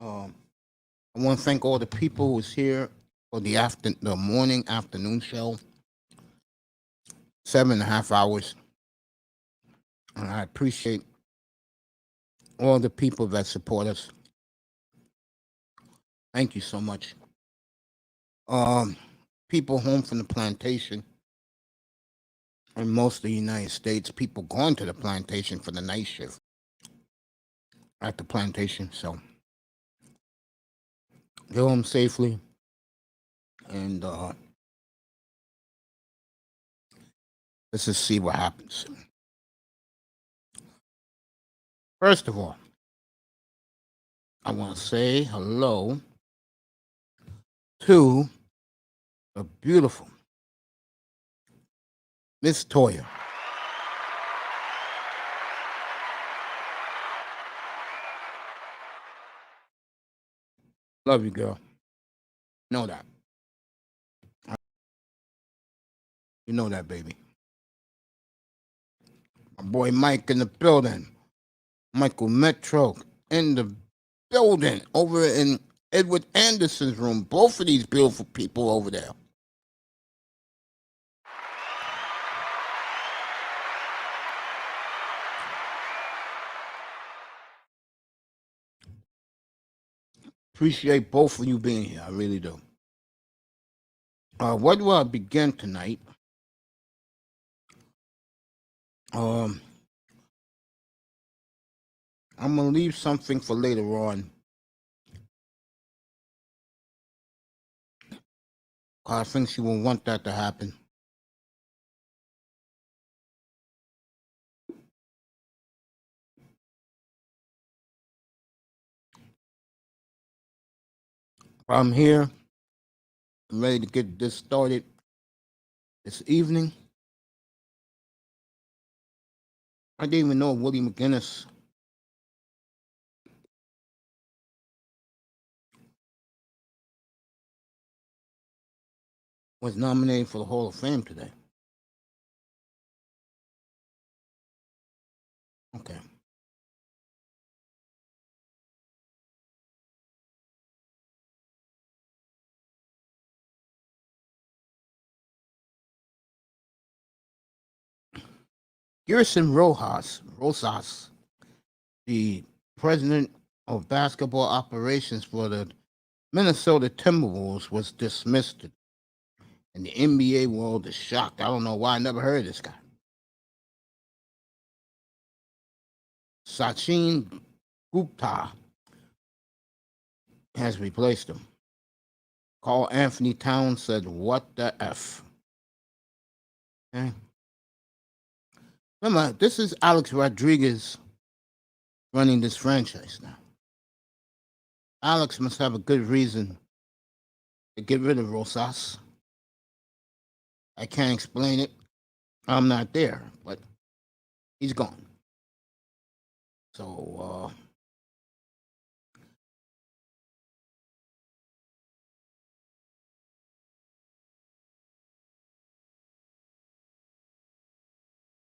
Um, I want to thank all the people who was here for the morning afternoon show, 7.5 hours, and I appreciate all the people that support us. Thank you so much. People home from the plantation in most of the United States, people going to the plantation for the night shift at the plantation. So go home safely, and let's just see what happens. First of all, I want to say hello to the beautiful Miss Toya. Love you, girl. Know that. You know that, baby. My boy Mike in the building. Michael Metro in the building over in Edward Anderson's room. Both of these beautiful people over there. Appreciate both of you being here. I really do. Where do I begin tonight? I'm gonna leave something for later on. I think she will want that to happen. I'm here. I'm ready to get this started this evening. I didn't even know Willie McGinnis was nominated for the Hall of Fame today. Okay. Gerson Rosas, the president of basketball operations for the Minnesota Timberwolves, was dismissed. And the NBA world is shocked. I don't know why I never heard of this guy. Sachin Gupta has replaced him. Carl Anthony Towns said, "What the F?" Okay. Remember, this is Alex Rodriguez running this franchise now. Alex must have a good reason to get rid of Rosas. I can't explain it. I'm not there, but he's gone. So,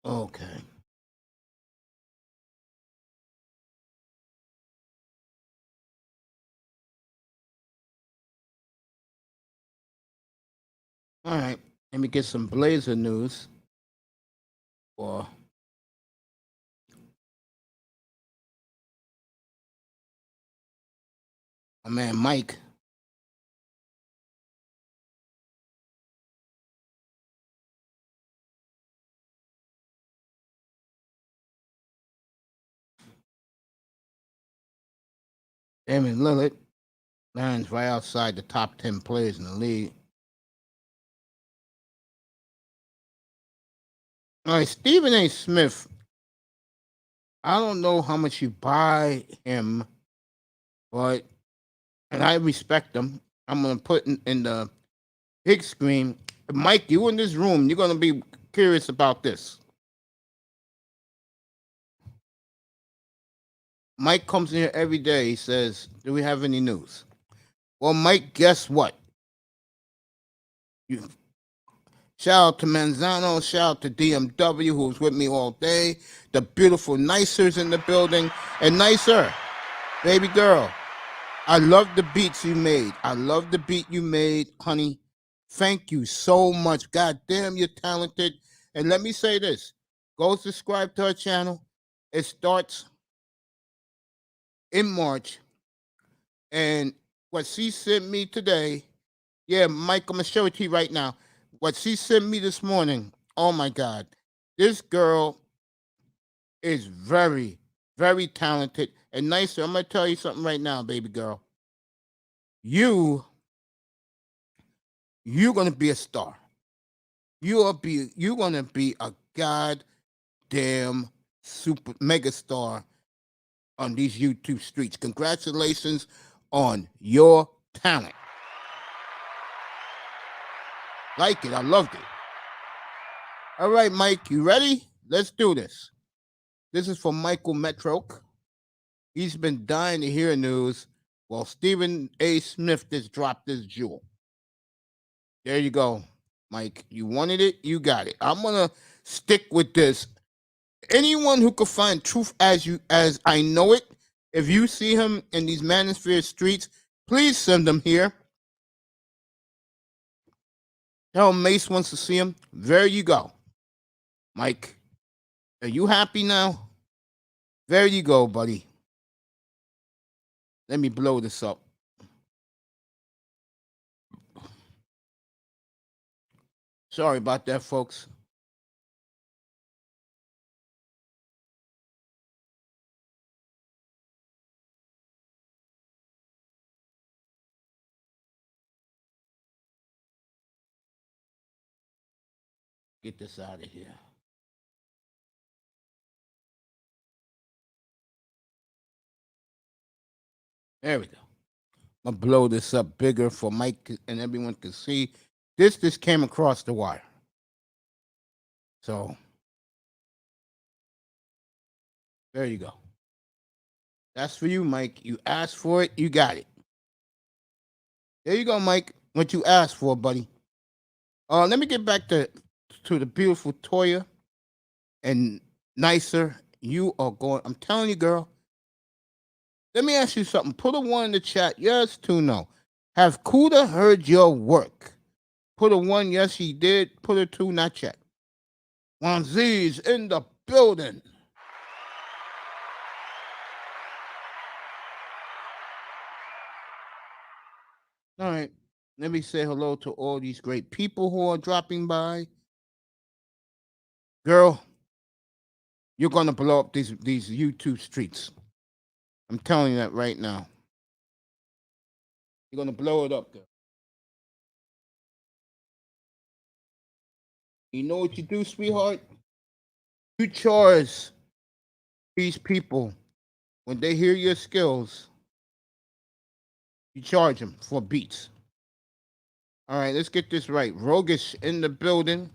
okay. All right. Let me get some Blazer news for my man Mike. Damian Lillard lands right outside the top 10 players in the league. All right, Stephen A. Smith. I don't know how much you buy him, but and I respect him. I'm gonna put in the big screen. Mike, you in this room, you're gonna be curious about this. Mike comes in here every day. He says, "Do we have any news?" Well, Mike, guess what? You shout out to Manzano, shout out to DMW, who was with me all day. The beautiful Nicers in the building, and Nicer, baby girl. I love the beats you made. I love the beat you made, honey. Thank you so much. God damn, you're talented. And let me say this. Go subscribe to our channel. It starts in March. And what she sent me today, yeah, Mike, I'm going to show it to you right now. What she sent me this morning, oh my God. This girl is very, very talented and nicer. I'm going to tell you something right now, baby girl. You're going to be a star. You're going to be a goddamn super mega star on these YouTube streets. Congratulations on your talent. Like it. I loved it. All right, Mike, you ready? Let's do this. This is for Michael Metroke. He's been dying to hear news while Stephen A. Smith just dropped this jewel. There you go, Mike. You wanted it, you got it. I'm gonna stick with this. Anyone who could find truth as I know it, if you see him in these Manosphere streets, please send them here. Tell Mace wants to see him. There you go. Mike, are you happy now? There you go, buddy. Let me blow this up. Sorry about that, folks. Get this out of here. There we go. I'm gonna blow this up bigger for Mike and everyone to see. This came across the wire. So there you go. That's for you, Mike. You asked for it, you got it. There you go, Mike. What you asked for, buddy. Let me get back to the beautiful Toya and Nicer. You are going. I'm telling you, girl. Let me ask you something. Put a 1 in the chat. Yes, 2, no. Have Kuda heard your work? Put a 1, yes, he did. Put a 2, not yet. Wanzi's in the building. All right. Let me say hello to all these great people who are dropping by. Girl, you're going to blow up these YouTube streets. I'm telling you that right now. You're going to blow it up, girl. You know what you do, sweetheart? You charge these people when they hear your skills. You charge them for beats. All right, let's get this right. Rogish in the building.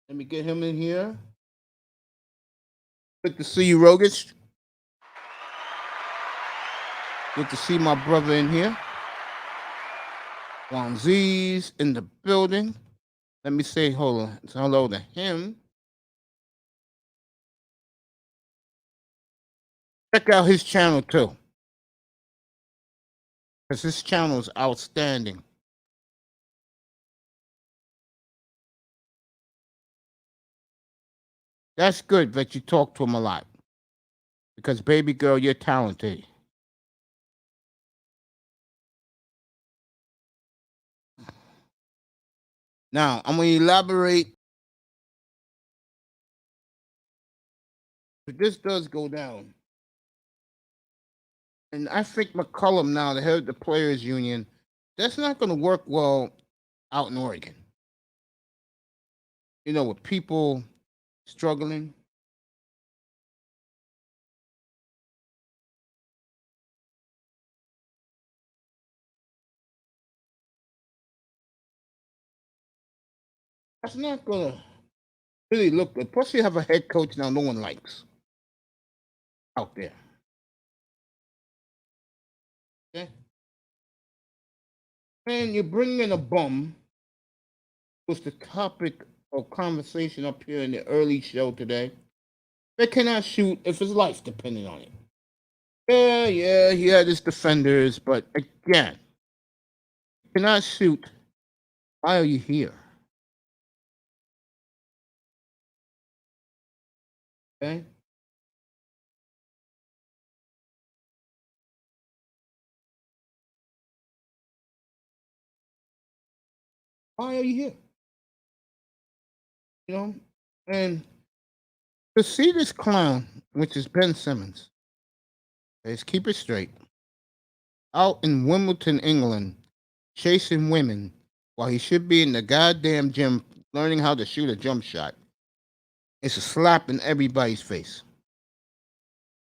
Let me get him in here. Good to see you, Rogish. Good to see my brother in here. Wanzi's in the building. Let me say hello to him. Check out his channel too, because his channel is outstanding. That's good that you talk to him a lot, because baby girl, you're talented. Now, I'm going to elaborate. But this does go down. And I think McCullum now, the head of the players union, that's not going to work well out in Oregon. You know, with people struggling. That's not going to really look good. Plus, you have a head coach now no one likes out there. Okay? And you bring in a bum, was the topic of conversation up here in the early show today. They cannot shoot if his life depended on it. Yeah, he had his defenders, but again, you cannot shoot. Why are you here? Okay. Why are you here? You know, and to see this clown, which is Ben Simmons, let's keep it straight, out in Wimbledon, England, chasing women while he should be in the goddamn gym learning how to shoot a jump shot. It's a slap in everybody's face.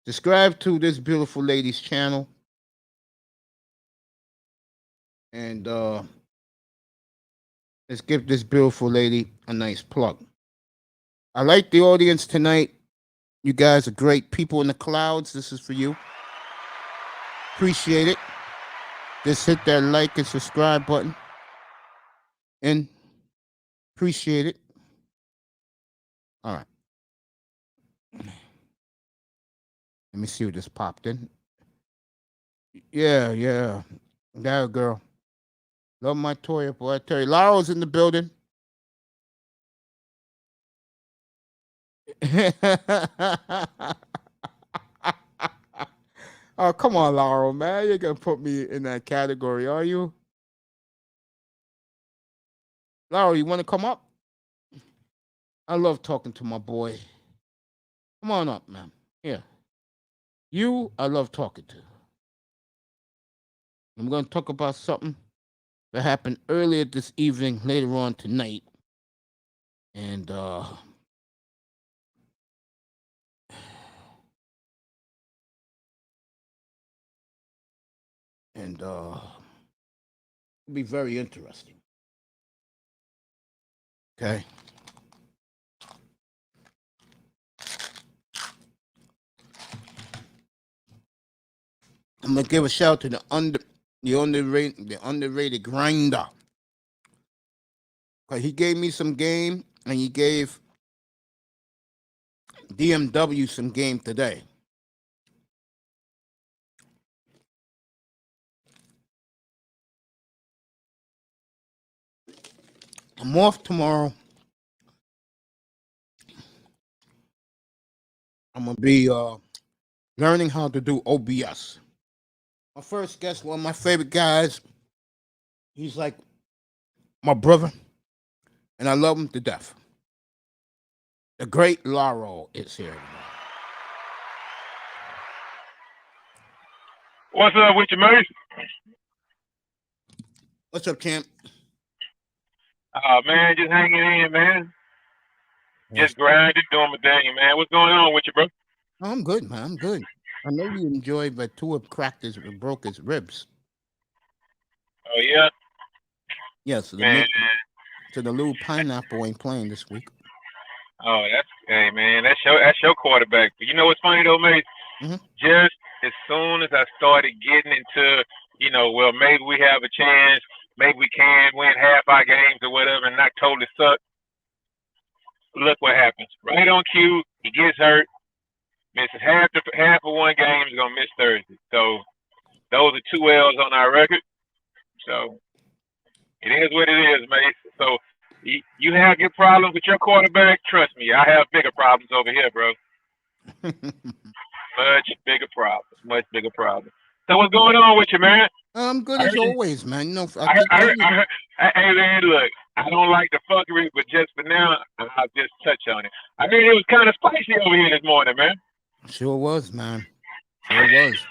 Subscribe to this beautiful lady's channel. And let's give this beautiful lady a nice plug. I like the audience tonight. You guys are great people in the clouds. This is for you. Appreciate it. Just hit that like and subscribe button. And appreciate it. All right. Let me see what just popped in. Yeah. That girl. Love my Toya, boy. I tell you, Laurel's in the building. Oh, come on, Laurel, man. You're going to put me in that category, are you? Laurel, you want to come up? I love talking to my boy. Come on up, man. Yeah. You, I love talking to. I'm going to talk about something that happened earlier this evening, later on tonight. And, it'll be very interesting. Okay. I'm gonna give a shout to the underrated grinder. Cause he gave me some game and he gave DMW some game today. I'm off tomorrow. I'm gonna be learning how to do OBS. My first guest, one of my favorite guys. He's like my brother, and I love him to death. The great Laurel is here. What's up with you, man? What's up, champ? Man, just hanging in, man. Just grinding, doing my thing, man. What's going on with you, bro? Oh, I'm good, man. I'm good. I know you enjoyed, but two have cracked his, broke his ribs. Oh yeah. Yes, so Man. the little pineapple ain't playing this week. Oh, that's hey, man. That's your quarterback. But you know what's funny though, mate? Mm-hmm. Just as soon as I started getting into, well, maybe we have a chance, maybe we can win half our games or whatever, and not totally suck. Look what happens. Right on cue, he gets hurt, misses half of one game, is gonna miss Thursday. So those are 2 L's on our record. So it is what it is, mate. So you have your problems with your quarterback. Trust me, I have bigger problems over here, bro. Much bigger problems. So what's going on with you, man? I'm good as always, man. You know, hey, man, look, I don't like the fuckery, but just for now, I'll just touch on it. I mean, it was kind of spicy over here this morning, man. Sure was, man. Sure was.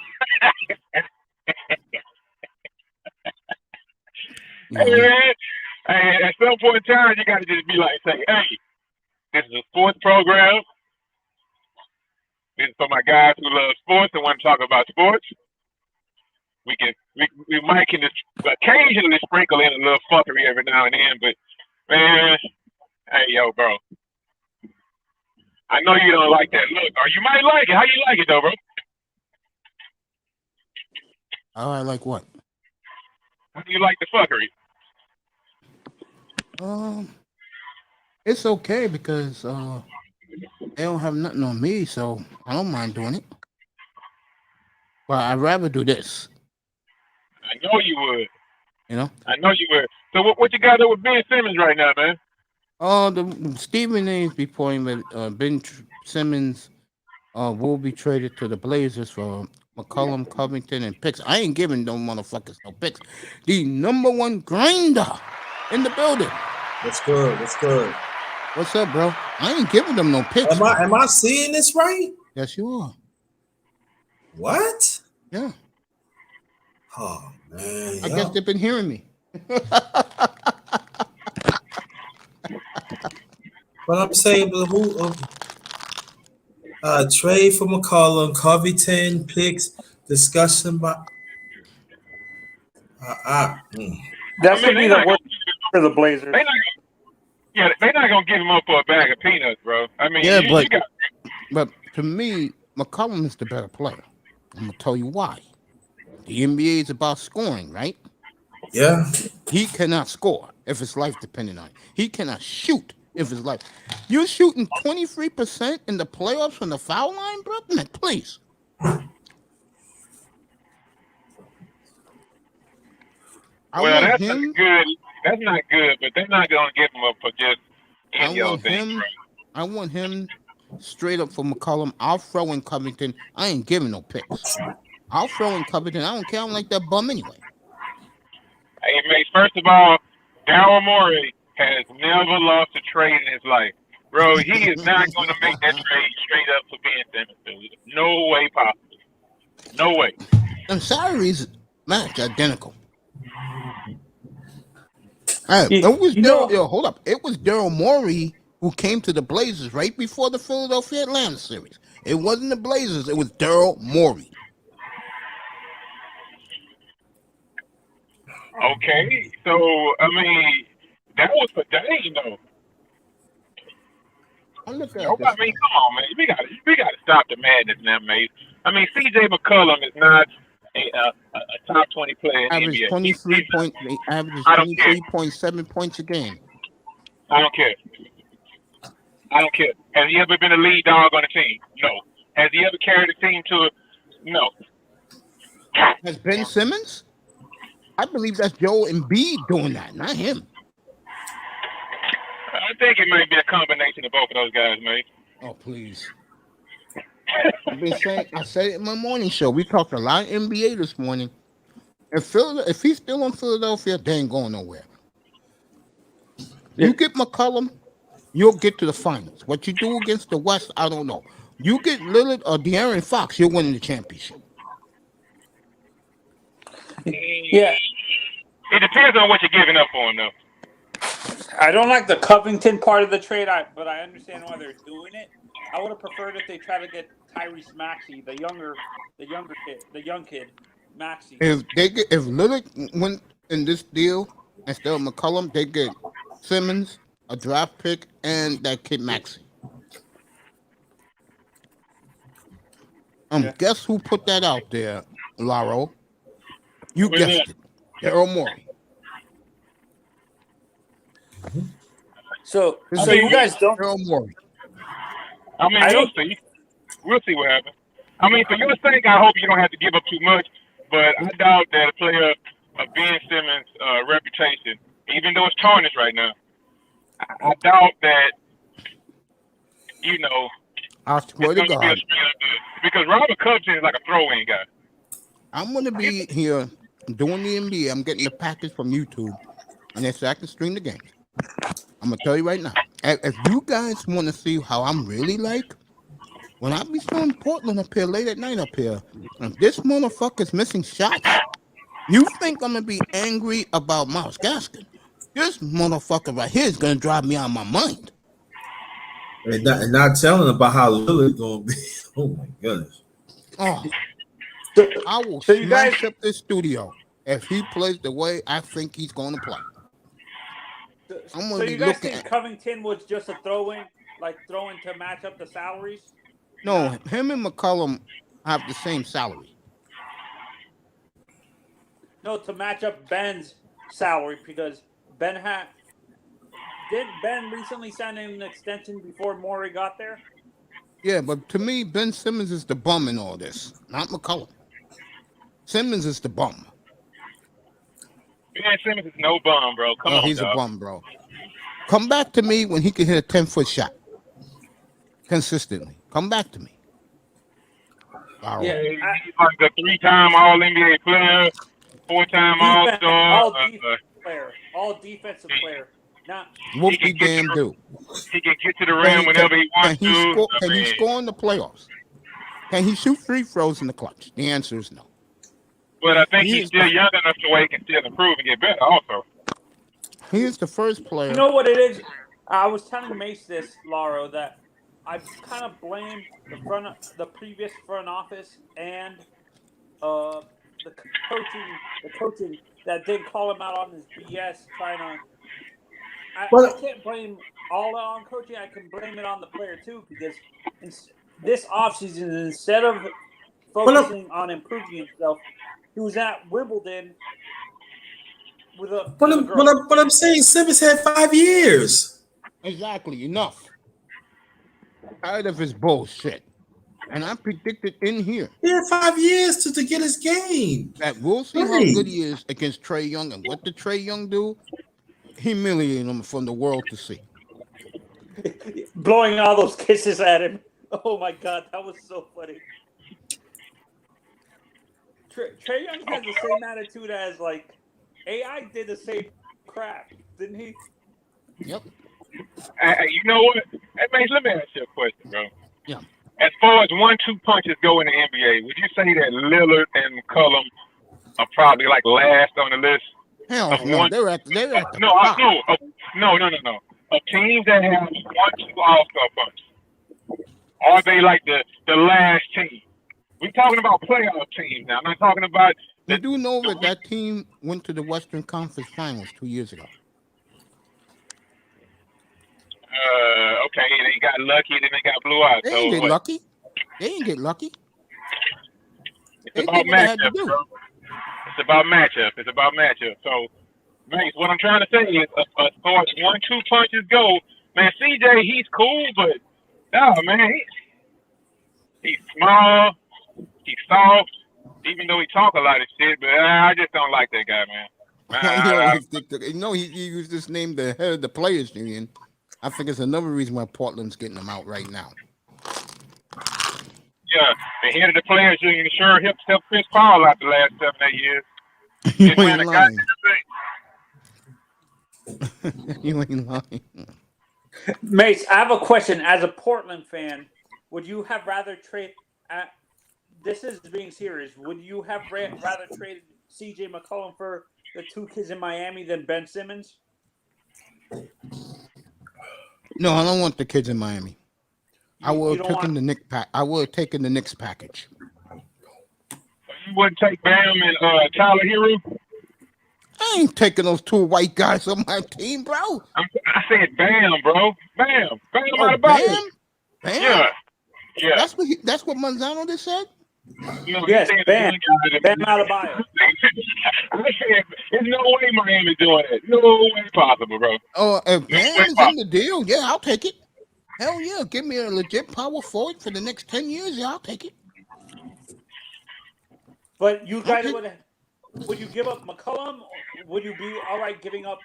Hey, man. Hey, at some point in time, you got to just be like, say, hey, this is a sports program. This is for my guys who love sports and want to talk about sports. We might can occasionally sprinkle in a little fuckery every now and then, but man, hey yo, bro. I know you don't like that look, or you might like it. How you like it though, bro? Oh, I like what? How do you like the fuckery? It's okay because they don't have nothing on me, so I don't mind doing it. But I'd rather do this. I know you would. You know. I know you would. So what you got there with Ben Simmons right now, man? The Stephen A's reporting that Ben Simmons will be traded to the Blazers for McCollum, Covington, and picks. I ain't giving no motherfuckers no picks. The number one grinder in the building. That's good. That's good. What's up, bro? I ain't giving them no picks. Am I seeing this right? Yes, you are. What? Yeah. Oh man. I guess they've been hearing me. But I'm saying, but who? Trade for McCollum, Covington, picks, discussion about. That's gonna be the worst for the Blazers. They're not gonna give him up for a bag of peanuts, bro. I mean, yeah, but to me, McCollum is the better player. I'm gonna tell you why. The NBA is about scoring, right? Yeah. He cannot score if his life depended on it. He cannot shoot if his life. You're shooting 23% in the playoffs from the foul line, bro? Man, please. That's not good. That's not good, but they're not gonna give him up for just any old thing. I want him straight up for McCollum. I'll throw in Covington. I ain't giving no picks. I'll throw in Covington. I don't care. I don't like that bum anyway. Hey, mate, first of all, Daryl Morey has never lost a trade in his life. Bro, he is not going to make that trade straight up for Ben Simmons, dude. No way possible. No way. And salaries match identical. It was hold up. It was Daryl Morey who came to the Blazers right before the Philadelphia Atlanta series. It wasn't the Blazers. It was Daryl Morey. Okay, so I mean, that was for Dane, though. I mean, come on, man. We got to stop the madness now, mate. I mean, C.J. McCollum is not a top 20 player in the NBA. Averages 23.7 points a game. I don't care. Has he ever been a lead dog on a team? No. Has he ever carried a team to a... No. Has Ben Simmons? I believe that's Joel Embiid doing that, not him. I think it might be a combination of both of those guys, mate. Oh, please. I've been saying, I said it in my morning show. We talked a lot of NBA this morning. If he's still in Philadelphia, they ain't going nowhere. You get McCollum, you'll get to the finals. What you do against the West, I don't know. You get Lillard or De'Aaron Fox, you're winning the championship. Yeah. It depends on what you're giving up for him, though. I don't like the Covington part of the trade, but I understand why they're doing it. I would have preferred if they try to get Tyrese Maxey, the young kid, Maxey. If Lillard went in this deal instead of McCollum, they get Simmons, a draft pick, and that kid Maxey. Guess who put that out there, Laro? You guessed it. Daryl Morey. So you guys don't. Daryl Morey. I mean, we'll see what happens. I mean, for your sake, I hope you don't have to give up too much, but I doubt that a player of Ben Simmons' reputation, even though it's tarnished right now, I doubt that, I swear to God. Because Robert Covington is like a throw-in guy. I'm going to be here doing the NBA. I'm getting the package from YouTube, and they say I can stream the game. I'm going to tell you right now. If you guys want to see how I'm really like, when I be still Portland up here late at night up here, if this motherfucker's missing shots, you think I'm going to be angry about Myles Gaskin? This motherfucker right here is going to drive me out of my mind. And not telling about how Lillard's going to be. Oh, my goodness. Oh, I will smash up this studio if he plays the way I think he's going to play. So you guys think Covington was just a throw-in to match up the salaries? No, him and McCollum have the same salary. No, to match up Ben's salary because didn't Ben recently sign an extension before Morey got there? Yeah, but to me, Ben Simmons is the bum in all this, not McCollum. Simmons is the bum. Ben Simmons is no bum, bro. Come on, He's dog. a bum, bro. Come back to me when he can hit a 10-foot shot consistently. Come back to me. Wow. Yeah, He's like a 3-time All-NBA player, 4-time All-Star. All defensive player. Not Whoop de damn do. He can get to the rim whenever he wants to. Can he score in the playoffs? Can he shoot free throws in the clutch? The answer is no. But I think he's still young enough to where he can still improve and get better also. He is the first player. You know what it is? I was telling Mace this, Lauro, that I've kind of blamed the previous front office and the coaching that didn't call him out on his BS I can't blame all on coaching. I can blame it on the player too, because this offseason, instead of focusing on improving himself, he was at Wimbledon with a girl. But I'm saying Simmons had 5 years. Exactly, enough. Tired of his bullshit. And I predicted in here. He had 5 years to get his game. That we'll see how good he is against Trae Young. And what did Trae Young do? Humiliate him for the world to see. Blowing all those kisses at him. Oh my God, that was so funny. Trae Young has the same attitude as like AI did the same crap, didn't he? Yep. You know what? Hey, man, let me ask you a question, bro. Yeah. As far as 1-2 punches go in the NBA, would you say that Lillard and McCollum are probably like last on the list? Hell no, they're at the top. No. Of teams that have 1-2 All-Star punches, are they like the last team? We're talking about playoff teams now. I'm not talking about. You do know that team went to the Western Conference Finals 2 years ago. Okay, they got lucky, then they got blew out. They didn't get lucky. They didn't get lucky. It's about matchup, bro. It's about matchup. So, man, what I'm trying to say is, as far as 1-2 punches go, man, CJ, he's cool, but man, he's small, he's soft, even though he talk a lot of shit. But I just don't like that guy, man. He used this name the head of the Players Union. I think it's another reason why Portland's getting him out right now. Yeah, the head of the Players Union sure helped Chris Paul out the last 7-8 years. You ain't lying. You ain't lying. Mace, I have a question. As a Portland fan, would you have rather trade? This is being serious. Would you have rather traded C.J. McCollum for the 2 kids in Miami than Ben Simmons? No, I don't want the kids in Miami. I would have taken the Knicks I would have taken the Knicks package. You wouldn't take Bam and Tyler Hero? I ain't taking those 2 white guys on my team, bro. I said Bam, bro. Bam out of Bam? Yeah. That's what Manzano just said? Yes, Bam out of bio. I said, there's no way Miami's doing it. No way possible, bro. Oh, if Bam is in the deal, yeah, I'll take it. Hell yeah, give me a legit power forward for the next 10 years. Yeah, I'll take it. But you guys would you give up McCollum? Would you be all right giving up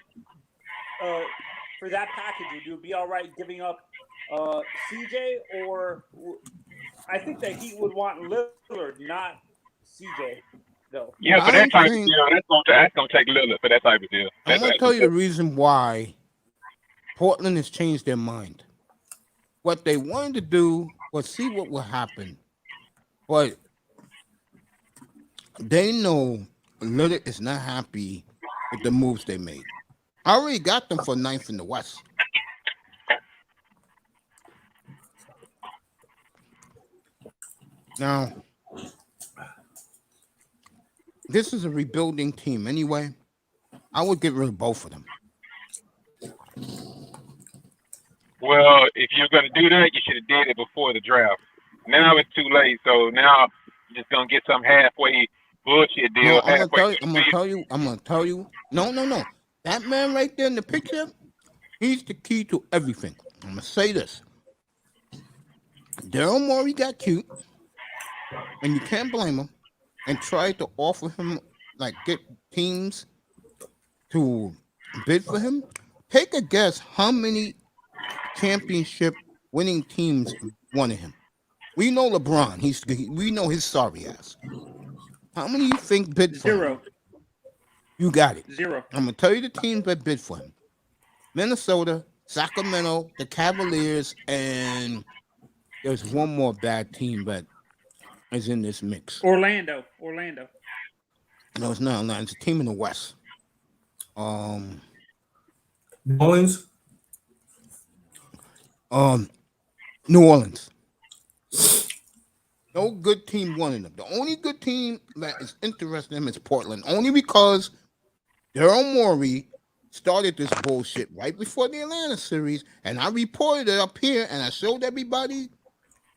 for that package? Would you be all right giving up CJ? Or I think that he would want Lillard, not CJ, though. Yeah, for that type of deal, that's gonna take Lillard for that type of deal. I'm gonna tell you the reason why Portland has changed their mind. What they wanted to do was see what will happen, but they know Lillard is not happy with the moves they made. I already got them for 9th in the West. Now, this is a rebuilding team anyway. I would get rid of both of them. Well, if you're going to do that, you should have did it before the draft. Now it's too late, so now you're just going to get some halfway bullshit deal. No, I'm going to tell you. No. That man right there in the picture, he's the key to everything. I'm going to say this. Daryl Morey got cute, and you can't blame him. and tried to offer him, like, get teams to bid for him, take a guess how many championship winning teams wanted him. We know LeBron. We know his sorry ass. How many you think bid for him? Zero. You got it. Zero. I'm gonna tell you the teams that bid for him: Minnesota, Sacramento, the Cavaliers, and there's one more bad team that is in this mix. Orlando. No, it's not Atlanta. It's a team in the West. New Orleans. New Orleans. No good team wanted them. The only good team that is interested in him is Portland, only because Daryl Morey started this bullshit right before the Atlanta series, and I reported it up here, and I showed everybody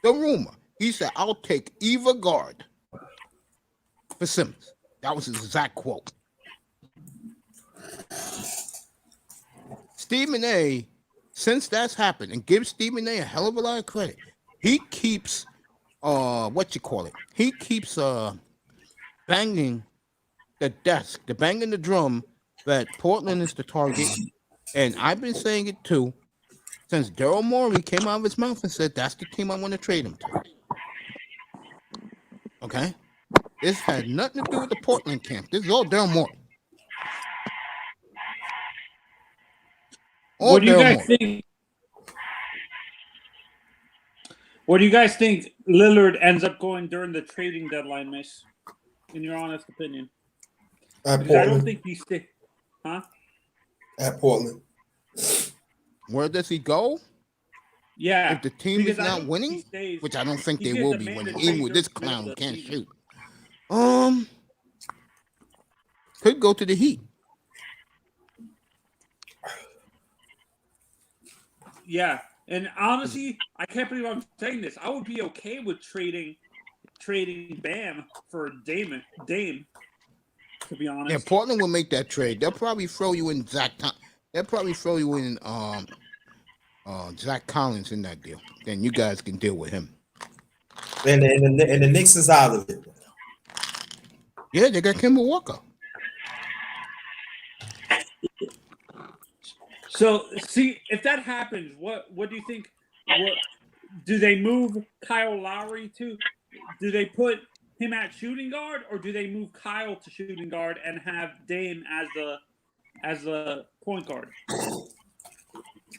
the rumor. He said, "I'll take either guard for Simmons." That was his exact quote. Stephen A., since that's happened, and give Stephen A. a hell of a lot of credit, he keeps he keeps banging the desk, banging the drum that Portland is the target. And I've been saying it too since Daryl Morey came out of his mouth and said that's the team I want to trade him to. Okay? This had nothing to do with the Portland camp. This is all Daryl Morey. What do you guys think? What do you guys think Lillard ends up going during the trading deadline, Miss? In your honest opinion, At because I don't Portland. think he's huh? At Portland. Where does he go? Yeah, If the team is because I not don't think winning, he stays. which I don't think He's they getting will be demanded winning, even with this during the clown who middle of the can't season. shoot. Could go to the Heat. Yeah, and honestly, I can't believe I'm saying this. I would be okay with trading Bam for Dame. To be honest, Yeah, Portland will make that trade. They'll probably throw you in They'll probably throw you in Zach Collins in that deal. Then you guys can deal with him. And the Knicks is out of it. Yeah, they got Kemba Walker. So, see, if that happens, what do you think? What do they move Kyle Lowry to? Do they put him at shooting guard, or do they move Kyle to shooting guard and have Dame as the point guard?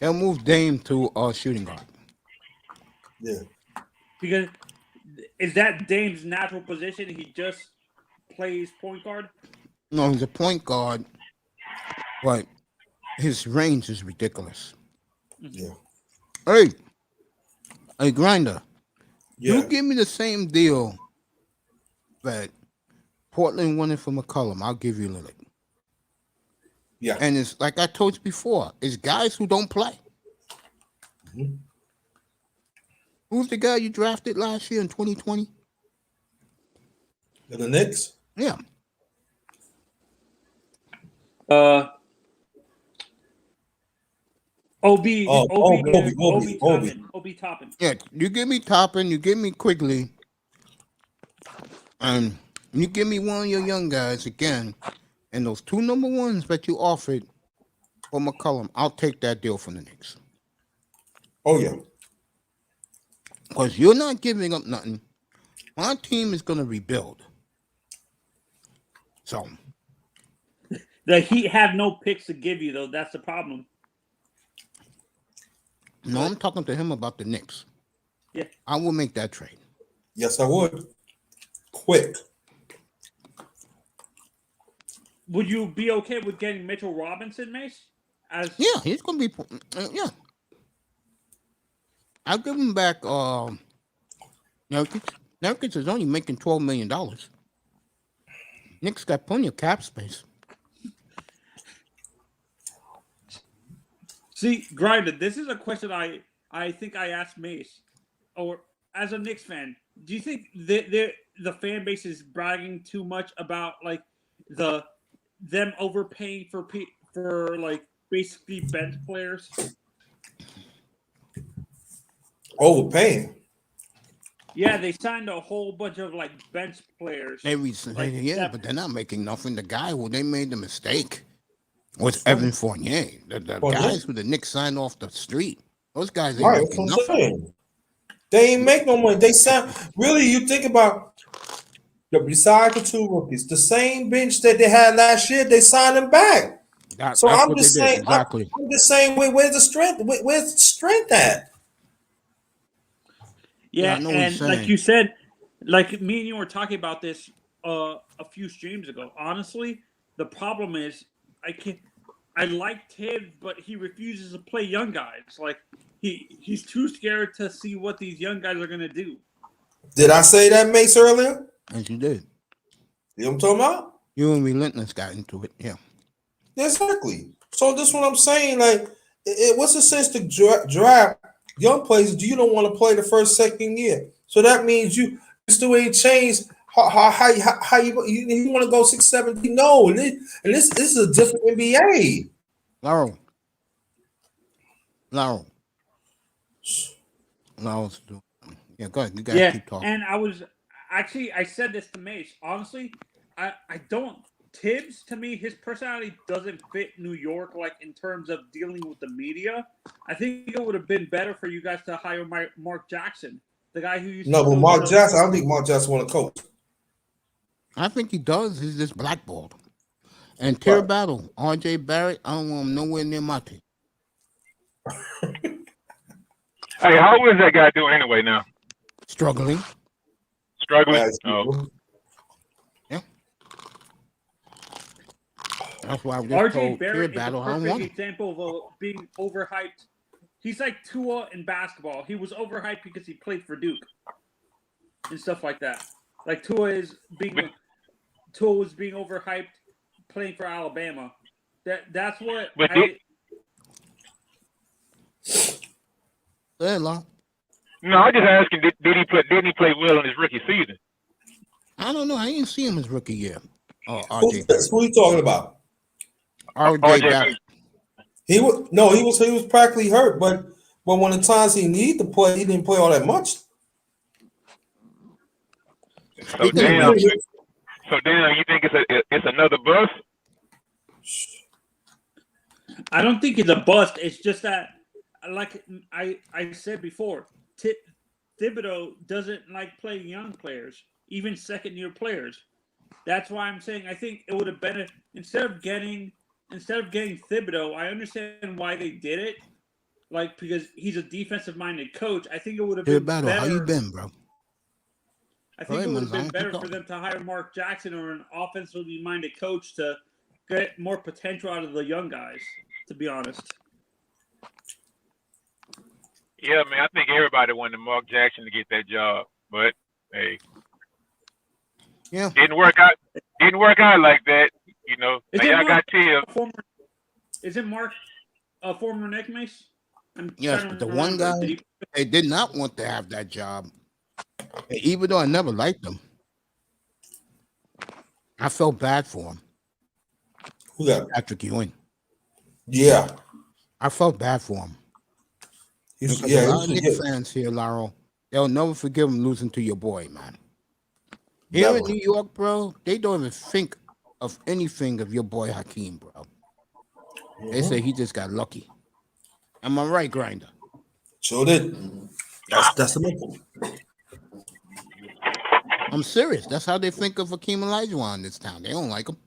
They'll move Dame to shooting guard. Yeah. Because is that Dame's natural position? He just plays point guard? No, he's a point guard, but his range is ridiculous. Yeah. Hey, Grinder. Yeah. You give me the same deal that Portland wanted for McCollum, I'll give you Lillard. Yeah. And it's like I told you before, it's guys who don't play. Mm-hmm. Who's the guy you drafted last year in 2020? The Knicks? Yeah. Obi Toppin. Yeah, you give me Toppin, you give me Quigley, and you give me one of your young guys again, and those two number ones that you offered for McCollum, I'll take that deal from the Knicks. Oh, yeah. Because you're not giving up nothing. My team is going to rebuild. So. The Heat have no picks to give you, though. That's the problem. No, I'm talking to him about the Knicks. Yeah. I will make that trade. Yes, I would. Quick. Would you be okay with getting Mitchell Robinson, Mace? Yeah, he's going to be... yeah. I'll give him back... Nurkic is only making $12 million. Knicks got plenty of cap space. See, Grinder, this is a question I think I asked Mace, or as a Knicks fan, do you think the fan base is bragging too much about like them overpaying for like basically bench players? Overpaying. Yeah, they signed a whole bunch of like bench players. But they're not making nothing. The guy who they made the mistake was Evan Fournier. The guys who the Knicks signed off the street. Those guys ain't Right, making that's what I'm nothing. saying. They ain't make no money. They signed. Really, you think about besides the two rookies, the same bench that they had last year, they signed them back. So I'm just saying, exactly. I'm just saying, where's the strength? Where's the strength at? Yeah, and like you said, like me and you were talking about this a few streams ago. Honestly, the problem is I like Tibbs, but he refuses to play young guys. Like he's too scared to see what these young guys are gonna do. Did I say that, Mace, earlier? Yes, you did. You know what I'm talking about? You and Relentless got into it. Yeah. Exactly. So this is what I'm saying. Like, what's the sense to draft young players? Do you don't want to play the first, second year? So that means you still ain't changed how you want to go 6, 7. No, and this is a different NBA. Laurel's doing. Yeah, go ahead. You guys keep talking. And I said this to Mace. Honestly, I don't. Tibbs, to me, his personality doesn't fit New York, like in terms of dealing with the media. I think it would have been better for you guys to hire Mark Jackson, the guy who used to. No, but Mark Jackson, I don't think Mark Jackson want to coach. I think he does. He's just blackballed. And Terry Battle, RJ Barrett, I don't want him nowhere near my team. Hey, how is that guy doing anyway now? Struggling. Oh. Yeah. That's why I just told RJ Terry Barrett is Battle, a I don't perfect want him. example of being overhyped. He's like Tua in basketball. He was overhyped because he played for Duke and stuff like that. Like Tua was being overhyped playing for Alabama. That's what. No, I just asking. Didn't he play well in his rookie season? I don't know. I didn't see him his rookie year. Who are you talking about? RJ Barrett. He was practically hurt, but when the times he needed to play, he didn't play all that much. So damn, you think it's another bust? I don't think it's a bust. It's just that, like I said before, Thibodeau doesn't like playing young players, even second-year players. That's why I'm saying I think it would have been instead of getting Thibodeau. I understand why they did it, like because he's a defensive-minded coach. I think it would have been better. How you been, bro? I think it would have been better for them to hire Mark Jackson or an offensively minded coach to get more potential out of the young guys, to be honest. Yeah, man, I think everybody wanted Mark Jackson to get that job, but hey, didn't work out. Didn't work out like that, you know. I got Tibbs. Isn't Mark a former Nick Mace? Yes, but the one guy they did not want to have that job. Even though I never liked him, I felt bad for him. Who that? Patrick Ewing. Yeah, I felt bad for him. A lot of Knicks fans here, Laurel, they'll never forgive him losing to your boy, man. Here in New York, bro, they don't even think of anything of your boy Hakeem, bro. Mm-hmm. They say he just got lucky. Am I right, Grinder? Sure did. That's the main. I'm serious. That's how they think of Hakeem Olajuwon in this town. They don't like him.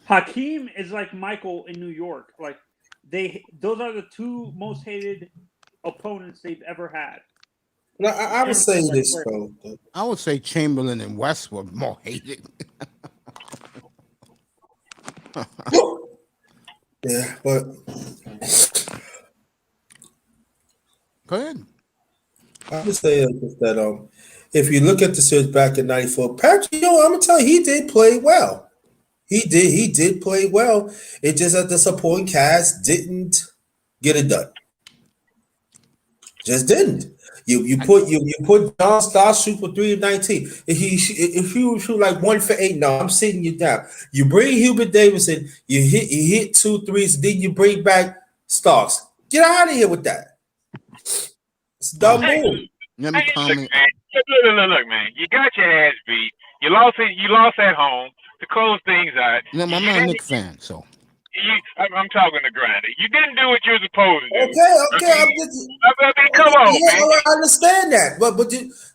Hakeem is like Michael in New York. Like those are the two most hated opponents they've ever had. No, I would say this though. I would say Chamberlain and West were more hated. Yeah, but go ahead. I would say that if you look at the series back in '94, Patrick, I'm gonna tell you, he did play well. He did play well. It just that the supporting cast didn't get it done. Just didn't. You put John Stoss shoot for 3 of 19. If you shoot like 1 for 8, no, I'm sitting you down. You bring Hubert Davidson, you hit 2 threes, then you bring back Starks. Get out of here with that. It's a dumb Hey, move. Let me Look, comment. man. Look, man. You got your ass beat. You lost at home to close things out. No, I'm not a Knicks fan, so. I'm talking to Grinder. You didn't do what you were supposed to do. Okay. I mean, come on, Yeah, man. I understand that,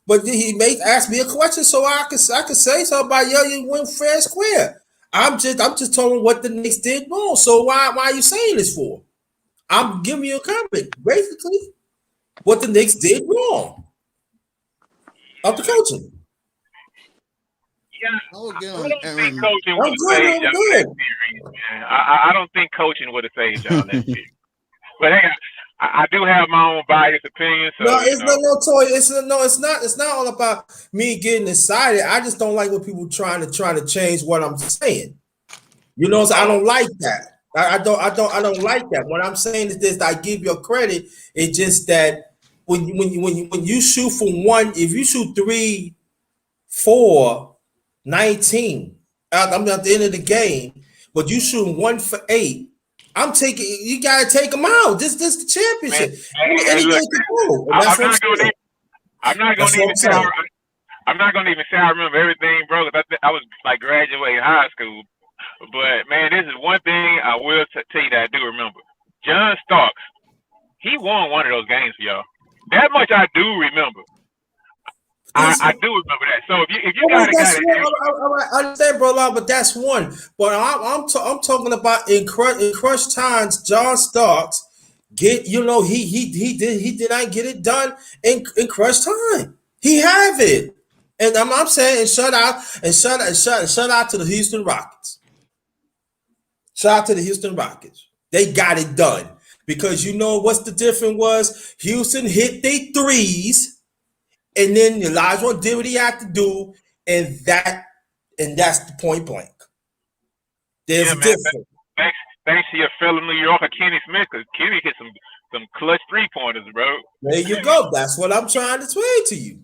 but he asked me a question, so I could say something about you went fair and square. I'm just telling him what the Knicks did wrong. So why are you saying this for? I'm giving you a comment, basically, what the Knicks did wrong of the coaching. Yeah, I would get I on don't think Aaron. coaching would have saved y'all that series, man. I don't think coaching would have saved y'all that series. But hey, I do have my own biased opinion. So No, it's it's not all about me getting excited. I just don't like when people trying to change what I'm saying. You know, so I don't like that. I don't like that. What I'm saying is this: I give you credit. It's just that when you shoot for one, if you shoot 3, 4, 19, I'm at the end of the game, but you shoot 1 for 8. I'm taking. You gotta take them out. This the championship. Anything look, can go. That's what I'm saying. I'm not gonna even say. I'm not gonna even say I remember everything, bro. Cause I was like graduating high school. But man, this is one thing I will tell you that I do remember. John Starks, he won one of those games for y'all. That much I do remember. I do remember that. So if you got I understand, bro, but that's one. But I'm talking about in crush times. John Starks he did not get it done in crush time. He have it, and I'm saying shout out to the Houston Rockets. Shout out to the Houston Rockets. They got it done because you know what's the difference was Houston hit their threes. And then Elijah did what he had to do, and that's the point blank. There's a difference. Thanks to your fellow New Yorker Kenny Smith, because Kenny hit some clutch 3-pointers, bro. There you go. That's what I'm trying to explain to you.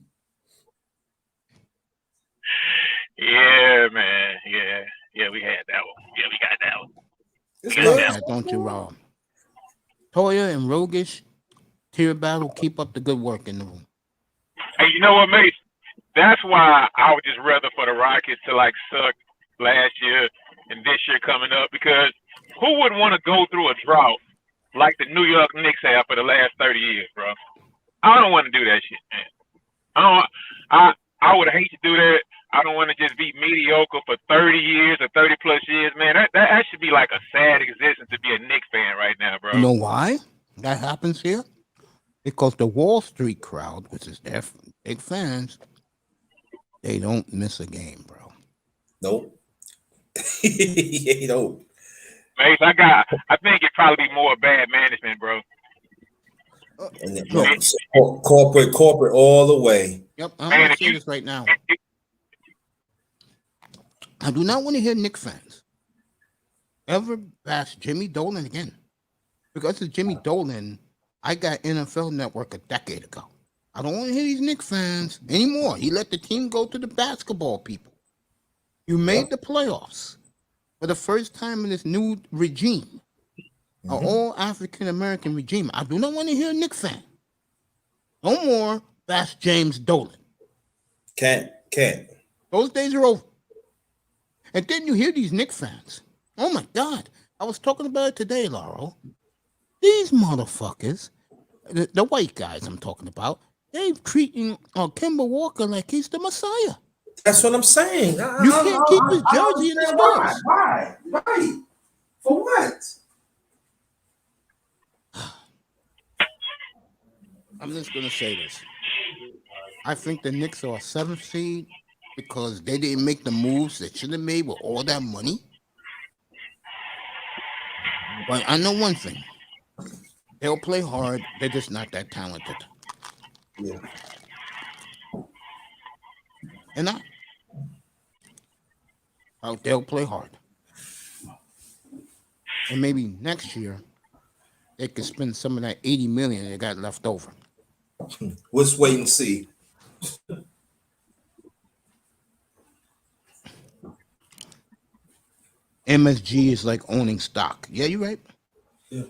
Yeah, man. Yeah, we had that one. Yeah, we got that one. It's good. Don't you, Rob? Toya and Rogish, Tier Battle, keep up the good work in the room. Hey, you know what, Mace? That's why I would just rather for the Rockets to like suck last year and this year coming up, because who would want to go through a drought like the New York Knicks have for the last 30 years, bro? I don't want to do that shit, man. I would hate to do that. I don't want to just be mediocre for 30 years or 30 plus years, man. That should be like a sad existence to be a Knicks fan right now, bro. You know why that happens here? Because the Wall Street crowd, which is their big fans, they don't miss a game, bro. Nope. They don't. Mace, I think it'd probably be more bad management, bro. Corporate all the way. Yep, I'm going to say this right now. I do not want to hear Knicks fans ever bash Jimmy Dolan again. Because of Jimmy Dolan, I got NFL Network a decade ago. I don't want to hear these Knicks fans anymore. He let the team go to the basketball people. You made the playoffs for the first time in this new regime, an all African-American regime. I do not want to hear a Knicks fan. No more bash James Dolan. Can't. Those days are over. And then you hear these Knicks fans. Oh, my God. I was talking about it today, Laurel. These motherfuckers, the white guys I'm talking about, they're treating Kemba Walker like he's the Messiah. That's what I'm saying. You can't keep his jersey in the stores. Why? Right. For what? I'm just going to say this. I think the Knicks are a 7th seed because they didn't make the moves they should have made with all that money. But I know one thing. They'll play hard. They're just not that talented. Yeah. They're not. They'll play hard. And maybe next year, they could spend some of that $80 million they got left over. Let's wait and see. MSG is like owning stock. Yeah, you're right. Yeah.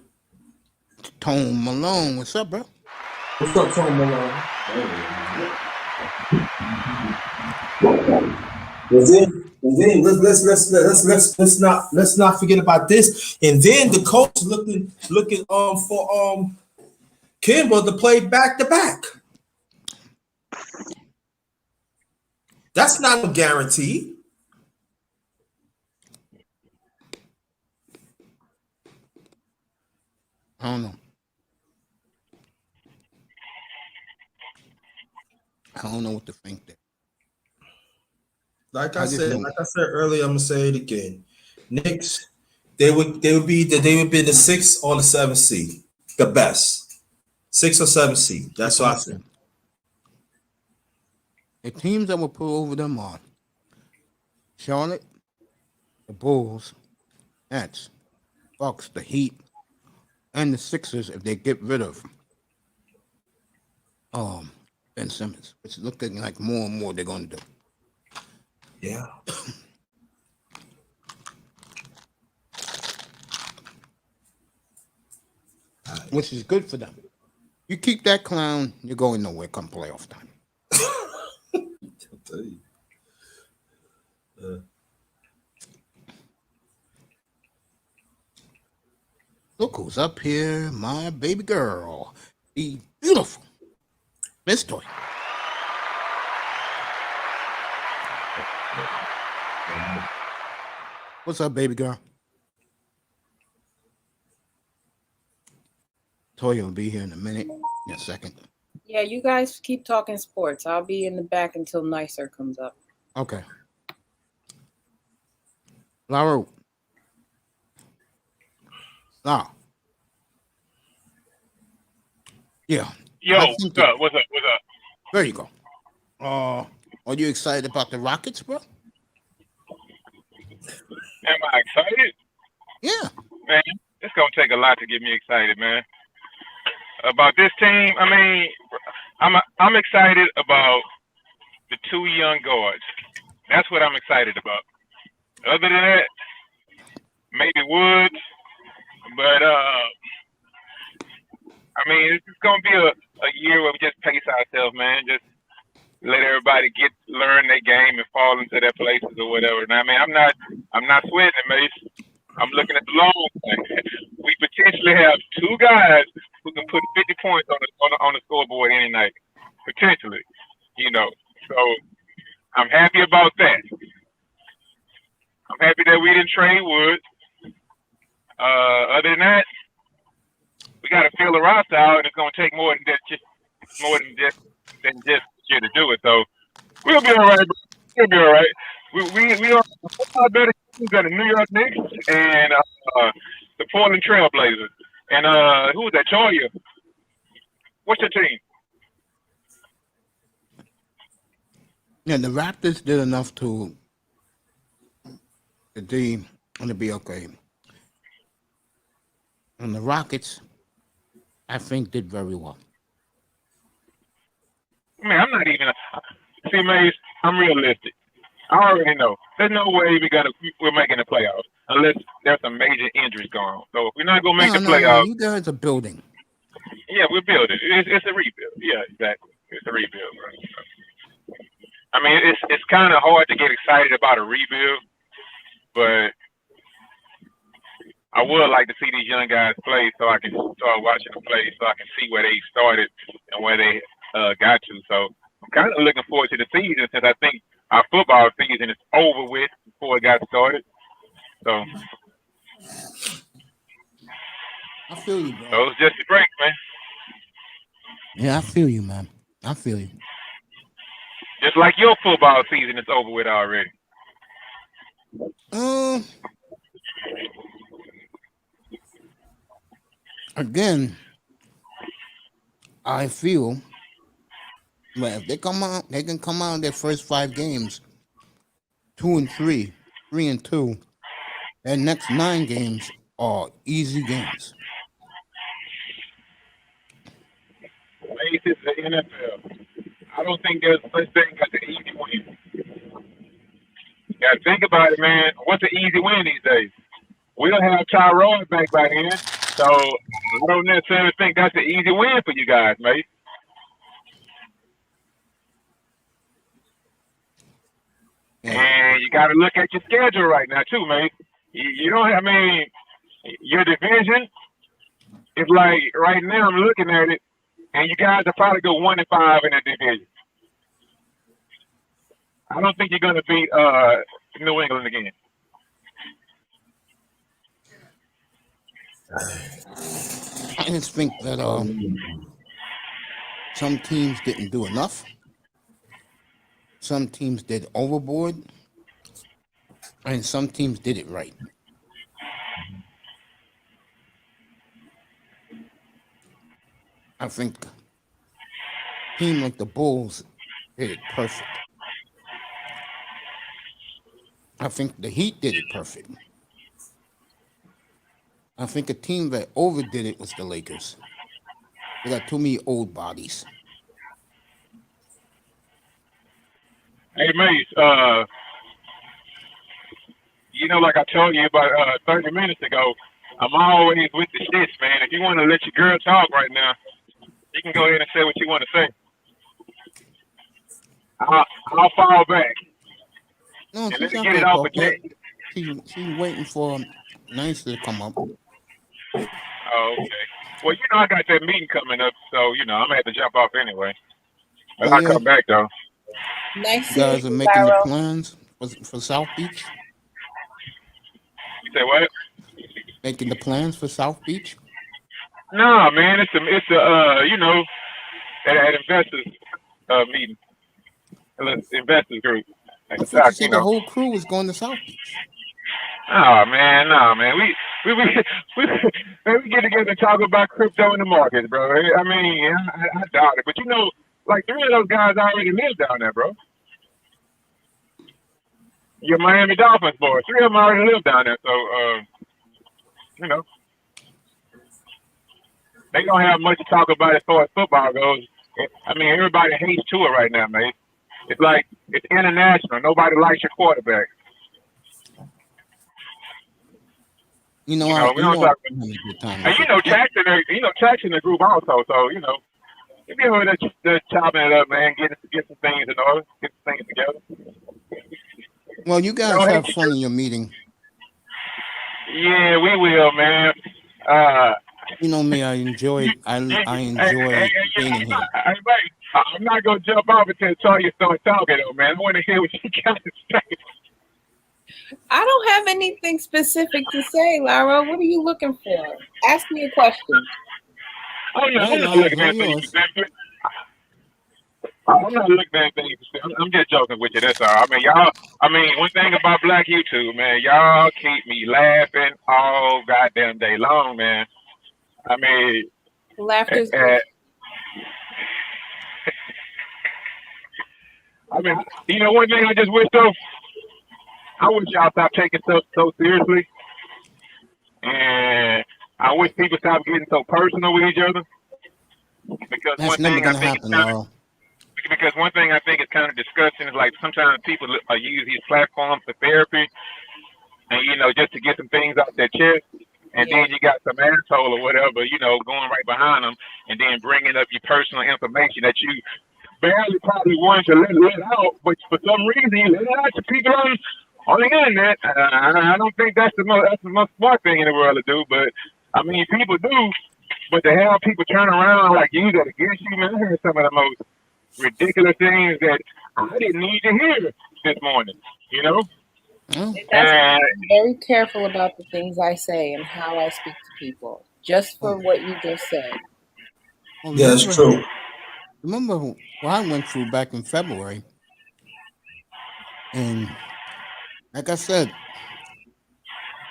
Tone Malone, what's up, bro? What's up, Tony Malone? And then let's not forget about this. And then the coach looking for Kimba to play back to back. That's not a guarantee. I don't know. I don't know what to think there. Like I said earlier, I'm gonna say it again. Knicks, they would be the 6th or the 7th seed, the best 6th or 7th seed. That's what I said. The teams that will put over them are Charlotte, the Bulls, Nets, Bucks, the Heat, and the Sixers if they get rid of Ben Simmons. It's looking like more and more they're going to do. Yeah. Which is good for them. You keep that clown, you're going nowhere come playoff time. I'll tell you. Look who's up here, my baby girl, the beautiful Miss Toy. What's up, baby girl? Toya will be here in a minute, in a second. Yeah, you guys keep talking sports. I'll be in the back until Nicer comes up. Okay. Laura. Now. Yeah. Yo, what's up? What's up? There you go. Are you excited about the Rockets, bro? Am I excited? Yeah. Man, it's gonna take a lot to get me excited, man. About this team, I mean, I'm excited about the 2 young guards. That's what I'm excited about. Other than that, maybe Woods, but I mean, it's gonna be a year where we just pace ourselves, man. Just let everybody learn their game and fall into their places or whatever. And I mean, I'm not sweating it, Mace. I'm looking at the long thing. We potentially have 2 guys who can put 50 points on the scoreboard any night, potentially. You know, so I'm happy about that. I'm happy that we didn't trade Woods. Other than that, we got to fill the roster out, and it's going to take more than just here to do it. So we'll be all right. We'll be all right. We are far better teams than the New York Knicks and the Portland Trail Blazers. And who was that? Toya. What's your team? Yeah, the Raptors did enough to be okay. And the Rockets, I think, did very well. Man, I'm not even. See, Mace, I'm realistic. I already know. There's no way we're making the playoffs unless there's some major injuries going on. So if we're not gonna make the playoffs, you guys are building. Yeah, we're building. It's a rebuild. Yeah, exactly. It's a rebuild. Right? I mean, it's kind of hard to get excited about a rebuild, but I would like to see these young guys play so I can start watching them play so I can see where they started and where they got to. So I'm kind of looking forward to the season since I think our football season is over with before it got started. So I feel you, bro. So it's just a break, man. Yeah, I feel you, man. I feel you. Just like your football season is over with already. Again, I feel that if they can come out in their first 5 games 2-3, 3-2, and next 9 games are easy games. Mace is the NFL. I don't think there's such thing as an easy win. You gotta think about it, man. What's an easy win these days? We don't have Tyrone back by then, so I don't necessarily think that's an easy win for you guys, mate. And you got to look at your schedule right now too, mate. You don't. I mean, your division is like right now. I'm looking at it, and you guys will probably go 1-5 in the division. I don't think you're going to beat New England again. I just think that some teams didn't do enough. Some teams did overboard, and some teams did it right. I think a team like the Bulls did it perfect. I think the Heat did it perfect. I think a team that overdid it was the Lakers. They got too many old bodies. Hey, Mace, like I told you about 30 minutes ago, I'm always with the shits, man. If you want to let your girl talk right now, you can go ahead and say what you want to say. I'll fall back. No, And she's let me not get it gonna off talk the yet. tape. She's waiting for Nicer to come up. Oh, okay. Well, I got that meeting coming up, so, I'm going to have to jump off anyway. But I'll come back, though. Nice You guys are seeing you, making the Lyra. plans for South Beach? You say what? Making the plans for South Beach? No, man, it's at investors meeting, investors group. I thought you said the whole crew was going to South Beach. Oh man, no man, we get together and talk about crypto in the markets, bro. I mean, I doubt it, but like 3 of those guys already live down there, bro. Your Miami Dolphins boys, 3 of them already live down there, so they don't have much to talk about as far as football goes. I mean, everybody hates Tua right now, man. It's like it's international. Nobody likes your quarterback. We don't talk about. Tax in the group also. So they're chopping it up, man. Get some things in order. Get some things together. Well, you guys have fun in your meeting. Yeah, we will, man. You know me, I enjoy being here. I'm not gonna jump off until you start talking, though, man. I want to hear what you got to say. I don't have anything specific to say, Lyra. What are you looking for? Ask me a question. I'm not looking at anything. I'm not looking at anything. I'm just joking with you. That's all. I mean, one thing about Black YouTube, man, y'all keep me laughing all goddamn day long, man. I mean, Laughter's good. I mean, one thing I just wish though, I wish y'all stop taking stuff so seriously, and I wish people stop getting so personal with each other. Because that's never gonna happen, Laurel. Because one thing I think is kind of disgusting is like sometimes people use these platforms for therapy, and just to get some things off their chest. And then you got some asshole or whatever, going right behind them and then bringing up your personal information that you barely probably wanted to let out, but for some reason you let it out to people on the internet. I don't think that's the most smart thing in the world to do, but I mean, people do. But to have people turn around like use that against you, man, I heard some of the most ridiculous things that I didn't need to hear this morning, I'm very careful about the things I say and how I speak to people, just for what you just said. Well, yeah, it's true. Remember what I went through back in February, and like I said,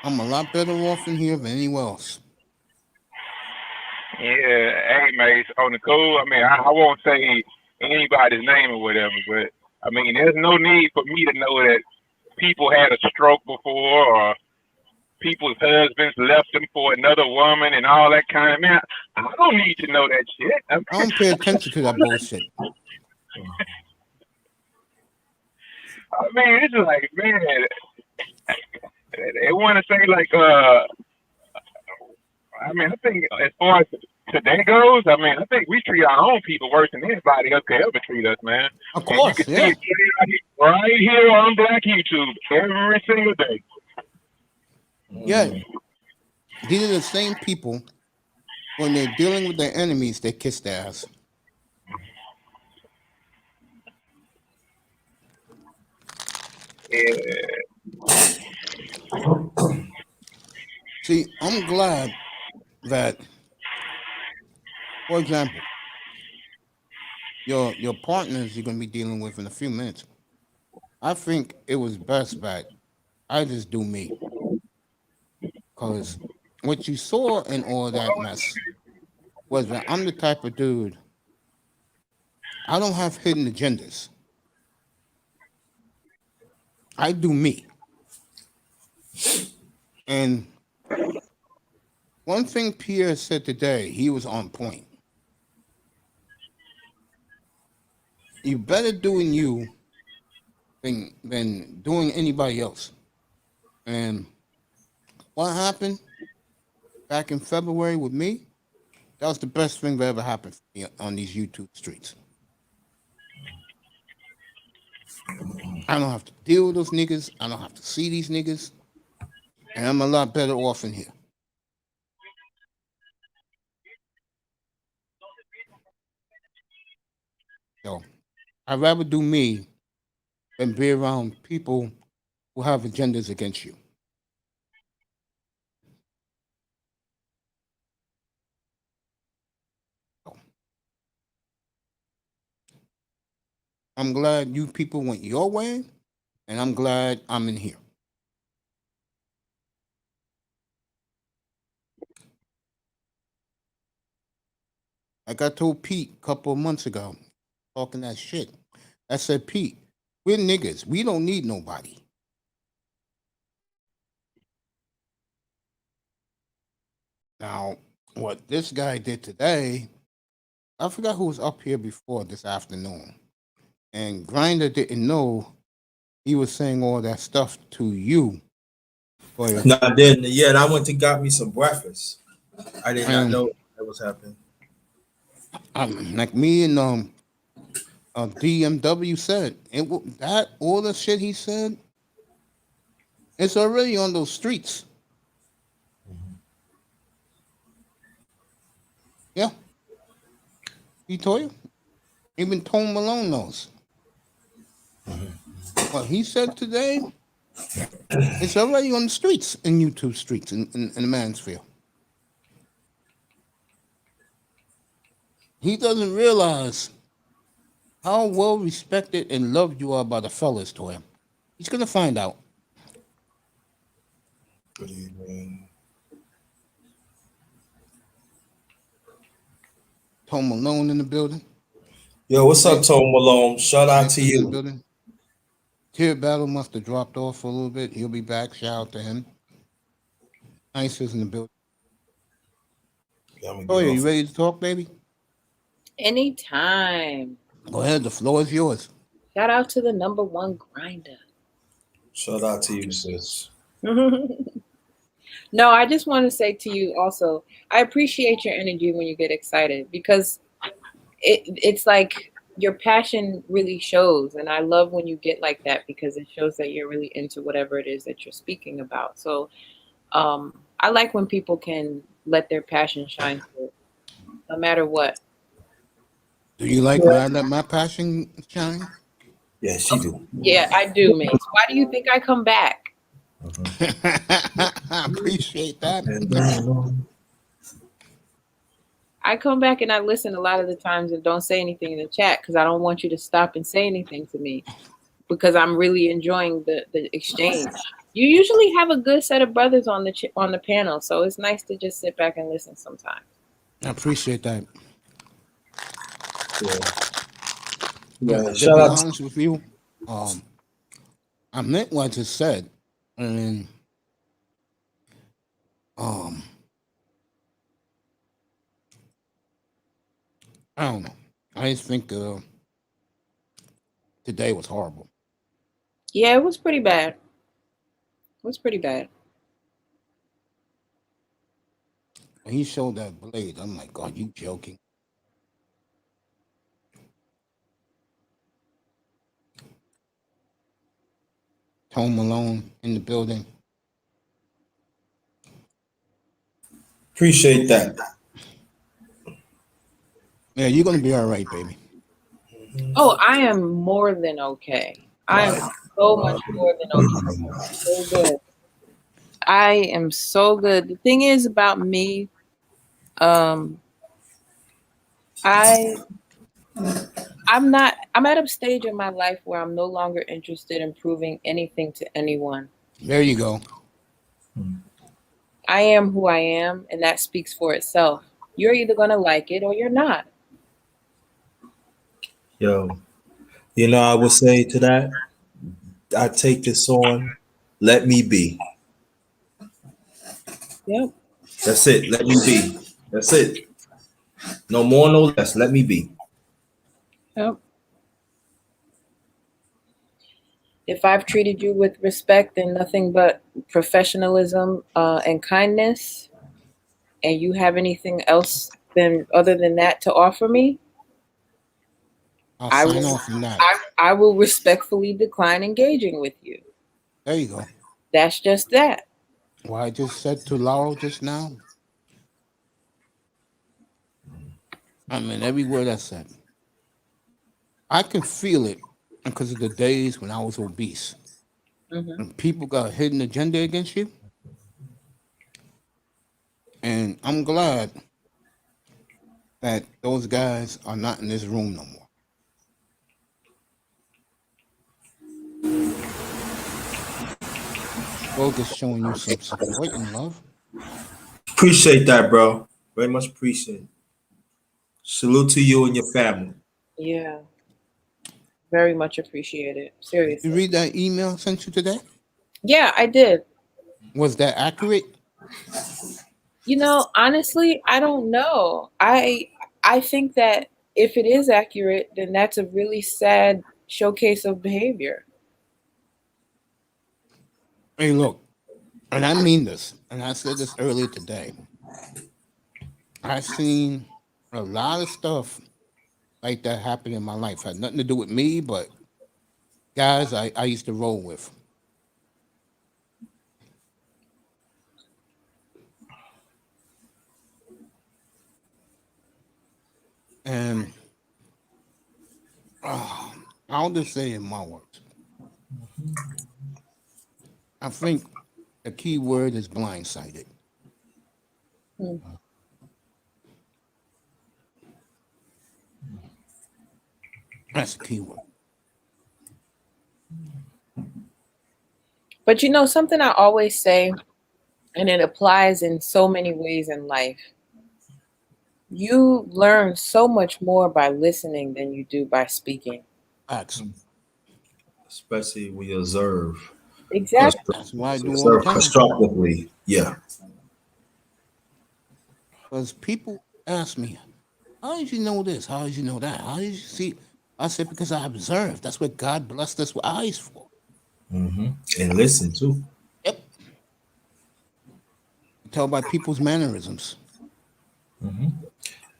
I'm a lot better off in here than anywhere else. Yeah, hey, Mace, on the cool, I mean, I won't say anybody's name or whatever, but I mean, there's no need for me to know that people had a stroke before or people's husbands left them for another woman and all that kind of, man, I don't need to know that shit. I don't pay attention to that bullshit. I mean, it's like, man, they want to say like, I mean, I think as far as today goes, I mean, I think we treat our own people worse than anybody else could ever treat us, man. Of course, yeah. Right here on Black YouTube every single day. Yeah, these are the same people when they're dealing with their enemies, they kiss their ass. Yeah. See, I'm glad that, for example, your partners you're gonna be dealing with in a few minutes. I think it was best that I just do me, because what you saw in all that mess was that I'm the type of dude. I don't have hidden agendas. I do me. And one thing Pierre said today, he was on point. You better doing you than doing anybody else. And what happened back in February with me, that was the best thing that ever happened for me on these YouTube streets. I don't have to deal with those niggas. I don't have to see these niggas. And I'm a lot better off in here. So I'd rather do me than be around people who have agendas against you. So, I'm glad you people went your way, and I'm glad I'm in here. Like I told Pete a couple of months ago, talking that shit. I said, Pete, we're niggas. We don't need nobody. Now, what this guy did today, I forgot who was up here before this afternoon. And Grinder didn't know he was saying all that stuff to you. No, I didn't yet. I went to got me some breakfast. I did not know that was happening. Like me and DMW said, that all the shit he said, it's already on those streets. Yeah. He told you. Even Tone Malone knows. What he said today, it's already on the streets, in YouTube streets, in the Mansfield. He doesn't realize how well respected and loved you are by the fellas to him. He's gonna find out. Good evening. Tone Malone in the building. Yo, what's up, Tone Malone? Shout out to In the you. building. Tear Battle must have dropped off for a little bit. He'll be back. Shout out to him. Nice is in the building. Oh, yeah, you ready to talk, baby? Anytime. Go ahead. The floor is yours. Shout out to the #1 grinder. Shout out to you, sis. No, I just want to say to you also, I appreciate your energy when you get excited, because it's like your passion really shows. And I love when you get like that, because it shows that you're really into whatever it is that you're speaking about. So I like when people can let their passion shine through, no matter what. Do you like when I let my passion shine? Yeah, she do. Yeah, I do, Mace. Why do you think I come back? I appreciate that. I come back and I listen a lot of the times and don't say anything in the chat, because I don't want you to stop and say anything to me, because I'm really enjoying the exchange. You usually have a good set of brothers on the panel, so it's nice to just sit back and listen sometimes. I appreciate that. Yeah. To Shout be out. honest with you, I meant what I just said, and I don't know. I just think today was horrible. Yeah, it was pretty bad. It was pretty bad. When he showed that blade, I'm like, are you joking? Home Alone in the building. Appreciate that. Yeah, you're gonna be all right, baby. Oh, I am more than okay. I am so much more than okay. So good. I am so good. The thing is about me, I'm at a stage in my life where I'm no longer interested in proving anything to anyone. There you go. I am who I am, and that speaks for itself. You're either going to like it or you're not. Yo, I would say to that, I take this on. Let me be. Yep. That's it. Let me be. That's it. No more, no less. Let me be. Yep. If I've treated you with respect and nothing but professionalism and kindness, and you have anything else other than that to offer me, I'll I sign will, off from that. I will respectfully decline engaging with you. There you go. That's just that. What I just said to Laurel just now. I mean, every word I said. I can feel it because of the days when I was obese. Mm-hmm. And people got a hidden agenda against you. And I'm glad that those guys are not in this room no more. Focus showing you some support and love. Appreciate that, bro. Very much appreciate it. Salute to you and your family. Yeah. Very much appreciated. Seriously. You read that email I sent you today? Yeah, I did. Was that accurate? Honestly, I don't know. I think that if it is accurate, then that's a really sad showcase of behavior. Hey, look, and I mean this, and I said this earlier today. I've seen a lot of stuff like that happen in my life. Had nothing to do with me, but guys I used to roll with. And I'll just say in my words. I think the key word is blindsided. Hmm. That's the key word. But something I always say, and it applies in so many ways in life. You learn so much more by listening than you do by speaking. Facts. Especially when you observe. Exactly. That's what I do all the Observe time. constructively. Yeah. Because people ask me, how did you know this? How did you know that? How did you see? I said, because I observed. That's what God blessed us with eyes for. Mm-hmm. And listen too. Yep. You tell by people's mannerisms. Mm-hmm.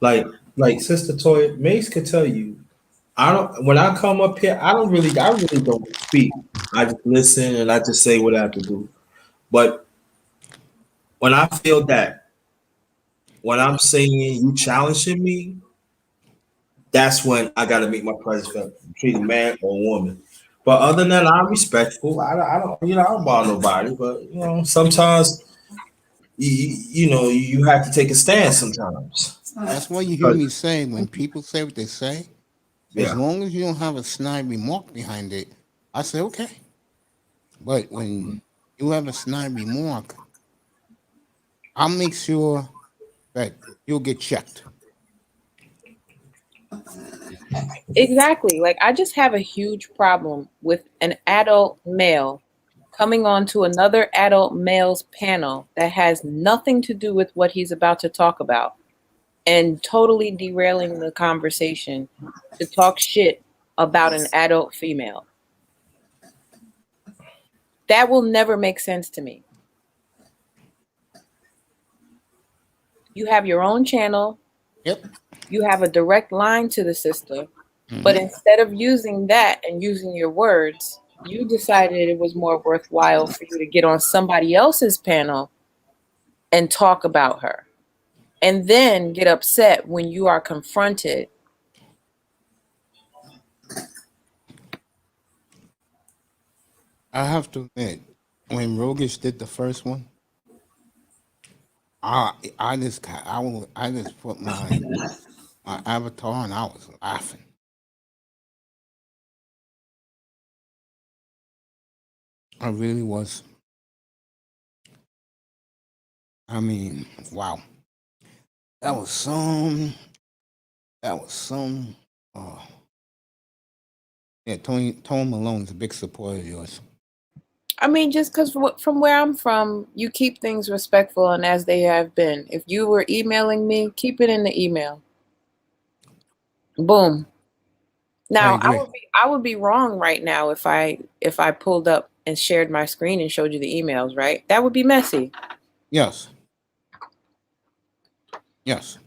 Like Sister Toya, Mace could tell you, when I come up here, I really don't speak. I just listen and I just say what I have to do. But when I feel that when I'm saying you challenging me, that's when I gotta make my presence felt, treat a man or a woman. But other than that, I'm respectful. I don't I don't bother nobody. But sometimes you have to take a stand sometimes. That's why you hear me say when people say what they say, as Yeah. long as you don't have a snide remark behind it, I say okay. But when you have a snide remark, I'll make sure that you'll get checked. Exactly. Like, I just have a huge problem with an adult male coming on to another adult male's panel that has nothing to do with what he's about to talk about and totally derailing the conversation to talk shit about an adult female. That will never make sense to me. You have your own channel. Yep. You have a direct line to the sister. But instead of using that and using your words, You decided it was more worthwhile for you to get on somebody else's panel and talk about her, and then get upset when you are confronted. I have to admit, when Rogish did the first one, I just put my avatar and I was laughing. I really was. I mean, wow. That was some. That was some. Uh, yeah, Tony Malone's a big supporter of yours. I mean, just because from where I'm from, you keep things respectful and as they have been. If you were emailing me, keep it in the email. Boom. Now, agree. I would be wrong right now if I pulled up and shared my screen and showed you the emails, right? That would be messy. Yes. Yes.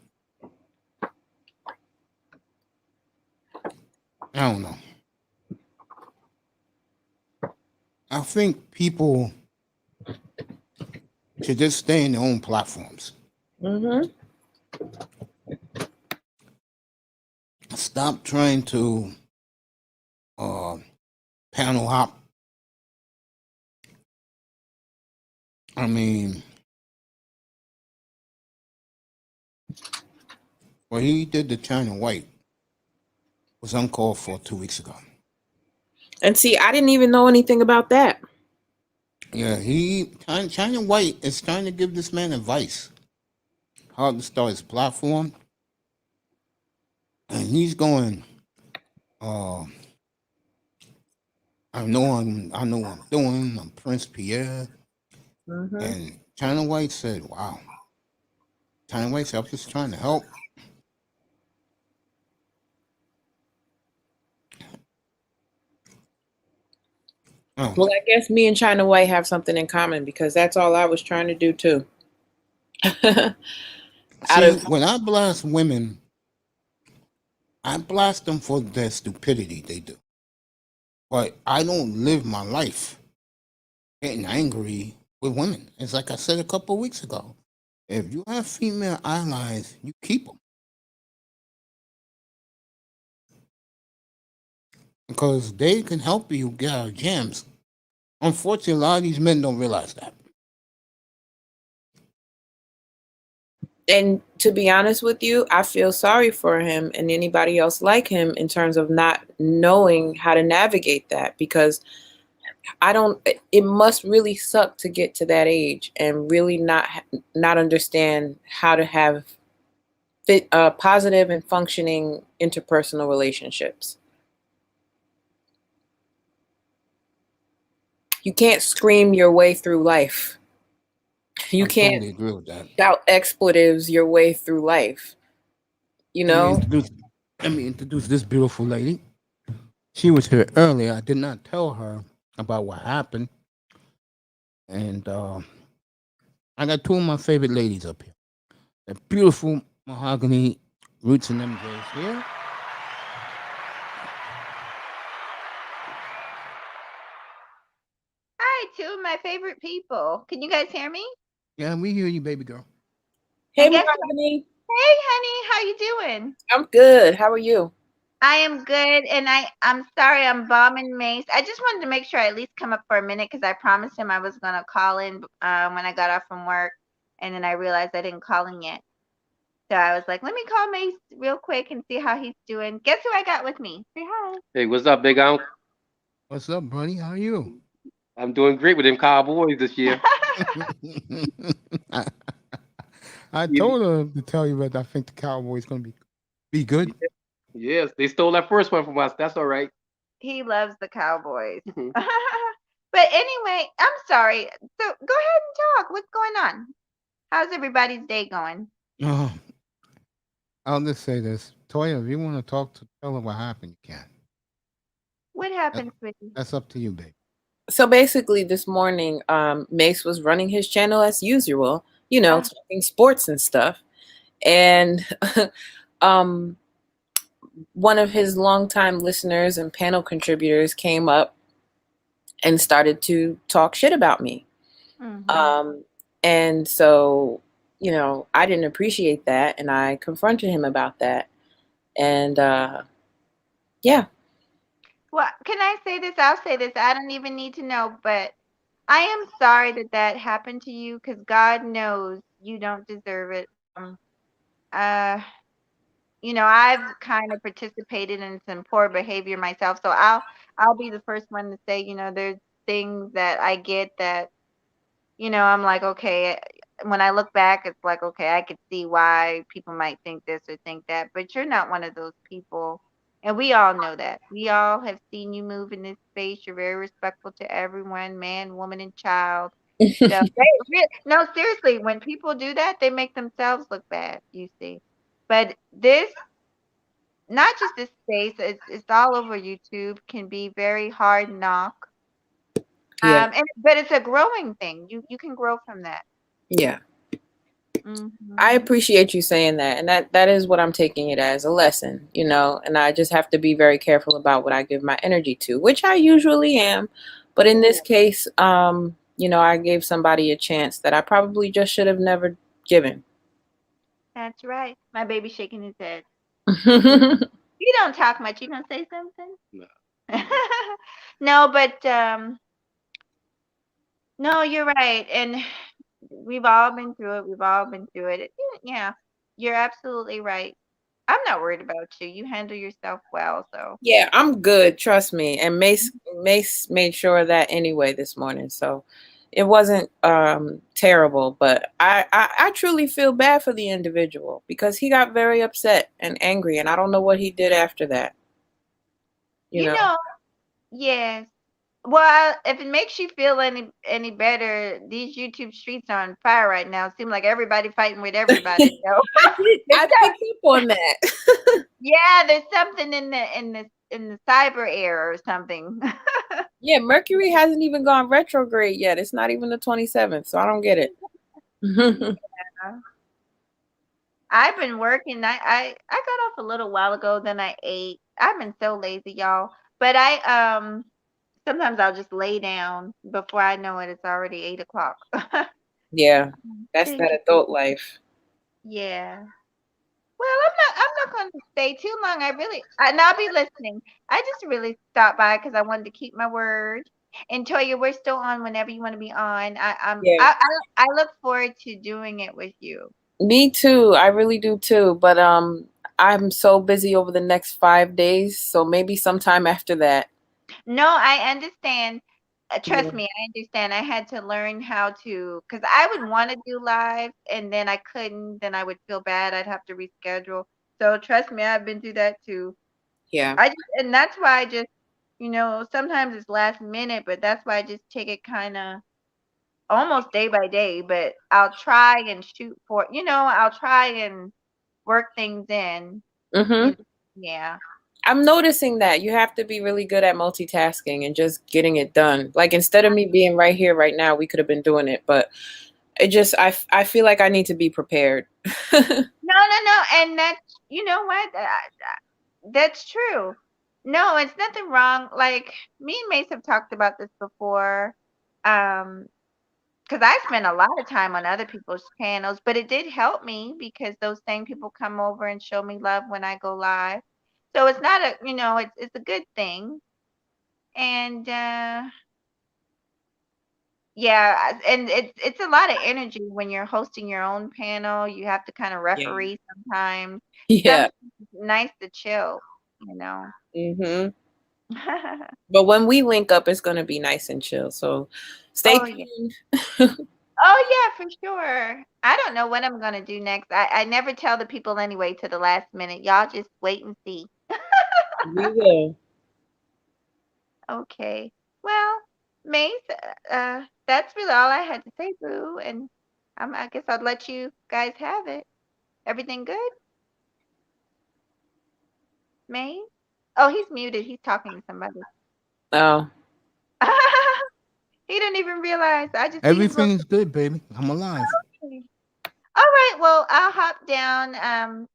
I don't know. I think people should just stay in their own platforms. Mm-hmm. Stop trying to panel hop. I mean, what he did to China White was uncalled for 2 weeks ago. And see, I didn't even know anything about that. Yeah, China White is trying to give this man advice how to start his platform, and he's going. I know what I'm doing. I'm Prince Pierre, Mm-hmm. and China White said, "Wow." China White said, "I'm just trying to help." Oh, Well, I guess me and China White have something in common because that's all I was trying to do too. see, when I blast women, I blast them for their stupidity they do. But I don't live my life getting angry with women. It's like I said a couple of weeks ago. If you have female allies, you keep them. Because they can help you get out of jams. Unfortunately, a lot of these men don't realize that. And to be honest with you, I feel sorry for him and anybody else like him in terms of not knowing how to navigate that, because it must really suck to get to that age and really not understand how to have positive and functioning interpersonal relationships. You can't scream your way through life. You I can't totally agree with that. shout expletives your way through life. You know? Let me introduce this beautiful lady. She was here earlier. I did not tell her about what happened. And I got two of my favorite ladies up here. The beautiful mahogany Roots and MJs here. Hi, two of my favorite people. Can you guys hear me? Yeah, we hear you, baby girl. Hey, And guess what? Mahogany. Hey, honey, how you doing? I'm good. How are you? I am good, and I'm sorry I'm bombing Mace. I just wanted to make sure I at least come up for a minute because I promised him I was gonna call in when I got off from work, and then I realized I didn't call in yet. So I was like, let me call Mace real quick and see how he's doing. Guess who I got with me? Say hi. Hey, what's up, Big Unc? What's up, buddy? How are you? I'm doing great with them Cowboys this year. I told her to tell you that I think the Cowboys going to be good. Yes, they stole that first one from us. That's all right. He loves the Cowboys. But anyway, I'm sorry. So go ahead and talk. What's going on? How's everybody's day going? I'll just say this. Toya, if you want to tell her what happened, you can. What happened, sweetie? That's up to you, babe. So basically this morning, Mace was running his channel as usual, talking sports and stuff. And one of his longtime listeners and panel contributors came up and started to talk shit about me. Mhm. And so, I didn't appreciate that, and I confronted him about that. And yeah. Well, can I say this? I'll say this. I don't even need to know, but I am sorry that that happened to you because God knows you don't deserve it. Uh, I've kind of participated in some poor behavior myself, so I'll be the first one to say, there's things that I get that, I'm like, okay, when I look back, it's like, okay, I could see why people might think this or think that, but you're not one of those people. And we all know that. We all have seen you move in this space. You're very respectful to everyone, man, woman, and child. So, no, seriously, when people do that, they make themselves look bad, you see. But this, not just this space, it's all over YouTube, can be very hard knock. Yeah. But it's a growing thing. You can grow from that. Yeah. Mm-hmm. I appreciate you saying that. And that is what I'm taking it as, a lesson, and I just have to be very careful about what I give my energy to, which I usually am. But in this case, I gave somebody a chance that I probably just should have never given. That's right. My baby's shaking his head. Yeah. You don't talk much. You gonna say something? No. No, but no, you're right. And we've all been through it. We've all been through it. Yeah, you're absolutely right. I'm not worried about you. You handle yourself well, so. Yeah, I'm good. Trust me. And Mace made sure of that anyway this morning. So it wasn't terrible, but I truly feel bad for the individual because he got very upset and angry, and I don't know what he did after that. You know? Yes. Well, if it makes you feel any better, these YouTube streets are on fire right now. It seems like everybody fighting with everybody. I picked up on that. Yeah, there's something in the cyber air or something. Yeah, Mercury hasn't even gone retrograde yet. It's not even the 27th, so I don't get it. I've been working. I got off a little while ago. Then I ate. I've been so lazy, y'all. But I sometimes I'll just lay down before I know it. It's already 8 o'clock. Yeah, that's that adult life. Yeah. Well, I'm not going to stay too long. And I'll be listening. I just really stopped by because I wanted to keep my word. And Toya, we're still on whenever you want to be on. Yeah. I look forward to doing it with you. Me too. I really do too. But I'm so busy over the next 5 days, so maybe sometime after that. No, I understand. Trust Yeah. me, I understand. I had to learn how to, because I would want to do live and then I couldn't, then I would feel bad. I'd have to reschedule. So trust me, I've been through that too. Yeah. And that's why I just, sometimes it's last minute, but that's why I just take it kind of almost day by day, but I'll try and shoot for, I'll try and work things in. Mm-hmm. Yeah. I'm noticing that you have to be really good at multitasking and just getting it done. Like instead of me being right here right now, we could have been doing it, but it just I feel like I need to be prepared. No. And that's, you know what? That's true. No, it's nothing wrong. Like me and Mace have talked about this before. Because I spend a lot of time on other people's channels, but it did help me because those same people come over and show me love when I go live. So it's not it's a good thing. And yeah, and it's a lot of energy when you're hosting your own panel. You have to kind of referee sometimes. Yeah. Sometimes it's nice to chill, Mm-hmm. But when we link up, it's gonna be nice and chill. So stay tuned. Oh yeah, for sure. I don't know what I'm gonna do next. I never tell the people anyway to the last minute. Y'all just wait and see. We will. Okay. Well, Mace, that's really all I had to say, Boo. And I guess I'll let you guys have it. Everything good? Mace? Oh, he's muted. He's talking to somebody. Oh. He didn't even realize. I just Everything's good, baby. I'm alive. Okay. All right. Well, I'll hop down.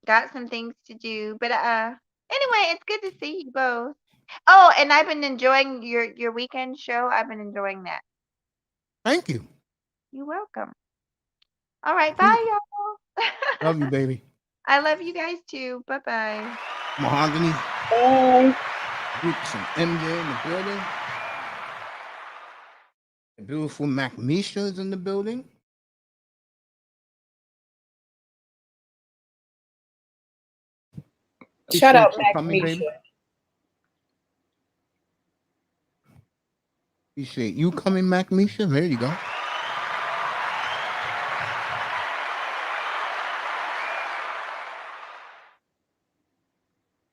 Got some things to do, but anyway, it's good to see you both. Oh, and I've been enjoying your weekend show. I've been enjoying that. Thank you. You're welcome. All right, bye, y'all. Love you, baby. I love you guys too. Bye bye. Mahogany, Bye. Roots, and MJ in the building. The beautiful Mac Misha is in the building. Shout out Appreciate you Mac coming, baby. Misha. Appreciate you coming, Mac Misha. There you go.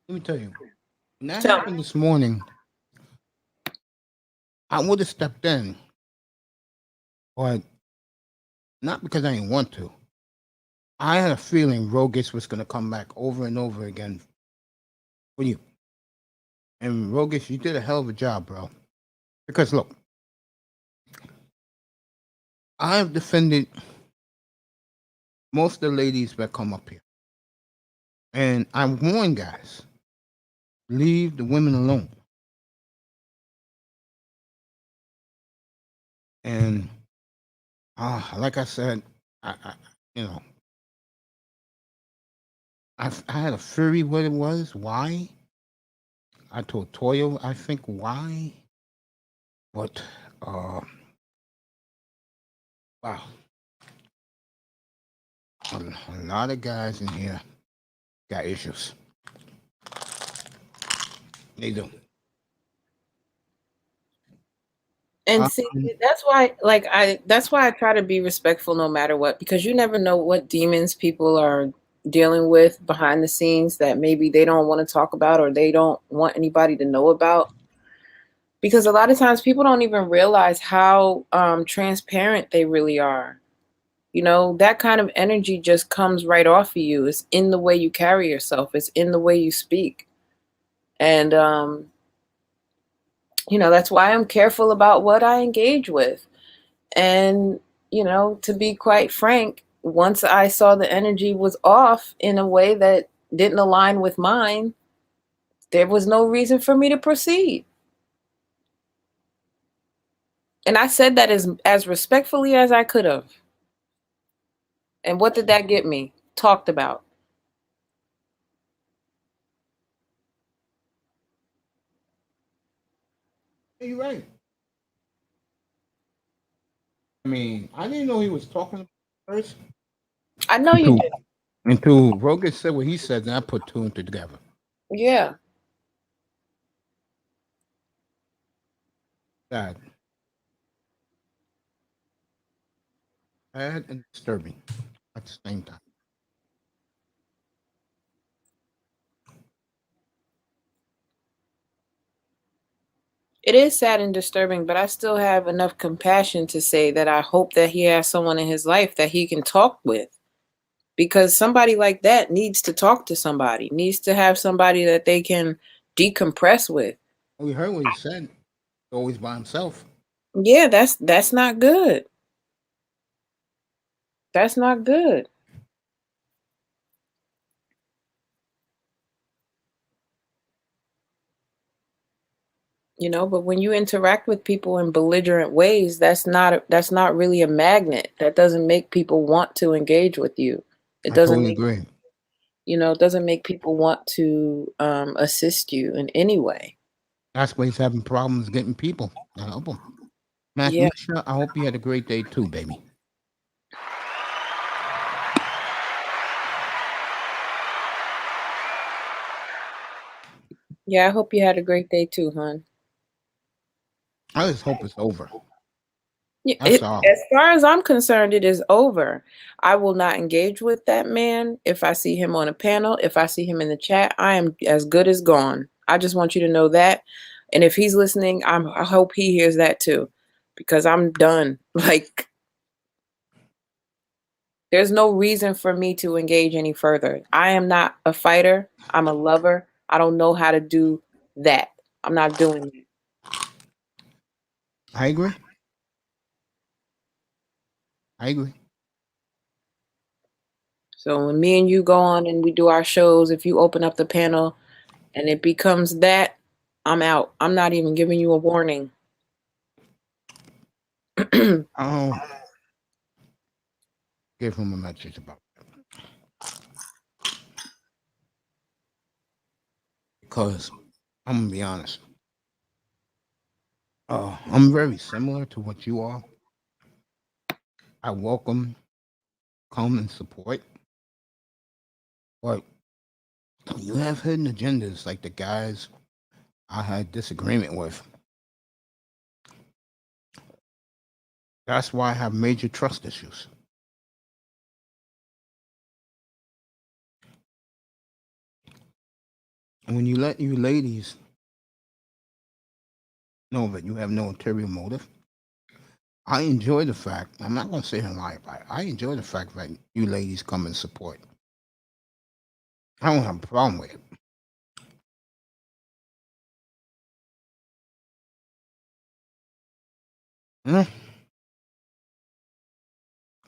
Let me tell you, when that Tell happened this morning, I would have stepped in, but not because I didn't want to. I had a feeling Rogus was going to come back over and over again for you. And Rogus, you did a hell of a job, bro. Because look, I have defended most of the ladies that come up here. And I warn guys, leave the women alone. And like I said, I had a theory what it was, why. I told Toya, I think why. But wow. A lot of guys in here got issues. They do. And see, that's why I try to be respectful no matter what, because you never know what demons people are dealing with behind the scenes that maybe they don't want to talk about or they don't want anybody to know about. Because a lot of times people don't even realize how transparent they really are. You know, that kind of energy just comes right off of you. It's in the way you carry yourself. It's in the way you speak. And, you know, that's why I'm careful about what I engage with. And, you know, to be quite frank, once I saw the energy was off in a way that didn't align with mine, there was no reason for me to proceed. And I said that as respectfully as I could have. And what did that get me? Talked about. You're right. I mean, I didn't know he was talking first. I know you did. Until Rogan said what he said, and I put two and two together. Yeah. Sad. Sad and disturbing at the same time. It is sad and disturbing, but I still have enough compassion to say that I hope that he has someone in his life that he can talk with. Because somebody like that needs to talk to somebody, needs to have somebody that they can decompress with. We heard what he said. Always by himself. Yeah, that's not good. That's not good. You know, but when you interact with people in belligerent ways, that's not really a magnet. That doesn't make people want to engage with you. It doesn't totally make, agree. you know, it doesn't make people want to assist you in any way. That's why he's having problems getting people to help him. Mac Yeah. Misha, I hope you had a great day too, baby. Yeah, I hope you had a great day too, hon. I just hope it's over. Yeah, That's all. as far as I'm concerned, it is over. I will not engage with that man. If I see him on a panel, if I see him in the chat, I am as good as gone. I just want you to know that. And if he's listening, I hope he hears that too, because I'm done. Like, there's no reason for me to engage any further. I am not a fighter. I'm a lover. I don't know how to do that. I'm not doing it. I agree. I agree. So when me and you go on and we do our shows, if you open up the panel and it becomes that, I'm out. I'm not even giving you a warning. I'll give him a message about that. Because I'm going to be honest. I'm very similar to what you are. I welcome, come, and support. But you have hidden agendas like the guys I had disagreement with. That's why I have major trust issues. And when you let you ladies know that you have no ulterior motive, I enjoy the fact, I'm not going to sit here and lie about it. I enjoy the fact that you ladies come and support. I don't have a problem with it. Yeah,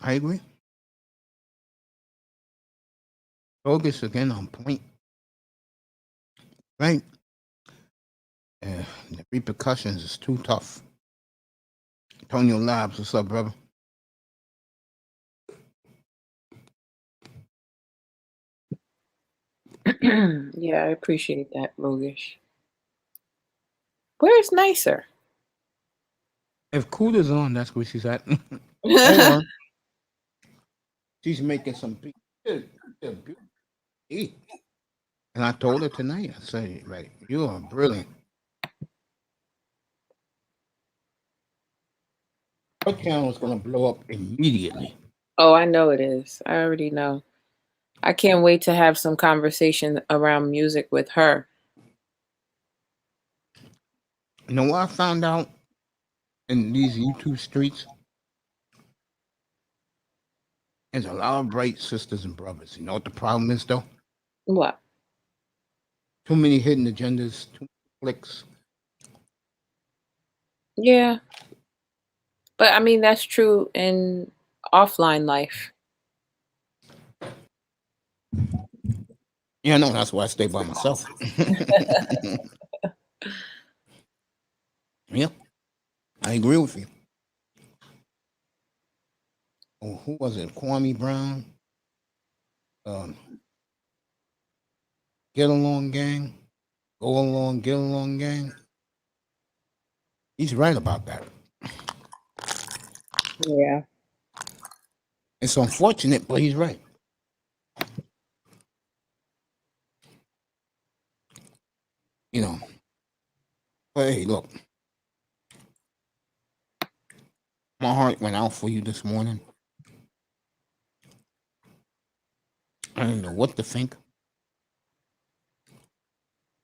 I agree. Focus again on point. Right? The repercussions is too tough. Antonio Labs, what's up, brother? Yeah, I appreciate that, Rogish. Where's Nicer? If Kuda's on, that's where she's at. Or she's making some beautiful eat. And I told her tonight, I said, right, you are brilliant. Her channel is going to blow up immediately. Oh, I know it is. I already know. I can't wait to have some conversation around music with her. You know what I found out in these YouTube streets? There's a lot of bright sisters and brothers. You know what the problem is, though? What? Too many hidden agendas, too many clicks. Yeah. But I mean, that's true in offline life. Yeah, no, that's why I stay by myself. Yeah, I agree with you. Oh, who was it? Kwame Brown? Get along gang? Go along, get along gang? He's right about that. Yeah. It's unfortunate, but he's right. You know, but hey, look, my heart went out for you this morning. I didn't know what to think.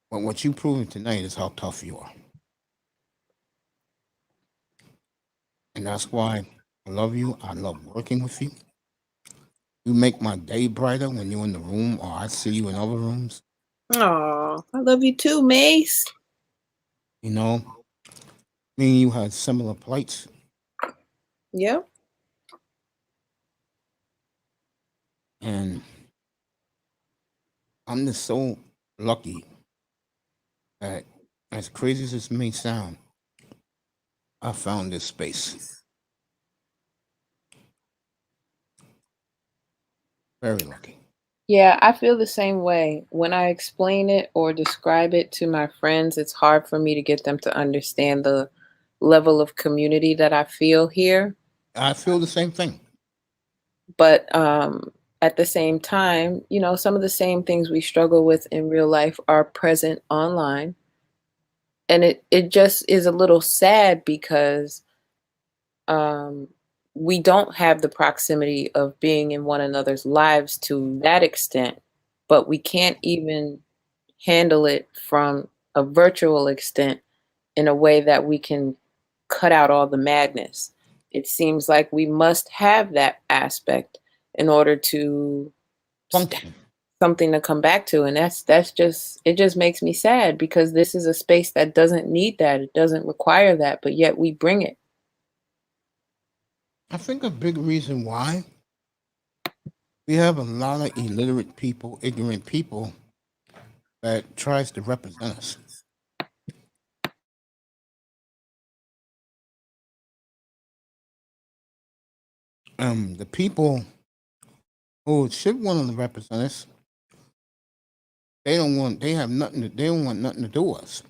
But what you proving tonight is how tough you are. And that's why I love you. I love working with you. You make my day brighter when you're in the room or I see you in other rooms. Oh, I love you too, Mace. You know, me and you had similar plights. Yep. And I'm just so lucky that, as crazy as this may sound, I found this space. Very lucky. Yeah, I feel the same way. When I explain it or describe it to my friends, it's hard for me to get them to understand the level of community that I feel here. I feel the same thing. But at the same time, you know, some of the same things we struggle with in real life are present online. And it just is a little sad because we don't have the proximity of being in one another's lives to that extent, but we can't even handle it from a virtual extent in a way that we can cut out all the madness. It seems like we must have that aspect in order to Function. something to come back to, and that's just, it just makes me sad because this is a space that doesn't need that, it doesn't require that, but yet we bring it. I think a big reason why we have a lot of illiterate people, ignorant people that tries to represent us. the people who should want to represent us, they don't want nothing to do with us.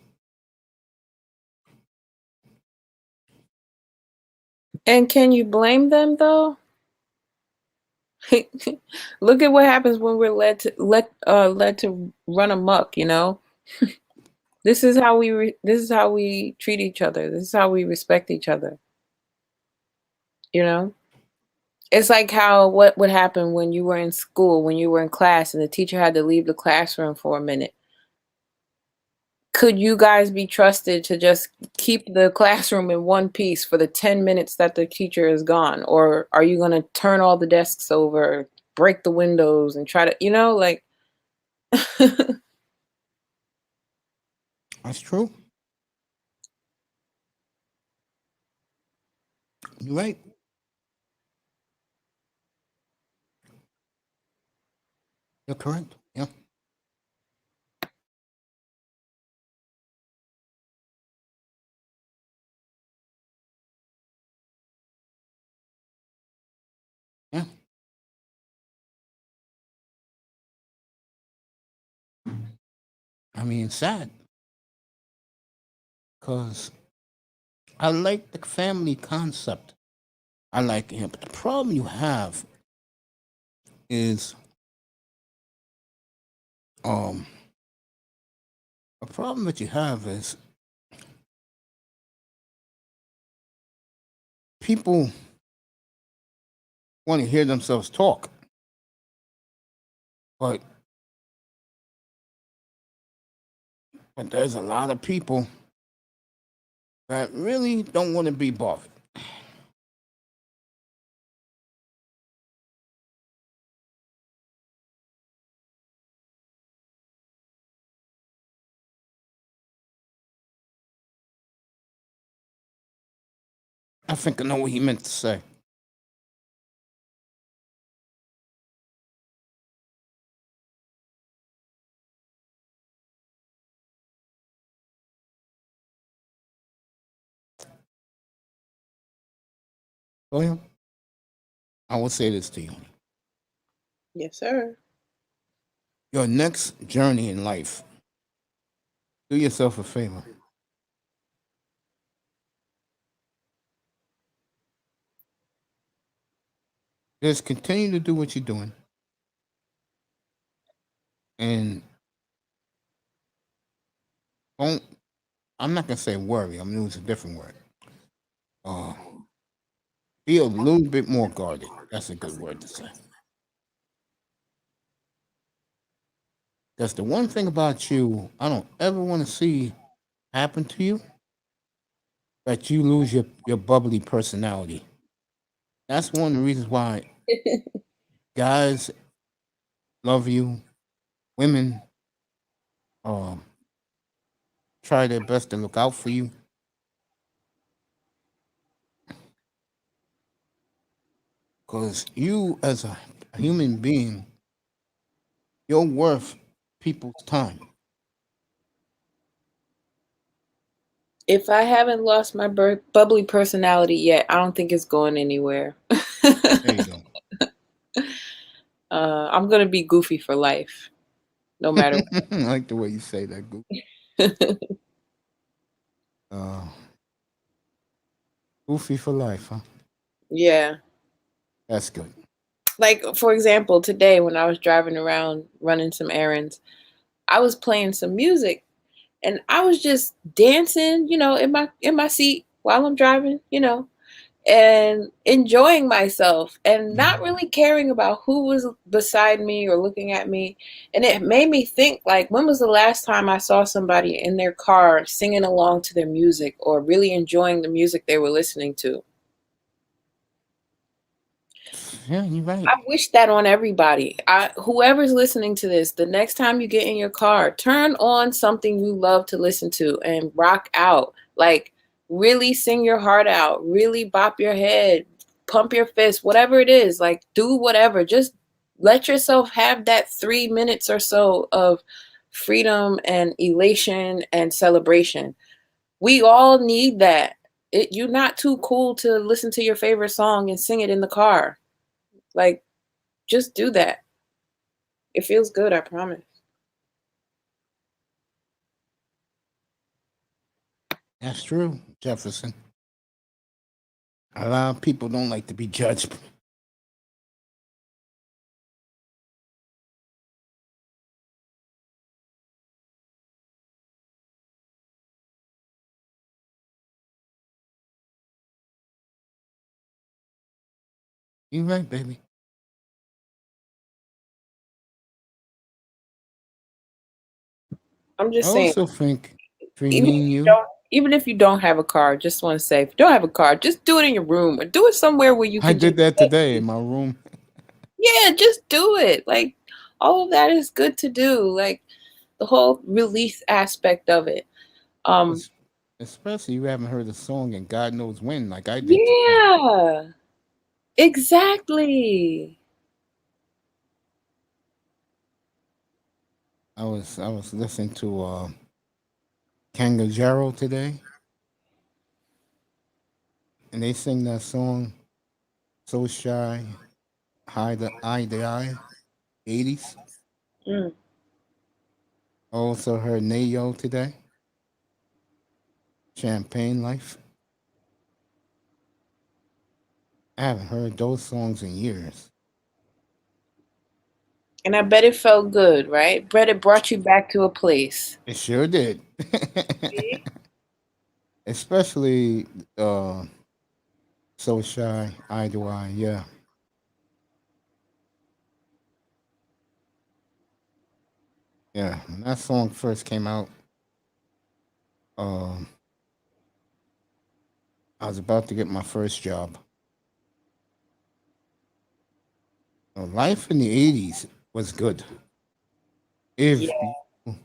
And can you blame them though? Look at what happens when we're led to run amok, you know? This is how we treat each other. This is how we respect each other. You know? It's like what would happen when you were in school, when you were in class and the teacher had to leave the classroom for a minute. Could you guys be trusted to just keep the classroom in one piece for the 10 minutes that the teacher is gone? Or are you going to turn all the desks over, break the windows and try to, you know, like. That's true. You're right. You're correct. Yeah. Yeah. I mean, it's sad. Because I like the family concept. I like it. But the problem you have is a problem that you have is people want to hear themselves talk. But there's a lot of people that really don't want to be bothered. I think I know what he meant to say. William, I will say this to you. Yes, sir. Your next journey in life, do yourself a favor. Just continue to do what you're doing. And don't, I'm not going to say worry, I'm going to use a different word. Be a little bit more guarded. That's a good word to say. That's the one thing about you I don't ever want to see happen to you, that you lose your bubbly personality. That's one of the reasons why guys love you, women try their best to look out for you. Because you, as a human being, you're worth people's time. If I haven't lost my bubbly personality yet, I don't think it's going anywhere. There you go. I'm going to be goofy for life, no matter what. I like the way you say that, Goofy. Goofy for life, huh? Yeah. That's good. Like, for example, today when I was driving around running some errands, I was playing some music and I was just dancing, you know, in my seat while I'm driving, you know, and enjoying myself and not really caring about who was beside me or looking at me. And it made me think, like, when was the last time I saw somebody in their car singing along to their music or really enjoying the music they were listening to? Yeah, you're right. I wish that on everybody. Whoever's listening to this, the next time you get in your car, turn on something you love to listen to and rock out. Like, really sing your heart out, really bop your head, pump your fist, whatever it is. Like, do whatever. Just let yourself have that 3 minutes or so of freedom and elation and celebration. We all need that. You're not too cool to listen to your favorite song and sing it in the car. Like, just do that. It feels good, I promise. That's true, Jefferson. A lot of people don't like to be judged. You're right, baby. I'm I just saying, also think between even me if and you you, don't, even if you don't have a car, just want to say, if you don't have a car, just do it in your room or do it somewhere where you I can just did that today in my room. yeah, just do it. Like all of that is good to do. Like the whole release aspect of it. Um, Es- Especially you haven't heard the song and God knows when, like I did today. yeah, exactly. I was listening to Kangajero today, and they sing that song "So Shy." High the eye, 80s. Mm. Also heard Nayo today, Champagne Life. I haven't heard those songs in years. And I bet it felt good, right? Bet it brought you back to a place. It sure did. See? Especially uh, So Shy, Eye to Eye, yeah. Yeah, when that song first came out, um, I was about to get my first job. Life in the 80s was good. Yeah. If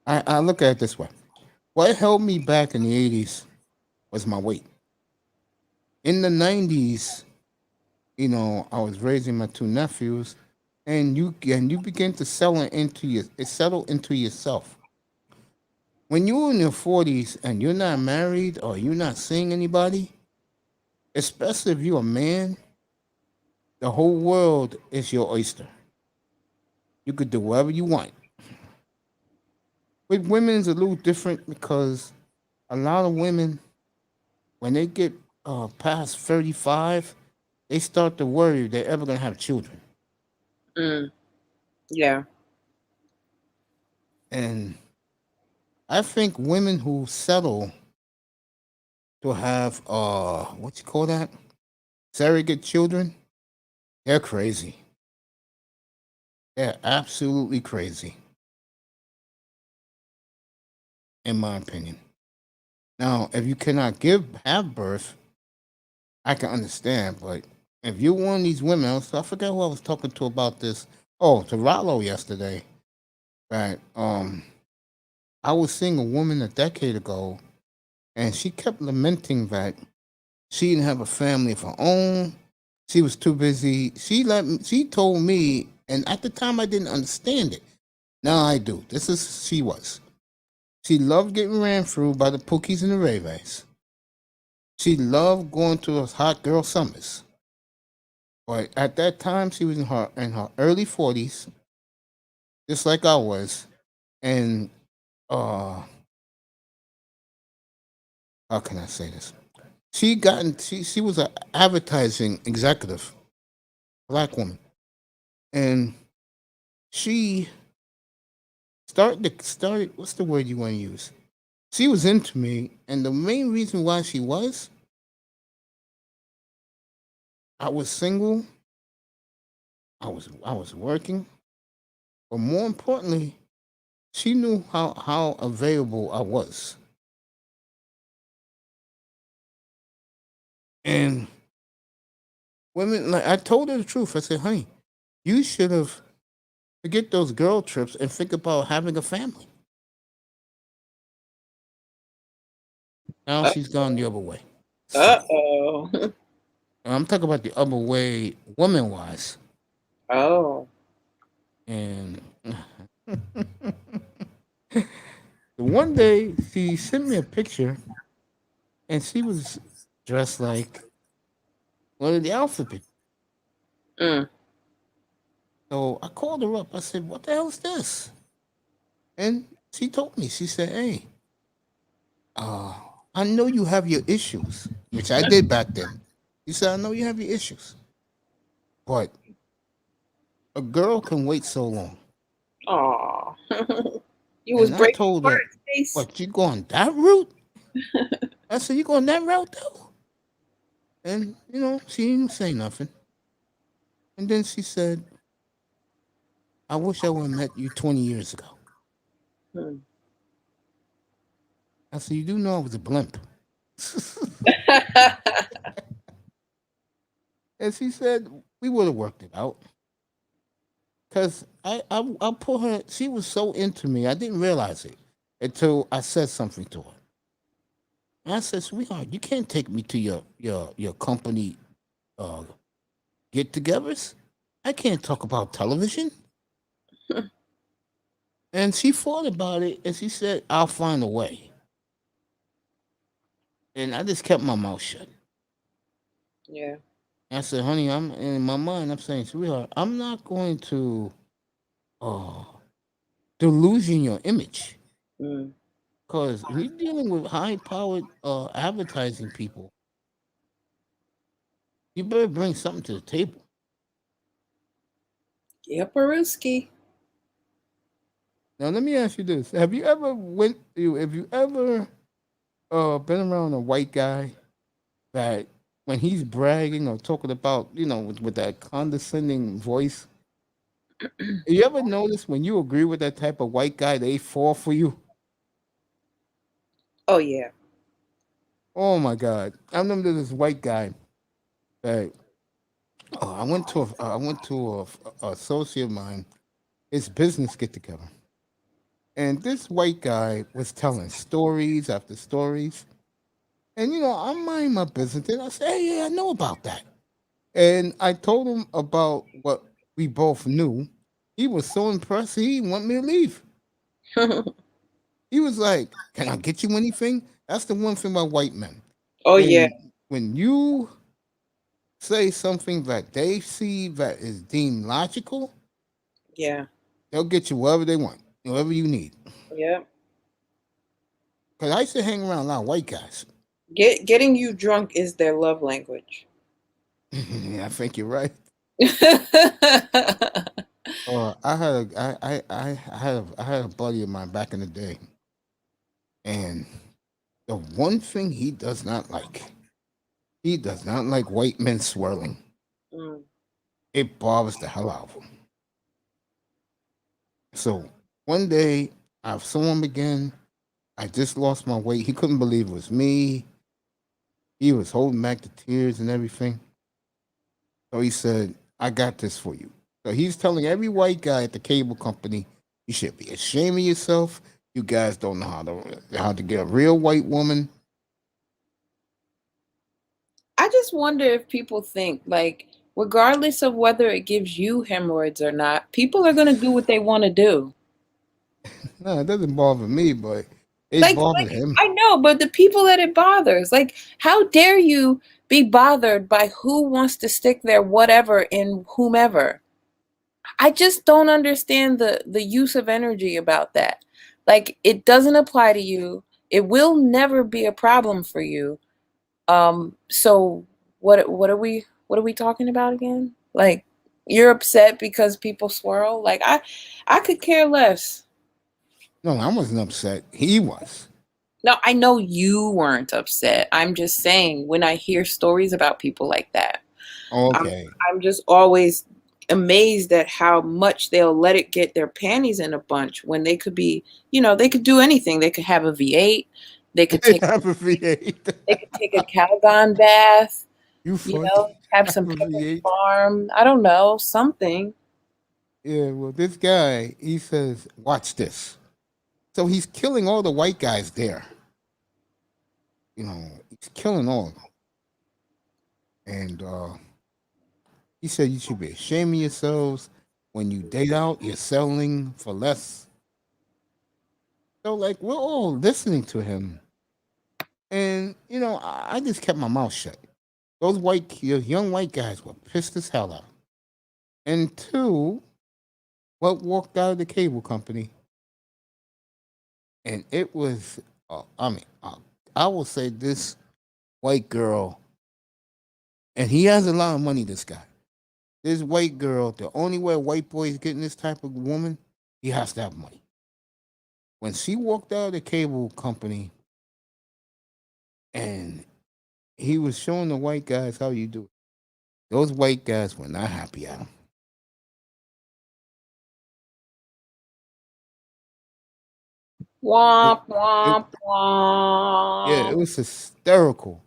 I look at it this way, what held me back in the 80s was my weight. In the 90s, I was raising my two nephews, and you begin to settle into yourself. When you're in your 40s and you're not married or you're not seeing anybody, especially if you're a man, the whole world is your oyster. You could do whatever you want. With women, it's a little different because a lot of women, when they get past 35, they start to worry they're ever going to have children. Mm. Yeah. And I think women who settle to have what you call that? Surrogate children, they're crazy. They're absolutely crazy, in my opinion. Now, if you cannot have birth, I can understand, but if you're one of these women, I forget who I was talking to about this. Oh, to Rollo yesterday. That I was seeing a woman a decade ago, and she kept lamenting that she didn't have a family of her own. She was too busy. She told me, and at the time I didn't understand it. Now I do. She was. She loved getting ran through by the Pookies and the Ray Rays. She loved going to those hot girl summers. But at that time, she was in her early 40s, just like I was. And how can I say this? She was an advertising executive, black woman, and she started. What's the word you want to use? She was into me, and the main reason why I was single. I was working, but more importantly, she knew how available I was, and women like I told her the truth. I said, "Honey, you should have forget those girl trips and think about having a family." Now she's gone the other way. Uh-oh. I'm talking about the other way, woman wise. Oh. And the one day she sent me a picture, and she was dressed like one of the alphabet. Mm. So I called her up. I said, "What the hell is this?" And she told me. She said, "Hey, uh, I know you have your issues," which I did back then. She said, "I know you have your issues, but a girl can wait so long." Aw. You was And I breaking told her, hearts, Stace. "What, you going that route?" I said, "You going that route though?" And she didn't say nothing. And then she said, "I wish I would have met you 20 years ago." Hmm. I said, "You do know I was a blimp." And she said, "We would have worked it out." Because I put her, she was so into me, I didn't realize it until I said something to her. And I said, "Sweetheart, you can't take me to your company uh, get togethers. I can't talk about television." And she thought about it and she said, "I'll find a way." And I just kept my mouth shut. Yeah. I said, "Honey, I'm in my mind, I'm saying, sweetheart, I'm not going to uh, delusion your image. Mm. Because we're dealing with high powered advertising people. You better bring something to the table." Yeah, Peruski. Now let me ask you this. Have you ever been around a white guy that when he's bragging or talking about, with that condescending voice, you ever notice when you agree with that type of white guy, they fall for you? Oh yeah. Oh my God. I remember this white guy that I went to a associate of mine, his business get together. And this white guy was telling stories after stories. And I'm minding my business. And I said, "Hey, yeah, I know about that." And I told him about what we both knew. He was so impressed, he didn't want me to leave. He was like, "Can I get you anything?" That's the one thing about white men. Oh yeah. When you say something that they see that is deemed logical, Yeah. they'll get you whatever they want, whatever you need. Yeah. Because I used to hang around a lot of white guys. Getting you drunk is their love language. Yeah, I think you're right. I had a buddy of mine back in the day, and the one thing he does not like white men swirling. Mm. It bothers the hell out of him. So one day I saw him again. I just lost my weight. He couldn't believe it was me. He was holding back the tears and everything. So he said, "I got this for you." So he's telling every white guy at the cable company, "You should be ashamed of yourself. You guys don't know how to get a real white woman." I just wonder if people think like, regardless of whether it gives you hemorrhoids or not, people are gonna do what they want to do. No, it doesn't bother me, but it Like bothered him. I know, but the people that it bothers, like, how dare you be bothered by who wants to stick their whatever in whomever? I just don't understand the use of energy about that. Like, it doesn't apply to you. It will never be a problem for you. So what are we talking about again? Like, you're upset because people swirl? Like, I could care less. No, I wasn't upset. He was. No, I know you weren't upset. I'm just saying, when I hear stories about people like that, I'm Okay. I'm just always amazed at how much they'll let it get their panties in a bunch when they could be, they could do anything. They could have a V8. They could They take have a V8. they could take a Calgon bath, You funny. have Have some a Pepper V8. Farm. I don't know, something. Yeah, well, this guy, he says, "Watch this." So he's killing all the white guys there. He's killing all of them. And he said, "You should be ashamed of yourselves. When you date out, you're settling for less." So, like, we're all listening to him. And, I just kept my mouth shut. Those young white guys were pissed as hell out. And two, what walked out of the cable company, and it was, I will say this white girl, and he has a lot of money. This guy, this white girl, the only way a white boy is getting this type of woman, he has to have money. When she walked out of the cable company, and he was showing the white guys how you do it, those white guys were not happy at him. Womp It, womp yeah, it womp. was hysterical.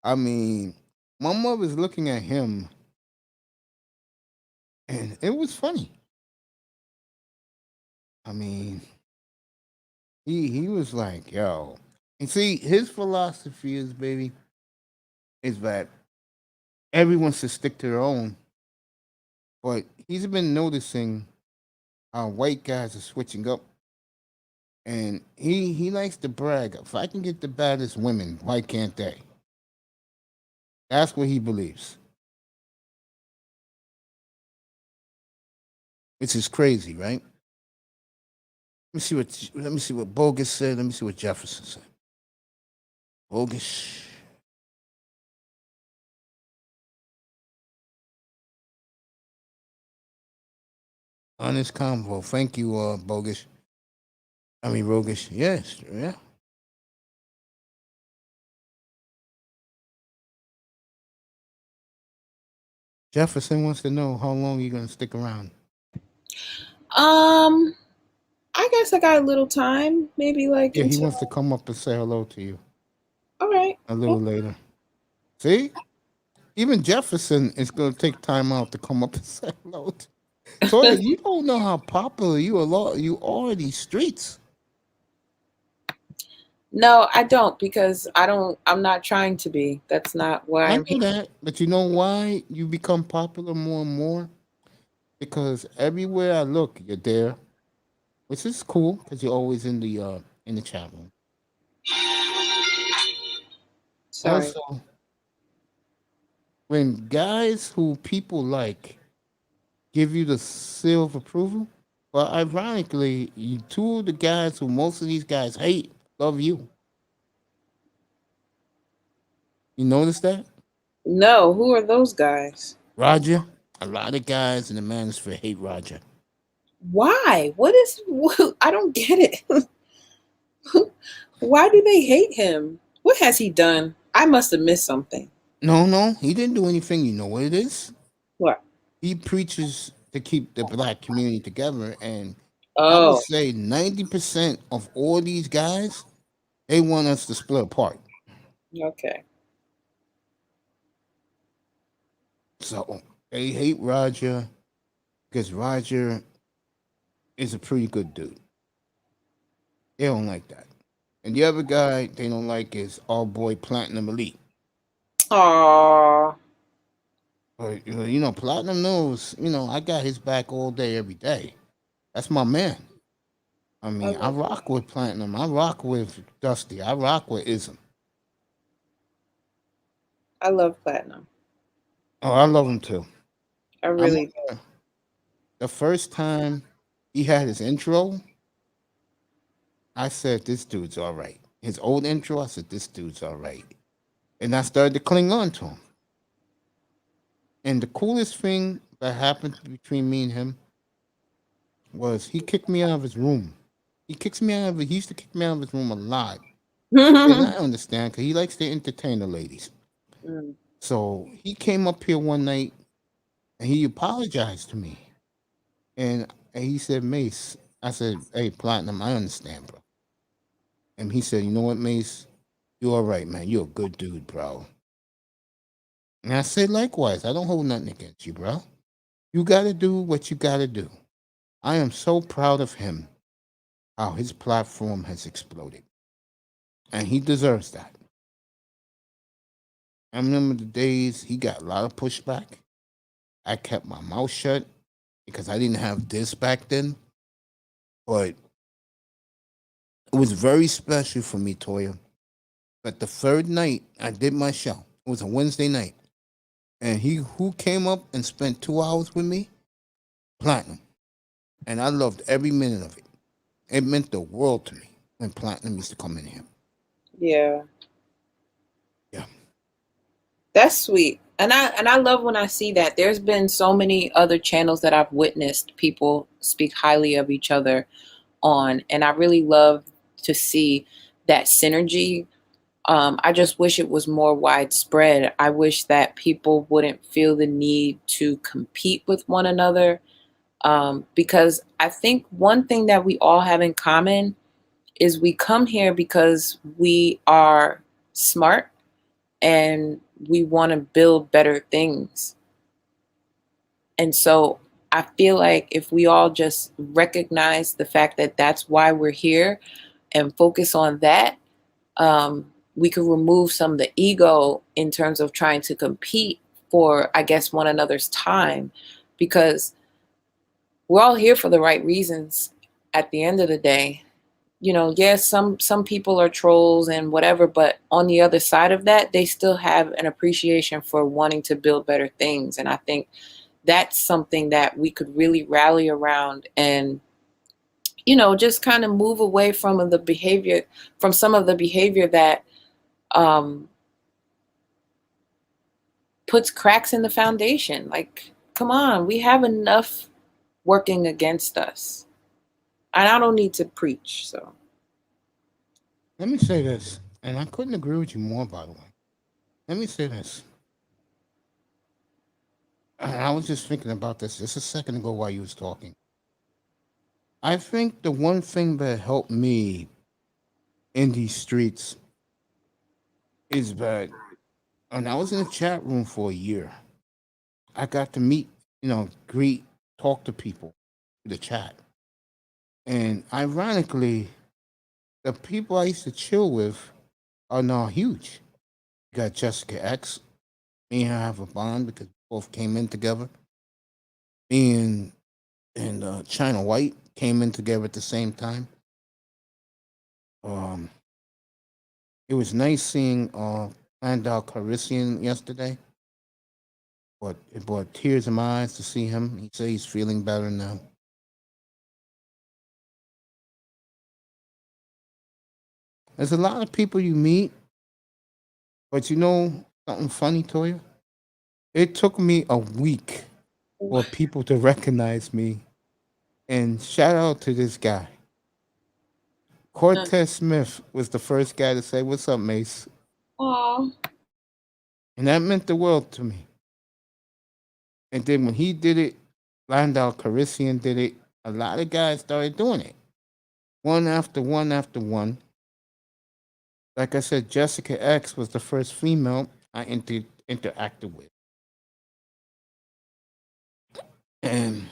I mean, my mother's looking at him, and it was funny. I mean, he was like, yo. And see, his philosophy is, baby, is that everyone should stick to their own. But he's been noticing how white guys are switching up. And he likes to brag. If I can get the baddest women, why can't they? That's what he believes. Which is crazy, right? Let me see what Bogus said. Let me see what Jefferson said. Bogus. Honest convo. Thank you, Bogus. I mean Rogish. Yes, yeah. Jefferson wants to know how long you're gonna stick around. I guess I got a little time, maybe like Yeah, he until. wants to come up and say hello to you All right. a little later. See? Even Jefferson is gonna take time out to come up and say hello. Toya, you don't know how popular you are in these streets. No, I don't because I'm not trying to be. That's not why I I'm know here. that, but you know why you become popular more and more? Because everywhere I look, you're there, which is cool because you're always in the chat room. Sorry. Also, when guys who people like give you the seal of approval, well, ironically, two of the guys who most of these guys hate love you. You notice that? No, who are those guys? Roger, a lot of guys in the manosphere hate Roger. Why? I don't get it. Why do they hate him? What has he done? I must have missed something. No, he didn't do anything. You know what it is? What? He preaches to keep the black community together, and I would Oh, say 90% of all these guys, they want us to split apart. okay. So they hate Roger because Roger is a pretty good dude. They don't like that. And the other guy they don't like is our boy Platinum Elite. Aww. But Platinum knows, I got his back all day, every day. That's my man. I mean, I rock with Platinum. I rock with Dusty. I rock with Ism. I love Platinum. Oh, I love him too. I really do. The first time he had his intro, I said, this dude's all right. His old intro, I said, this dude's all right. And I started to cling on to him. And the coolest thing that happened between me and him was he kicked me out of his room. He used to kick me out of his room a lot. And I understand because he likes to entertain the ladies. Mm. So he came up here one night and he apologized to me. And he said, Mace, I said, hey, Platinum, I understand, bro. And he said, you know what, Mace? You're all right, man. You're a good dude, bro. And I said, likewise, I don't hold nothing against you, bro. You got to do what you got to do. I am so proud of him, how his platform has exploded. And he deserves that. I remember the days he got a lot of pushback. I kept my mouth shut because I didn't have this back then. But it was very special for me, Toya. But the third night I did my show, it was a Wednesday night. And who came up and spent 2 hours with me Platinum. And I loved every minute of it. It meant the world to me when Platinum used to come in here. Yeah. Yeah. That's sweet. And I love when I see that. There's been so many other channels that I've witnessed people speak highly of each other on, and I really love to see that synergy. I just wish it was more widespread. I wish that people wouldn't feel the need to compete with one another, because I think one thing that we all have in common is we come here because we are smart and we want to build better things. And so I feel like if we all just recognize the fact that that's why we're here and focus on that, we could remove some of the ego in terms of trying to compete for, I guess, one another's time, because we're all here for the right reasons at the end of the day. You know, yes, some people are trolls and whatever, but on the other side of that, they still have an appreciation for wanting to build better things. And I think that's something that we could really rally around and, you know, just kind of move away from some of the behavior that puts cracks in the foundation. Like, come on, we have enough working against us. And I don't need to preach, so. Let me say this, and I couldn't agree with you more, by the way. Let me say this. And I was just thinking about this just a second ago while you was talking. I think the one thing that helped me in these streets is that when I was in the chat room for a year, I got to meet, greet, talk to people in the chat. And ironically, the people I used to chill with are now huge. You got Jessica X. Me and her have a bond because we both came in together. Me and China White came in together at the same time. It was nice seeing Landau Calrissian yesterday. But it brought tears in my eyes to see him. He said he's feeling better now. There's a lot of people you meet, but you know something funny, Toya? It took me a week for people to recognize me. And shout out to this guy. Cortez Smith was the first guy to say, "What's up, Mace?" Aw. And that meant the world to me. And then when he did it, Landau Calrissian did it, a lot of guys started doing it. One after one after one. Like I said, Jessica X was the first female I interacted with. And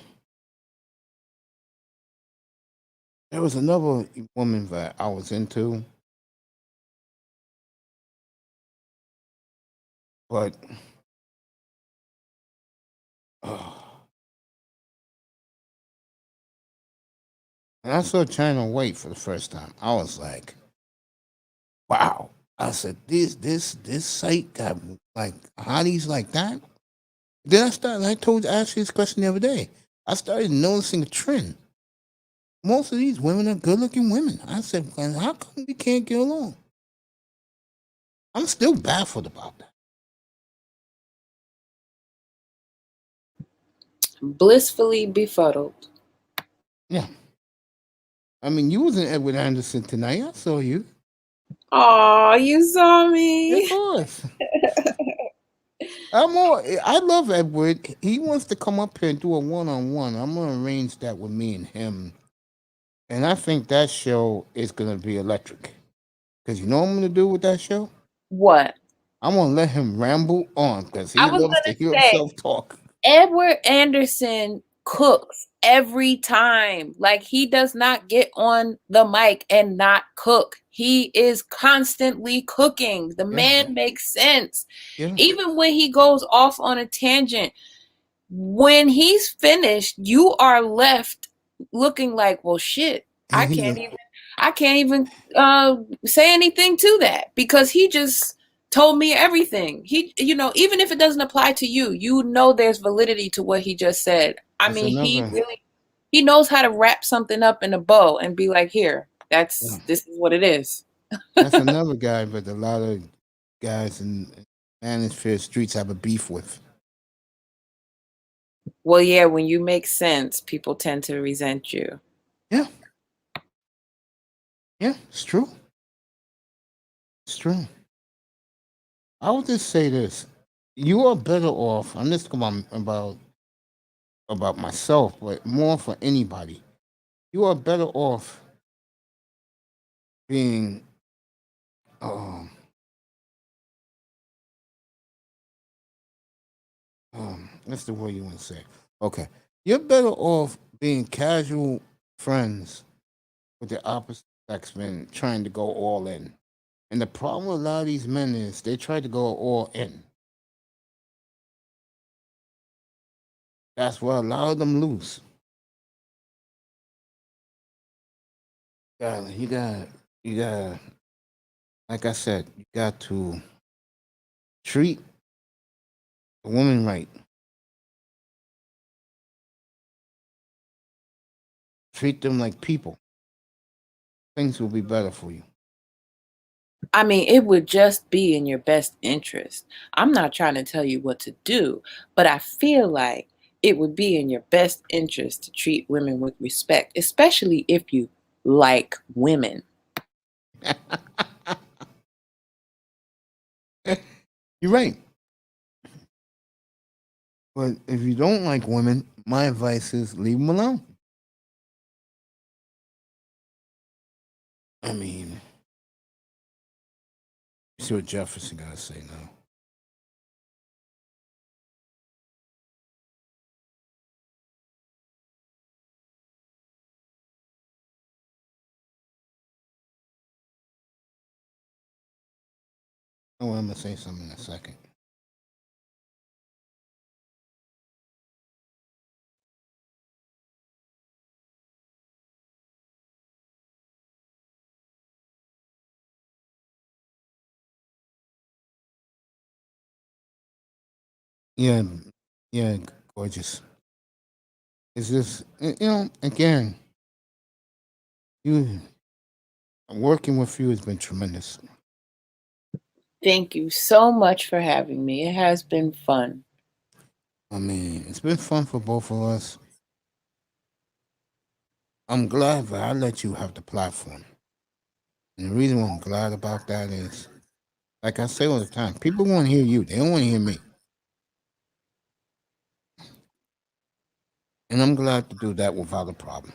there was another woman that I was into. But when I saw China White for the first time, I was like, wow. I said, this site got like hotties like that. Then I told Ashley this question the other day. I started noticing a trend. Most of these women are good-looking women. I said, how come we can't get along? I'm still baffled about that. Blissfully befuddled. Yeah. I mean, you was in Edward Anderson tonight. I saw you. Oh, you saw me. Of course. I love Edward. He wants to come up here and do a one-on-one. I'm going to arrange that with me and him. And I think that show is going to be electric. Because you know what I'm going to do with that show? What? I'm going to let him ramble on because he loves to hear himself talk. Edward Anderson cooks every time. Like, he does not get on the mic and not cook. He is constantly cooking. The man makes sense. Yeah. Even when he goes off on a tangent, when he's finished, you are left looking like, well, shit, I can't even say anything to that because he just told me everything. He, even if it doesn't apply to you, there's validity to what he just said. I That's mean, another. he knows how to wrap something up in a bow and be like, here, this is what it is. That's another guy, but a lot of guys in Manosphere streets have a beef with. Well, yeah, when you make sense, people tend to resent you. Yeah. Yeah, it's true. It's true. I would just say this. You are better off, I'm just talking about myself, but more for anybody. You are better off being that's the word you want to say. Okay. You're better off being casual friends with the opposite sex than trying to go all in. And the problem with a lot of these men is they try to go all in. That's why a lot of them lose. You got, like I said, you got to treat the woman right. Treat them like people. Things will be better for you. I mean, it would just be in your best interest. I'm not trying to tell you what to do, but I feel like it would be in your best interest to treat women with respect, especially if you like women. You're right. But if you don't like women, my advice is leave them alone. I mean, see what Jefferson got to say now. Oh, I'm going to say something in a second. Yeah, yeah, gorgeous. It's just, again, you working with you has been tremendous. Thank you so much for having me. It has been fun. I mean, it's been fun for both of us. I'm glad that I let you have the platform. And the reason why I'm glad about that is, like I say all the time, people want to hear you. They don't want to hear me. And I'm glad to do that without a problem.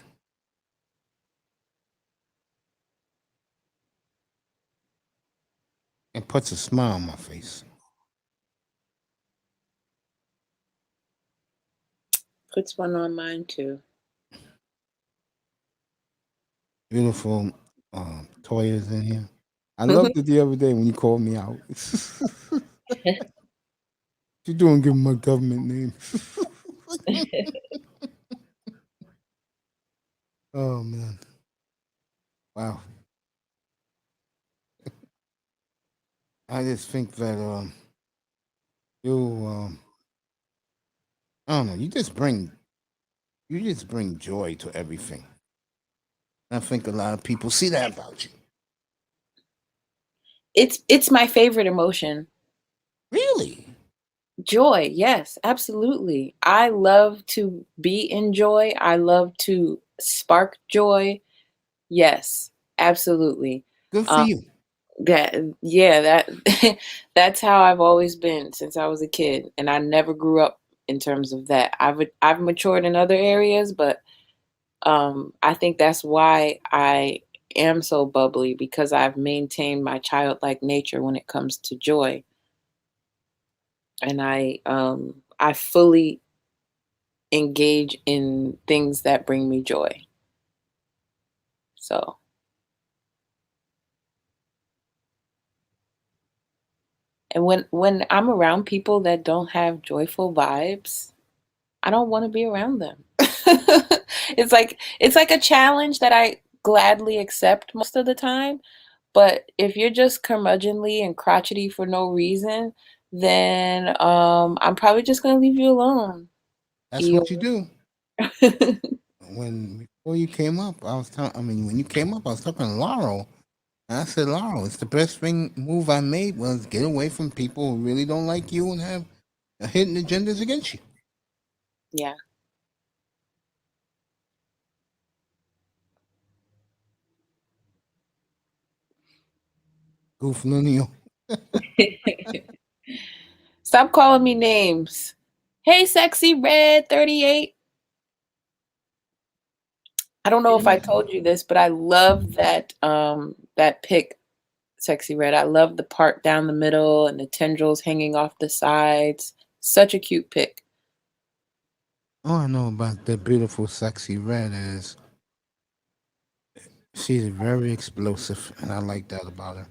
It puts a smile on my face. Puts one on mine too. Beautiful Toya's in here. I loved it the other day when you called me out. You doing give my government name. Oh man. Wow. I just think that you I don't know, you just bring joy to everything. I think a lot of people see that about you. It's my favorite emotion. Really? Joy, yes, absolutely. I love to be in joy. I love to spark joy. Yes, absolutely. Good for you. That's how I've always been since I was a kid, and I never grew up in terms of that. I've matured in other areas, but I think that's why I am so bubbly, because I've maintained my childlike nature when it comes to joy. And I fully engage in things that bring me joy. So and when I'm around people that don't have joyful vibes, I don't want to be around them. It's like a challenge that I gladly accept most of the time, But if you're just curmudgeonly and crotchety for no reason, then I'm probably just gonna leave you alone. That's what you do. Before you came up, when you came up, I was talking to Laurel. And I said, Laurel, it's the best move I made was get away from people who really don't like you and have hidden agendas against you. Yeah. Gooflunio. Stop calling me names. Hey, Sexy Red 38. I don't know if I told you this, but I love that that pic, Sexy Red. I love the part down the middle and the tendrils hanging off the sides. Such a cute pic. All I know about the beautiful Sexy Red is she's very explosive, and I like that about her.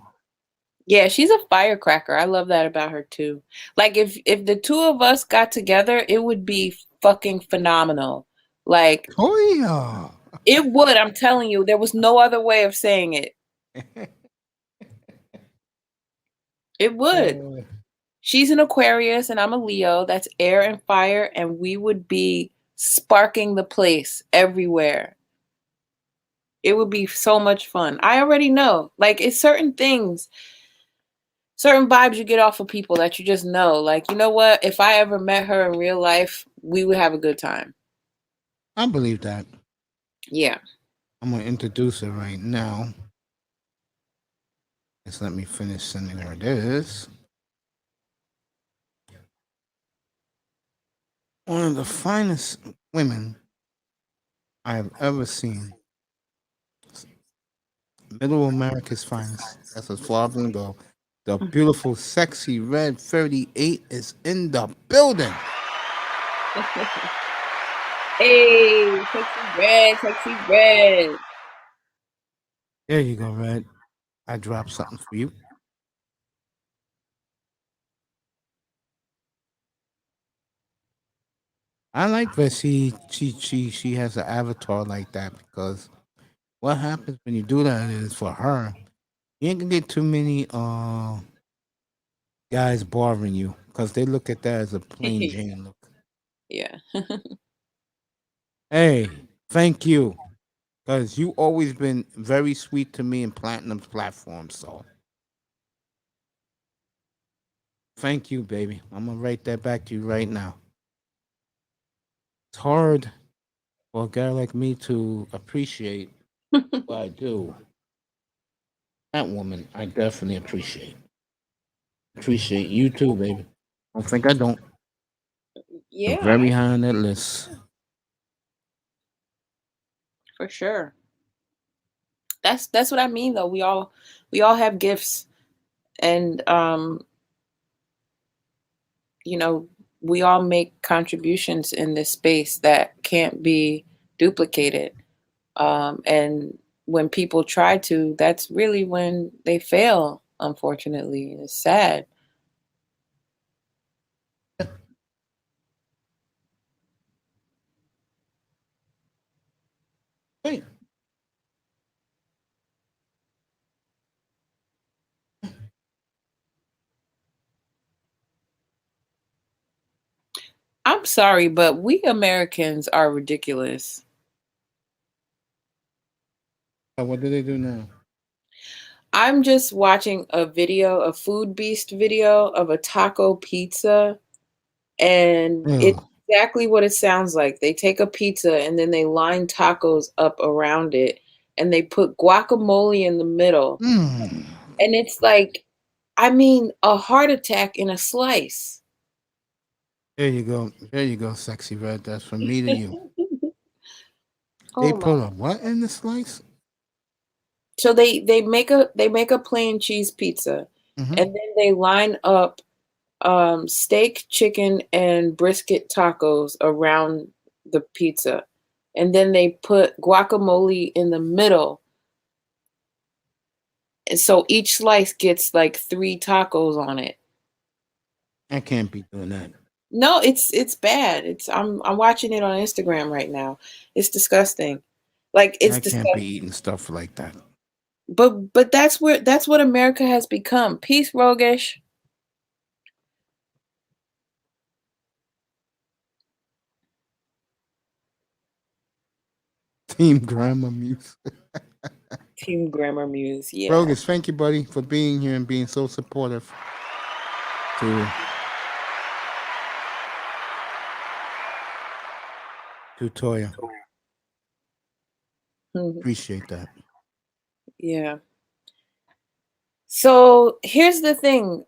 Yeah, she's a firecracker. I love that about her too. Like if the two of us got together, it would be fucking phenomenal. Like, oh yeah, it would. I'm telling you, there was no other way of saying it. It would. She's an Aquarius and I'm a Leo. That's air and fire, and we would be sparking the place everywhere. It would be so much fun. I already know. Like, it's certain things, certain vibes you get off of people that you just know. Like, you know what? If I ever met her in real life, we would have a good time. I believe that. Yeah. I'm going to introduce her right now. Just let me finish sending her this. One of the finest women I have ever seen. Middle America's finest. That's as far as we can go. The beautiful, sexy Red 38 is in the building. Hey, Sexy Red, Sexy Red. There you go, Red. I dropped something for you. I like that she has an avatar like that, because what happens when you do that is, for her, you ain't gonna get too many guys bothering you, because they look at that as a plain Jane look. Yeah. Hey, thank you, because you always been very sweet to me in Platinum's platform. So thank you, baby. I'm gonna write that back to you right now. It's hard for a guy like me to appreciate what I do. That woman, I definitely appreciate. Appreciate you too, baby. Don't think I don't. Yeah. You're very high on that list. For sure. That's what I mean though. We all have gifts, and you know, we all make contributions in this space that can't be duplicated. And when people try to, that's really when they fail, unfortunately. It's sad. Hey. I'm sorry, but we Americans are ridiculous. What do they do now? I'm just watching a Food Beast video of a taco pizza, and it's exactly what it sounds like. They take a pizza and then they line tacos up around it, and they put guacamole in the middle. And it's like, I mean, a heart attack in a slice. There you go. There you go, Sexy Red. That's from me to you. They Oh put a what in the slice? So they make a plain cheese pizza, and then they line up steak, chicken, and brisket tacos around the pizza, and then they put guacamole in the middle, and so each slice gets like 3 tacos on it. I can't be doing that. No, it's bad. I'm watching it on Instagram right now. It's disgusting. Like, it's I disgusting. can't be eating stuff like that. But that's what America has become. Peace, Rogish. Team Grammar Muse. Team Grammar Muse. Yeah. Rogus, thank you, buddy, for being here and being so supportive to Toya. Appreciate that. Yeah. So here's the thing.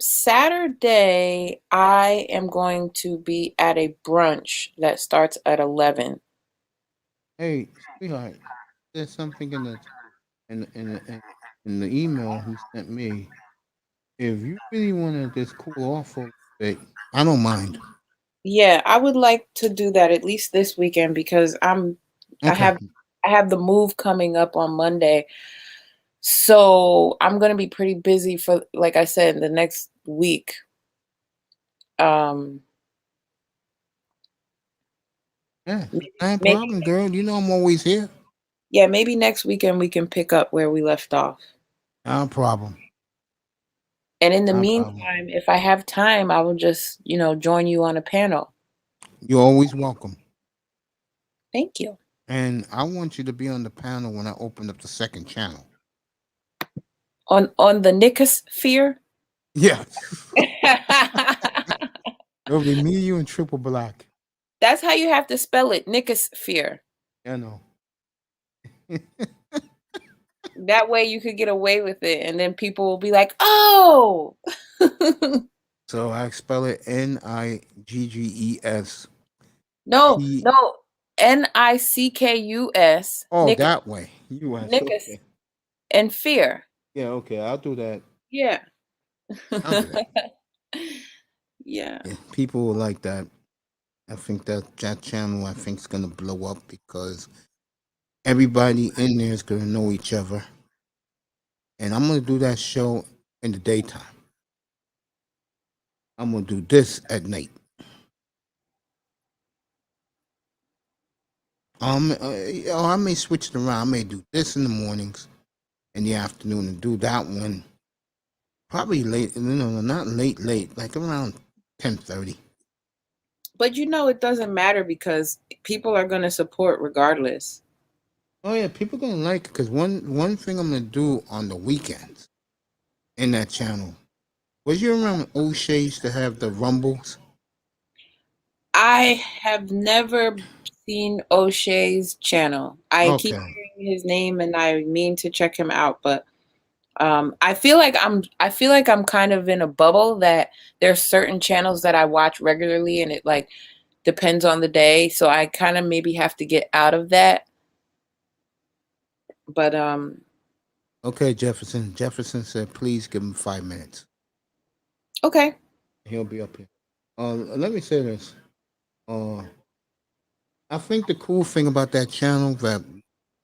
Saturday, I am going to be at a brunch that starts at 11. Hey, sweetheart, there's something in the email he sent me. If you really want to just cool off for a bit, I don't mind. Yeah, I would like to do that at least this weekend because I Okay. have the move coming up on Monday. So I'm gonna be pretty busy for, like I said, the next week. Yeah, no Maybe problem, girl. You know I'm always here. yeah, maybe next weekend we can pick up where we left off. No problem. And in the No problem. meantime, if I have time, I will just, join you on a panel. You're always welcome. Thank you. And I want you to be on the panel when I open up the second channel. On the Nicosphere? Yeah. It'll be me, you, and Triple Black. That's how you have to spell it, Nicosphere. I know. That way you could get away with it, and then people will be like, "Oh." So I spell it Nigges. No, P- no, Nickus. Oh, that way. US. Nickus Okay. and fear. Yeah, okay. I'll do that. Yeah. I'll do that. Yeah. Yeah, people will like that. I think that channel I think is gonna blow up because everybody in there is gonna know each other. And I'm gonna do that show in the daytime. I'm gonna do this at night. I may switch it around. I may do this in the mornings, in the afternoon, and do that one probably late. Not late, like around 10:30. But it doesn't matter because people are going to support regardless. Oh yeah, people gonna like it because one thing I'm gonna do on the weekends in that channel. Was you remember O'Shea used to have the rumbles? I have never seen O'Shea's channel. I keep Okay. hearing his name and I mean to check him out, but I feel like I'm kind of in a bubble that there's certain channels that I watch regularly and it like depends on the day. So I kind of maybe have to get out of that. But Okay, Jefferson. Jefferson said, please give him 5 minutes. okay. He'll be up here. Let me say this. I think the cool thing about that channel that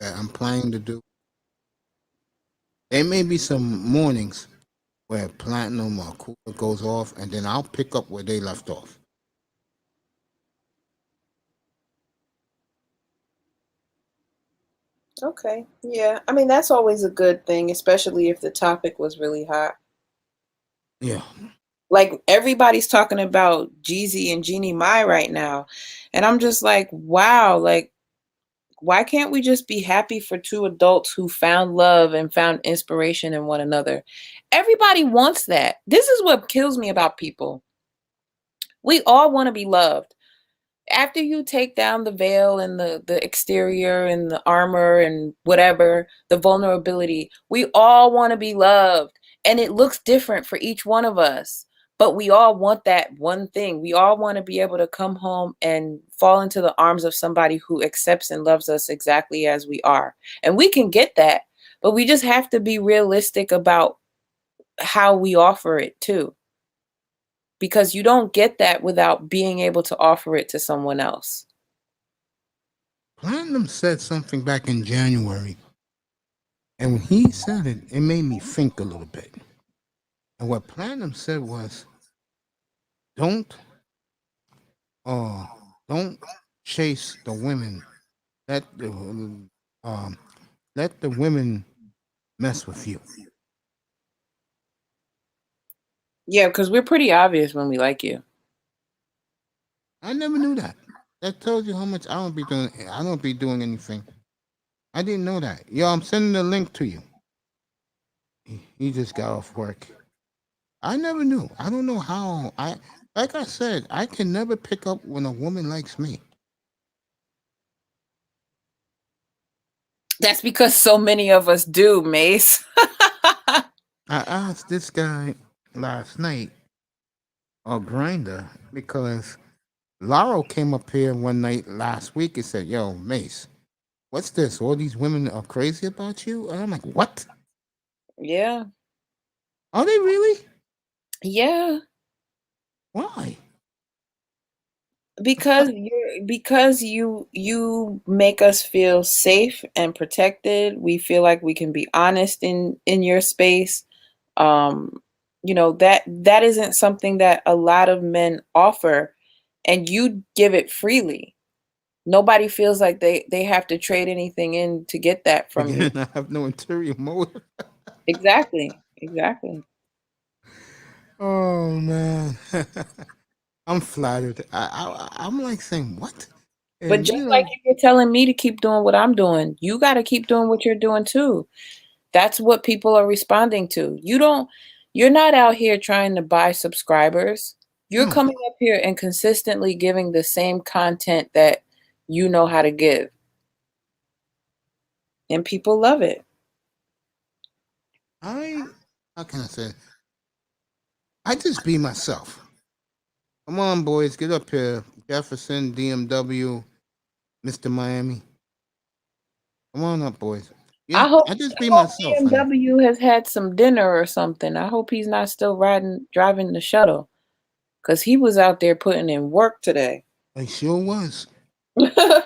I'm planning to do, there may be some mornings where Platinum or Cooper goes off, and then I'll pick up where they left off. Okay. Yeah. I mean, that's always a good thing, especially if the topic was really hot. Yeah. Like everybody's talking about Jeezy and Jeannie Mai right now. And I'm just like, wow, like why can't we just be happy for two adults who found love and found inspiration in one another? Everybody wants that. This is what kills me about people. We all want to be loved. After you take down the veil and the exterior and the armor and whatever, the vulnerability, we all want to be loved. And it looks different for each one of us. But we all want that one thing. We all want to be able to come home and fall into the arms of somebody who accepts and loves us exactly as we are. And we can get that, but we just have to be realistic about how we offer it too. Because you don't get that without being able to offer it to someone else. Platinum said something back in January, and when he said it, it made me think a little bit. And what Platinum said was, don't chase the women. That let the women mess with you. Yeah, because we're pretty obvious when we like you. I never knew that. That tells you how much I don't be doing. I don't be doing anything. I didn't know that. Yo, I'm sending the link to you. He just got off work. I never knew. I don't know how. Like I said, I can never pick up when a woman likes me. That's because so many of us do, Mace. I asked this guy last night, a grinder, because Laurel came up here one night last week and said, "Yo, Mace, what's this? All these women are crazy about you?" And I'm like, "What? Yeah. Are they really? Yeah. Why?" Because you make us feel safe and protected. We feel like we can be honest in your space. That isn't something that a lot of men offer, and you give it freely. Nobody feels like they have to trade anything in to get that from you. Again, I have no interior motive. Exactly. Oh man, I'm flattered. I'm like saying what? But And just like you're telling me to keep doing what I'm doing, you got to keep doing what you're doing too. That's what people are responding to. You're not out here trying to buy subscribers. You're coming up here and consistently giving the same content that you know how to give. And people love it. how can I say? I just be myself. Come on, boys, get up here. Jefferson, DMW, Mr. Miami. Come on up, boys. Yeah, I just be myself. honey. BMW has had some dinner or something. I hope he's not still driving the shuttle, because he was out there putting in work today. I sure was. I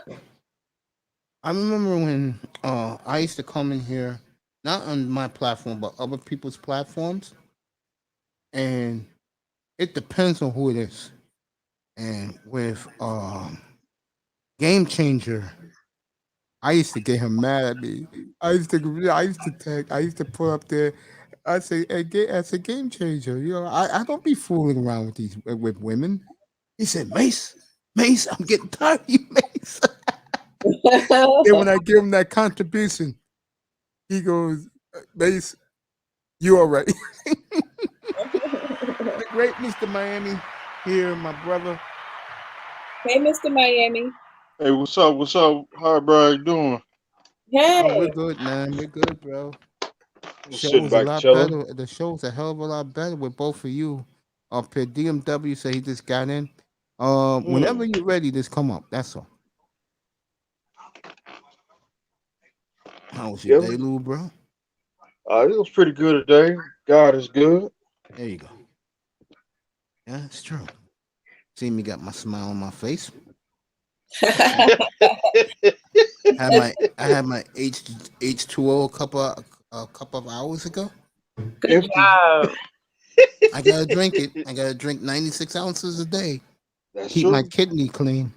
remember when I used to come in here, not on my platform, but other people's platforms, and it depends on who it is. And with Game Changer, I used to get him mad at me. I used to put up there. I say, as a Game Changer, I don't be fooling around with women. He said, Mace, I'm getting tired of you, Mace. And when I give him that contribution, he goes, Mace, you all right. The great Mr. Miami here, my brother. Hey, Mr. Miami. Hey, what's up? What's up? How everybody doing? Hey. Oh, we're good, man. We're good, bro. The Just show sitting was a back lot chilling. better. The show's a hell of a lot better with both of you up here. DMW said he just got in. Whenever you're ready, just come up. That's all. How was your day, Lou, bro? It was pretty good today. God is good. There you go. Yeah, it's true. See me got my smile on my face. I had my H2O a couple of hours ago. Good job. I gotta drink it. I gotta drink 96 ounces a day. That's Keep true. my kidney clean.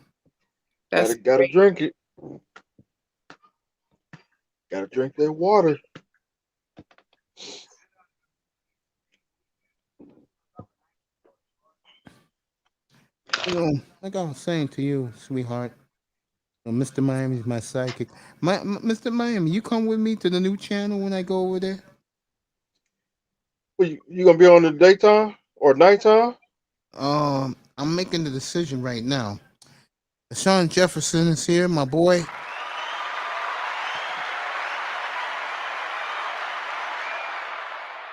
Gotta drink it. Gotta drink that water. Like I was saying to you, sweetheart, Mr. Miami's my sidekick. Mr. Miami, you come with me to the new channel when I go over there? Well, you gonna be on the daytime or nighttime? I'm making the decision right now. Sean Jefferson is here, my boy.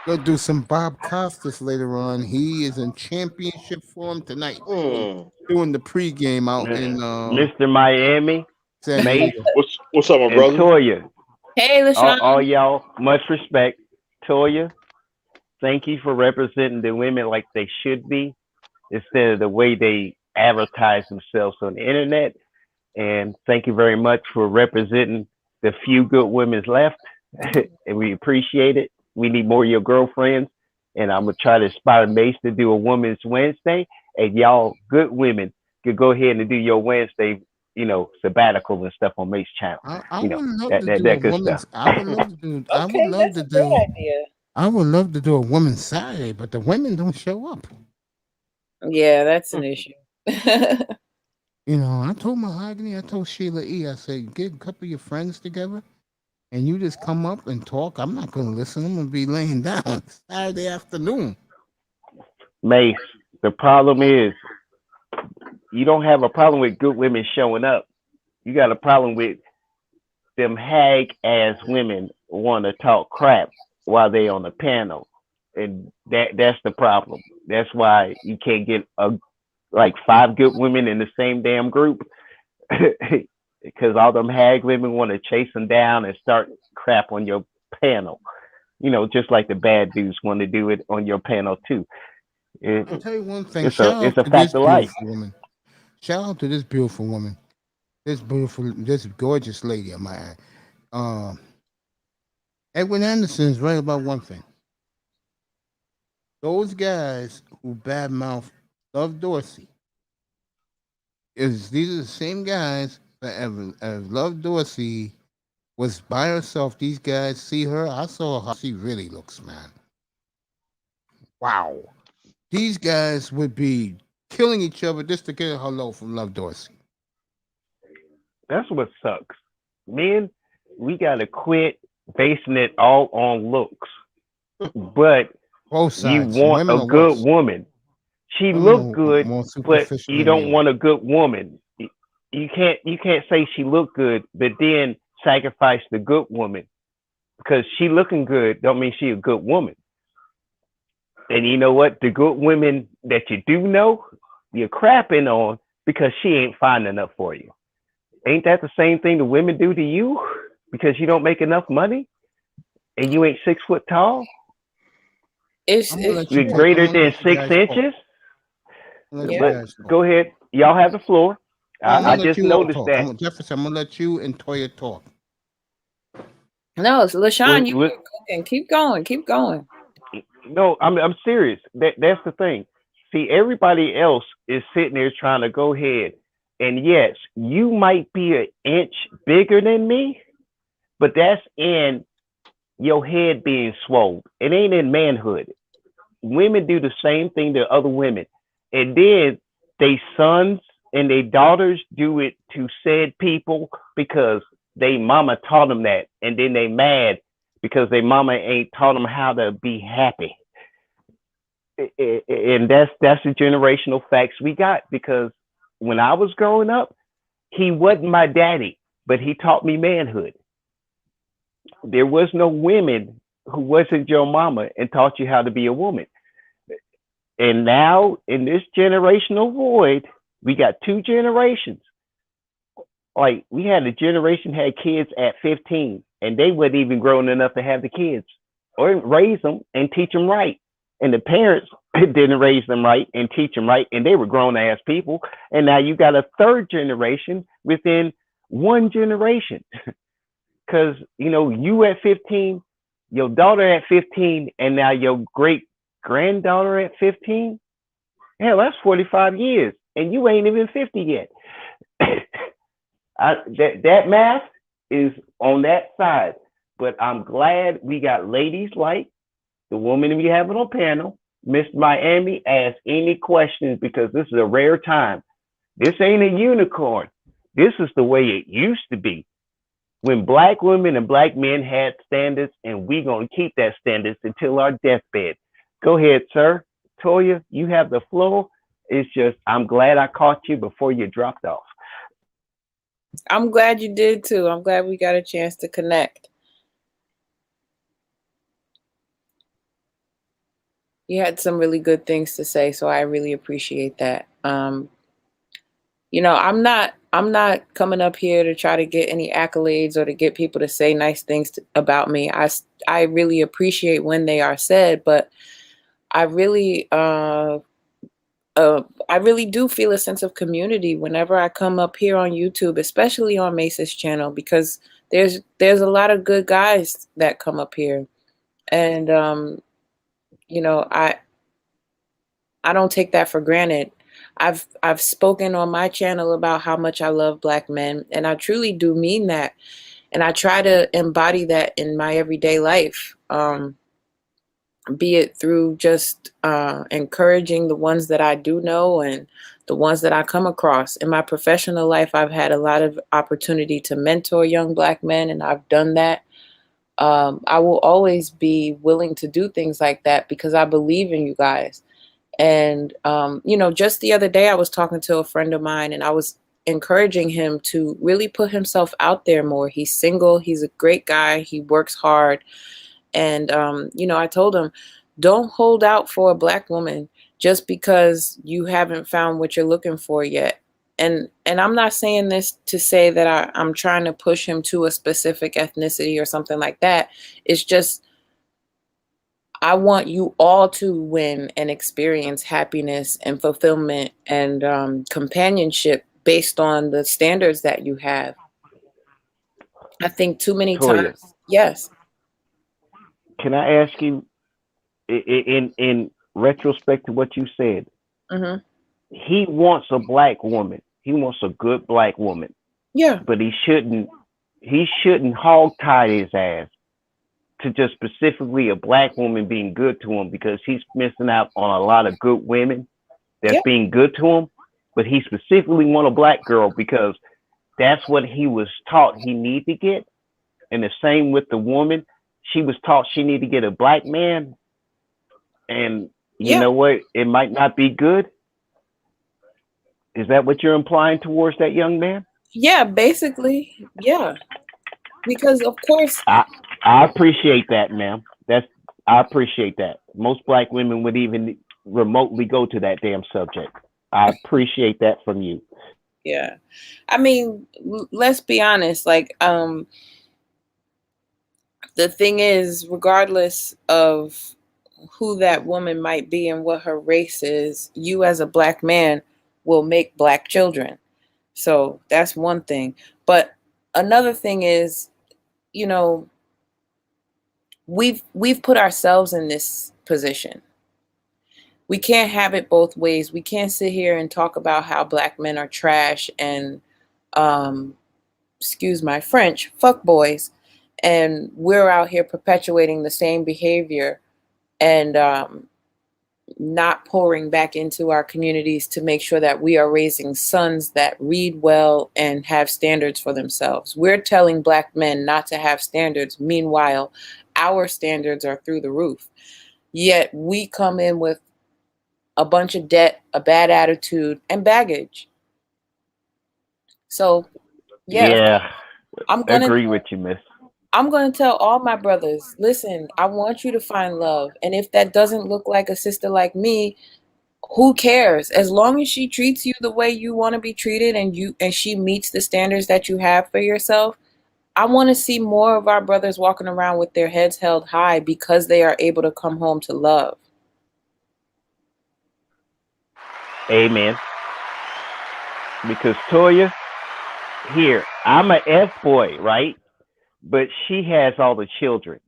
Go do some Bob Costas later on. He is in championship form tonight. Doing the pregame out in Mr. Miami, San Mace, Diego. What's up, my and brother? Toya. Hey, LaShawn. All y'all, much respect. Toya, thank you for representing the women like they should be instead of the way they advertise themselves on the internet. And thank you very much for representing the few good women's left. And we appreciate it. We need more of your girlfriends. And I'm going to try to inspire Mace to do a Women's Wednesday. And y'all, good women, could go ahead and do your Wednesday sabbatical and stuff on Mace Channel. I would love that to that do a that good woman's. stuff. I would love to do. I would Okay, love that's to a great do. idea. I would love to do a women's Saturday, but the women don't show up. Yeah, that's an issue. I told Mahogany, I told Sheila E. I said, get a couple of your friends together, and you just come up and talk. I'm not going to listen. I'm going to be laying down Saturday afternoon. Mace, the problem is you don't have a problem with good women showing up. You got a problem with them hag ass women want to talk crap while they on the panel, and that's the problem. That's why you can't get like 5 good women in the same damn group, because all them hag women want to chase them down and start crap on your panel. Just like the bad dudes want to do it on your panel too. I'll tell you one thing. It's Shout a out to this fact of life. beautiful woman. Shout out to this beautiful woman. This gorgeous lady, I might add. Edwin Anderson's right about one thing. Those guys who badmouth Love Dorsey, these are the same guys that as Love Dorsey was by herself. These guys see her. I saw how she really looks, man. Wow. These guys would be killing each other just to get a hello from Love Dorsey. That's what sucks. Men, we gotta quit basing it all on looks. But Both sides. you want Women a are good worse. woman. She Women look are good, more but superficial you than don't men. want a good woman. You can't say she look good, but then sacrifice the good woman, because she looking good don't mean she a good woman. And you know what? The good women that you do know, you're crapping on because she ain't fine enough for you. Ain't that the same thing the women do to you because you don't make enough money and you ain't 6 foot tall? It's I'm gonna let you You're talk. greater I'm gonna than let you 6 guys talk. inches? I'm gonna let you But guys talk. go ahead. Y'all have the floor. I'm I gonna let just you all noticed talk. that. Jefferson, I'm gonna let you and Toya talk. no, it's LaShawn. You Look, keep cooking. Keep going. Keep going. no, I'm serious. That's the thing. See, everybody else is sitting there trying to go ahead. And yes, you might be an inch bigger than me, but that's in your head being swole. It ain't in manhood. Women do the same thing to other women. And then they sons and they daughters do it to said people because they mama taught them that. And then they mad because they mama ain't taught them how to be happy. And that's the generational facts we got, because when I was growing up, he wasn't my daddy, but he taught me manhood. There was no women who wasn't your mama and taught you how to be a woman. And now in this generational void, we got 2 generations. Like, we had a generation had kids at 15 and they wasn't even grown enough to have the kids or raise them and teach them right. And the parents didn't raise them right and teach them right, and they were grown ass people. And now you got a 3rd generation within 1 generation. Because, you at 15, your daughter at 15, and now your great granddaughter at 15. Hell, that's 45 years, and you ain't even 50 yet. That math is on that side. But I'm glad we got ladies like the woman we have on the panel, Miss Miami. Ask any questions, because this is a rare time. This ain't a unicorn. This is the way it used to be, when black women and black men had standards, and we gonna keep that standards until our deathbed. Go ahead, sir. Toya, you have the floor. It's just, I'm glad I caught you before you dropped off. I'm glad you did too. I'm glad we got a chance to connect. You had some really good things to say, so I really appreciate that. I'm not coming up here to try to get any accolades or to get people to say nice things about me. I really appreciate when they are said, but I really do feel a sense of community whenever I come up here on YouTube, especially on Mace's channel, because there's a lot of good guys that come up here, and I don't take that for granted. I've spoken on my channel about how much I love Black men, and I truly do mean that. And I try to embody that in my everyday life, be it through just encouraging the ones that I do know and the ones that I come across. In my professional life, I've had a lot of opportunity to mentor young Black men, and I've done that. I will always be willing to do things like that because I believe in you guys. And, just the other day, I was talking to a friend of mine, and I was encouraging him to really put himself out there more. He's single. He's a great guy. He works hard. And, I told him, don't hold out for a Black woman just because you haven't found what you're looking for yet. And I'm not saying this to say that I'm trying to push him to a specific ethnicity or something like that. It's just, I want you all to win and experience happiness and fulfillment and companionship based on the standards that you have. I think too many Toya, times, yes. can I ask you, in retrospect to what you said, hmm he wants a Black woman. He wants a good Black woman, Yeah. but he shouldn't hog tie his ass to just specifically a Black woman being good to him, because he's missing out on a lot of good women that's Yeah. being good to him. But he specifically want a Black girl because that's what he was taught he need to get. And the same with the woman. She was taught she need to get a Black man. And you Yeah. know what? It might not be good. Is that what you're implying towards that young man? Yeah, basically. Yeah. Because of course, I appreciate that, ma'am. I appreciate that. Most Black women would even remotely go to that damn subject. I appreciate that from you. yeah. I mean, let's be honest, like the thing is, regardless of who that woman might be and what her race is, you as a Black man will make Black children. So that's one thing. But another thing is, we've put ourselves in this position. We can't have it both ways. We can't sit here and talk about how Black men are trash and excuse my French, fuck boys, and we're out here perpetuating the same behavior and not pouring back into our communities to make sure that we are raising sons that read well and have standards for themselves. We're telling Black men not to have standards. Meanwhile, our standards are through the roof. Yet we come in with a bunch of debt, a bad attitude, and baggage. So, Yeah, I'm gonna agree with you, miss. I'm going to tell all my brothers, listen, I want you to find love. And if that doesn't look like a sister like me, who cares? As long as she treats you the way you want to be treated and she meets the standards that you have for yourself, I want to see more of our brothers walking around with their heads held high because they are able to come home to love. Amen. Because Toya, here, I'm an F boy, right? But she has all the children.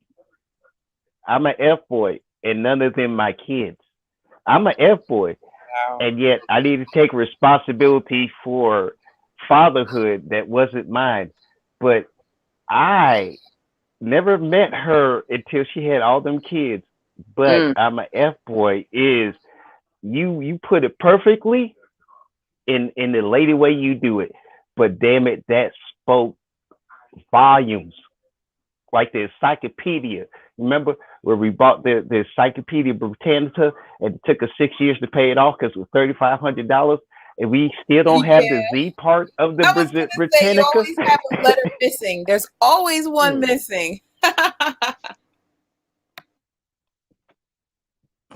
I'm an F boy, and none of them my kids. I'm an F boy, Wow. and yet I need to take responsibility for fatherhood that wasn't mine. But I never met her until she had all them kids. But I'm an F boy. Is you put it perfectly in the lady way you do it. But damn it, that spoke volumes. Like the encyclopedia. Remember where we bought the Encyclopedia Britannica and it took us 6 years to pay it off because it was $3,500, and we still don't have the Z part of the I was gonna say, you Britannica. always have a letter missing. There's always one missing.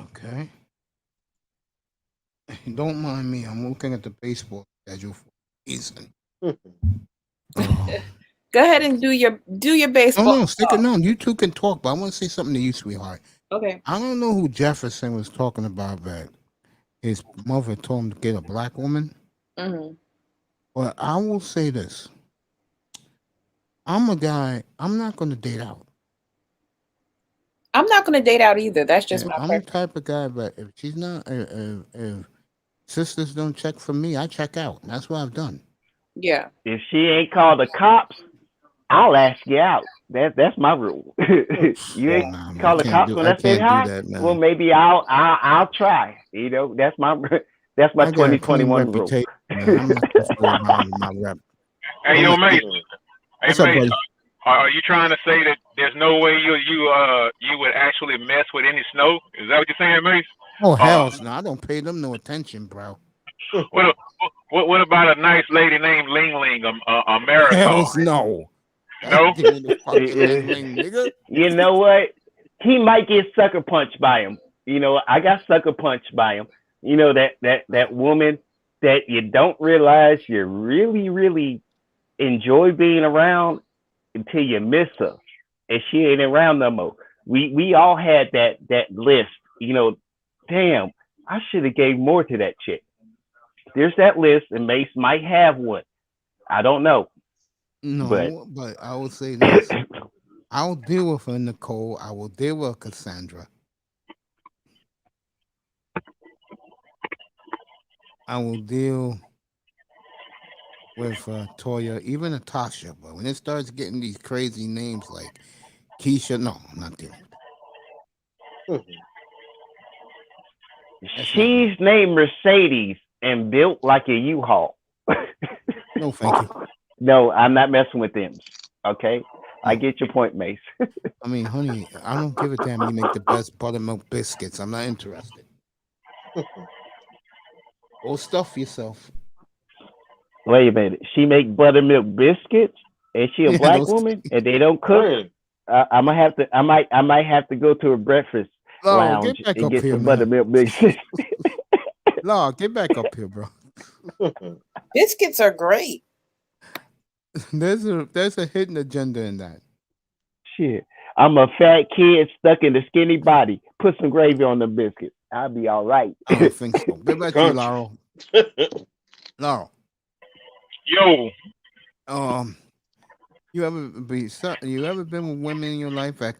Okay. Don't mind me. I'm looking at the baseball schedule for the season. Go ahead and do your baseball. No, stick it on. You two can talk, but I want to say something to you, sweetheart. Okay. I don't know who Jefferson was talking about that his mother told him to get a Black woman. Mm-hmm. But I will say this. I'm a guy, I'm not going to date out. I'm not going to date out either. That's just my I'm the type of guy, but if she's not, if sisters don't check for me, I check out. That's what I've done. Yeah. If she ain't called the cops, I'll ask you out. That's my rule. You ain't Nah, man, call the cops when I I say can't do hi. that, man. Well, maybe I'll try. You know, that's my I got a clean 2021 rule. reputation, man. I'm not supposed to go around with my rep. Hey, I'm yo, like, Mace. Hey, what's up, Mace. buddy? Are you trying to say that there's no way you would actually mess with any snow? Is that what you're saying, Mace? Oh, hell no. I don't pay them no attention, bro. What about a nice lady named Ling Ling, a marathon? Hells no. No? Give me the fucking ling, nigga. You know what? He might get sucker punched by him. You know, I got sucker punched by him. You know, that woman that you don't realize you really, really enjoy being around until you miss her. And she ain't around no more. We all had that list, you know, damn, I should have gave more to that chick. There's that list, and Mace might have one. I don't know. No, But but I will say this. I'll deal with her, Nicole. I will deal with Cassandra. I will deal with Toya, even Natasha. But when it starts getting these crazy names like Keisha, no, I'm not dealing with it. she's named Mercedes and built like a U-Haul. No, thank you. No, I'm not messing with them. Okay, I get your point, Mace. I mean, honey, I don't give a damn. You make the best buttermilk biscuits. I'm not interested. Go stuff yourself. Wait a minute. She make buttermilk biscuits, and she a Yeah, black those- woman, and they don't cook. I might have to. I might have to go to a breakfast No, lounge get back and up get here, some man. buttermilk biscuits. No, get back up here, bro. Biscuits are great. There's a hidden agenda in that. Shit, I'm a fat kid stuck in a skinny body. Put some gravy on the biscuits. I'll be all right. I don't think so. Get back to you, Laurel. Laurel. Yo. You ever been with women in your life that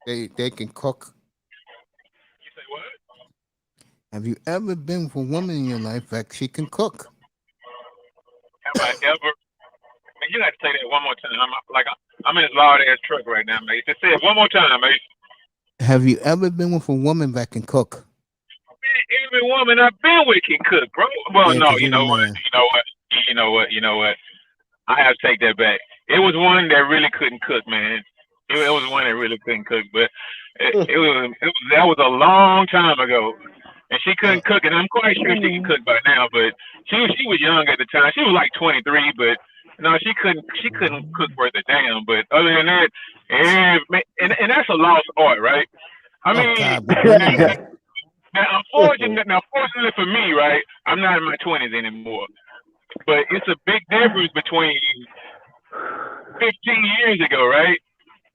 they can cook? You say what? Have you ever been with a woman in your life that she can cook? Have I ever? Man, you got to say that one more time. I'm in this loud ass truck right now, mate. Just say it one more time, mate. Have you ever been with a woman that can cook? Man, every woman I've been with can cook, bro. Well, Yeah, no, 'cause you you're the know what? man. You know what? I have to take that back. It was one that really couldn't cook, man. It was one that really couldn't cook, but that was a long time ago, and she couldn't cook, and I'm quite sure she can cook by now. But she was young at the time. She was like 23, but no, she couldn't cook worth a damn. But other than that, and that's a lost art, right? I mean, now unfortunately for me, right, I'm not in my 20s anymore. But it's a big difference between 15 years ago, right,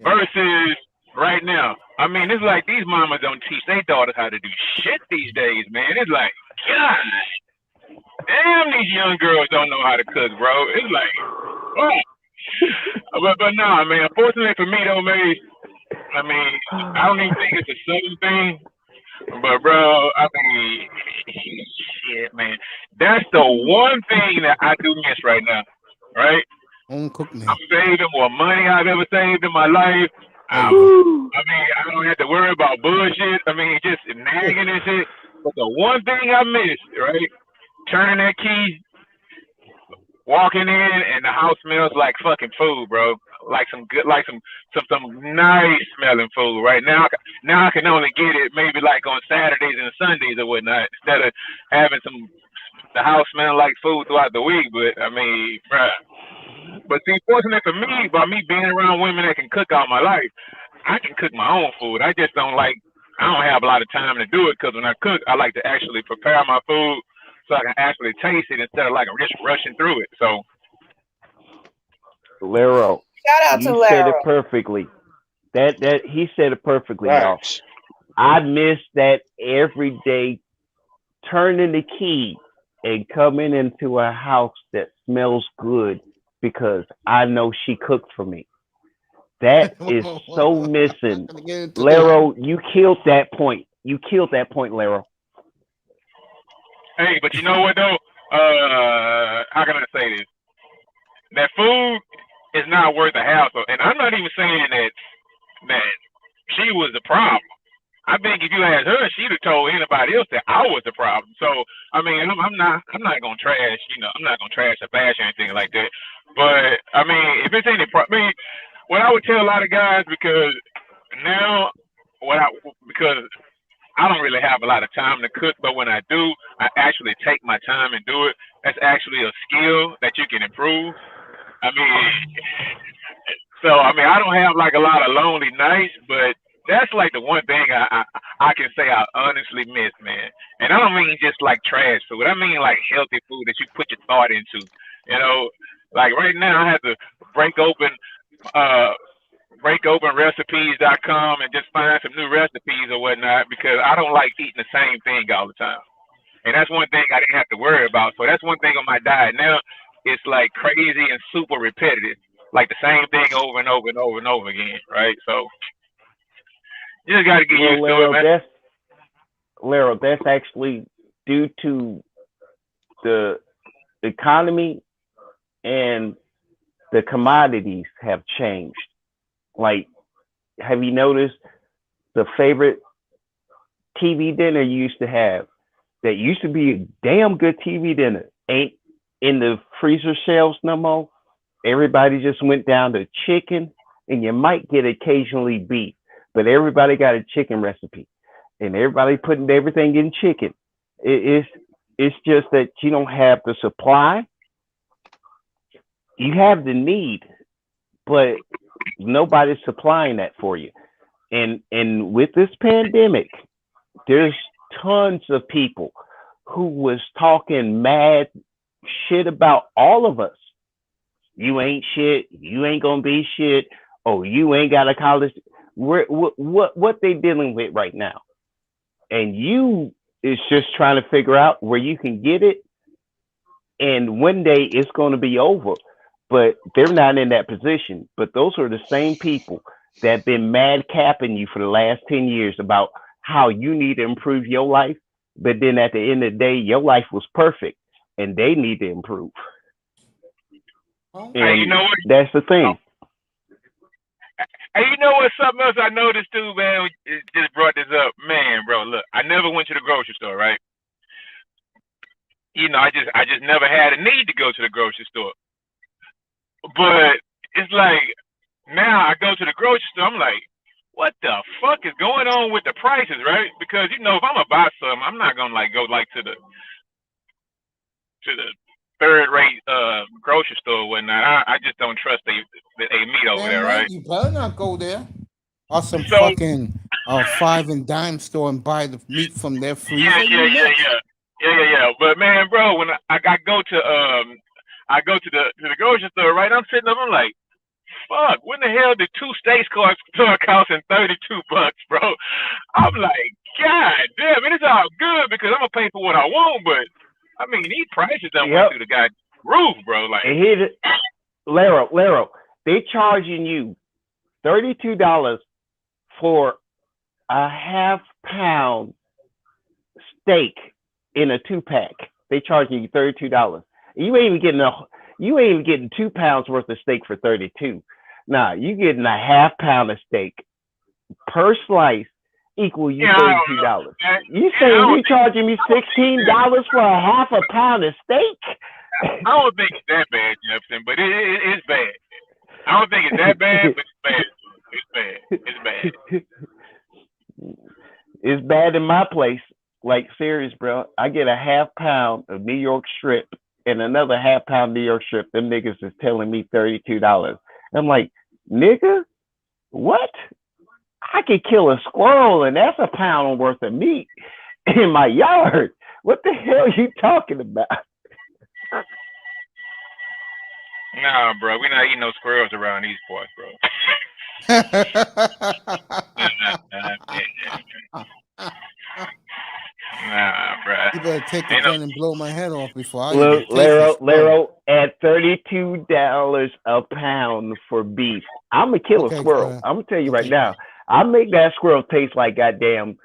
versus right now. I mean, it's like these mamas don't teach their daughters how to do shit these days, man. It's like, God, damn, these young girls don't know how to cook, bro. It's like, oh. But no, I mean, unfortunately for me, though, man, I mean, I don't even think it's a southern thing. But bro, I mean, shit, man, that's the one thing that I do miss right now, right? Home cook, man. I'm saving more money I've ever saved in my life. I mean, I don't have to worry about bullshit. I mean, just nagging and shit. But the one thing I miss, right? Turning that key, walking in, and the house smells like fucking food, bro. Like some good, like some nice smelling food. Right now I can only get it maybe like on Saturdays and Sundays or whatnot, instead of having the house smelling like food throughout the week. But I mean, bruh. But see, fortunate for me, by me being around women that can cook all my life, I can cook my own food. I just don't have a lot of time to do it, because when I cook, I like to actually prepare my food so I can actually taste it instead of like just rushing through it. So, Lero, Shout out to you said it Lara. perfectly. That he said it perfectly, y'all. Right. I miss that every day, turning the key and coming into a house that smells good because I know she cooked for me. That is so missing. Lero, you killed that point. You killed that point, Lero. Hey, but you know what though? How can I say this? That food is not worth a hassle, and I'm not even saying that she was the problem. I think if you asked her, she'd have told anybody else that I was the problem. So I mean, I'm not gonna trash, I'm not gonna trash or bash or anything like that. But I mean, if it's any problem, what I would tell a lot of guys, because now because I don't really have a lot of time to cook, but when I do, I actually take my time and do it. That's actually a skill that you can improve. I mean, I don't have like a lot of lonely nights, but that's like the one thing I can say I honestly miss, man. And I don't mean just like trash food. I mean like healthy food that you put your thought into. You know, like right now I have to break open recipes.com and just find some new recipes or whatnot, because I don't like eating the same thing all the time. And that's one thing I didn't have to worry about. So that's one thing on my diet now. It's like crazy and super repetitive, like the same thing over and over and over and over again, right? So you just got to get used to it, man. Lero, that's actually due to the economy and the commodities have changed. Like, have you noticed the favorite TV dinner you used to have that used to be a damn good TV dinner ain't in the freezer shelves no more? Everybody just went down to chicken, and you might get occasionally beef, but everybody got a chicken recipe, and everybody putting everything in chicken. It's just that you don't have the supply. You have the need, but nobody's supplying that for you. And with this pandemic, there's tons of people who was talking mad shit about all of us. You ain't shit. You ain't gonna be shit. Oh, you ain't got a college. What they dealing with right now? And you is just trying to figure out where you can get it. And one day it's going to be over. But they're not in that position. But those are the same people that have been mad capping you for the last 10 years about how you need to improve your life. But then at the end of the day, your life was perfect and they need to improve. And hey, you know what? That's the thing. Hey, you know what? Something else I noticed too, man. It just brought this up, man, bro. Look, I never went to the grocery store, right? I just never had a need to go to the grocery store. But it's like now I go to the grocery store, I'm like, what the fuck is going on with the prices, right? Because if I'm gonna buy something, I'm not gonna like go like to the third rate grocery store or whatnot. I just don't trust they meat over there, right? You better not go there. Or some fucking 5 and dime store and buy the meat from their freezer. Yeah. But man, bro, when I go to the grocery store, right? I'm sitting up, I'm like, fuck, when the hell did 2 steaks start costing $32, bro? I'm like, God damn, it's all good because I'm gonna pay for what I want, but I mean, these prices done went through the goddamn roof, bro. Like, and here's Lero, they charging you $32 for a half-pound steak in a 2-pack. They charging you $32. You ain't even getting 2 pounds worth of steak for $32. Nah, you getting a half-pound of steak per slice equal you $32. You saying you charging me $16 for a half a pound of steak? I don't think it's that bad, Jefferson, but it's bad. I don't think it's that bad, but it's bad. It's bad in my place. Like, serious, bro. I get a half-pound of New York strip and another half-pound New York strip. Them niggas is telling me $32. I'm like, nigga, what? I could kill a squirrel and that's a pound worth of meat in my yard. What the hell are you talking about? Nah, bro, we're not eating no squirrels around these parts, bro. Nah, bro. You better take the gun and blow my head off before I Look, Lero, at $32 a pound for beef, I'm gonna kill a squirrel. I'm gonna tell you right now. I make that squirrel taste like goddamn.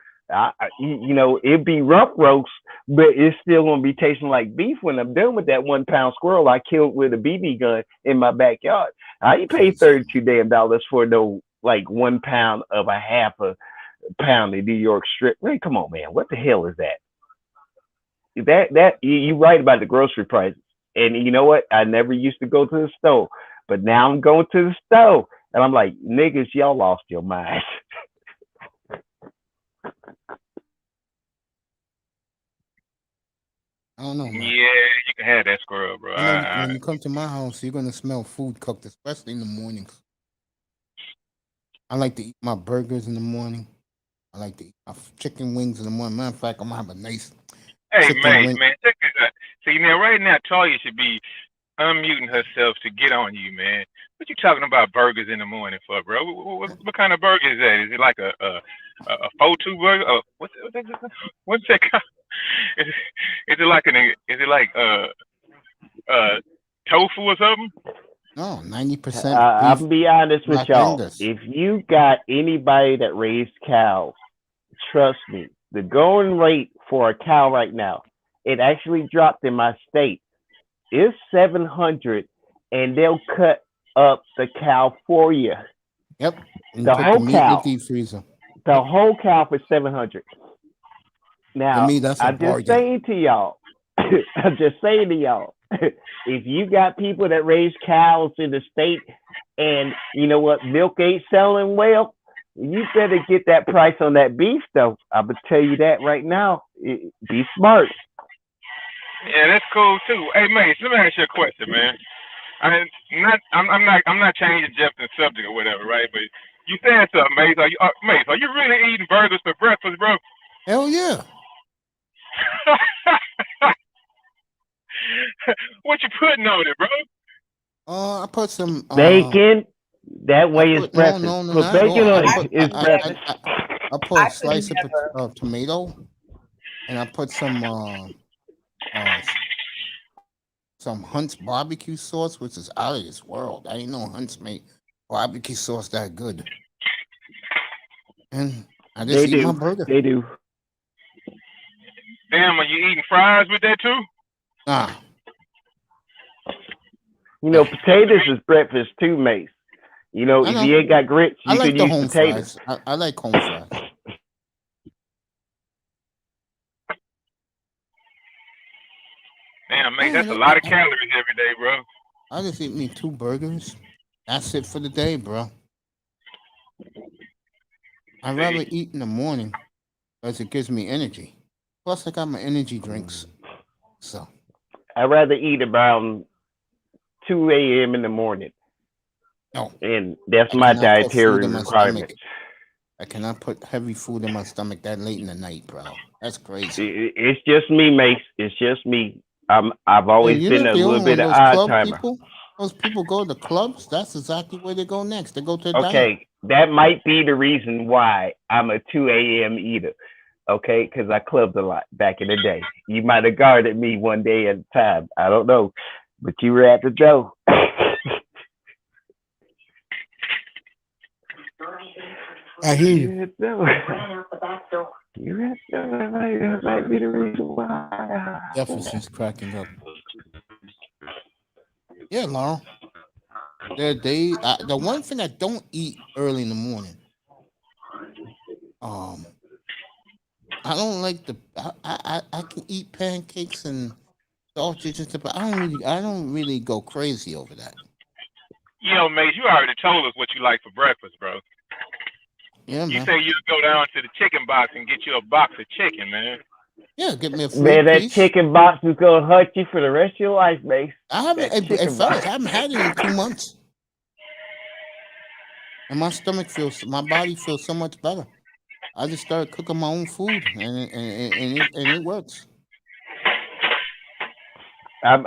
It'd be rump roast, but it's still gonna be tasting like beef when I'm done with that 1 pound squirrel I killed with a BB gun in my backyard. I ain't paid $32 damn for no like 1 pound of a half a pound of New York strip. Man, come on, man. What the hell is that? You right about the grocery prices. And you know what? I never used to go to the store, but now I'm going to the store, and I'm like, niggas, y'all lost your mind. I don't know, man. Yeah, you can have that squirrel, bro. I know when you come to my house, you're gonna smell food cooked, especially in the mornings. I like to eat my burgers in the morning. I like to eat my chicken wings in the morning. Matter of fact, I'm gonna have a nice Hey, chicken man, wing. check this out. See, now, right now, Talia should be unmuting herself to get on you, man. What you talking about burgers in the morning for, bro? What kind of burger is that? Is it like a 4-2 burger? What's that kind? Is it like tofu or something? No, 90% I'll beef. be honest with Black y'all. Angus. If you got anybody that raised cows, trust me, the going rate for a cow right now, it actually dropped in my state. It's $700, and they'll cut up the cow for you. Yep. And The put whole the meat cow. in the deep freezer. The whole cow for $700. Now, To me, that's a I'm just bargain. saying to y'all, if you got people that raise cows in the state, and you know what, milk ain't selling well, you better get that price on that beef, though. I'm gonna tell you that right now. Be smart. Yeah, that's cool too. Hey, Mace, let me ask you a question, man. I'm not changing Jefferson's subject or whatever, right? But you saying something, Mace? Mace, are you really eating burgers for breakfast, bro? Hell yeah. What you putting on it, bro? I put some Bacon. That way is breakfast. No, Put not bacon at all. on it. It's breakfast. I put a slice of tomato, and I put some Hunt's barbecue sauce, which is out of this world. I didn't know Hunt's made barbecue sauce that good. And I just eat my burger. They do. Damn, are you eating fries with that too? Nah. You know, potatoes is breakfast too, Mace. You know, if you ain't got grits, you like can the use home potatoes. fries. I like home fries. Damn, mate, that's a lot of calories every day, bro. I just eat me 2 burgers. That's it for the day, bro. I'd rather eat in the morning because it gives me energy. Plus, I got my energy drinks. So I'd rather eat around 2 a.m. in the morning. No. And that's I my cannot put food dietary in my requirement. stomach. I cannot put heavy food in my stomach that late in the night, bro. That's crazy. It's just me, Mace. It's just me. I've always You're been not a the little only bit one. of Those odd club timer. people, those people go to clubs. That's exactly where they go next. They go to the diner. Okay, that might be the reason why I'm a 2 a.m. eater. Okay, because I clubbed a lot back in the day. You might have guarded me one day at a time. I don't know, but you were at the door. I hear you. That might be the reason why. Jefferson's cracking up. Yeah, Laurel. The one thing I don't eat early in the morning. I don't like I can eat pancakes and sausages and stuff, but I don't really go crazy over that. You know, mate, you already told us what you like for breakfast, bro. Yeah, man. You say you'd go down to the chicken box and get you a box of chicken, man. Yeah, get me a free Man, that piece. chicken box is gonna hurt you for the rest of your life, Mace. I haven't, fellas, I haven't had it in 2 months, and my body feels so much better. I just started cooking my own food, and it works. I'm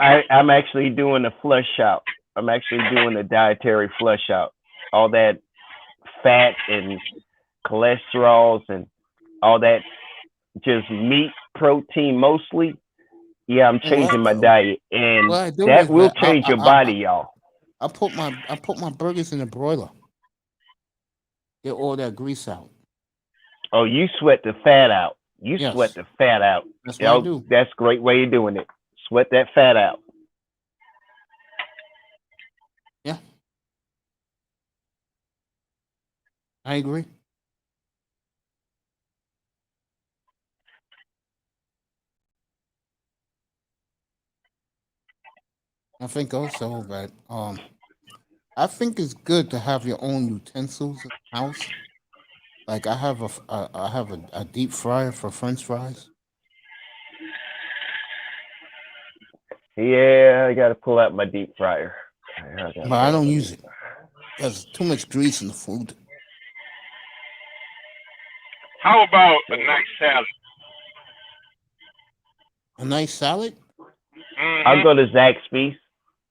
actually doing a flush out. I'm actually doing a dietary flush out. All that fat and cholesterols and all that just meat, protein mostly. Yeah, I'm changing my diet, and that will change your body, y'all. I put my burgers in the broiler. Get all that grease out. Oh, you sweat the fat out. You Yes. sweat the fat out. That's what I do. That's a great way of doing it. Sweat that fat out. Yeah. I agree. I think also that I think it's good to have your own utensils in the house. Like I have a deep fryer for French fries. Yeah, I gotta pull out my deep fryer. But I don't use it. There's too much grease in the food. How about a nice salad? A nice salad? Mhm. I'll go to Zaxby's.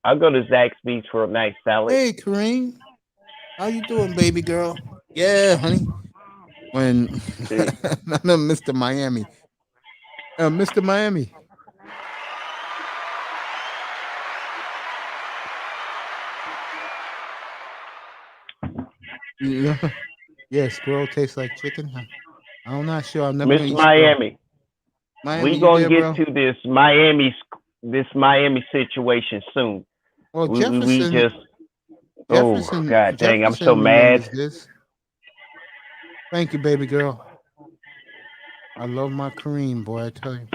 I'll go to Zaxby's for a nice salad. Hey, Kareem. How you doing, baby girl? Yeah, honey. When no, Mr. Miami. Mr. Miami. Yeah, yeah, squirrel tastes like chicken. I'm not sure. I've never Miss gonna eat Miami, Miami, we you gonna there, get bro? to this Miami situation soon. Well, We Jefferson, just oh god dang, I'm so Jefferson remembers mad. this. Thank you, baby girl. I love my Kareem, boy. I tell you,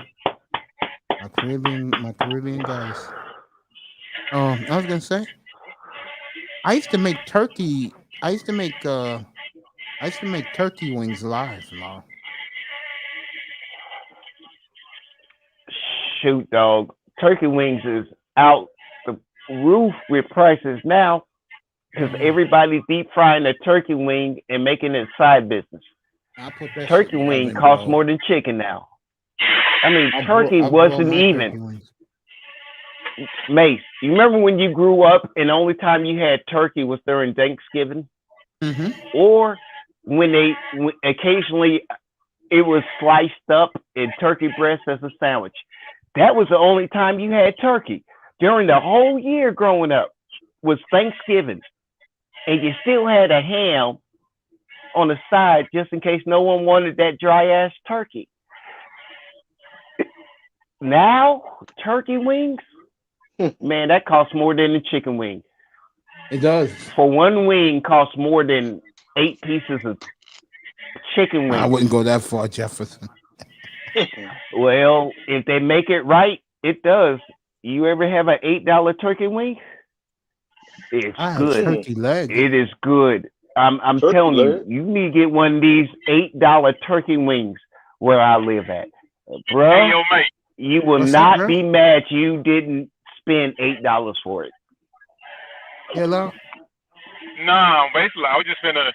my Caribbean guys. I was gonna say, I used to make turkey. I used to make turkey wings live, Laura. Shoot, dog. Turkey wings is out the roof with prices now because everybody's deep frying the turkey wing and making it side business. I put that shit Turkey in the wing oven, costs bro. more than chicken now. I mean, I turkey broil wasn't my even. turkey wings. Mace, you remember when you grew up and the only time you had turkey was during Thanksgiving? Mm-hmm. Or when occasionally it was sliced up in turkey breast as a sandwich. That was the only time you had turkey during the whole year growing up was Thanksgiving, and you still had a ham on the side just in case no one wanted that dry ass turkey. Now turkey wings, man, that costs more than a chicken wing. It does. For one wing, costs more than 8 pieces of chicken wings. I wouldn't go that far, Jefferson. Well, if they make it right, it does. You ever have an $8 turkey wing? It's I had good. turkey leg. It is good. I'm Turkey telling you, leg? you need to get one of these $8 turkey wings where I live at, Hey, bruh. yo, mate. You will What's up, not bro? be mad you didn't spend $8 for it. Yeah, Laura? No, basically, I was just gonna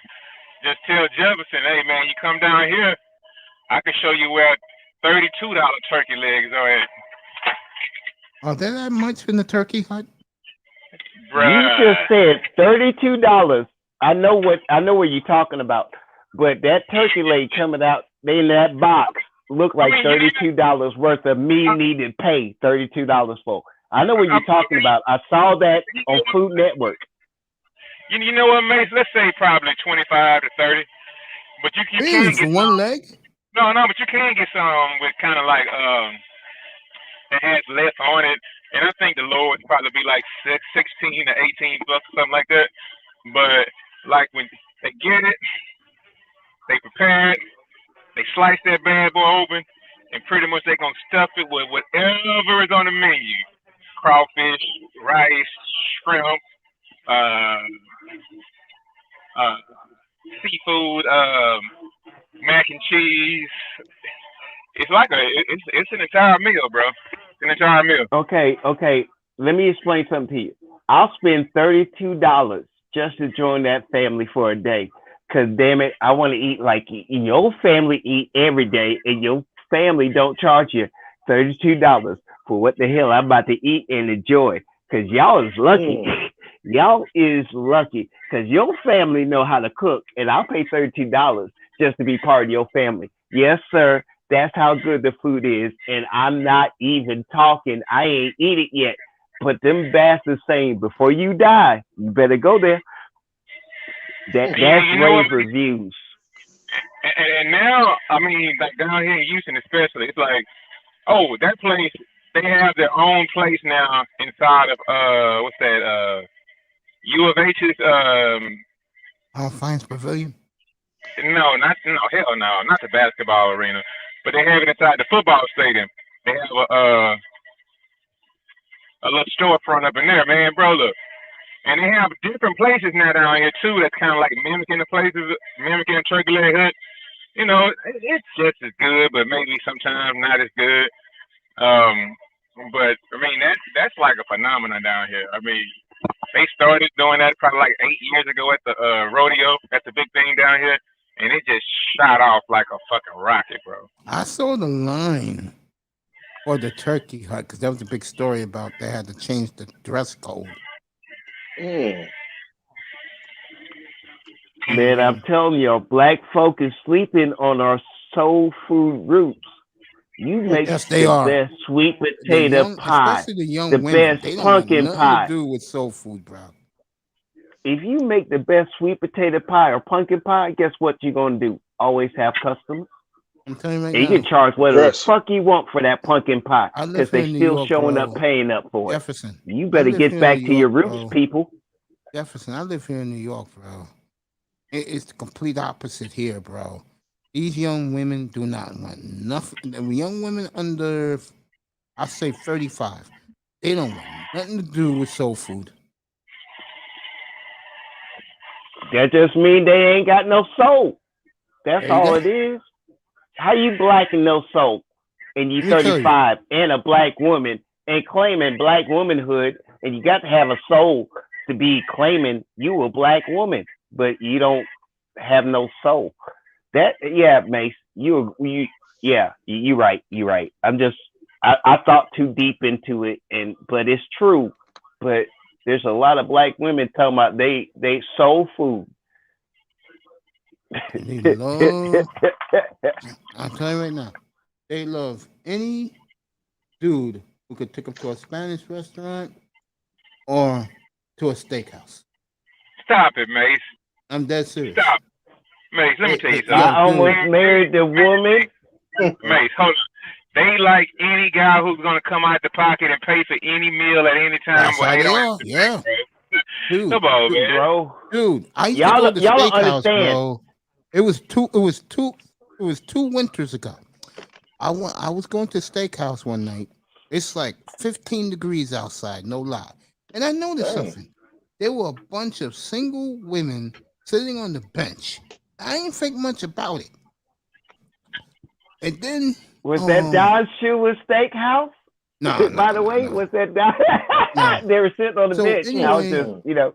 just tell Jefferson, hey man, you come down here, I can show you where $32 turkey legs are at. Are there that much in the turkey hut? You just said $32. I know what you're talking about, but that turkey leg coming out in that box look like $32 worth of me needed pay. $32 for. I know what you're talking about. I saw that on Food Network. You know what, Mace? Let's say probably 25 to 30. But you Really, can for get one leg? No, but you can get some with kind of like that has less on it, and I think the lowest probably be like 16 to 18 bucks or something like that. But like when they get it, they prepare it, they slice that bad boy open, and pretty much they gonna stuff it with whatever is on the menu: crawfish, rice, shrimp, seafood, mac and cheese. It's like it's an entire meal, bro. It's an entire meal. Okay. Let me explain something to you. I'll spend $32 just to join that family for a day. Cause damn it, I want to eat like your family eat every day, and your family don't charge you $32 for what the hell I'm about to eat and enjoy. Cause y'all is lucky. Y'all is lucky because your family know how to cook, and I'll pay $32 just to be part of your family. Yes, sir. That's how good the food is, and I'm not even talking. I ain't eat it yet, but them bastards saying before you die, you better go there. That's rave reviews. And now, I mean, like down here in Houston, especially, it's like, oh, that place, they have their own place now inside of what's that? U of H's. Alphines Pavilion. No, hell no, not the basketball arena, but they have it inside the football stadium. They have a little storefront up in there, man, bro. Look, and they have different places now down here too. That's kind of like mimicking the places, mimicking the turkey leg hut. You know, it's just as good, but maybe sometimes not as good. But I mean, that's like a phenomenon down here. I mean, they started doing that probably like 8 years ago at the rodeo. That's the big thing down here, and it just shot off like a fucking rocket, bro. I saw the line for the turkey hut because that was a big story about they had to change the dress code. Man, I'm telling you, black folk is sleeping on our soul food roots. You make Yes, they the are. best sweet potato pie, Especially the young the women. best They don't pumpkin have nothing pie. to do with soul food, bro. If you make the best sweet potato pie or pumpkin pie, guess what you're gonna do? Always have customers. I'm telling you right And you now. can charge whatever Yes. the fuck you want for that pumpkin pie I live because here they in New still York, showing bro. up, paying up for it. Jefferson. You I better live get here back in to New your York, roots, bro. people. Jefferson, I live here in New York, bro. It's the complete opposite here, bro. These young women do not want nothing. The young women under, I say 35, they don't want nothing to do with soul food. That just mean they ain't got no soul. That's There you all go. it is. How you black and no soul, and you Let me tell you. 35 and a black woman and claiming black womanhood, and you got to have a soul to be claiming you a black woman, but you don't have no soul. That Mace, you right. I thought too deep into it, but it's true. But there's a lot of black women talking about they soul food. They love, I'm telling you right now, they love any dude who could take them to a Spanish restaurant or to a steakhouse. Stop it, Mace. I'm dead serious. Stop, Mace. Let me tell you Yo, something. I almost dude. married the woman. Mace, hold on. They like any guy who's gonna come out the pocket and pay for any meal at any time. That's But how they they don't are. have to Yeah. pay, bro. Dude, Come on, man. Bro, dude, I used to y'all go to the don't steakhouse, understand. bro. It was two winters ago. I was going to the steakhouse one night. It's like 15 degrees outside, no lie. And I noticed Dang. something. There were a bunch of single women sitting on the bench. I didn't think much about it. And then Was that Don Shula's Steakhouse? No. By the way, was that Don? No. They were sitting on the So bench. I was anyway- just, you know.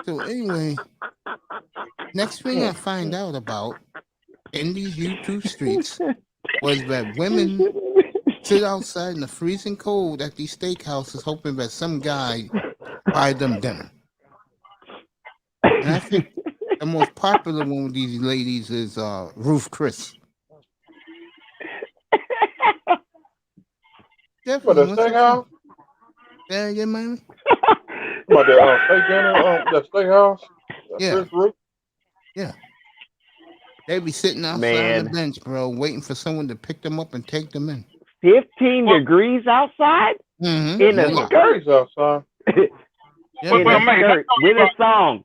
So anyway, next thing I find out about in these YouTube streets was that women sit outside in the freezing cold at these steakhouses hoping that some guy buy them dinner. And I think the most popular one with these ladies is Ruth Chris. What, the steakhouse? Yeah, man. What, the steak dinner? The steakhouse? Yeah. Chris Root? Yeah. They be sitting outside on Man. the bench, bro, waiting for someone to pick them up and take them in. 15 degrees outside Mm-hmm. in a It's skirt. crazy outside. Yeah, In Well, a mate, skirt with a song.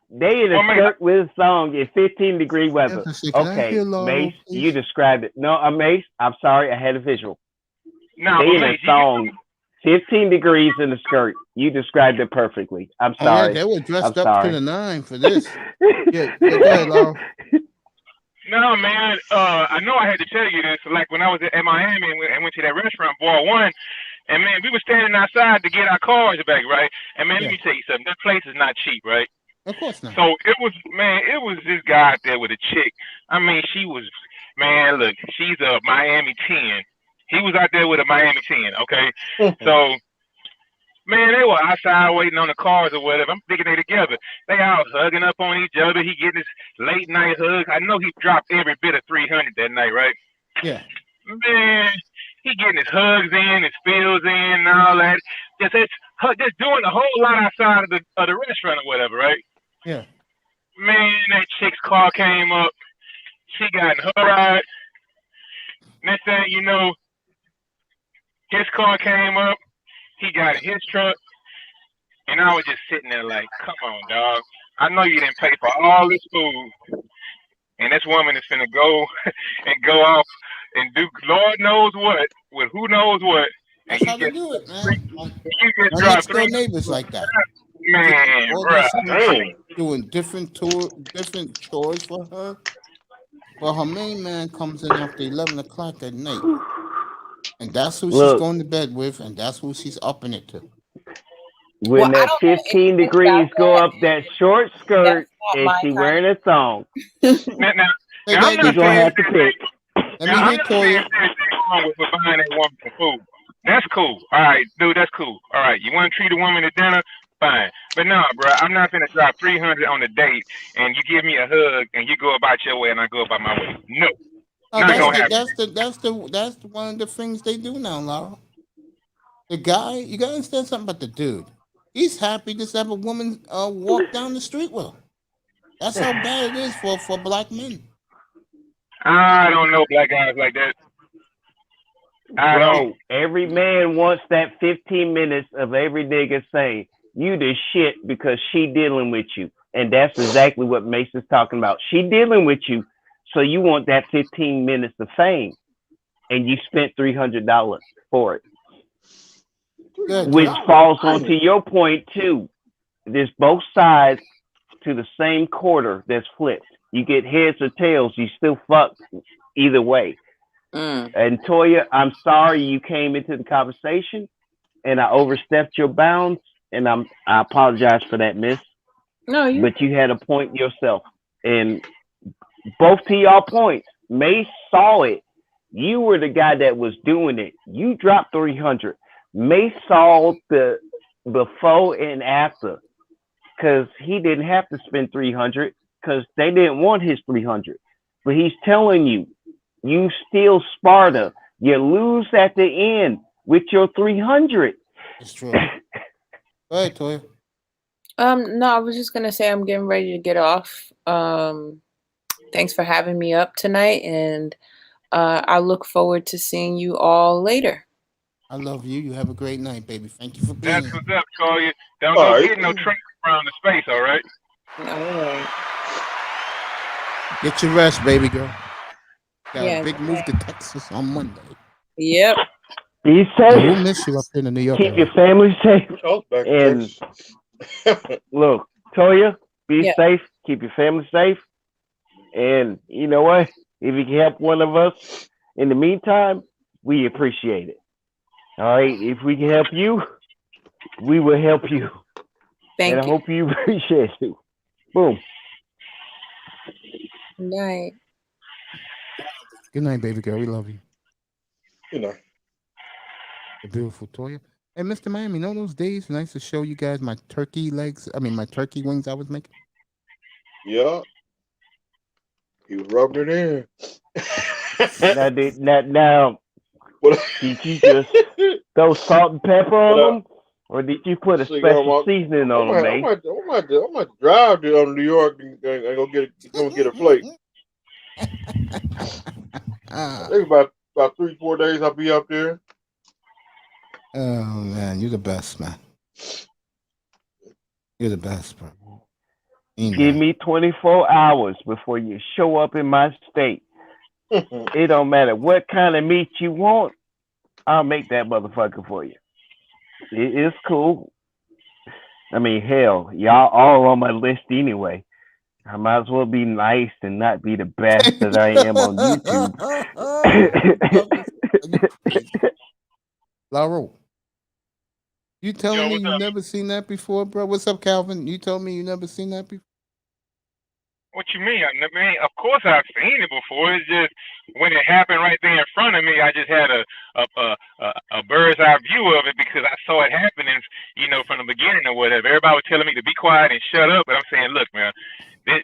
They in a Well, mate, skirt with a song in 15-degree weather. Jefferson, can I Okay, hear Laurel, Mace, please? you described it. No, Mace, I'm sorry, I had a visual. no, They but in a Mace, song, 15 degrees in a skirt. You described it perfectly. I'm Oh, yeah, sorry. they were dressed I'm up sorry. to the nine for this. Yeah, go ahead, Laurel. No, man. I know I had to tell you this. Like when I was at Miami and went to that restaurant, Boy One, and man, we were standing outside to get our cars back, right? And man, Yeah. let me tell you something. That place is not cheap, right? Of course not. So it was this guy out there with a chick. I mean, she was, man, look, she's a Miami 10. He was out there with a Miami 10, okay? So, man, they were outside waiting on the cars or whatever. I'm thinking they together. They all hugging up on each other. He getting his late night hugs. I know he dropped every bit of 300 that night, right? Yeah. Man, he getting his hugs in, his feels in, and all that. Just doing a whole lot outside of the restaurant or whatever, right? Yeah. Man, that chick's car came up. She got in her ride. Next thing you know, his car came up. He got in his truck. And I was just sitting there like, come on, dog. I know you didn't pay for all this food. And this woman is finna go and go off and do Lord knows what with who knows what. And That's how they do it, man. you just My drive next door 3. neighbors like that. Man, All bruh. their sisters doing different chores for her. But her main man comes in after 11 o'clock at night. And that's who she's Look, going to bed with, and that's who she's upping it to. when Well, I that don't know 15 anything degrees about go that. up that short skirt That's not and my she kind wearing a thong, Now, Hey, I'm you not gonna saying have to pick. let me now, I'm hear not saying Toya. anything wrong with buying that woman some food. That's cool. All right, dude, that's cool. All right, you want to treat a woman to dinner? Fine. But no, bro, I'm not going to drop 300 on a date and you give me a hug and you go about your way and I go about my way. No. Oh, Not gonna happen. that's one of the things they do now, Laura. The guy, you gotta understand something about the dude. He's happy to have a woman walk down the street with him. That's how bad it is for black men. I don't know black guys like that. I don't. Bro, every man wants that 15 minutes of every nigga saying, you the shit because she dealing with you. And that's exactly what Mason's talking about. She dealing with you, so you want that 15 minutes of fame. And you spent $300 for it. Good, Which Toya. falls onto your point, too. There's both sides to the same quarter that's flipped. You get heads or tails, you still fuck either way. And Toya, I'm sorry you came into the conversation and I overstepped your bounds, and I apologize for that, miss. No, you. But you had a point yourself. And both to y'all points, Mace saw it. You were the guy that was doing it. You dropped 300. Mace saw the before and after, because he didn't have to spend 300 because they didn't want his 300. But he's telling you, you still Sparta. You lose at the end with your 300. It's true. Go ahead, Toya. No, I was just gonna say I'm getting ready to get off. Thanks for having me up tonight, and I look forward to seeing you all later. I love you. You have a great night, baby. Thank you for being That's here. what's up, Toya. Don't All go right. get no train around the space, all right? All right. Get your rest, baby girl. Got Yeah. a big move to Texas on Monday. Yep. Be We'll safe. miss you up in the New York Keep area. your family safe. I was back in And Texas. look, Toya, be Yeah. safe. Keep your family safe. And you know what? If you can help one of us in the meantime, we appreciate it. All right. If we can help you, we will help you. Thank And I you. hope you appreciate it. Boom. Good night. Good night, baby girl. We love you. You know. The beautiful Toya. Hey, Mr. Miami, you know those days when I used to show you guys my turkey wings I was making? Yeah. You rubbed it in. Now, What- did you just throw salt and pepper on What them? Or did you put a See, special seasoning on them, I mate? might drive to New York and go get a plate. I think about 3-4 days I'll be up there. Oh man, you're the best, man. You're the best, bro. Give me 24 hours before you show up in my state. It don't matter what kind of meat you want. I'll make that motherfucker for you. It's cool. I mean, hell, y'all all on my list anyway. I might as well be nice and not be the best that I am on YouTube. Lauro, you telling Yo, me what's you up? never seen that before, bro? What's up, Calvin? You told me you never seen that before. What you mean? I mean, of course I've seen it before. It's just when it happened right there in front of me, I just had a bird's eye view of it because I saw it happening, from the beginning or whatever. Everybody was telling me to be quiet and shut up, but I'm saying, look, man, this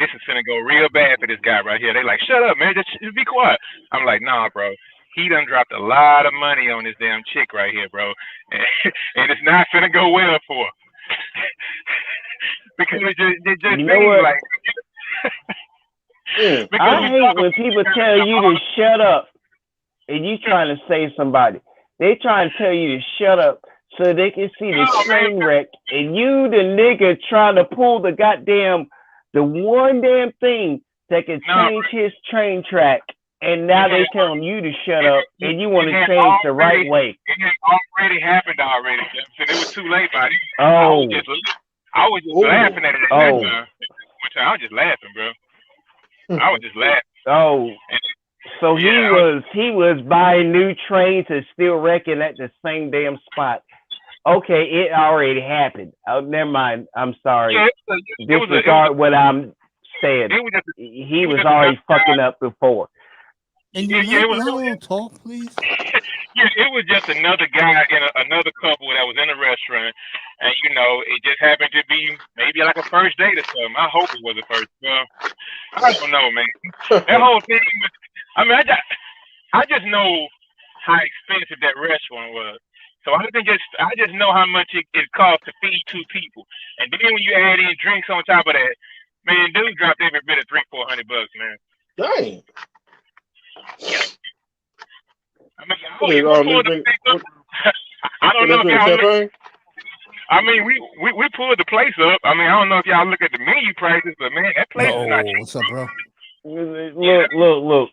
is gonna go real bad for this guy right here. They like, shut up, man, just be quiet. I'm like, nah, bro. He done dropped a lot of money on this damn chick right here, bro, and it's not gonna go well for her. Because it just You know seems what? like Mm. Because I we hate talk when about people tell you to shut up and you trying to save somebody. They trying to tell you to shut up so they can see the No, man. train wreck, and you, the nigga, trying to pull the one damn thing that can No, change his train track, and now it they had, telling you to shut up, and you want it to had change the right already, way. it had already happened already. So it was too late by then. Oh, I was just Oh. laughing at it at that oh, time. I was just laughing, bro. I was just laughing. oh. And, So yeah, he was buying new trains and still wrecking at the same damn spot. Okay, it already happened. Oh, never mind. I'm sorry. yeah, Disregard what I'm saying. it was just, He it was was just already another guy. fucking up before. And you Yeah, let Lalo talk, please? Yeah, it was just another guy in another couple that was in a restaurant, and it just happened to be maybe like a first date or something. I hope it was a first. Well, I don't know, man. That whole thing was. I mean, I just know how expensive that restaurant was. So I just know how much it costs to feed two people, and then when you add in drinks on top of that, man, dude dropped every bit of $300-400, man. Dang. I mean, What is, we pulled they the drink, place what, up. I don't they know if drink y'all look. champagne? I mean, we pulled the place up. I mean, I don't know if y'all look at the menu prices, but man, that place is not cheap. What's up, bro? Look.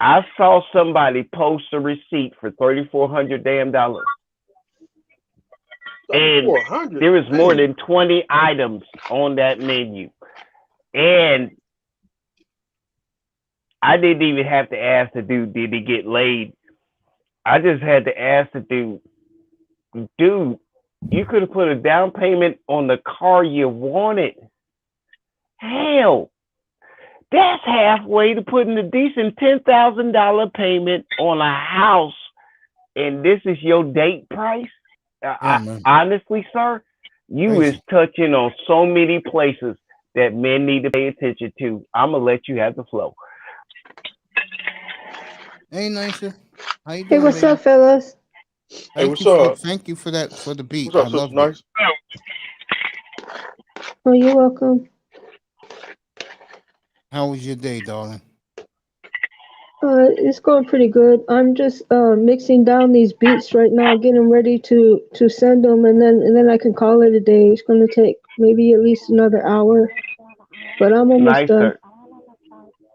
I saw somebody post a receipt for $3,400 damn dollars. And 400. there was more Dang. than 20 items on that menu. And I didn't even have to ask the dude, did he get laid? I just had to ask the dude, you could have put a down payment on the car you wanted. Hell, that's halfway to putting a decent $10,000 payment on a house, and this is your date price? Honestly, sir, you is touching on so many places that men need to pay attention to. I'm gonna let you have the flow. Hey, Nisha. How you Hey, doing, what's baby? up, fellas? Hey, what's up? Thank you for the beat. What's up, I Sister love it. Nice? Oh, you're welcome. How was your day, darling? It's going pretty good. I'm just mixing down these beats right now, getting ready to send them, and then I can call it a day. It's going to take maybe at least another hour, but I'm almost done. Nicer.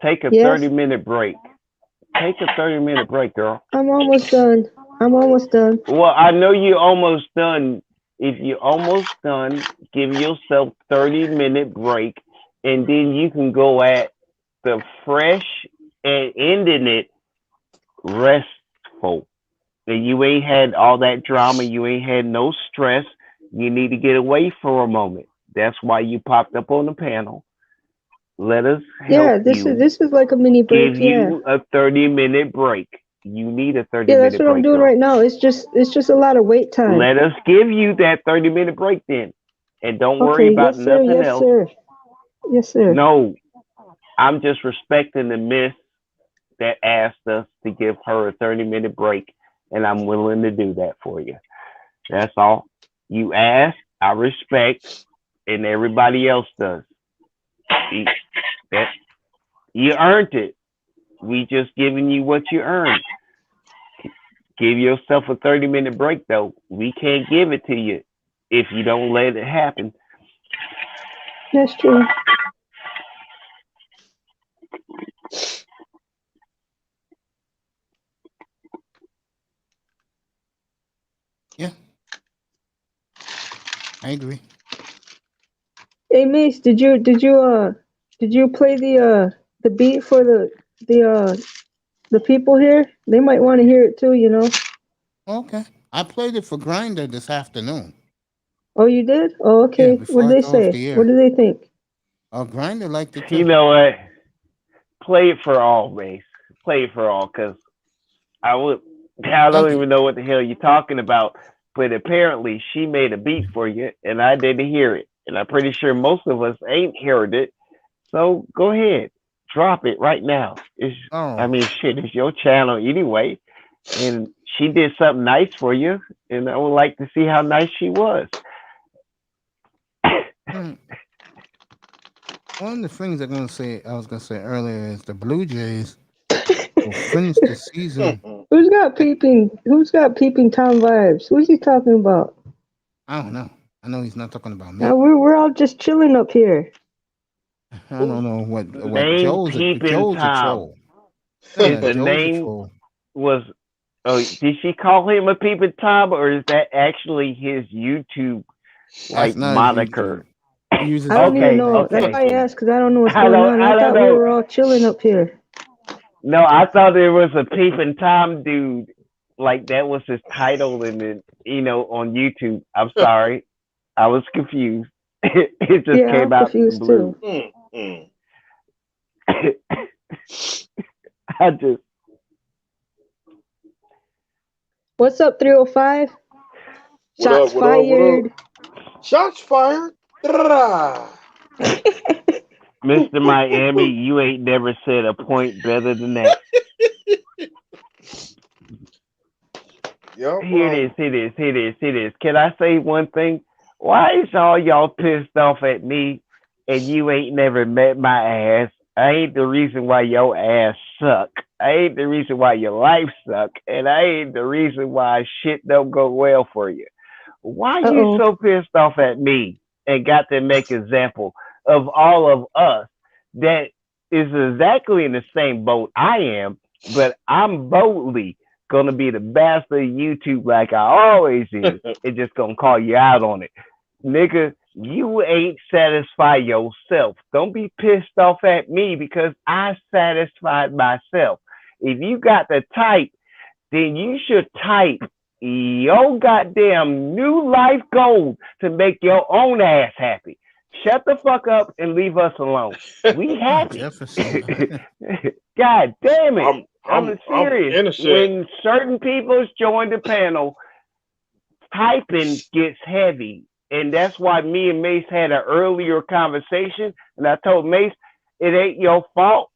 Take a Yes? 30-minute break. Take a 30-minute break, girl. I'm almost done. Well, I know you're almost done. If you're almost done, give yourself 30-minute break, and then you can go at the fresh and ending it restful. And you ain't had all that drama. You ain't had no stress. You need to get away for a moment. That's why you popped up on the panel. Let us help this is like a mini break. give you a 30-minute break. You need a 30-minute break. Yeah, that's what I'm doing girl. right now. It's just a lot of wait time. Let us give you that 30-minute break then. And don't worry about yes, sir. nothing Yes, else. sir. Yes, sir. No, I'm just respecting the miss that asked us to give her a 30-minute break, and I'm willing to do that for you. That's all. You asked, I respect, and everybody else does. You earned it. We just giving you what you earned. Give yourself a 30-minute break, though. We can't give it to you if you don't let it happen. That's true. Yeah, I agree. Hey, Mace, did you play the beat for the people here? They might want to hear it too, you know. Okay, I played it for Grinder this afternoon. Oh, you did? Oh, okay. Yeah, What before did I they go off say? the air. What do they think? Grinder liked it You too. know what? Play it for all, Mace. Play it for all, because I don't even know what the hell you're talking about. But apparently she made a beat for you, and I didn't hear it. And I'm pretty sure most of us ain't heard it. So go ahead. Drop it right now. I mean, shit, it's your channel anyway. And she did something nice for you, and I would like to see how nice she was. one of the things I was gonna say earlier is the Blue Jays will finish the season. Who's got peeping Tom vibes? Who's he talking about? I don't know. I know he's not talking about me. Now we're all just chilling up here. I don't know what Name Joe's Peeping a Tom. troll. Is Yeah, the Joe's a name troll. was? Oh, did she call him a Peeping Tom, or is that actually his YouTube That's like not his moniker? He uses I don't even Okay, know. That's okay. why I asked because I don't know what's I going don't. on. I I don't thought we know. were all chilling up here. No, I thought there was a Peeping Tom dude, like that was his title in it, on YouTube. I'm sorry, I was confused. It just Yeah, I'm came out the confused blue. too. I just What's up, 305? Shots What up? fired. Shots fired. Rah. Mr. Miami, you ain't never said a point better than that. Yep. Here it is. Can I say one thing? Why is all y'all pissed off at me and you ain't never met my ass? I ain't the reason why your ass suck. I ain't the reason why your life suck. And I ain't the reason why shit don't go well for you. Why you so pissed off at me and got to make example of all of us that is exactly in the same boat I am, but I'm boldly gonna be the bastard of YouTube like I always is. It just gonna call you out on it. Nigga, you ain't satisfied yourself. Don't be pissed off at me because I satisfied myself. If you got the type, then you should type your goddamn new life goal to make your own ass happy. Shut the fuck up and leave us alone. We happy. Jefferson. God damn it. I'm serious. innocent. When certain people join the panel, typing gets heavy. And that's why me and Mace had an earlier conversation. And I told Mace, it ain't your fault.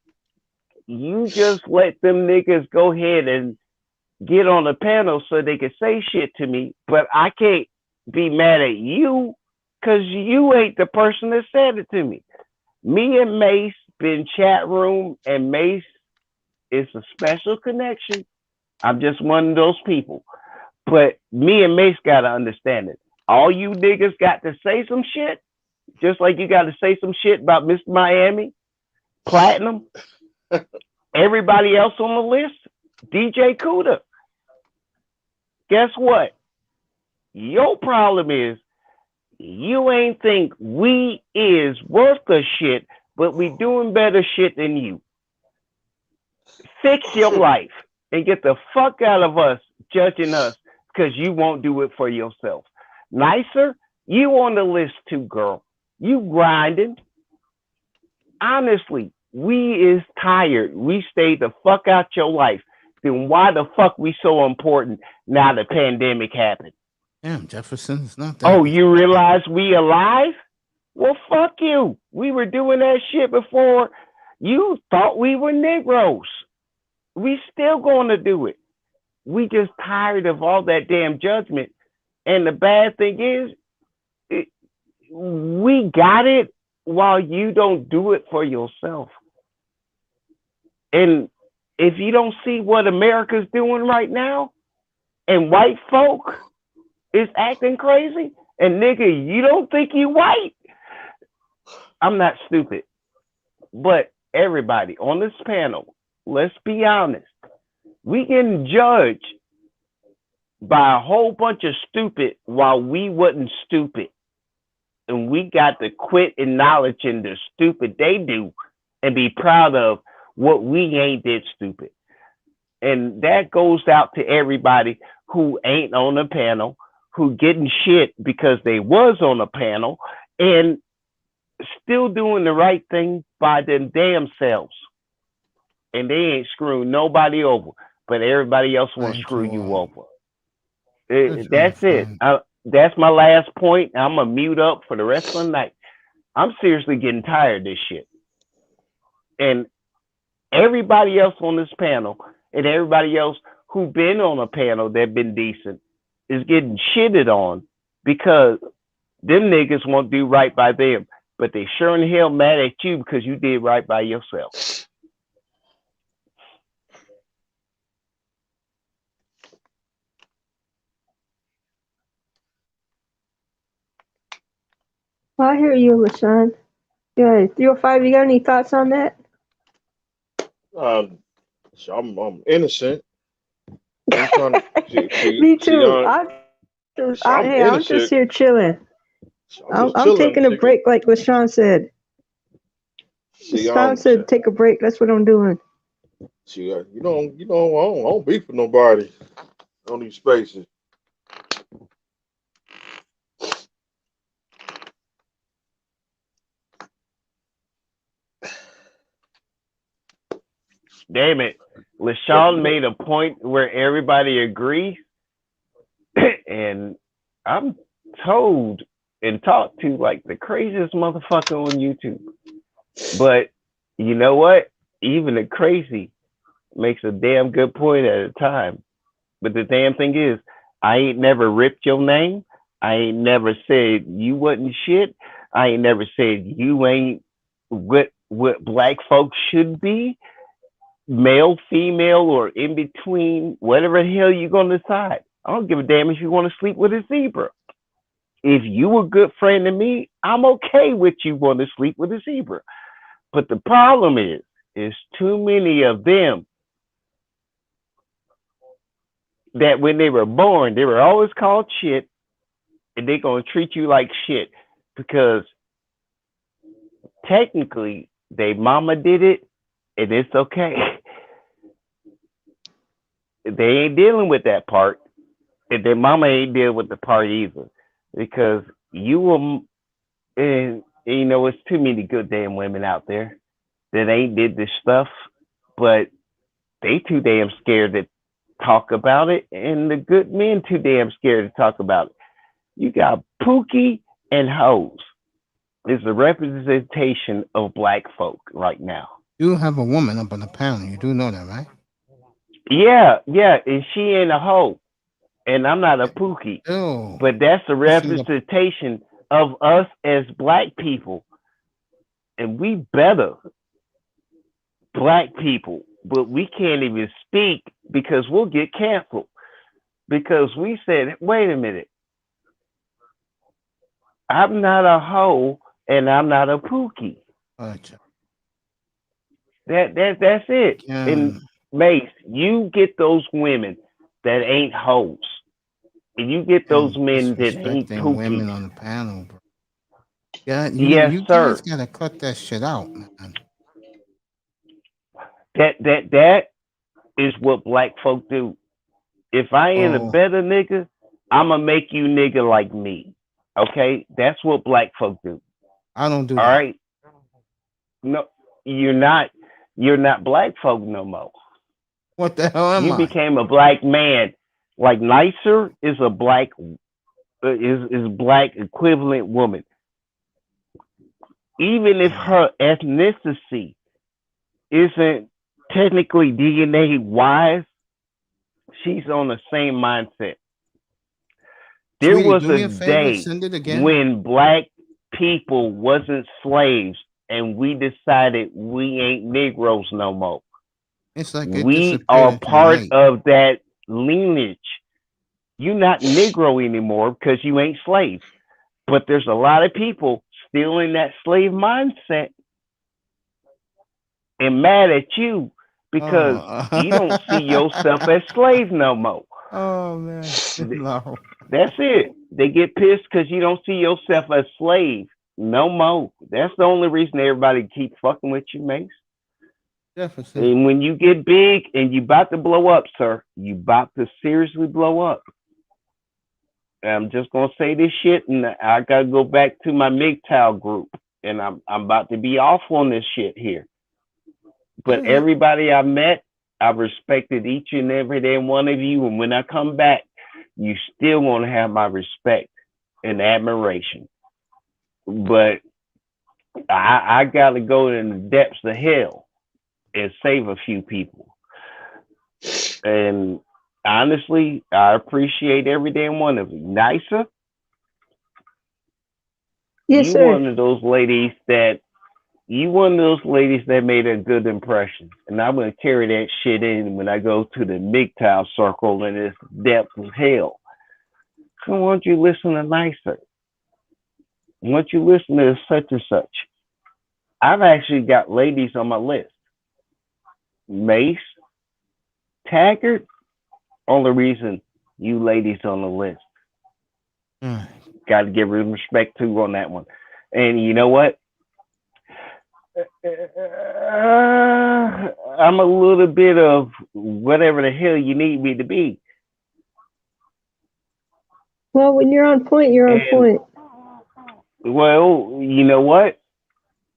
You just let them niggas go ahead and get on the panel so they can say shit to me. But I can't be mad at you because you ain't the person that said it to me. Me and Mace been chat room, and Mace is a special connection. I'm just one of those people. But me and Mace got to understand it. All you niggas got to say some shit, just like you got to say some shit about Mr. Miami, Platinum, everybody else on the list, DJ Cuda. Guess what? Your problem is you ain't think we is worth a shit, but we doing better shit than you. Fix your life and get the fuck out of us judging us because you won't do it for yourself. Nicer, you on the list too, girl. You grinding. Honestly, we is tired. We stayed the fuck out your life. Then why the fuck we so important now the pandemic happened? Damn, Jefferson's not that. Oh, you realize we alive? Well, fuck you. We were doing that shit before you thought we were Negroes. We still going to do it. We just tired of all that damn judgment. And the bad thing is, we got it while you don't do it for yourself. And if you don't see what America's doing right now, and white folk is acting crazy, and nigga, you don't think you white? I'm not stupid. But everybody on this panel, let's be honest. We getting judged by a whole bunch of stupid while we wasn't stupid. And we got to quit acknowledging the stupid they do and be proud of what we ain't did stupid. And that goes out to everybody who ain't on the panel, who getting shit because they was on the panel and still doing the right thing by them damn selves. And they ain't screwing nobody over, but everybody else want to screw you over. That's it. That's my last point. I'm going to mute up for the rest of the night. I'm seriously getting tired of this shit. And everybody else on this panel and everybody else who been on a panel that been decent is getting shitted on because them niggas won't do right by them. but they sure in hell mad at you because you did right by yourself. I hear you, LaShawn. Yeah, 305, you got any thoughts on that? So I'm innocent. I'm trying to Me see too. I'm I'm just innocent. here chilling. So I'm just I'm chilling. taking a break, like LaShawn said. See, LaShawn said, take a break. That's what I'm doing. see, I don't beef with nobody on these spaces. Damn it. LaShawn made a point where everybody agrees, and I'm told and talked to like the craziest motherfucker on YouTube. But you know what? Even the crazy makes a damn good point at a time. But the damn thing is, I ain't never ripped your name. I ain't never said you wasn't shit. I ain't never said you ain't what black folks should be, male, female, or in between, whatever the hell you're gonna decide. I don't give a damn if you want to sleep with a zebra. If you a good friend to me, I'm okay with you want to sleep with a zebra. But the problem is too many of them that when they were born, they were always called shit, and they're gonna treat you like shit because technically they mama did it, and it's okay. They ain't dealing with that part, and their mama ain't dealing with the part either, because you will, and you know, it's too many good damn women out there that ain't did this stuff, but they too damn scared to talk about it, and the good men too damn scared to talk about it. You got Pookie and hoes. It's a representation of black folk right now. You have a woman up on the panel. You do know that, right? Yeah, and she ain't a hoe, and I'm not a Pookie. Ew. But that's a representation of us as black people, and we better black people, but we can't even speak because we'll get canceled because we said, wait a minute, I'm not a hoe and I'm not a Pookie. Gotcha. That's it. And Mace, you get those women that ain't hoes, and you get those men that ain't Disrespecting women Pookies. on the panel, bro. Yeah, Yes, you sir. guys gotta cut that shit out, man. That is what black folk do. If I ain't a better nigga, I'ma make you nigga like me. Okay? That's what black folk do. I don't do All that. right? No, you're not black folk no more. What the hell am You I? became a black man. Like Nicer is a black is black equivalent woman. Even if her ethnicity isn't technically DNA wise, she's on the same mindset. There Sweetie, was do me a a favor, day send it again. when black people wasn't slaves and we decided we ain't Negroes no more. It's like it We disappeared are into the part night. of that lineage. You're not Negro anymore because you ain't slaves. But there's a lot of people still in that slave mindset and mad at you because you don't see yourself as slave no more. Oh man, no. That's it. They get pissed because you don't see yourself as slave no more. That's the only reason everybody keep fucking with you, Mace. Definitely. And when you get big and you about to blow up, sir, you about to seriously blow up. I'm just gonna say this shit, and I gotta go back to my MGTOW group, and I'm about to be off on this shit here. But everybody I met, I respected each and every damn one of you, and when I come back, you still want to have my respect and admiration. But I gotta go in the depths of hell and save a few people. And honestly, I appreciate every damn one of you. Nicer, Yes, you sir. one of those ladies that made a good impression, and I'm gonna carry that shit in when I go to the MGTOW circle in this depth of hell. So why don't you listen to Nicer? Why don't you listen to such and such? I've actually got ladies on my list. Mace, Taggart, only reason you ladies on the list. Got to give respect to on that one. And you know what? I'm a little bit of whatever the hell you need me to be. Well, when you're on point, you're on And, point. well, you know what?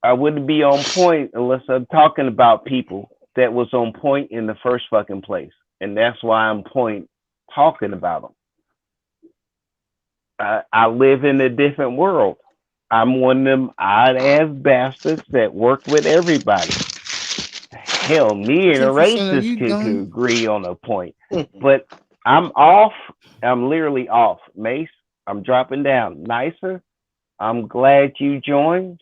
I wouldn't be on point unless I'm talking about people that was on point in the first fucking place. And that's why I'm point talking about them. I live in a different world. I'm one of them odd ass bastards that work with everybody. Hell, me and a 10% of racist you could done? agree on a point. But I'm off. I'm literally off. Mace, I'm dropping down. Nicer, I'm glad you joined.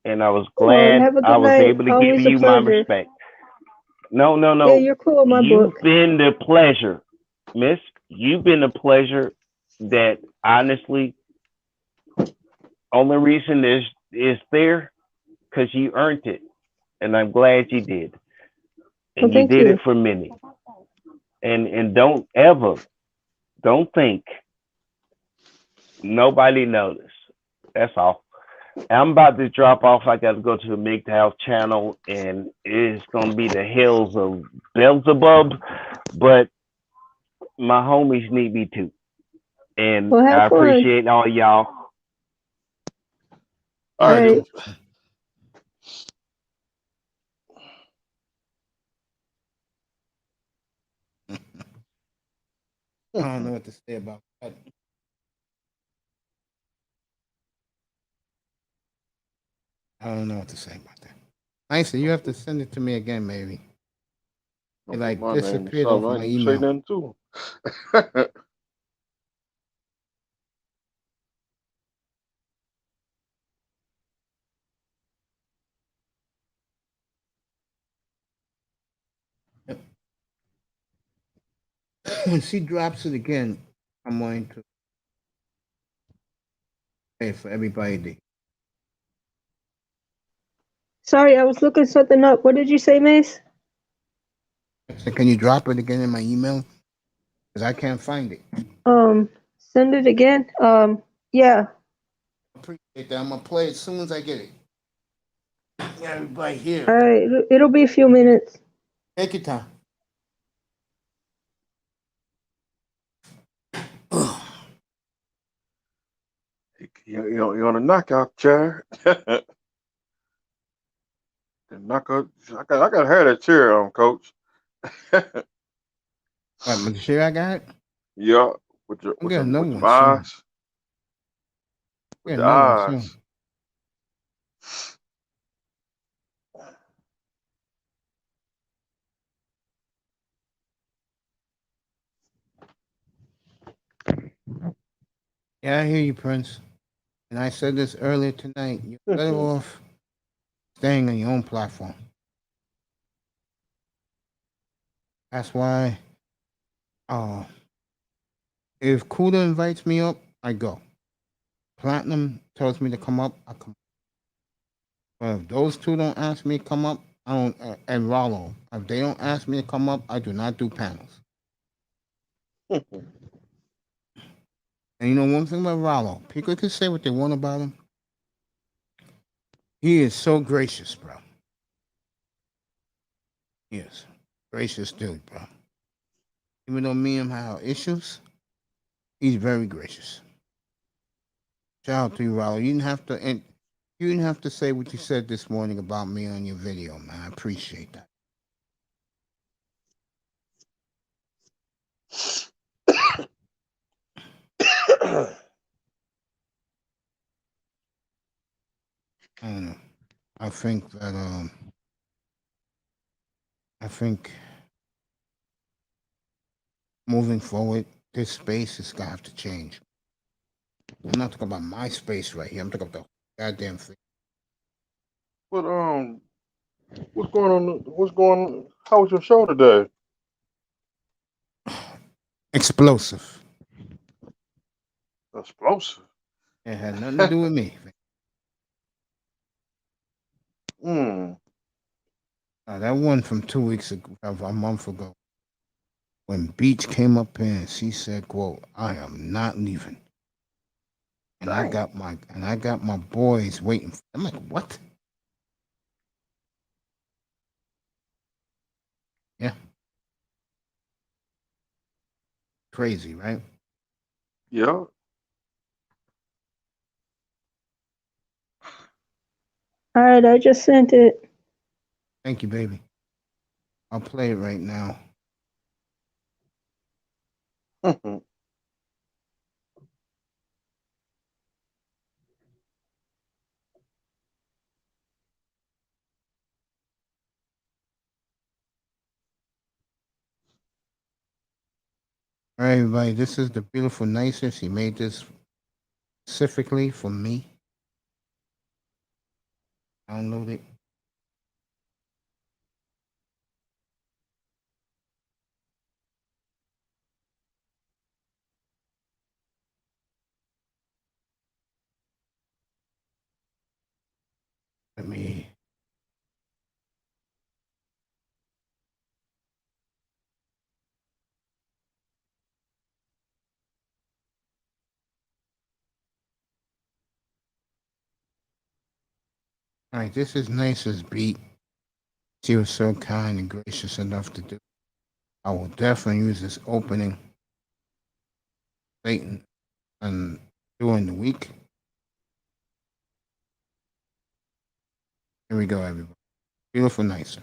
And I was glad have a good I was night. able to Always give a you my pleasure. respect. No. Yeah, you're cool in my You've book. been the pleasure, miss. You've been a pleasure that honestly, only reason is there because you earned it. And I'm glad you did. And Well, you thank did you. it for many. And don't think nobody noticed. That's all. I'm about to drop off. I got to go to the MGTOW channel, and it's going to be the hills of Beelzebub, but my homies need me too. And Well, I have fun. appreciate all y'all. All right. Right. I don't know what to say about that. I don't know what to say about that. Nicer, you have to send it to me again, maybe. It Don't like put my name or disappeared off something. I my ain't even say email. nothing to him. When she drops it again, I'm going to pay for everybody to. Sorry, I was looking something up. What did you say, Mace? So can you drop it again in my email? Because I can't find it. Send it again. Yeah. Appreciate that. I'm gonna play it as soon as I get it. Yeah, everybody here. All right. It'll be a few minutes. Take your time. You're on a knockout chair. The knockout. I got to have that chair on, Coach. What, the shit I got? Yeah, with I'm your getting another with your one soon. eyes. With Getting the another one eyes. soon. Yeah, I hear you, Prince. And I said this earlier tonight. You're better off staying on your own platform. That's why if Kuda invites me up, I go. Platinum tells me to come up, I come. But if those two don't ask me to come up, I don't. And Rollo, if they don't ask me to come up, I do not do panels. And you know one thing about Rollo, people can say what they want about him. He is so gracious, bro. He is gracious dude, bro. Even though me and him have issues, he's very gracious. Shout out to you, Rollo. You didn't have to, and you didn't have to say what you said this morning about me on your video, man. I appreciate that. I don't know. I think that I think moving forward, this space is gonna have to change. I'm not talking about my space right here. I'm talking about the goddamn thing. But what's going on? What's going on? How was your show today? Explosive. Explosive. It had nothing to do with me. That one from 2 weeks ago, a month ago, when Beach came up here and she said, "Quote, I am not leaving," and I got my boys waiting. I'm like, what? Yeah. Crazy, right? Yeah. All right, I just sent it. Thank you, baby. I'll play it right now. All right, everybody, this is the beautiful Nicer. She made this specifically for me. Download it. Let me. All right, this is Nicer's beat. She was so kind and gracious enough to do. I will definitely use this opening late and during the week. Here we go, everybody. Beautiful Nicer.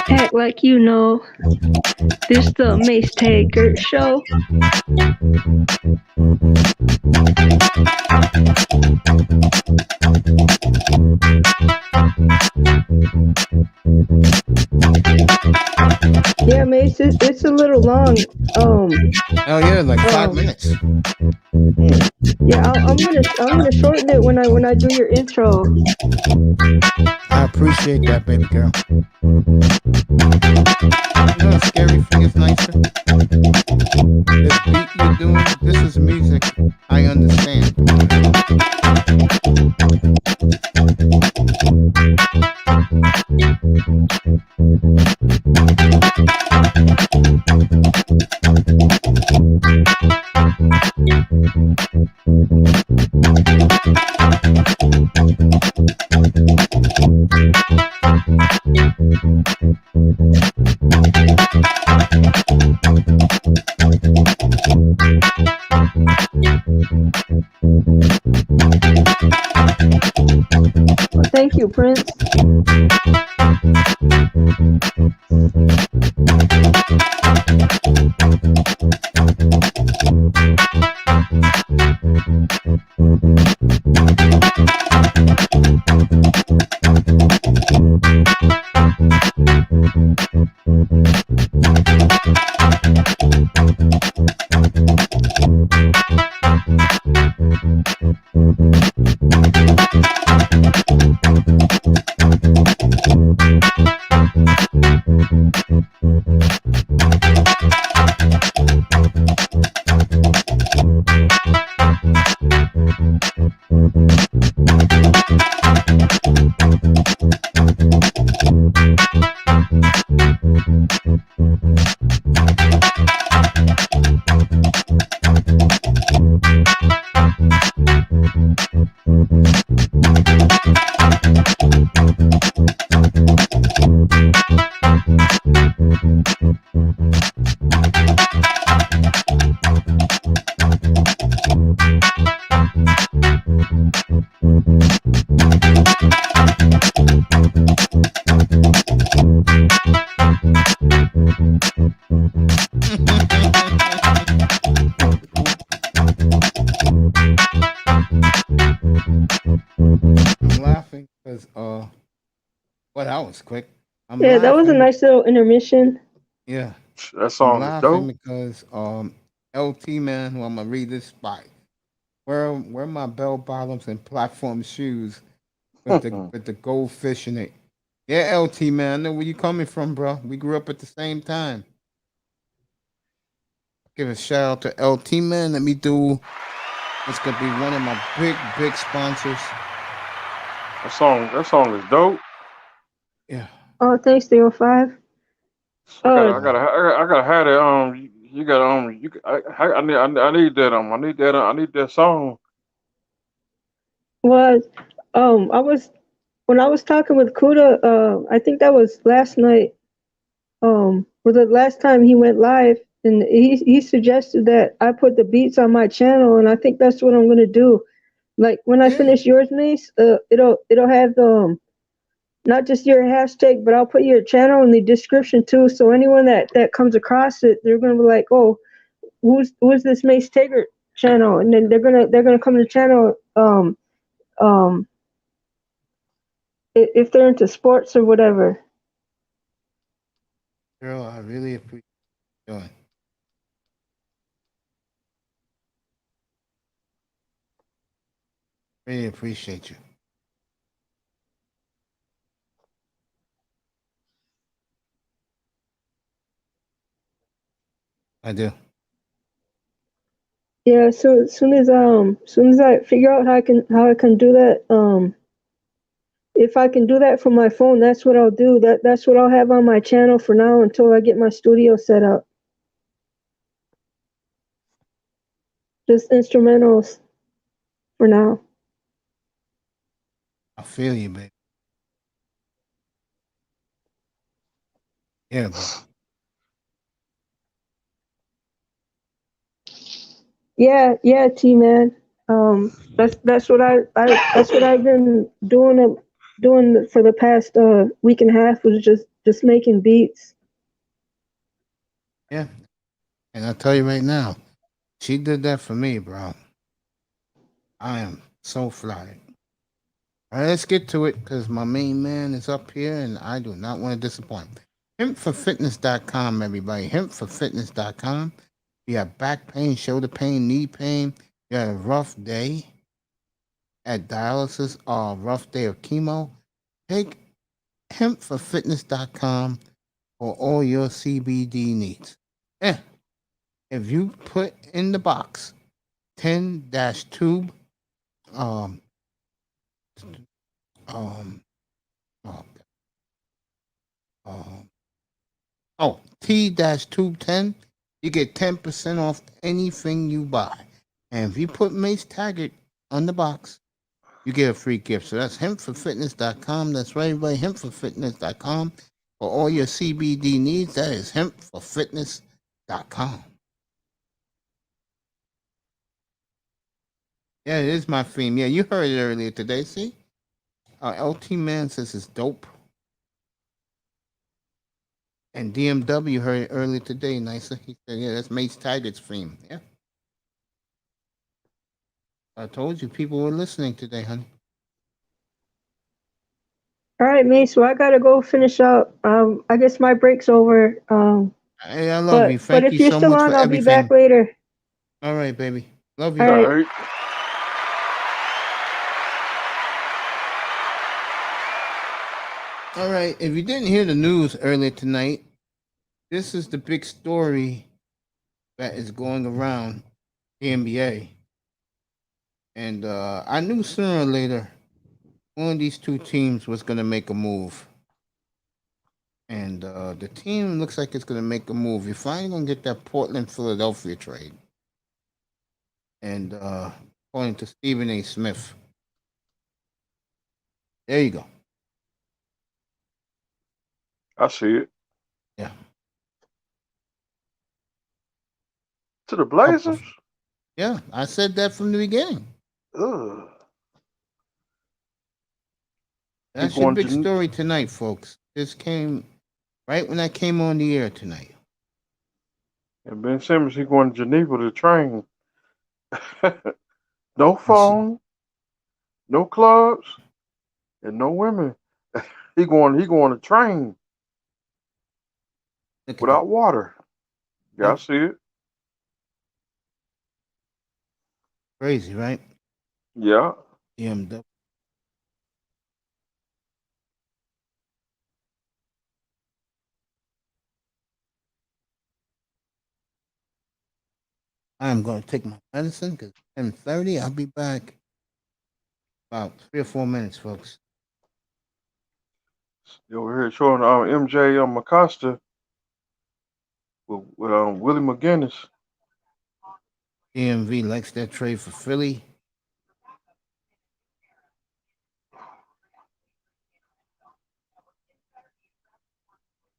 Act like you know. This the Mace Taker show. Yeah, Mace, it's a little long. Oh yeah, like 5 minutes. Yeah, I'm gonna shorten it when I do your intro. I appreciate that, baby girl. You know what's scary thing is Nicer? This beat you're doing, this is music I understand. Thank you, Prince. I'm laughing because well, that was quick. I'm Yeah, that was a laughing. nice little intermission. Yeah, That I'm song is laughing dope. because LT man, who I'm gonna read this by. Where my bell bottoms and platform shoes with the goldfish in it. Yeah, LT man, I know where you coming from, bro. We grew up at the same time. Give a shout out to LT man. Let me do. It's gonna be one of my big sponsors. That song is dope. Yeah. Oh, thanks, 305. I gotta have it. You got I need that. I need that song. Was when I was talking with Kuda, I think that was last night. Was the last time he went live, and he suggested that I put the beats on my channel, and I think that's what I'm gonna do. Like when I finish yours, Mace, it'll have not just your hashtag, but I'll put your channel in the description too. So anyone that comes across it, they're gonna be like, oh, who's this Mace Taggart channel, and then they're gonna come to the channel. If they're into sports or whatever. Girl, I really appreciate you doing. Really appreciate you. I do. Yeah, so as soon as I figure out how I can do that, if I can do that from my phone, that's what I'll do. That's what I'll have on my channel for now until I get my studio set up. Just instrumentals for now. I feel you, baby. Yeah, bro. Yeah, T man. That's what that's what I've been doing for the past week and a half, was just making beats. Yeah. And I'll tell you right now, she did that for me, bro. I am so flattered. All right, let's get to it because my main man is up here and I do not want to disappoint. Hempforfitness.com, everybody. Hempforfitness.com. You have back pain, shoulder pain, knee pain. You had a rough day at dialysis or a rough day of chemo. Take hempforfitness.com for all your CBD needs. Yeah. If you put in the box 10-tube, um, um, oh, T-Tube 10, you get 10% off anything you buy. And if you put Mace Taggart on the box, you get a free gift. So that's hempforfitness.com. That's right, everybody. Hempforfitness.com. For all your CBD needs, that is hempforfitness.com. Yeah, it is my theme. Yeah, you heard it earlier today. See? LT Man says it's dope. And DMW heard it earlier today, Nicer. He said, yeah, that's Mace Taggart's theme. Yeah. I told you people were listening today, honey. All right, Mace. So I gotta go finish up. I guess my break's over. Hey, I love you. But Thank if you you're so still much for on, I'll be back everything. later. All right, baby. Love All you. All right. right. All right. If you didn't hear the news earlier tonight, this is the big story that is going around the NBA. And I knew sooner or later one of these two teams was going to make a move. And the team looks like it's going to make a move. You're finally going to get that Portland Philadelphia trade. And according to Stephen A. Smith, there you go. I see it. Yeah. To the Blazers? Yeah, I said that from the beginning. Ugh. That's your big story tonight, folks. This came right when I came on the air tonight. And Ben Simmons, he going to Geneva to train. No phone, no clubs, and no women. He going to train without water. Yeah, I see it. Crazy, right? Yeah. BMW. I'm going to take my medicine because 10:30. I'll be back about 3 or 4 minutes, folks. Over here showing MJ Acosta with Willie McGinnis. DMV likes that trade for Philly.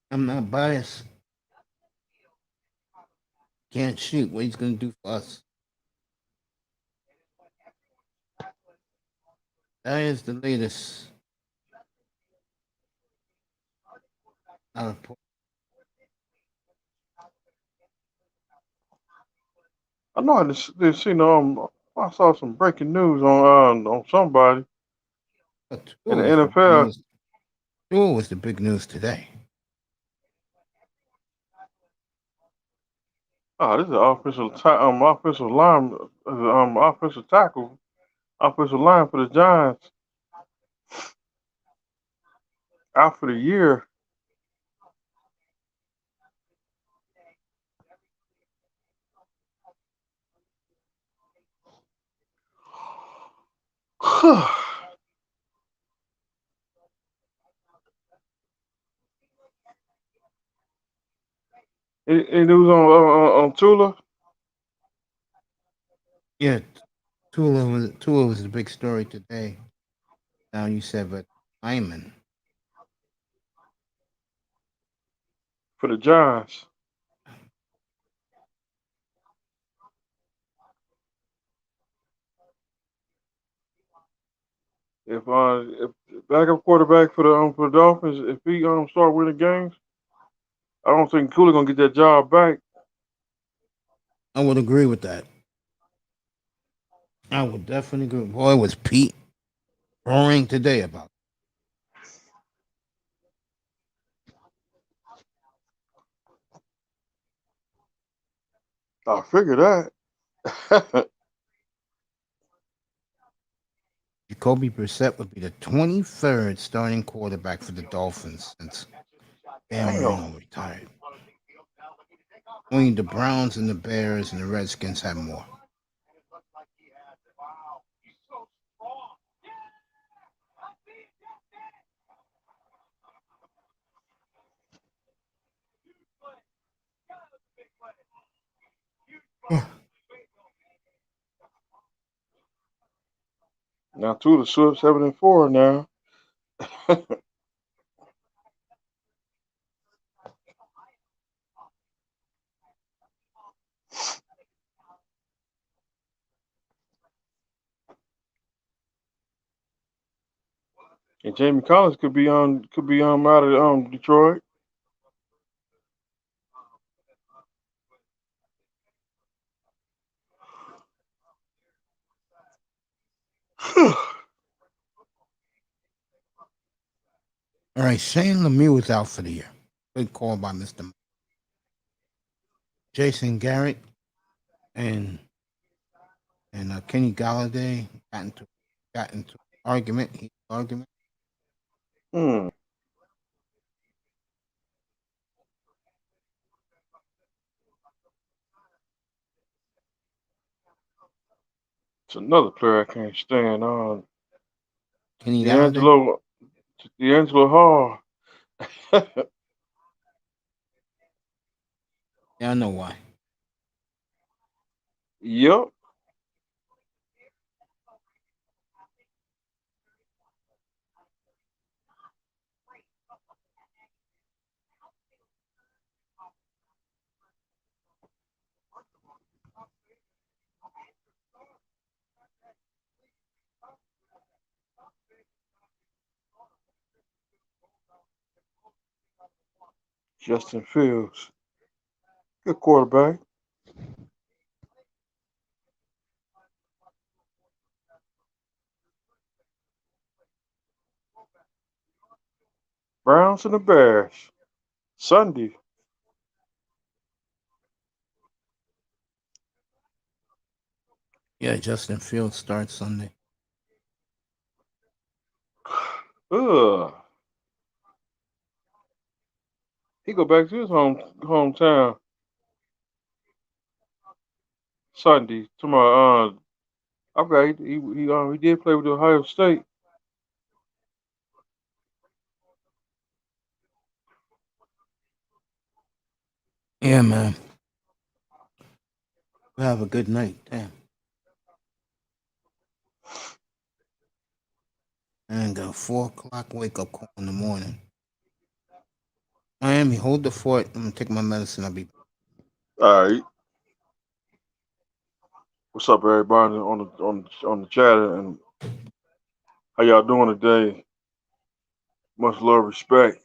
I'm not biased. Can't shoot. What he's going to do for us? That is the latest. Out of I know I just seen I saw some breaking news on somebody in the NFL. Tua was the big news today. Oh, this is offensive line, offensive tackle, offensive line for the Giants. Out for the year. Any news on Tula? Yeah, Tua was the big story today. Now you said, but Hyman. For the Giants. If backup quarterback for the Dolphins, if he start winning games, I don't think Cooley gonna get that job back. I would agree with that. I would definitely agree. Boy, was Pete roaring today about it. I figure that. Jacoby Brissett would be the 23rd starting quarterback for the Dolphins since Dan Marino retired. Only the Browns and the Bears and the Redskins have more. Now Tula swept 7-4 now. And Jamie Collins could be out of Detroit. All right, Shane Lemieux is out for the year. Good call by Mr. Jason Garrett and Kenny Galladay got into argument. Hmm. It's another player I can't stand on. Kenny Galladay. D'Angelo Hall. Yeah, I know why. Yep. Justin Fields. Good quarterback. Browns and the Bears. Sunday. Yeah, Justin Fields starts Sunday. Ugh. He go back to his hometown Sunday. Tomorrow. Okay. He did play with Ohio State. Yeah, man. We'll have a good night. Damn. And got a 4 o'clock wake up call in the morning. Miami, hold the fort. I'm gonna take my medicine. I'll be. All right. What's up, everybody on the chat, and how y'all doing today? Much love, respect.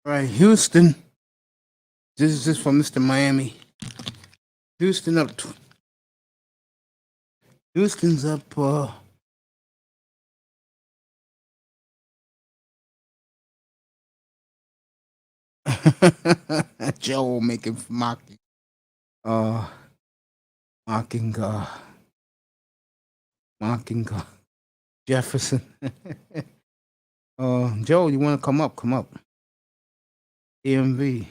All right, Houston. This is just from Mr. Miami. Houston up. Houston's up. Joe making mocking. Mocking. Mocking. Jefferson. Joe, you want to come up? Come up. EMV.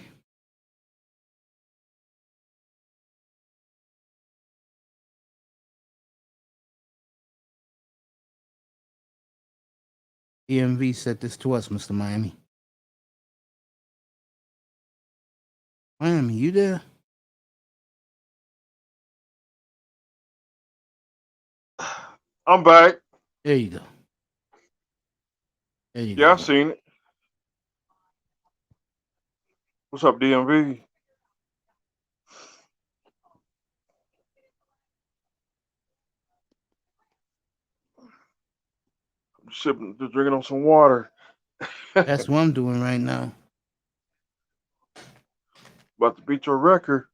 EMV said this to us, Mr. Miami. Miami, you there? I'm back. There you go. There you Yeah, I go. seen it. What's up, DMV? Just drinking on some water. That's what I'm doing right now. About to beat your record.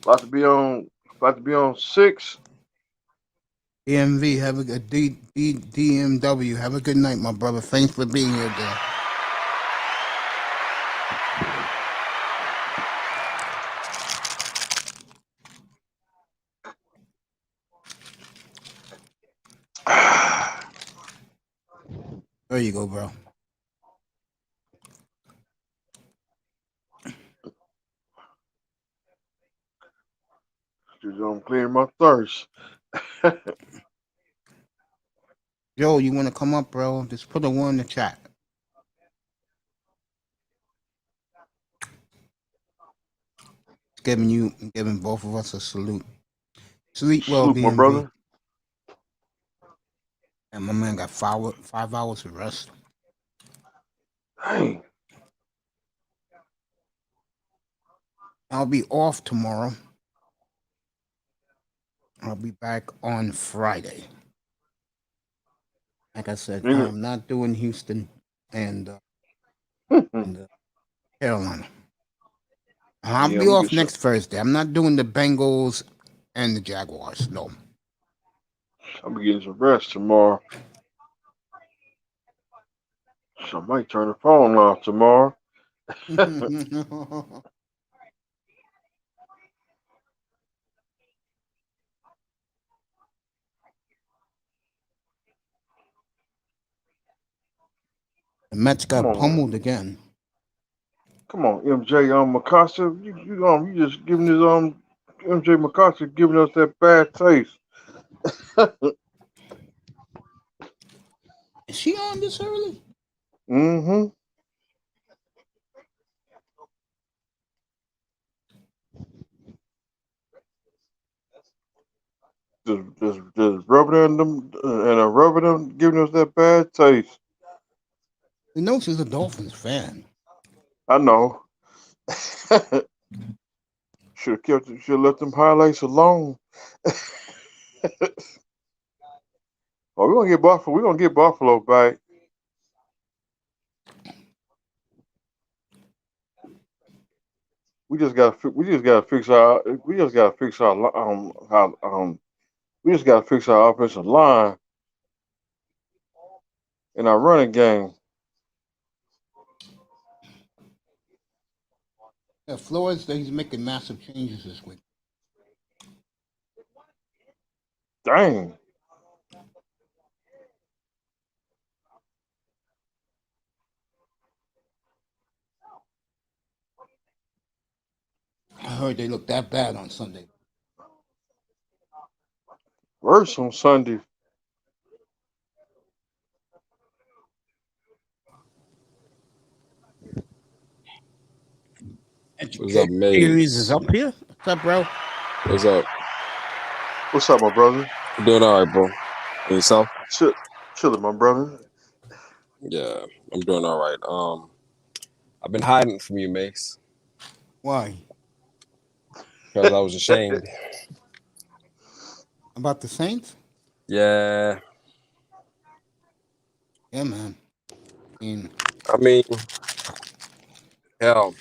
About to be on 6. EMV, have a good DMW. Have a good night, my brother. Thanks for being here, there. There you go, bro. Just clearing my thirst. Joe, you want to come up, bro? Just put a 1 in the chat. Giving both of us a salute. Sleep well, Salute, my BMV. brother. And my man got 5 hours of rest. Dang. I'll be off tomorrow. I'll be back on Friday. Like I said, I'm not doing Houston and Carolina. I'll be off next Thursday. I'm not doing the Bengals and the Jaguars. No. I'll be getting some rest tomorrow. So I might turn the phone off tomorrow. The Mets got pummeled again. Come on, MJ McCosta. You just giving this MJ McCosta giving us that bad taste. Is she on this early? Mm-hmm. Just rubbing them and rubbing them, giving us that bad taste. You know she's a Dolphins fan. I know. Should have left them highlights alone. Oh, we're gonna get Buffalo. We're gonna get Buffalo back. We just gotta fix our offensive line and our running game. Yeah, Flores, he's making massive changes this week. Dang. I heard they looked that bad on Sunday. Worse on Sunday. What's up, mate? Series is up here. What's up, bro? What's up? What's up, my brother? Doing all right, bro. And yourself? Chilling, my brother. Yeah, I'm doing all right. I've been hiding from you, Mace. Why? Because I was ashamed. About the Saints? Yeah. Yeah, man. I mean, hell,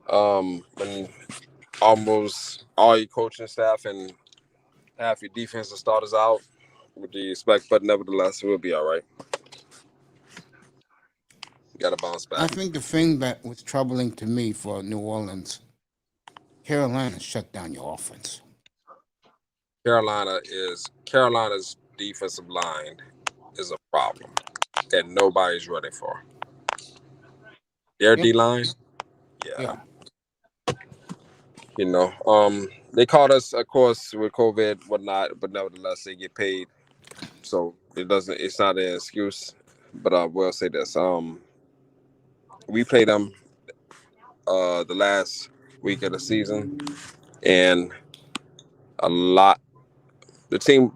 when almost all your coaching staff and half your defensive starters out, what do you expect? But nevertheless, we'll be all right. Got to bounce I back. think the thing that was troubling to me for New Orleans, Carolina shut down your offense. Carolina's defensive line is a problem that nobody's ready for. Their D line, Yeah. you know, they caught us, of course, with COVID, whatnot, but nevertheless, they get paid, so it's not an excuse. But I will say this: we played them the last week of the season, and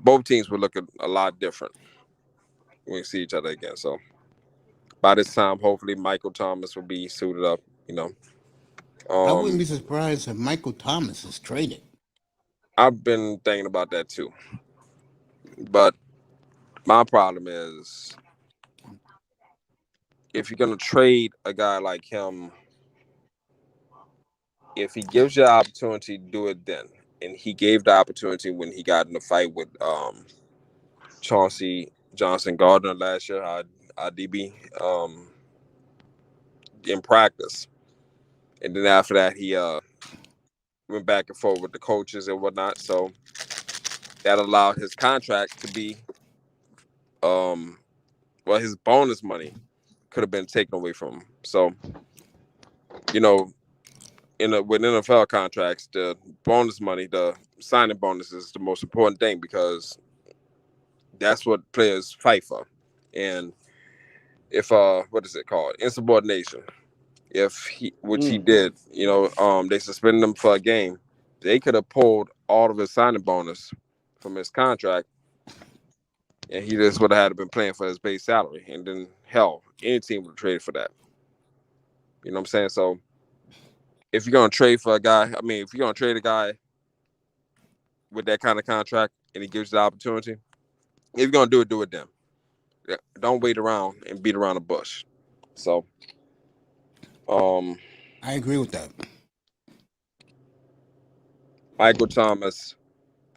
both teams were looking a lot different when we see each other again. So by this time, hopefully, Michael Thomas will be suited up. You know, I wouldn't be surprised if Michael Thomas is traded. I've been thinking about that too, but my problem is if you're gonna trade a guy like him, if he gives you the opportunity, do it then. And he gave the opportunity when he got in the fight with Chauncey Johnson Gardner last year, our DB, in practice. And then after that, he went back and forth with the coaches and whatnot. So that allowed his contract to be, his bonus money could have been taken away from him. So, you know, with NFL contracts, the bonus money, the signing bonus is the most important thing because that's what players fight for. And if what is it called? Insubordination. Which he did, you know, they suspended him for a game. They could have pulled all of his signing bonus from his contract, and he just would have had to been playing for his base salary. And then hell, any team would have traded for that. You know what I'm saying? So if you're gonna trade for a guy, if you're gonna trade a guy with that kind of contract and he gives you the opportunity, if you're gonna do it then. Don't wait around and beat around the bush. So I agree with that. Michael Thomas,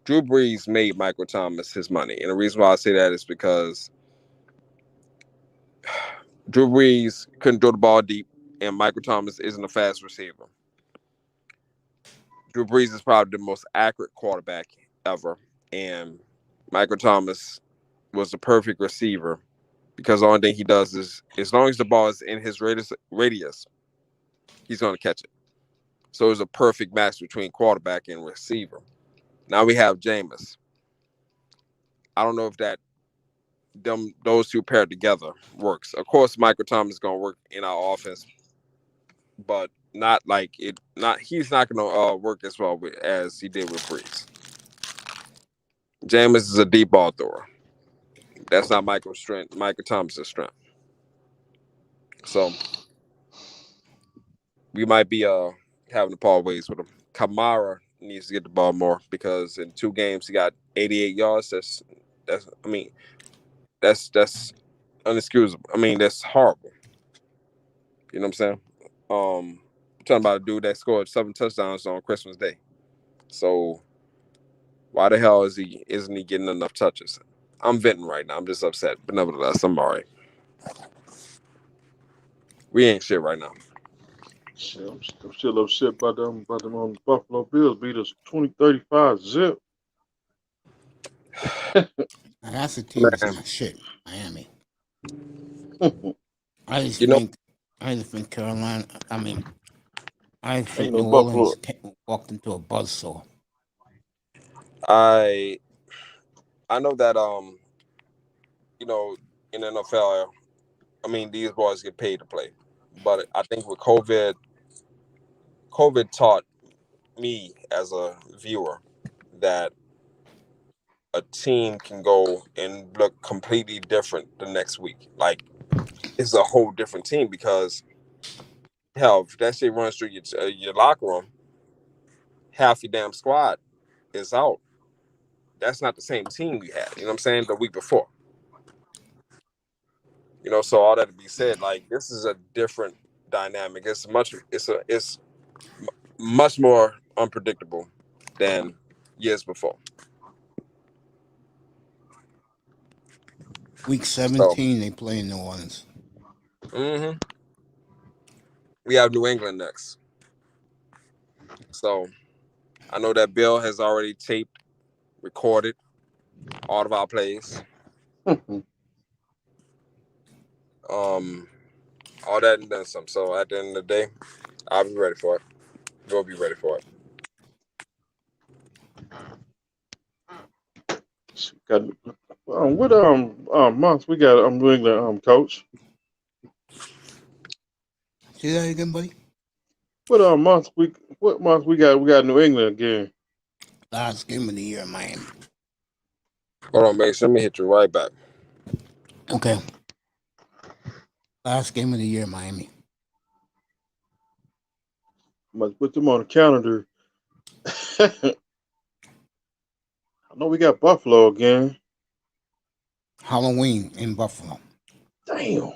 Drew Brees made Michael Thomas his money. And the reason why I say that is because Drew Brees couldn't throw the ball deep, and Michael Thomas isn't a fast receiver. Drew Brees is probably the most accurate quarterback ever, and Michael Thomas was the perfect receiver because the only thing he does is, as long as the ball is in his radius, he's going to catch it. So it was a perfect match between quarterback and receiver. Now we have Jameis. I don't know if those two paired together works. Of course, Michael Thomas is going to work in our offense, but not like it. He's not going to work as well as he did with Brees. Jameis is a deep ball thrower. That's not Michael Thomas's strength. So we might be having to part ways with him. Kamara needs to get the ball more because in 2 games he got 88 yards. That's unexcusable. That's horrible. You know what I'm saying? I'm talking about a dude that scored 7 touchdowns on Christmas Day. So why the hell isn't he getting enough touches? I'm venting right now. I'm just upset, but nevertheless, I'm all right. We ain't shit right now. Shit, I'm still upset about them on the Buffalo Bills beat us 20-35 zip. Now, that's a team that's not shit. Miami. I just think Carolina. I think New Orleans walked into a buzzsaw. I know that in the NFL, these boys get paid to play, but I think with COVID taught me as a viewer that a team can go and look completely different the next week. Like it's a whole different team because hell, if that shit runs through your locker room, half your damn squad is out. That's not the same team we had. You know what I'm saying? The week before. So all that to be said, like this is a different dynamic. It's much more unpredictable than years before. Week So 17, they play in New Orleans. hmm we have New England next. So I know that Bill has already taped, recorded all of our plays. Um, all that and then some. So at the end of the day, I'll be ready for it. We'll be ready for it. Got what months we got New England coach. Say that again, buddy. What month we got New England again. Last game of the year, Miami. Hold on, Mace. Let me hit you right back. Okay. Last game of the year, Miami. Must put them on the calendar. I know we got Buffalo again. Halloween in Buffalo. Damn.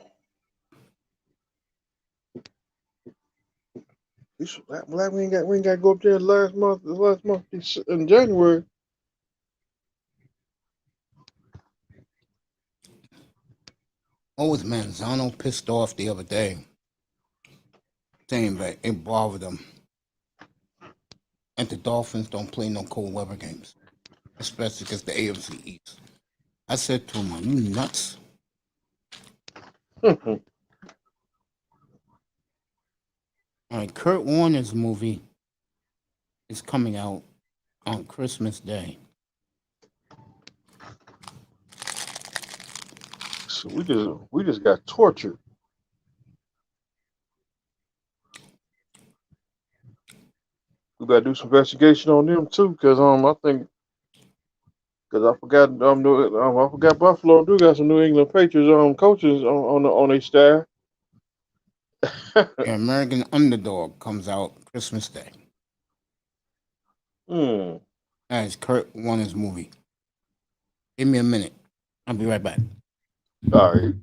We ain't got to go up there last month in January. What was Manzano pissed off the other day? Saying that it bothered him. And the Dolphins don't play no cold weather games. Especially because the AFC East. I said to him, are you nuts? All right, Kurt Warner's movie is coming out on Christmas Day. So we just got tortured. We got to do some investigation on them too, because I think I forgot Buffalo do got some New England Patriots coaches on their staff. The American Underdog comes out Christmas Day. That is Kurt Warner's movie. Give me a minute. I'll be right back. All right.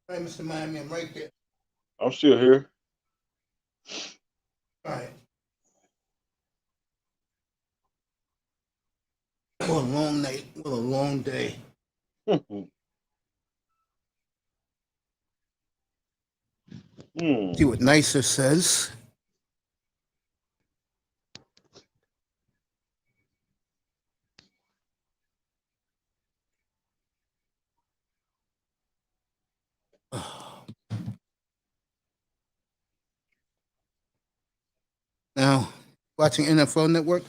All right, Mr. Miami, I'm right there. I'm still here. All right. What a long night. What a long day. See what Nicer says. Now, watching NFL Network.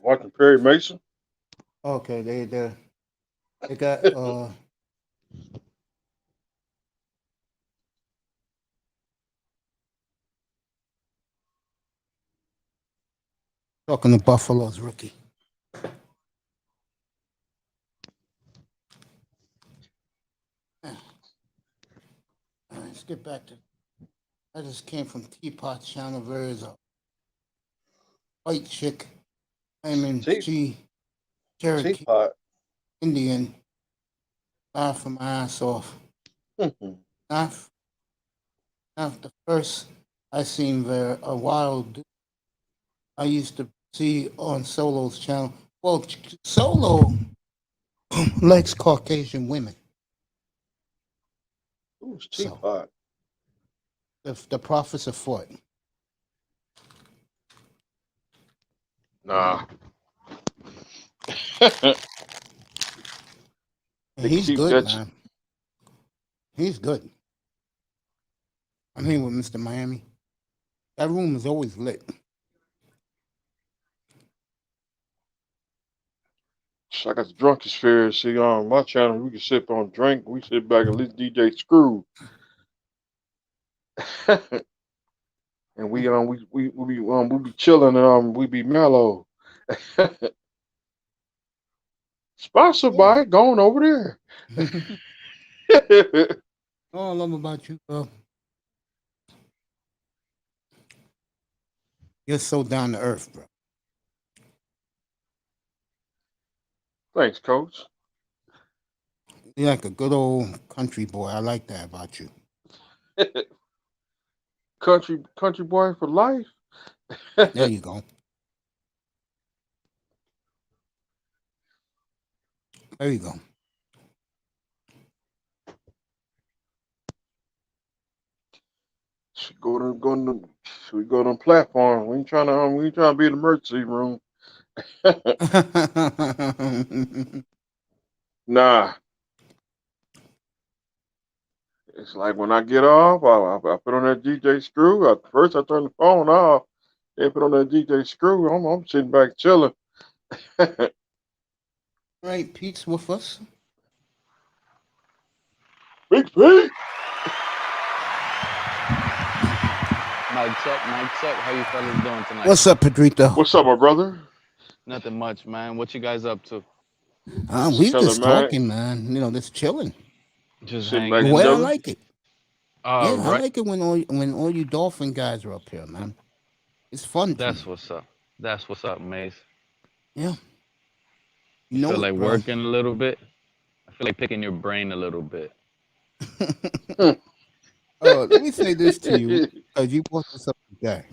Watching Perry Mason. Okay, they got talking to Buffalo's rookie. All right, let's get back to. I just came from Teapot Channel. There is a white chick. I'm in G. Cherokee. Teapot. Indian. Laughing my ass off. Not the first I seen there, a wild dude I used to see on Solo's channel. Well, Solo likes Caucasian women. Who's Teapot? The prophets of Fort. Nah. He's good, man. He's good. I'm here with Mr. Miami. That room is always lit. I got the drunkest fear. See, on my channel, we can sip on drink. We sit back and listen to DJ Screw. And we be chilling and we be mellow. Sponsored by going over there. All I love about you, bro. You're so down to earth, bro. Thanks, Coach. You're like a good old country boy. I like that about you. Country boy for life. There you go. There you go. Should go to the platform. We ain't trying to be in the emergency room. Nah. It's like when I get off, I put on that DJ Screw. First I turn the phone off. Then put on that DJ Screw. I'm sitting back chilling. All right, Pete's with us. Big Pete. Mic check. How you fellas doing tonight? What's up, Pedrito? What's up, my brother? Nothing much, man. What you guys up to? We just talking, man. You know, just chilling. Just the hanging. way I like it. All Yeah, I right. like it when all you Dolphin guys are up here, man. It's fun. That's what's up. That's what's up, Mace. Yeah. You know feel it, like bro. working a little bit? I feel like picking your brain a little bit. Let me say this to you, because you brought this up today.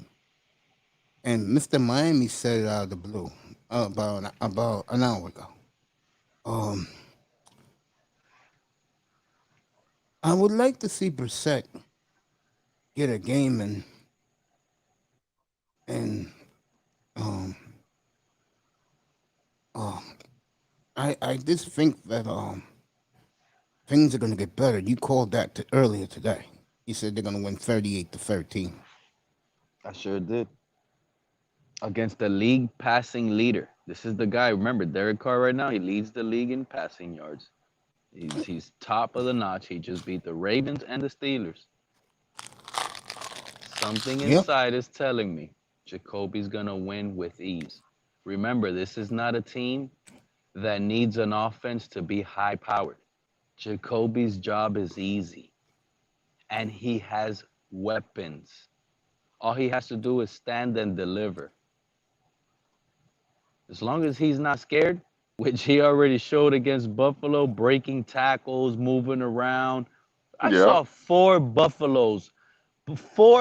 And Mr. Miami said it out of the blue about an hour ago. I would like to see Brissett get a game I just think that things are going to get better. You called that earlier today. You said they're going to win 38-13. I sure did. Against the league passing leader. This is the guy. Remember, Derek Carr right now, he leads the league in passing yards. He's top of the notch. He just beat the Ravens and the Steelers. Something inside is telling me Jacoby's going to win with ease. Remember, this is not a team that needs an offense to be high-powered. Jacoby's job is easy, and he has weapons. All he has to do is stand and deliver. As long as he's not scared, which he already showed against Buffalo, breaking tackles, moving around. I Yeah. saw four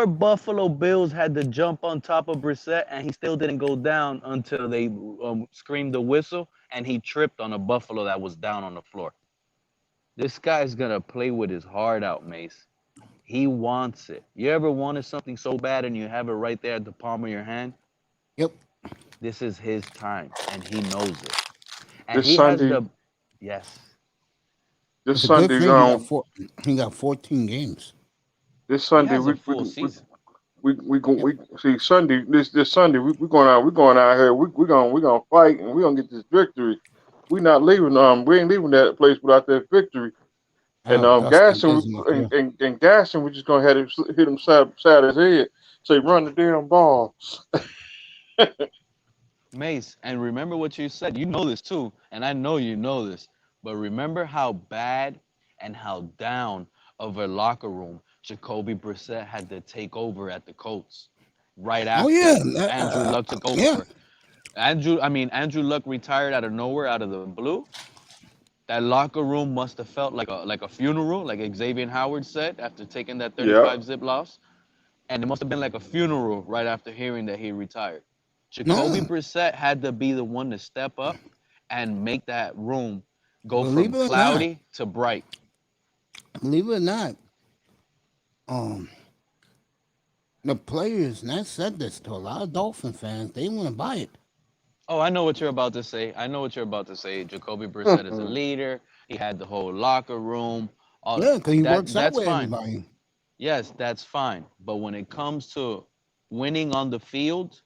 Buffalo Bills had to jump on top of Brissett, and he still didn't go down until they screamed the whistle, and he tripped on a Buffalo that was down on the floor. This guy's gonna play with his heart out, Mace. He wants it. You ever wanted something so bad and you have it right there at the palm of your hand? Yep. This is his time, and he knows it. And This he has Sunday, the yes. this It's a good Sunday, thing he got 14 games. this He Sunday, has a full season. we see Sunday. This Sunday, we going out here. We gonna fight, and we gonna get this victory. We not leaving. We ain't leaving that place without that victory. And Oh, Dustin Gaston isn't up here. and Gaston, we just gonna have him hit him side his head. Say, run the damn ball. Mace, and remember what you said. You know this too, and I know you know this. But remember how bad and how down of a locker room Jacoby Brissett had to take over at the Colts right Oh after yeah, Andrew Luck took over. yeah. Andrew Luck retired out of nowhere, out of the blue. That locker room must have felt like a funeral, like Xavier Howard said after taking that Yeah. 35 zip loss. And it must have been like a funeral right after hearing that he retired. No, Jacoby Brissett had to be the one to step up and make that room go believe from it or not, cloudy to bright. believe it or not, um, the players, and I said this to a lot of Dolphin fans, they want to buy it. Oh, I know what you're about to say. Jacoby Brissett is a leader. He had the whole locker room. All Yeah, because he that. works out That's with fine. everybody. Yes, that's fine. But when it comes to winning on the field,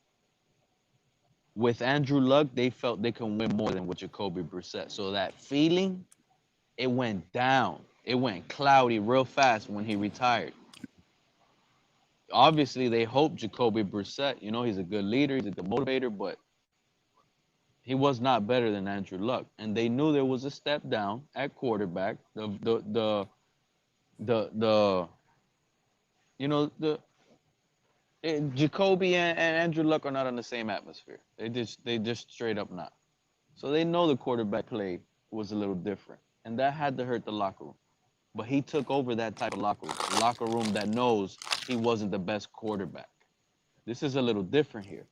with Andrew Luck, they felt they can win more than with Jacoby Brissett. So that feeling, it went down. It went cloudy real fast when he retired. Obviously, they hope Jacoby Brissett, he's a good leader, he's a good motivator, but he was not better than Andrew Luck. And they knew there was a step down at quarterback. Jacoby and Andrew Luck are not in the same atmosphere. They just straight up not. So they know the quarterback play was a little different, and that had to hurt the locker room. But he took over that type of locker room that knows he wasn't the best quarterback. This is a little different here.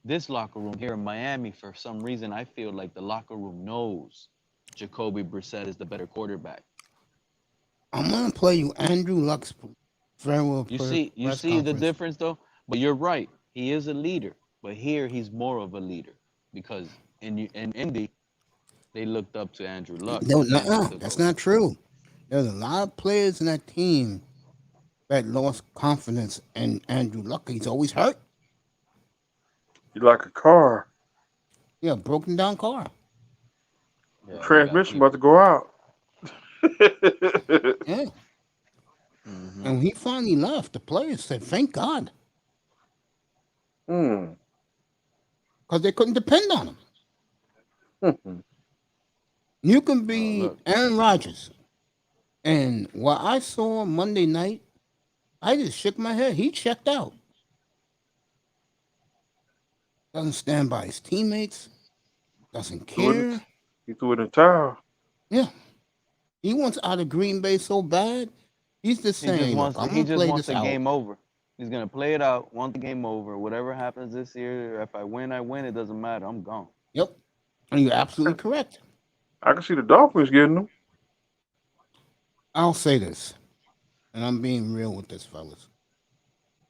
This locker room here in Miami, for some reason, I feel like the locker room knows Jacoby Brissett is the better quarterback. I'm gonna play you Andrew Luck's farewell You press see the conference. difference though? But you're right. He is a leader. But here he's more of a leader because in Indy they looked up to Andrew Luck. No, and then he no, took that's over. not true. There's a lot of players in that team that lost confidence in Andrew Luck. He's always hurt. You like a car. Yeah, broken down car. Yeah, we got Transmission people. about to go out. Yeah. Mhm. And he finally left. The players said, thank God. Hmm. Because they couldn't depend on him. You can be Look, Aaron Rodgers. And what I saw Monday night, I just shook my head. He checked out. Doesn't stand by his teammates. Doesn't care. He threw it in the towel. Yeah. He wants out of Green Bay so bad. He's just he just saying, wants look, I'm he going to just play wants this the out. game over. He's gonna play it out, want the game over. Whatever happens this year, if I win, I win. It doesn't matter. I'm gone. Yep. And you're absolutely correct. I can see the Dolphins getting them. I'll say this, and I'm being real with this, fellas.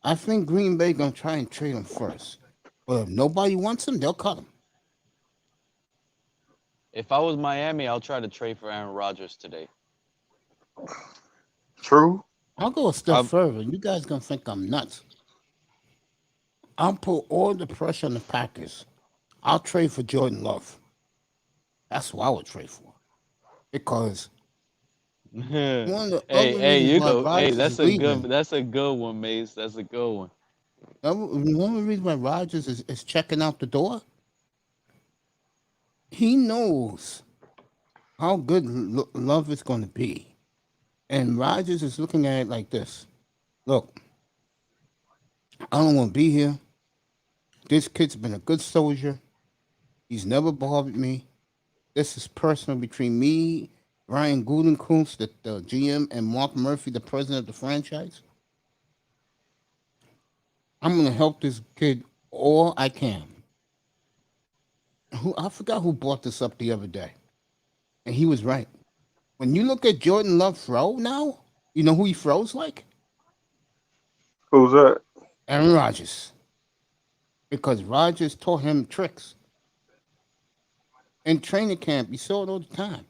I think Green Bay going to try and trade him first. But if nobody wants him, they'll cut him. If I was Miami, I'll try to trade for Aaron Rodgers today. True. I'll go a step further. You guys going to think I'm nuts. I'll put all the pressure on the Packers. I'll trade for Jordan Love. That's what I would trade for. Because one of the Hey, other you reasons why go. Hey, Rodgers that's is a leaving, good one, Mace. That's a good one. one of the reasons why Rodgers is checking out the door, he knows how good Love is going to be. And Rodgers is looking at it like this. Look, I don't want to be here. This kid's been a good soldier. He's never bothered me. This is personal between me, Ryan Gudenkunst, the GM, and Mark Murphy, the president of the franchise. I'm gonna help this kid all I can. Who I forgot who brought this up the other day, and he was right. When you look at Jordan Love throw now, you know who he throws like? Who's that? Aaron Rodgers, because Rodgers taught him tricks in training camp. You saw it all the time.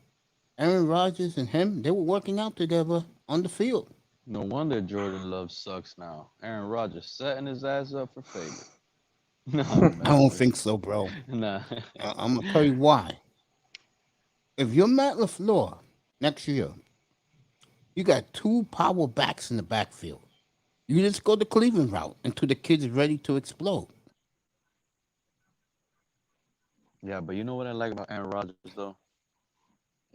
Aaron Rodgers and him, they were working out together on the field. No wonder Jordan Love sucks now. Aaron Rodgers setting his ass up for failure. No, I'm I don't messing with think so, bro. you. Nah. I'm gonna tell you why. If you're Matt LaFleur next year, you got two power backs in the backfield. You just go the Cleveland route until the kid's ready to explode. Yeah, but you know what I like about Aaron Rodgers though?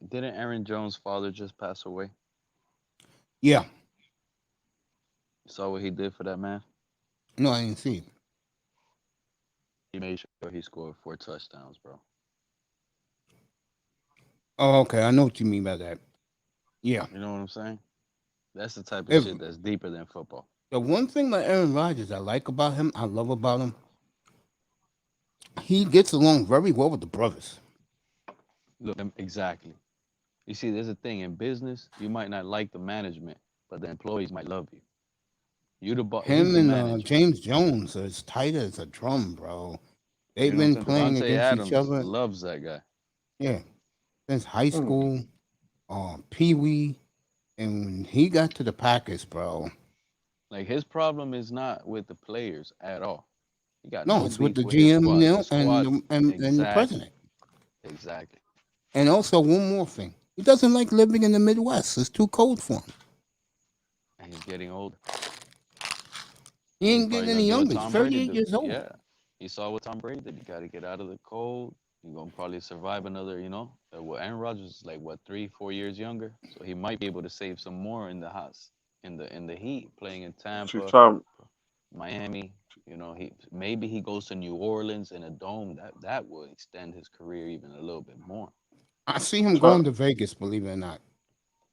Didn't Aaron Jones' father just pass away? Yeah, You saw what he did for that man? no, I didn't see it. He made sure he scored 4 touchdowns, bro. Oh, okay, I know what you mean by that. Yeah, You know what I'm saying? That's the type of if shit that's deeper than football. the one thing about Aaron Rodgers I like about him, I love about him, he gets along very well with the brothers. Look, exactly. You see, there's a thing in business. You might not like the management, but the employees might love you. You the boss. He's Him the and manager. James Jones are as tight as a drum, bro. You They've know what I'm been saying? playing Devontae against each Adams other, loves that guy. yeah, since high Hmm. school. Pee Wee, and when he got to the Packers, bro, Like his problem is not with the players at all. He got no, no it's with beef the with his GM squad. The now squad, and the exactly, president. exactly. And also one more thing, he doesn't like living in the Midwest. It's too cold for him. And he's getting older. He He's ain't probably getting gonna any do what younger. He's Tom Brady 38 do. years old. Yeah, he saw what Tom Brady did. You got to get out of the cold. You're gonna probably survive another. Well, Aaron Rodgers is like what 3, 4 years younger, so he might be able to save some more in the house, in the heat, playing in See, Tampa, Tom, Miami. He goes to New Orleans in a dome. That would extend his career even a little bit more. I see him Tom, going to Vegas, believe it or not.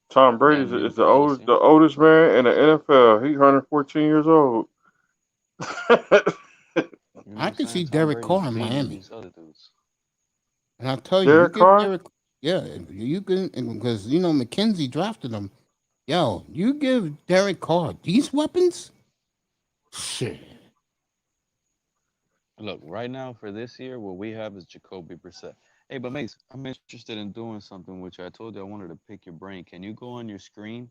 Tom Brady That new is the Coliseum. oldest man in the NFL. He's 114 years old. You know what I I'm could see saying? Tom Derek Brady's Carr in beating Miami. these other dudes. And I'll tell you, you Derek give Carr? Derek, yeah, you can, because, McKenzie drafted him. Yo, you give Derek Carr these weapons? Shit. Look, right now for this year, what we have is Jacoby Brissett. Hey, but Mace, I'm interested in doing something which I told you I wanted to pick your brain. Can you go on your screen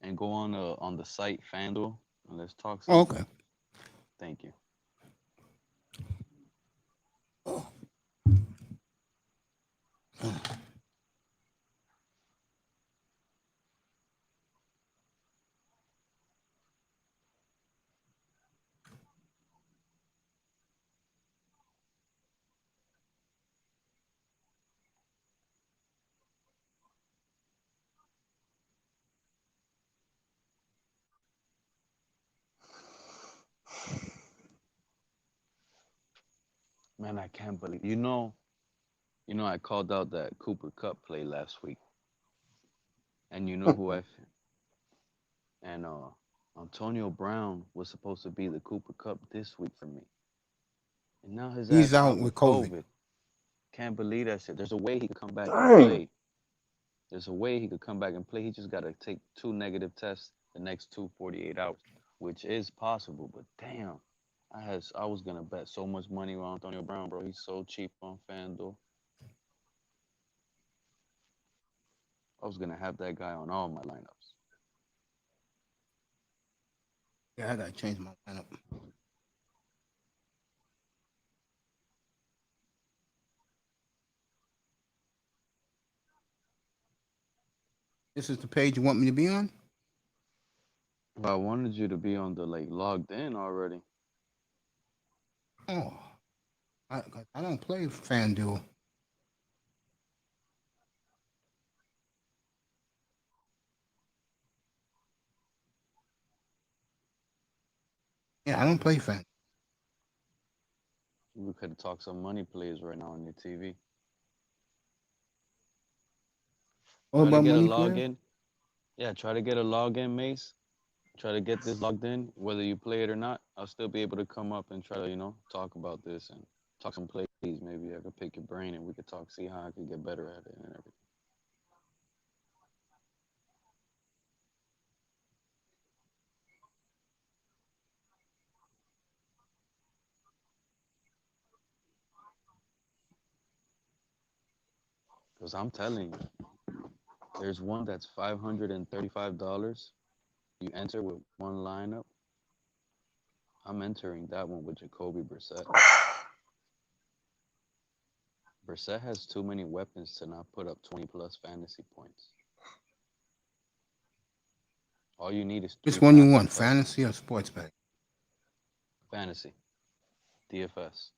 and go on the site FanDuel and let's talk Oh, something? okay. Thank you. Man, I can't believe I called out that Cooper Cup play last week, and you know who and Antonio Brown was supposed to be the Cooper Cup this week for me, and now his He's ass out out with with COVID. COVID. Can't believe that shit. There's a way he could come back and Dang. play. There's a way he could come back and play. He just got to take 2 negative tests the next 48 hours, which is possible. But damn, I was gonna bet so much money on Antonio Brown, bro. He's so cheap on FanDuel. I was gonna have that guy on all my lineups. Yeah, I gotta change my lineup. This is the page you want me to be on? But I wanted you to be on the logged in already. Oh, I don't play FanDuel. Yeah, I don't play FanDuel. We could have talked some money plays right now on your TV. What Try to about get a money player? login. Yeah, try to get a login, Mace. Try to get this logged in, whether you play it or not. I'll still be able to come up and try to, talk about this and talk some plays. Maybe I could pick your brain and we could talk, see how I could get better at it and everything. Because I'm telling you, there's one that's $535. You enter with one lineup. I'm entering that one with Jacoby Brissett. Brissett has too many weapons to not put up 20 plus fantasy points. All you need is Which 3 one you passing want, touchdowns. fantasy or sports bet? Fantasy. DFS.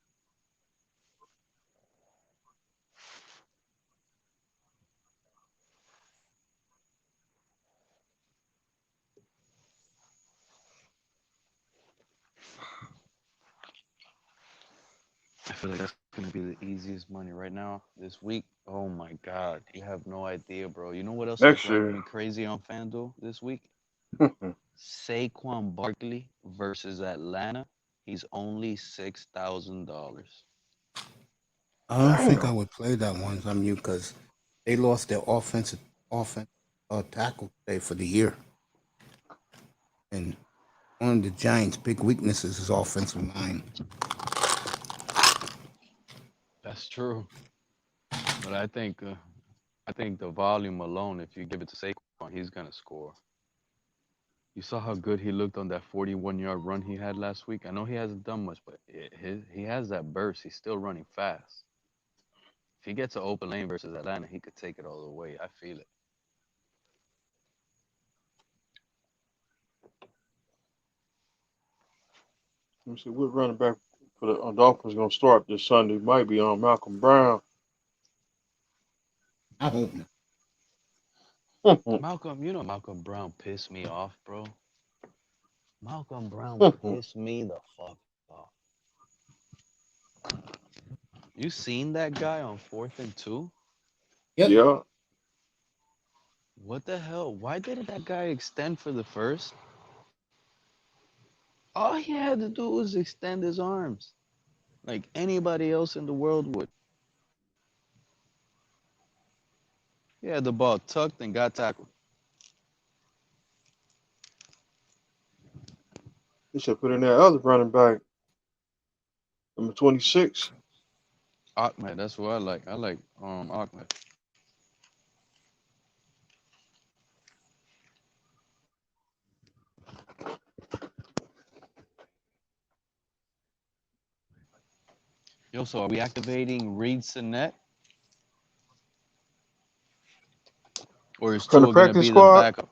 I feel like that's gonna be the easiest money right now this week. Oh my God, you have no idea, bro. You know what else is Next driving year. me crazy on FanDuel this week? Saquon Barkley versus Atlanta. He's only $6,000. I don't think I Damn. would play that one on you because they lost their offensive tackle today for the year. And one of the Giants' big weaknesses is offensive line. That's true, but I think the volume alone, if you give it to Saquon, he's gonna score. You saw how good he looked on that 41-yard run he had last week. I know he hasn't done much, but he has that burst. He's still running fast. If he gets an open lane versus Atlanta, he could take it all the way. I feel it. Let me see what running back for the Dolphins gonna start this Sunday. Might be on Malcolm Brown. I hope not. Malcolm Brown pissed me off, bro. Malcolm Brown pissed me the fuck off. You seen that guy on 4th and 2? Yep. Yeah. What the hell? Why didn't that guy extend for the first? All he had to do was extend his arms, like anybody else in the world would. He had the ball tucked and got tackled. He should put in that other running back, number 26. Ahmed, that's what I like. I like Ahmed. Yo, so are we activating Reed Sinet? Or is From the Tua gonna practice be the squad. backup?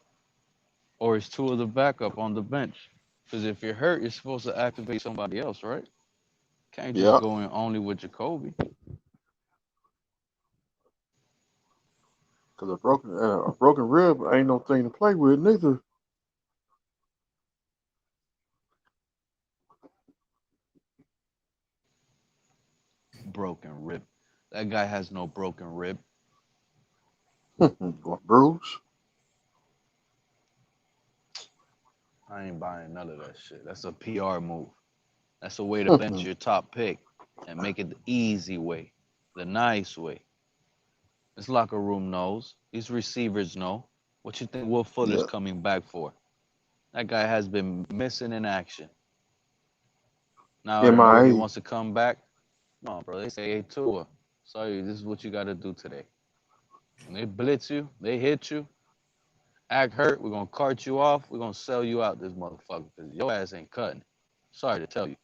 Or is Tua the backup on the bench? Because if you're hurt, you're supposed to activate somebody else, right? Can't just Yeah. go in only with Jacoby. Because a broken rib ain't no thing to play with neither. Broken rib. That guy has no broken rib. Bruce. I ain't buying none of that shit. That's a PR move. That's a way to bench your top pick and make it the easy way, the nice way. This locker room knows. These receivers know. What you think Will Fuller's Yeah. coming back for? That guy has been missing in action. Now out of nowhere, he MIA. wants to come back. No, bro. They say, hey, Tua, sorry, this is what you got to do today. When they blitz you, they hit you, act hurt, we're going to cart you off, we're going to sell you out this motherfucker because your ass ain't cutting. Sorry to tell you.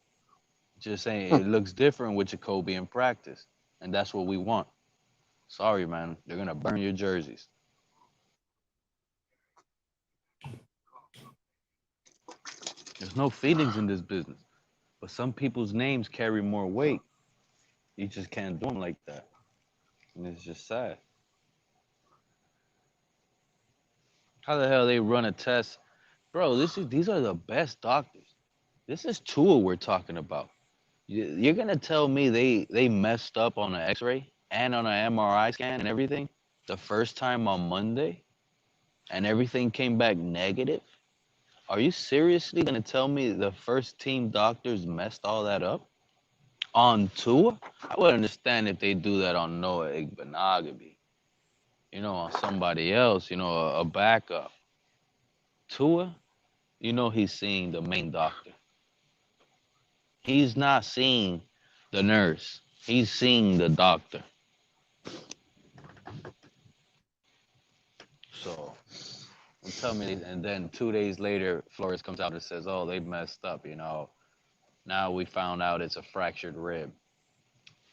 Just saying it looks different with Jacoby in practice, and that's what we want. Sorry, man. They're going to burn your jerseys. There's no feelings in this business, but some people's names carry more weight. You just can't do them like that, and it's just sad. How the hell they run a test, bro? These are the best doctors. This is Tua we're talking about. You're gonna tell me they messed up on an X-ray and on an MRI scan and everything? the first time on Monday and everything came back negative? Are you seriously going to tell me the first team doctors messed all that up? On Tua? I would understand if they do that on Noah Igbenogany. On somebody else, a backup. Tua, he's seeing the main doctor. He's not seeing the nurse. He's seeing the doctor. So, tell me, and then 2 days later, Flores comes out and says, "Oh, they messed up. Now we found out it's a fractured rib."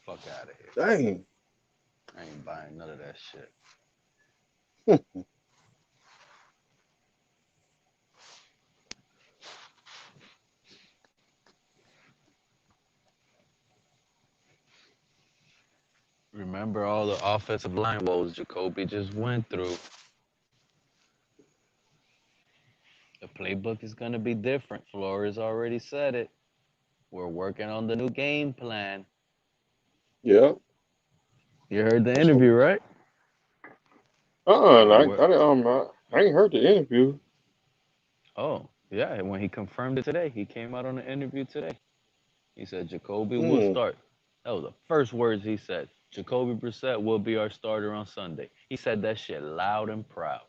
Fuck out of here. Dang. I ain't buying none of that shit. Remember all the offensive line woes Jacoby just went through. The playbook is going to be different. Flores already said it. We're working on the new game plan. Yeah. You heard the interview, right? I ain't heard the interview. Oh, yeah. When he confirmed it today, he came out on the interview today. He said Jacoby will start. That was the first words he said. Jacoby Brissett will be our starter on Sunday. He said that shit loud and proud.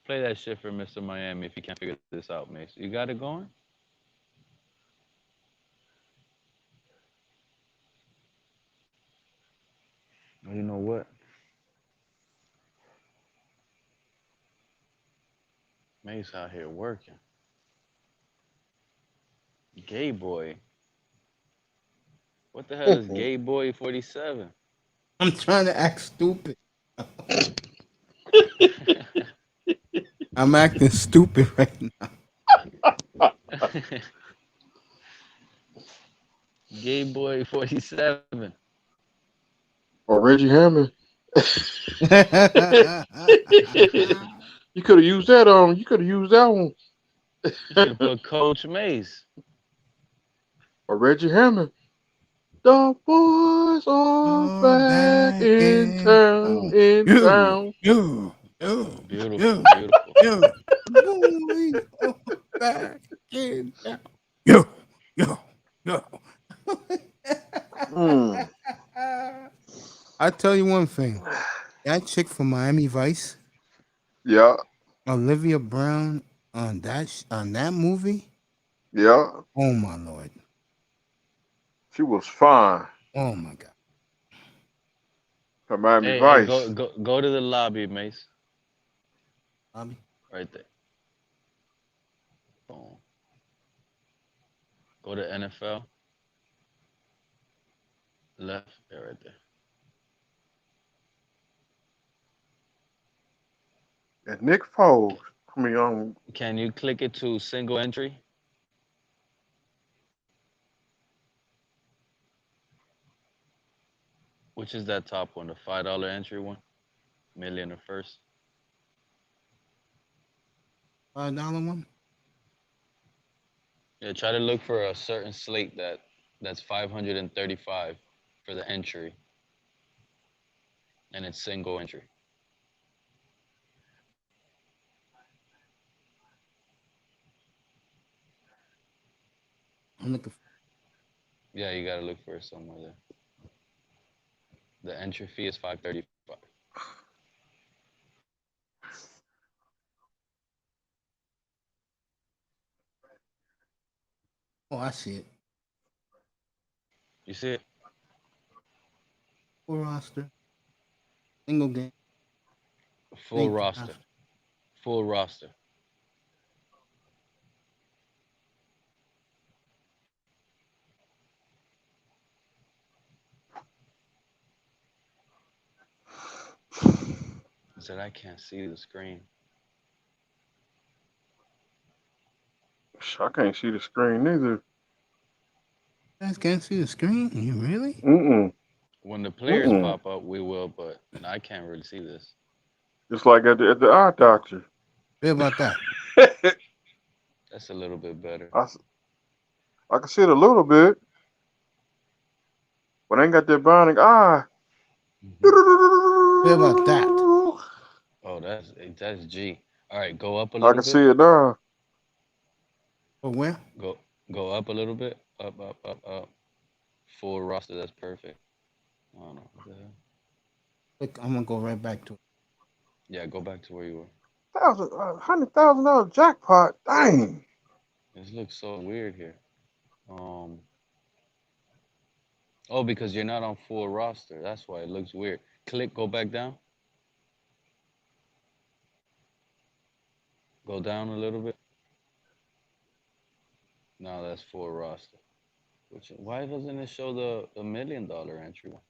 Play that shit for Mr. Miami if you can't figure this out, Mace. You got it going? You know what? Mace out here working. Gay boy. What the hell is Gay Boy 47? I'm trying to act stupid. I'm acting stupid right now. Gay Boy 47. Or Reggie Hammond. You could have used that on. You could have used that one. You should have put Coach Mace. Or Reggie Hammond. The boys are back in town. Beautiful. Beautiful. Boys are back in town. Yo. I tell you one thing. That chick from Miami Vice. Yeah. Olivia Brown on that movie. Yeah. Oh my Lord. She was fine. Oh my God. From Miami Hey, Vice. go to the lobby, Mace. Lobby? Right there. Boom. Go to NFL. Left. Yeah, right there. And Nick Foles. Can you click it to single entry? Which is that top one? The $5 entry one? Million or first? $5 one? Yeah, try to look for a certain slate that's 535 for the entry. And it's single entry. I'm looking. Yeah, you gotta look for it somewhere there. The entry fee is $535. Oh, I see it. You see it? Full roster. Single game. Full roster. Full roster. I said I can't see the screen. I can't see the screen neither. You guys can't see the screen? You really? When the players pop up, we will, but I can't really see this. Just like at the eye doctor. What about that? That's a little bit better. I can see it a little bit. But I ain't got that bionic eye. What about that? Oh, that's G. All right, go up a I little can bit. see it now. For where? Go up a little bit. Up, up, up, up. Full roster. That's perfect. I don't know. What the hell? Look, I'm gonna go right back to it. Yeah, go back to where you were. $100,000 jackpot. Dang. This looks so weird here. Um. Oh, because you're not on full roster. That's why it looks weird. Click. Go back down. Go down a little bit. No, that's full roster. Why doesn't it show the $1 million entry one?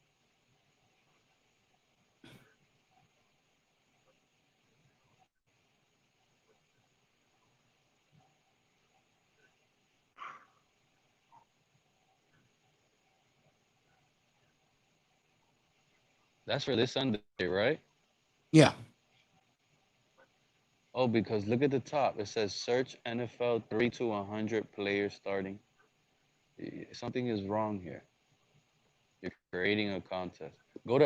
That's for this Sunday, right? Yeah. Oh, because look at the top. It says search NFL 3 to 100 players starting. Something is wrong here. You're creating a contest. Go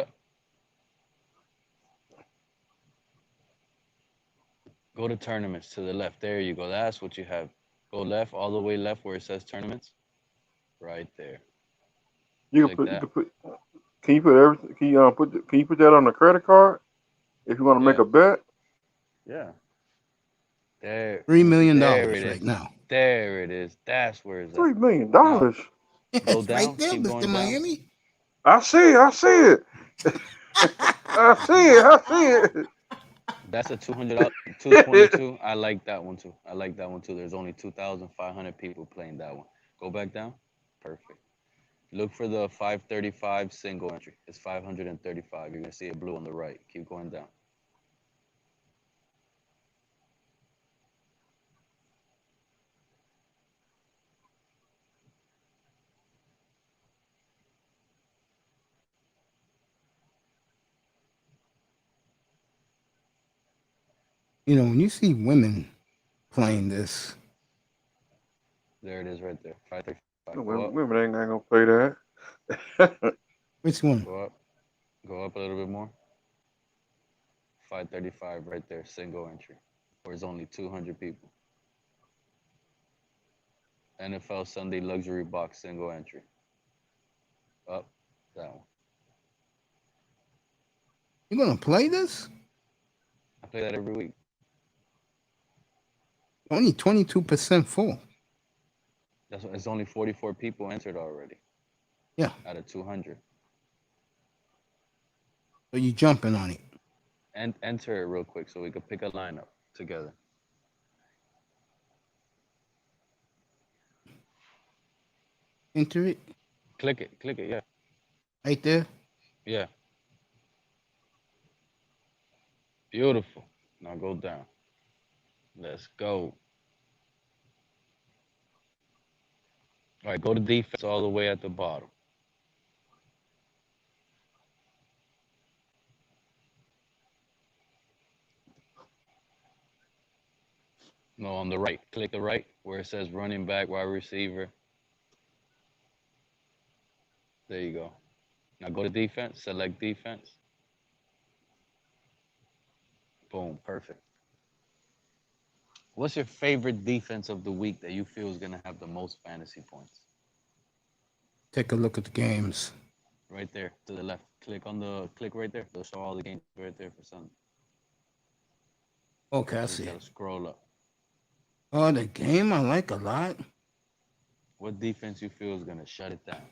to tournaments to the left. There you go. That's what you have. Go left, all the way left where it says tournaments. Right there. You Click can that. can you put everything? Can you put that on the credit card if you want to make Yeah. a bet? Yeah. There. $3 million There it is. right now. There it is. That's where it's at. $3 million. Now, go It's down. right there, Keep Mr. going down. Miami. I see it. I see it. I see it. I see it. That's a $222. I like that one too. I like that one too. There's only 2,500 people playing that one. Go back down. Perfect. Look for the 535 single entry. It's 535. You're gonna see it blue on the right. Keep going down. You know, when you see women playing this, There it is right there. 535. Go up. Women ain't gonna play that. which one? Go up. Go up a little bit more. 535 right there. Single entry. There's only 200 people. NFL Sunday luxury box single entry. Up. That one. You gonna play this? I play that every week. Only 22% full. It's only 44 people entered already. Yeah. Out of 200. So you jumping on it. And enter it real quick so we could pick a lineup together. Enter it. Click it, yeah. Right there. Yeah. Beautiful. Now go down. Let's go. All right, go to defense all the way at the bottom. No, on the right. Click the right where it says running back, wide receiver. There you go. Now go to defense, select defense. Boom, perfect. What's your favorite defense of the week that you feel is going to have the most fantasy points? Take a look at the games. Right there to the left. Click right there. They'll show all the games right there for Sunday. Okay, I You see. gotta scroll up. Oh, the game I like a lot. What defense you feel is gonna shut it down?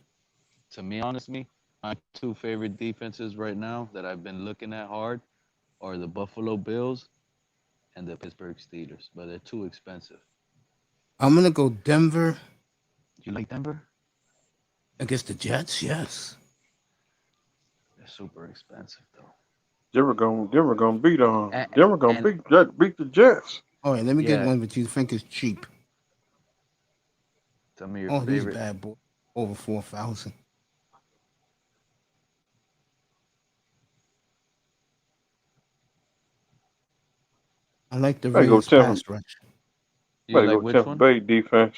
To me, honestly, my two favorite defenses right now that I've been looking at hard are the Buffalo Bills and the Pittsburgh Steelers, but they're too expensive. I'm gonna go Denver You like Denver? against the Jets. Yes. They're super expensive though. Denver gonna beat And, Denver gonna beat the Jets. All right, let me get Yeah. one that you think is cheap. Tell me your Oh, these favorite. bad boys. Over 4,000. I like the Better go Raiders Tampa. pass rush. You Better like go which Tampa one? Bay defense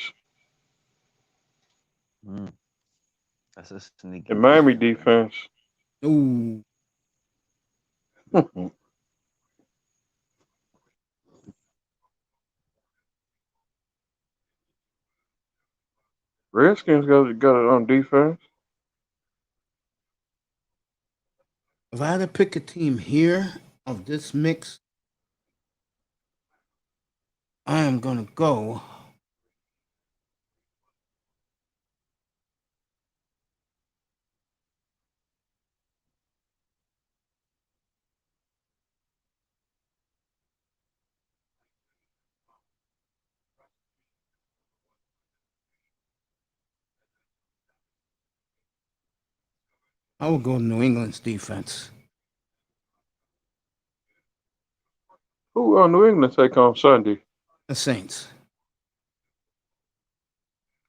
That's a sneaky. and Miami defense. Ooh. Redskins got it on defense. If I had to pick a team here of this mix, I am gonna go. I will go New England's defense. Who New England take on Sunday? The Saints.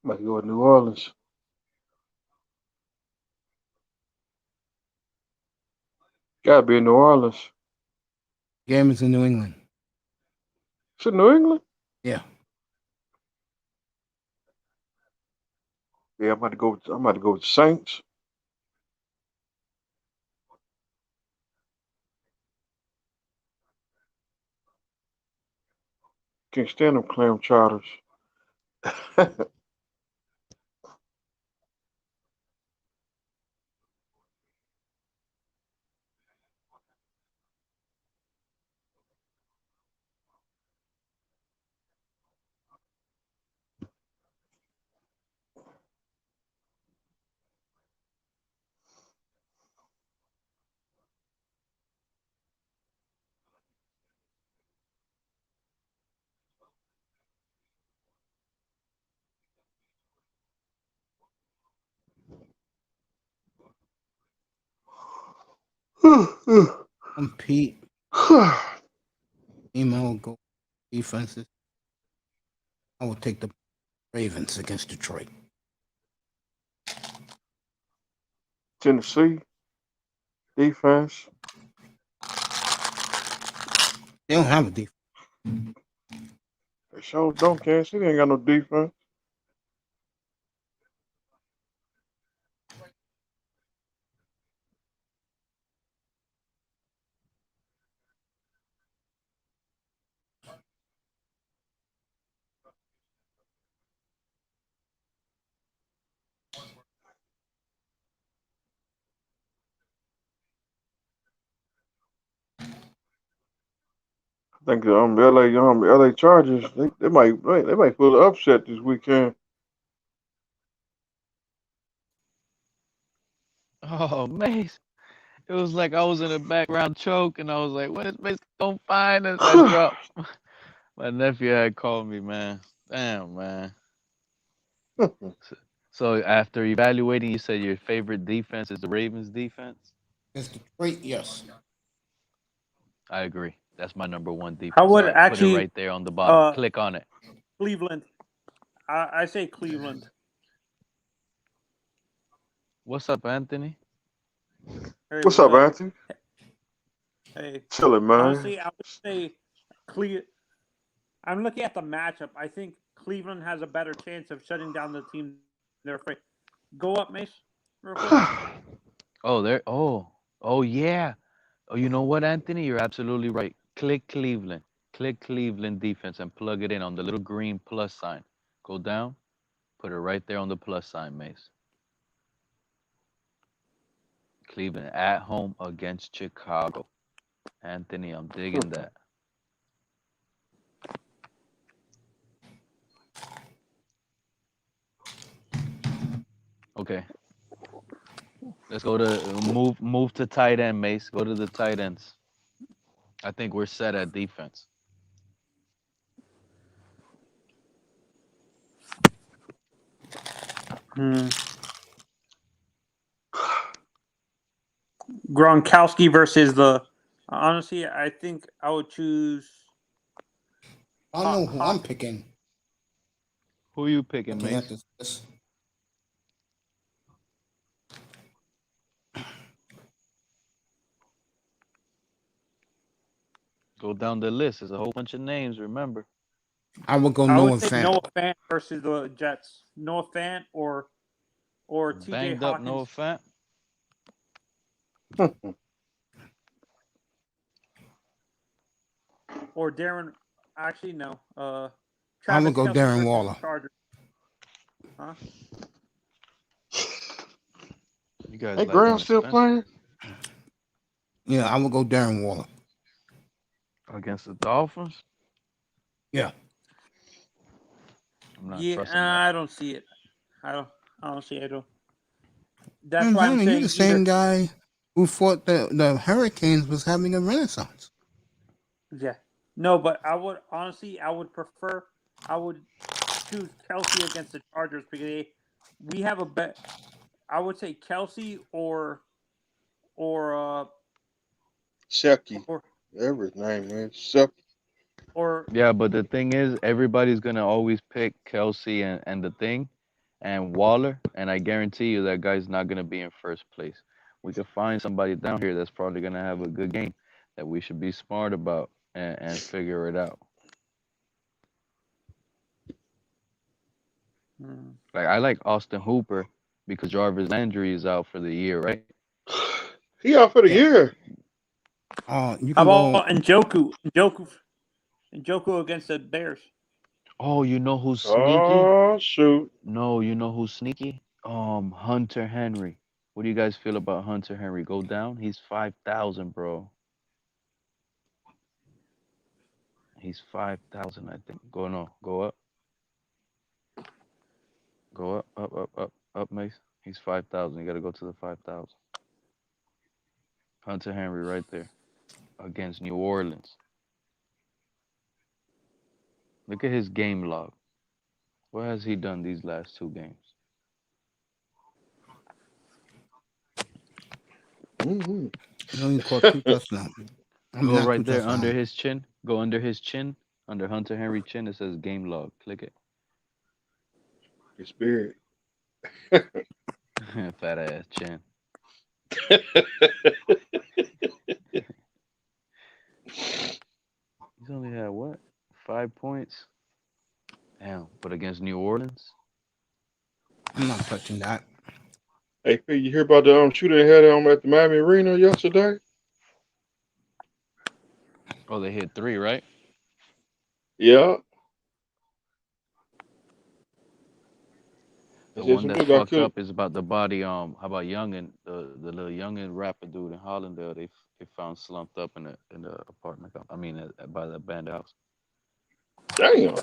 Might go with New Orleans. Gotta be in New Orleans. Game is in New England. Is it New England? Yeah. Yeah, I'm about to go with the Saints. Can't stand them clam chowders. I'm Pete. Email will go defenses. I will take the Ravens against Detroit. Tennessee defense. They don't have a defense. They sure don't. Kansas City ain't got no defense. I think LA Chargers they might pull an upset this weekend. Oh, Mace. It was like I was in a background choke, and I was like, when is Mace gonna find us? I dropped. My nephew had called me, man. Damn, man. So after evaluating, you said your favorite defense is the Ravens defense? Against Detroit, yes. I agree. That's my number one defense. I would All right, put it actually right there on the bottom. Click on it. Cleveland. I say Cleveland. What's up, Anthony? Hey, What's up, Anthony? Hey. Chilling, man. Honestly, I would say I'm looking at the matchup. I think Cleveland has a better chance of shutting down the team they're afraid. Go up, Mace, real quick. Oh, yeah. Oh, you know what, Anthony? You're absolutely right. Click Cleveland. Click Cleveland defense and plug it in on the little green plus sign. Go down, put it right there on the plus sign, Mace. Cleveland at home against Chicago. Anthony, I'm digging that. Okay. Let's go to move to tight end, Mace. Go to the tight ends. I think we're set at defense. Gronkowski versus the. Honestly, I think I would choose. I know who I'm picking. Who are you picking, Looking Mace? at this. Go down the list. There's a whole bunch of names, remember. I would go I Noah would say Fant. Noah Fant versus the Jets. Noah Fant or TJ Banged Hawkins. up Noah Fant. or Darren. Actually, no. I'm Travis gonna go Kelce Darren versus Waller. the Chargers. Huh? You guys Hey, like Graham going still Spencer playing? Yeah, I'm gonna go Darren Waller. against the Dolphins? Yeah. I'm not Yeah, trusting that. I don't see it. I don't see it at all. That's Man, why I'm Johnny, you're saying the same either. guy who thought the Hurricanes was having a renaissance. Yeah. No, but I would prefer. I would choose Kelsey against the Chargers because we have a bet. I would say Kelsey or Shecky. or Whatever his name is. Shecky. or Yeah, but the thing is, everybody's gonna always pick Kelsey and the thing and Waller, and I guarantee you that guy's not gonna be in first place. We could find somebody down here that's probably gonna have a good game that we should be smart about and figure it out. Like I like Austin Hooper because Jarvis Landry is out for the year, right? He out for the Yeah. year. You how can go. about Njoku against the Bears? Oh, you know who's sneaky? Oh, shoot. No, you know who's sneaky? Hunter Henry. What do you guys feel about Hunter Henry? Go down? He's 5,000, bro. He's 5,000, I think. Go up. Go up, Mace. He's 5,000. You got to go to the 5,000. Hunter Henry right there against New Orleans. Look at his game log. What has he done these last two games? Mm-hmm. He only caught 2 touchdowns. Go not 2 right there touchdowns. under his chin. Go under his chin. Under Hunter Henry chin, it says game log. Click it. His spirit. Fat ass chin. He's only had what? 5 points? Damn. But against New Orleans? I'm not touching that. Hey, P, you hear about the shooting they had at the Miami Arena yesterday? Oh, they hit 3, right? Yeah. The one that fucked up is about the body. How about Youngin, the little Youngin rapper dude in Hollandale? They found slumped up in the apartment. I mean, by the band house. Damn.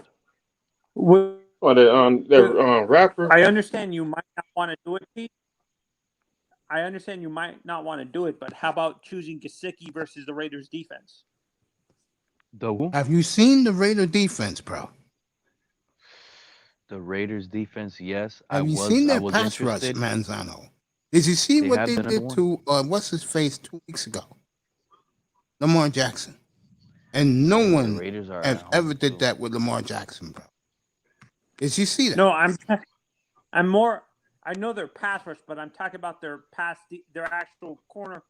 Well, that rapper. I understand you might not want to do it, Pete. I understand you might not want to do it, but how about choosing Gesicki versus the Raiders defense? The who? Have you seen the Raider defense, bro? The Raiders defense, yes. Have you seen their pass rush, Manzano? Did you see what they did to what's his face 2 weeks ago? Lamar Jackson. And no one ever did that with Lamar Jackson, bro. Did you see that? No, I'm more. I know their pass rush, but I'm talking about their their actual corner,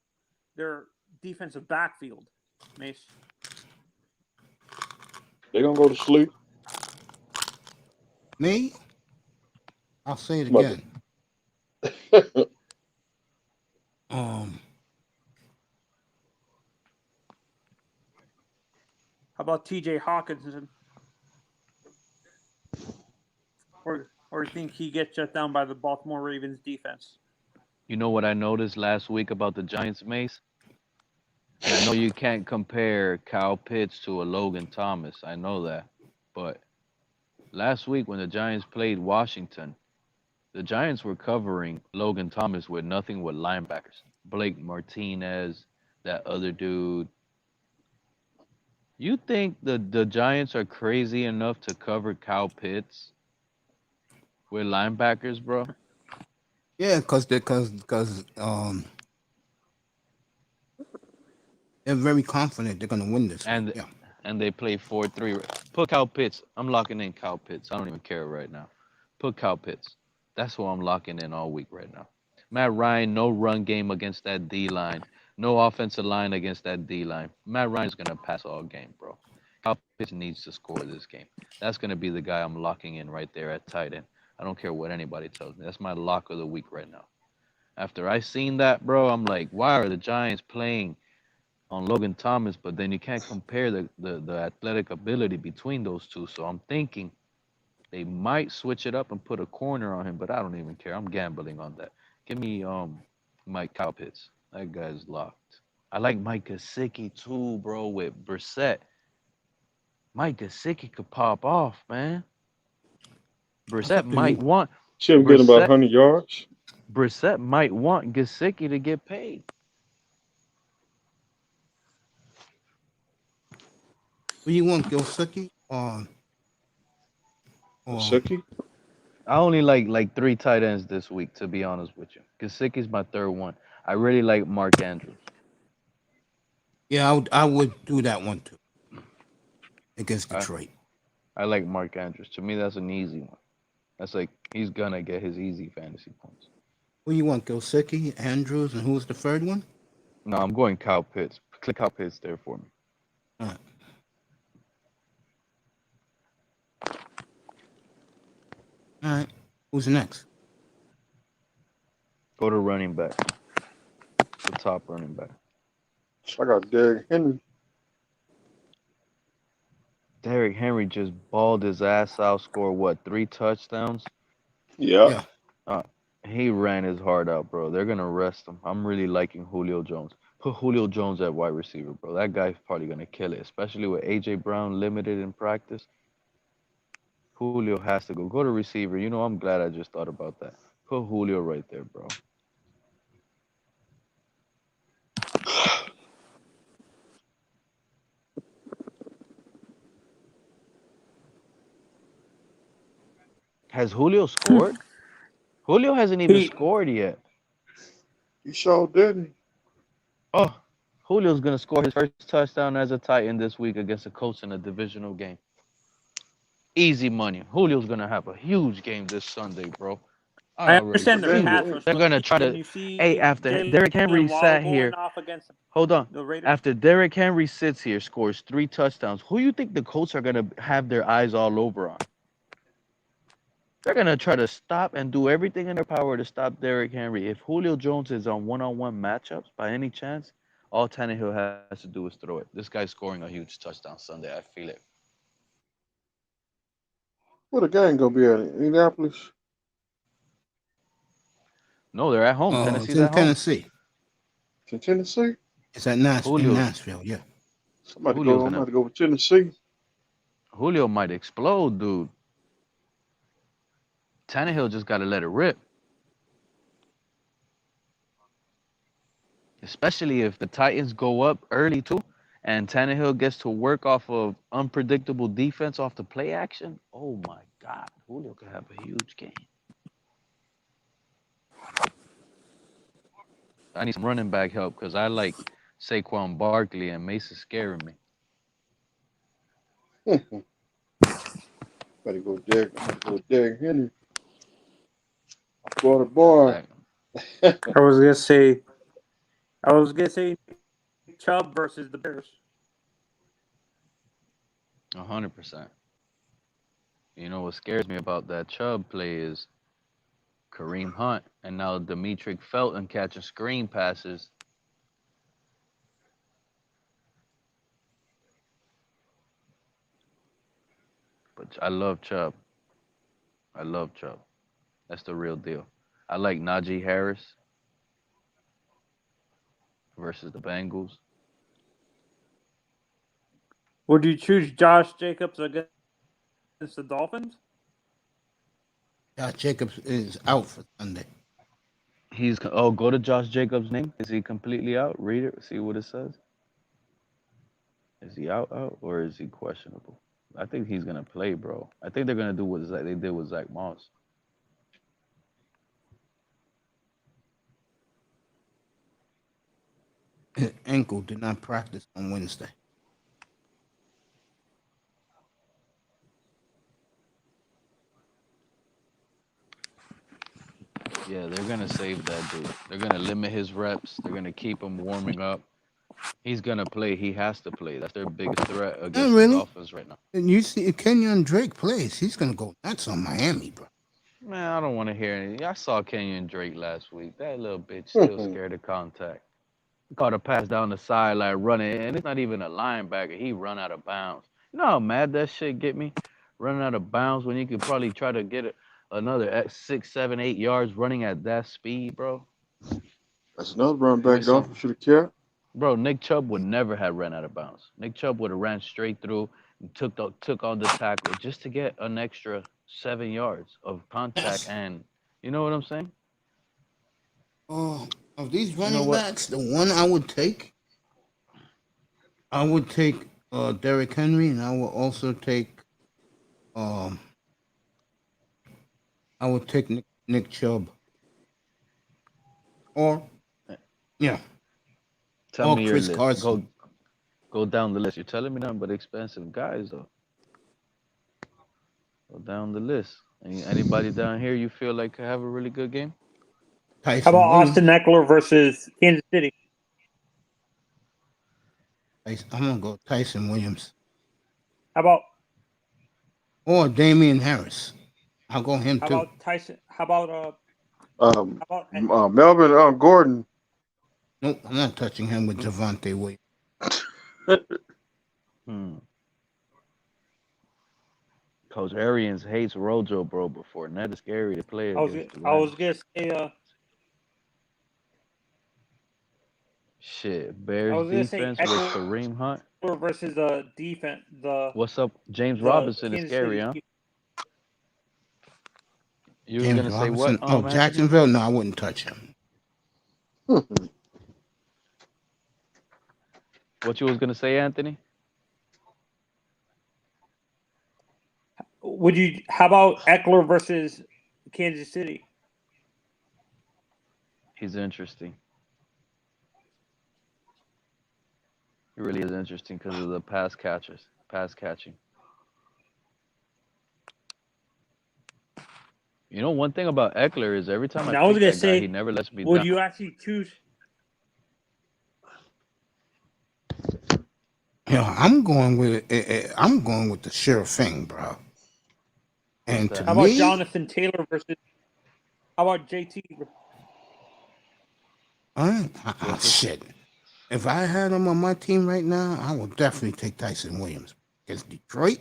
their defensive backfield. Mace. They gonna go to sleep. Me? I'll say it again. How about T.J. Hawkinson? Or you think he gets shut down by the Baltimore Ravens defense? You know what I noticed last week about the Giants, Mace? And I know you can't compare Kyle Pitts to a Logan Thomas. I know that. But last week when the Giants played Washington, the Giants were covering Logan Thomas with nothing but linebackers. Blake Martinez, that other dude. You think the Giants are crazy enough to cover Kyle Pitts with linebackers, bro? Yeah, because they're very confident they're gonna win this. And they play 4-3. Put Kyle Pitts. I'm locking in Kyle Pitts. I don't even care right now. Put Kyle Pitts. That's who I'm locking in all week right now. Matt Ryan, no run game against that D line. No offensive line against that D line. Matt Ryan's gonna pass all game, bro. Kyle Pitts needs to score this game. That's gonna be the guy I'm locking in right there at tight end. I don't care what anybody tells me. That's my lock of the week right now. After I seen that, bro, I'm like, why are the Giants playing on Logan Thomas, but then you can't compare the athletic ability between those two. So I'm thinking they might switch it up and put a corner on him, but I don't even care. I'm gambling on that. Give me Mike Cowpitz. That guy's locked. I like Mike Gesicki too, bro, with Brissett. Mike Gesicki could pop off, man. Brissett might want See him getting about Brissett 100 yards. Brissett might want Gesicki to get paid. Who you want, Gilsicki or Gesicki? I only like 3 tight ends this week, to be honest with you. Gesicki's my third one. I really like Mark Andrews. Yeah, I would do that one too against Detroit. I like Mark Andrews. To me, that's an easy one. That's like he's gonna get his easy fantasy points. Who you want, Gilsicki, Andrews, and who's the third one? No, I'm going Kyle Pitts. Click Kyle Pitts there for me. All right. All right. Who's next? Go to running back. The top running back. I got Derrick Henry. Derrick Henry just balled his ass out, scored what, 3 touchdowns? Yeah. He ran his heart out, bro. They're gonna rest him. I'm really liking Julio Jones. Put Julio Jones at wide receiver, bro. That guy's probably gonna kill it, especially with AJ Brown limited in practice. Julio has to go. Go to receiver. You know, I'm glad I just thought about that. Put Julio right there, bro. Has Julio scored? Julio hasn't even scored yet. You sure didn't. Oh, Julio's going to score his first touchdown as a Titan this week against a Colts in a divisional game. Easy money. Julio's going to have a huge game this Sunday, bro. I understand their pass rush. They're going to try to... Hey, after Derrick Henry sat here... Hold on. After Derrick Henry sits here, scores 3 touchdowns, who you think the Colts are going to have their eyes all over on? They're going to try to stop and do everything in their power to stop Derrick Henry. If Julio Jones is on one-on-one matchups by any chance, all Tannehill has to do is throw it. This guy's scoring a huge touchdown Sunday. I feel it. Where the game going to be at? Indianapolis? No, they're at home. Oh, Tennessee's it's in at home. Tennessee. It's in Tennessee? It's at Nashville, yeah. I'm about to go with Tennessee. Julio might explode, dude. Tannehill just got to let it rip. Especially if the Titans go up early, too, and Tannehill gets to work off of unpredictable defense off the play action. Oh, my God. Julio could have a huge game. I need some running back help because I like Saquon Barkley and Mace is scaring me. Better go Derrick Henry. Go to bar. I was gonna say Chubb versus the Bears. 100%. You know what scares me about that Chubb play is Kareem Hunt and now Demetric Felton catching screen passes. But I love Chubb. That's the real deal. I like Najee Harris versus the Bengals. Would you choose Josh Jacobs against the Dolphins? Josh Jacobs is out for Sunday. Go to Josh Jacobs' name. Is he completely out? Read it. See what it says. Is he out, or is he questionable? I think he's gonna play, bro. I think they're gonna do what they did with Zach Moss. His ankle did not practice on Wednesday. Yeah, they're gonna save that dude. They're gonna limit his reps. They're gonna keep him warming up. He's gonna play. He has to play. That's their biggest threat against the Dolphins right now. And you see, if Kenyon Drake plays, he's gonna go nuts on Miami, bro. Man, I don't want to hear anything. I saw Kenyon Drake last week. That little bitch still scared of contact. Caught a pass down the sideline running, and it's not even a linebacker. He run out of bounds. You know how mad that shit get me? Running out of bounds when you could probably try to get another 6, 7, 8 yards running at that speed, bro. That's another run back With though. some, Should have kept. bro. Nick Chubb would never have ran out of bounds. Nick Chubb would have ran straight through, and took on the tackle just to get an extra 7 yards of contact, and you know what I'm saying? Oh, of these You know running what? backs, the one I would take Derrick Henry, and I will also take um I would take Nick Chubb, or yeah, Tell or me your Chris list. Carson. Go down the list. You're telling me nothing but expensive guys, though. Go down the list. Anybody down here you feel like could have a really good game? How Tyson about Williams. Austin Eckler versus Kansas City? I'm gonna go Tyson Williams How about or Damian Harris. I'll go him too. Tyson? How about Um, how about Melvin Gordon. Nope, I'm not touching him with Javante Williams. Coach Arians hates Rojo, bro, before. And that is scary to play I was against the I was Rams. gonna say Shit, I Bears was gonna say defense with Eckler Kareem Hunt. versus defense What's up? James the Robinson is Kansas scary, City. huh? You was James gonna say what, Robinson. Oh, Anthony? Jacksonville. No, I wouldn't touch him. What you was gonna say, Anthony? Would you? How about Eckler versus Kansas City? He's interesting. He really is interesting because of the pass catching. You know, one thing about Eckler is every time I And I was pick gonna that guy, he say, never lets me would down. you actually choose? Yeah, I'm going with the sure thing, bro. What's And to that? How about me, Jonathan Taylor versus? How about JT? shit. If I had him on my team right now, I would definitely take Tyson Williams. Because Detroit,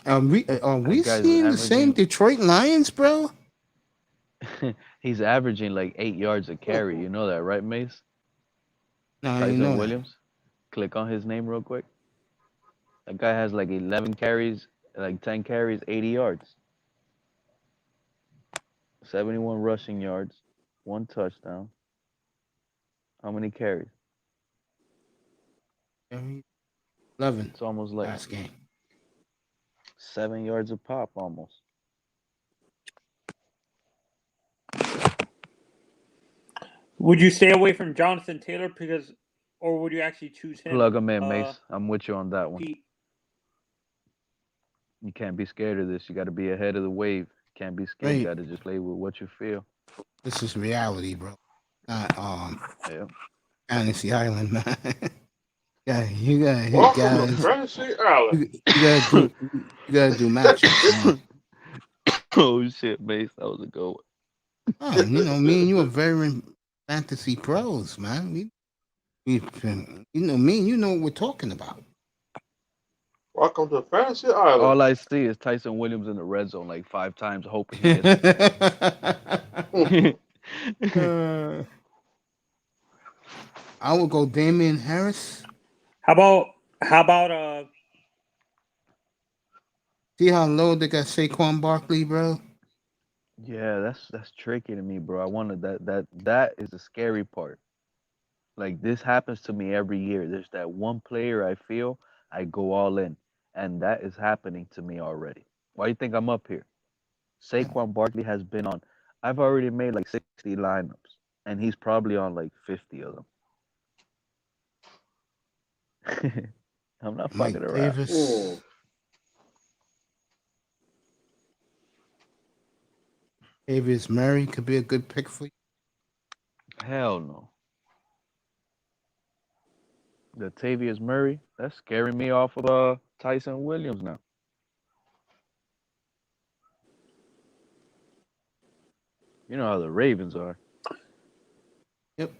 are we That guy's seeing the same averaging. Detroit Lions, bro? He's averaging like 8 yards a carry. You know that, right, Mace? No, I didn't Tyson know that. Williams. Click on his name real quick. That guy has like 11 carries, like 10 carries, 80 yards, 71 rushing yards, 1 touchdown. How many carries? 11 It's almost like last game. 7 yards a pop, almost. Would you stay away from Jonathan Taylor or would you actually choose him? Plug him in, Mace. I'm with you on that one. Pete? You can't be scared of this. You got to be ahead of the wave. Can't be scared. You Right. got to just play with what you feel. This is reality, bro. Not Yeah. Fantasy Island, man. Yeah, you gotta hit Welcome to guys. Fantasy Island. You gotta do matchups, man. Oh shit, Mace, that was a good one. Oh, you know, me and you are very fantasy pros, man. You know me, you know what we're talking about. Welcome to Fantasy Island. All I see is Tyson Williams in the red zone like 5 times, hoping he gets it. I would go Damian Harris. How about See how low they got Saquon Barkley, bro? Yeah, that's tricky to me, bro. I wanted that is the scary part. Like this happens to me every year. There's that one player I feel I go all in, and that is happening to me already. Why do you think I'm up here? Saquon Barkley has been on. I've already made like 60 lineups, and he's probably on like 50 of them. I'm not Mike fucking around. Davis. Davis Murray could be a good pick for you. Hell no. Latavius Murray, that's scaring me off of Tyson Williams now. You know how the Ravens are. Yep.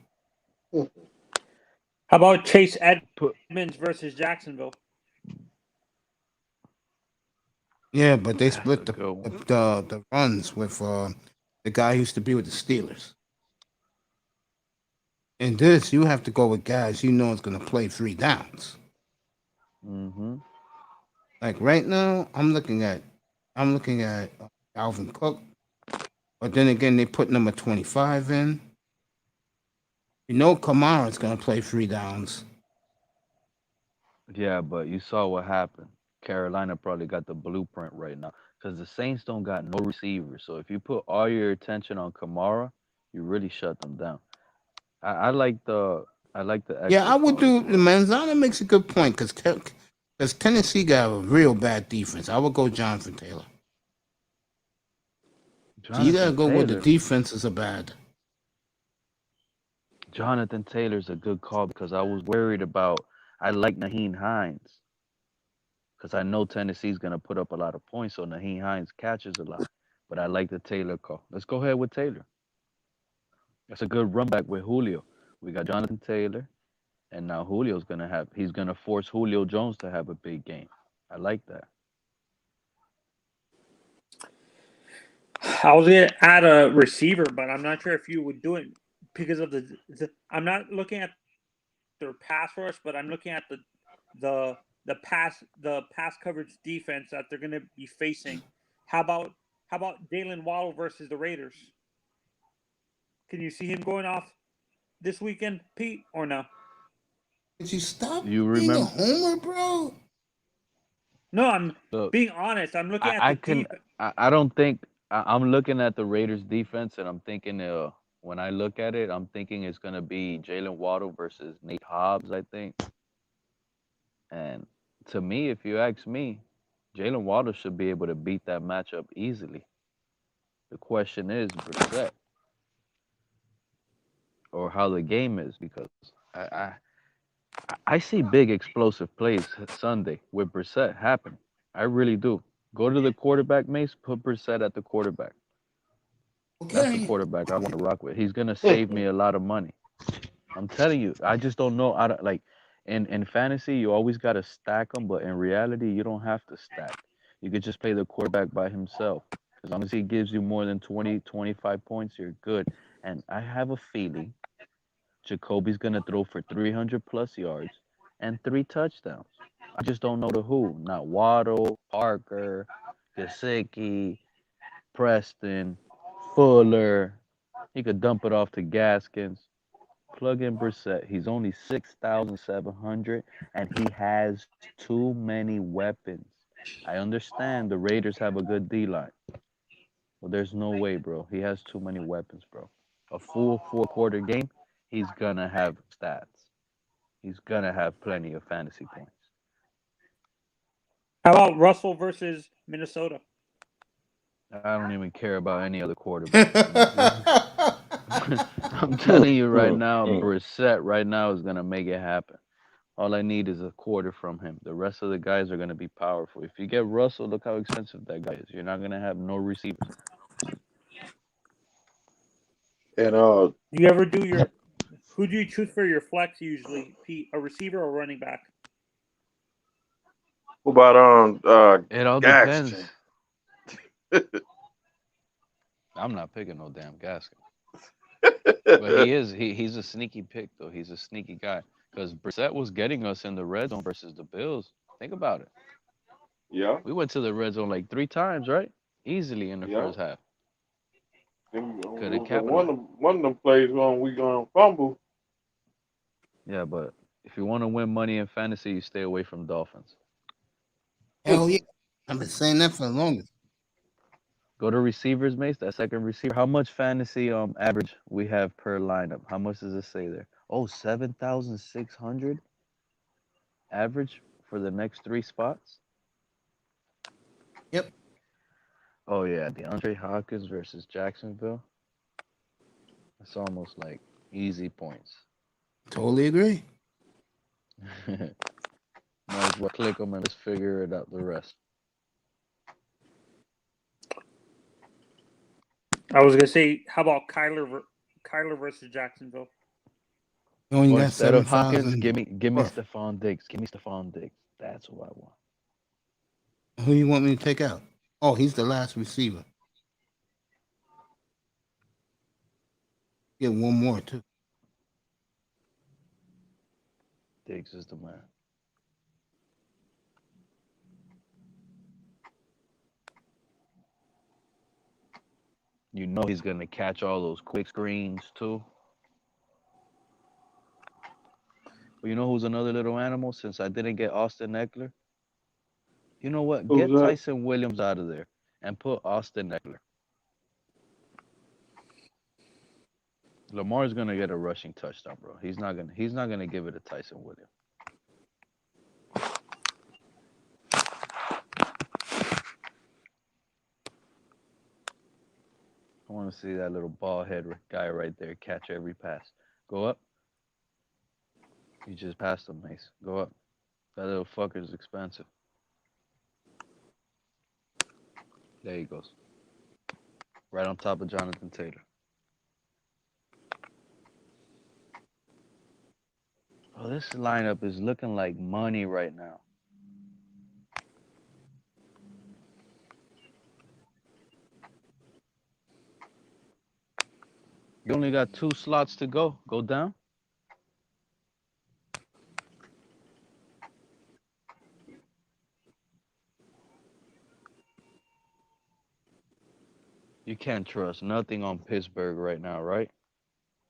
How about Chase Put Edmonds versus Jacksonville? Yeah, but they that's split a the good one. the runs with the guy who used to be with the Steelers. In this, you have to go with guys you know is going to play 3 downs. Mm-hmm. Like right now, I'm looking at Alvin Cook, but then again, they put number 25 in. You know, Kamara's going to play 3 downs. Yeah, but you saw what happened. Carolina probably got the blueprint right now because the Saints don't got no receivers. So if you put all your attention on Kamara, you really shut them down. I like the Yeah, extra I would point as do. well. Manzana makes a good point because Tennessee got a real bad defense. I would go Jonathan Taylor. So you got to Jonathan go where the Taylor. defenses are bad. Jonathan Taylor's a good call because I was worried about. I like Naheem Hines because I know Tennessee's gonna put up a lot of points, so Naheem Hines catches a lot. But I like the Taylor call. Let's go ahead with Taylor. That's a good run back with Julio. We got Jonathan Taylor, and now he's gonna force Julio Jones to have a big game. I like that. I was gonna add a receiver, but I'm not sure if you would do it because of I'm not looking at their pass rush, but I'm looking at the pass coverage defense that they're gonna be facing. How about Jalen Waddle versus the Raiders? Can you see him going off this weekend, Pete, or no? Did you stop You being a remember? homer, bro? No, I'm Look, being honest. I'm looking at I the can. defense. I don't think I'm looking at the Raiders defense, and I'm thinking. When I look at it, I'm thinking it's gonna be Jalen Waddle versus Nate Hobbs. I think. And to me, if you ask me, Jalen Waddle should be able to beat that matchup easily. The question is Brissett or how the game is because I I, I see big explosive plays Sunday with Brissett happen. I really do. Go to the quarterback, Mace. Put Brissett at the quarterback. That's the Okay. quarterback I want to rock with. He's gonna save me a lot of money. I'm telling you. I just don't know. I don't like in fantasy. You always gotta stack them, but in reality, you don't have to stack. You could just play the quarterback by himself. As long as he gives you more than 20, 25 points, you're good. And I have a feeling Jacoby's gonna throw for 300 plus yards and 3 touchdowns. I just don't know the who. Not Waddle, Parker, Gesicki, Preston, Fuller. He could dump it off to Gaskins. Plug in Brissett. He's only 6,700 and he has too many weapons. I understand the Raiders have a good D line. Well, there's no way, bro. He has too many weapons, bro. A full 4 quarter game, he's gonna have stats. He's gonna have plenty of fantasy points. How about Russell versus Minnesota? I don't even care about any other quarterback. I'm telling you right now, Brissett right now is gonna make it happen. All I need is a quarter from him. The rest of the guys are gonna be powerful. If you get Russell, look how expensive that guy is. You're not gonna have no receivers. And Do you ever do your? Who do you choose for your flex usually, Pete? A receiver or running back? what about It all depends. Gaston? I'm not picking no damn Gaskin. But he's a sneaky pick though. He's a sneaky guy. Because Brissett was getting us in the red zone versus the Bills. Think about it. Yeah, We went to the red zone like 3 times, right? Easily in the yeah. first half. Them, Could have one capitalized. of one of them plays when we gonna fumble. Yeah, but if you want to win money in fantasy, you stay away from Dolphins. Hell yeah. I've been saying that for the longest. Go to receivers, Mace. That second receiver. How much fantasy average we have per lineup? How much does it say there? Oh, 7,600 average for the next 3 spots. Yep. Oh yeah, DeAndre Hopkins versus Jacksonville. That's almost like easy points. Totally agree. Might as well click them and let's figure it out the rest. I was gonna say, how about Kyler versus Jacksonville? You only Or got instead of Hawkins, 7,000 give me worth. Stephon Diggs. Give me Stephon Diggs. That's what I want. Who you want me to take out? Oh, he's the last receiver. Get one more too. Diggs is the man. You know he's gonna catch all those quick screens too. But you know who's another little animal? Since I didn't get Austin Eckler, you know what? Who's Get that? Tyson Williams out of there and put Austin Eckler. Lamar's gonna get a rushing touchdown, bro. He's not gonna give it to Tyson Williams. I want to see that little bald head guy right there catch every pass. Go up. You just passed him, Mace. Go up. That little fucker's expensive. There he goes. Right on top of Jonathan Taylor. Oh, this lineup is looking like money right now. You only got 2 slots to go. Go down. You can't trust nothing on Pittsburgh right now, right?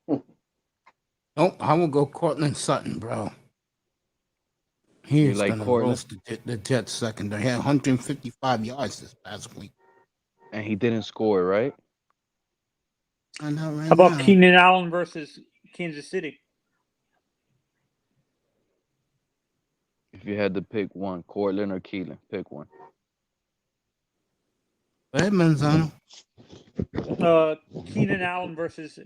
Nope, I will go Cortland Sutton, bro. He You is like gonna Cortland? roast the Jets secondary. He had 155 yards this past week. And he didn't score, right? I know right How about now. Keenan Allen versus Kansas City? If you had to pick one, Cortland or Keelan, pick one. Go ahead, Manzano. Keenan Allen versus.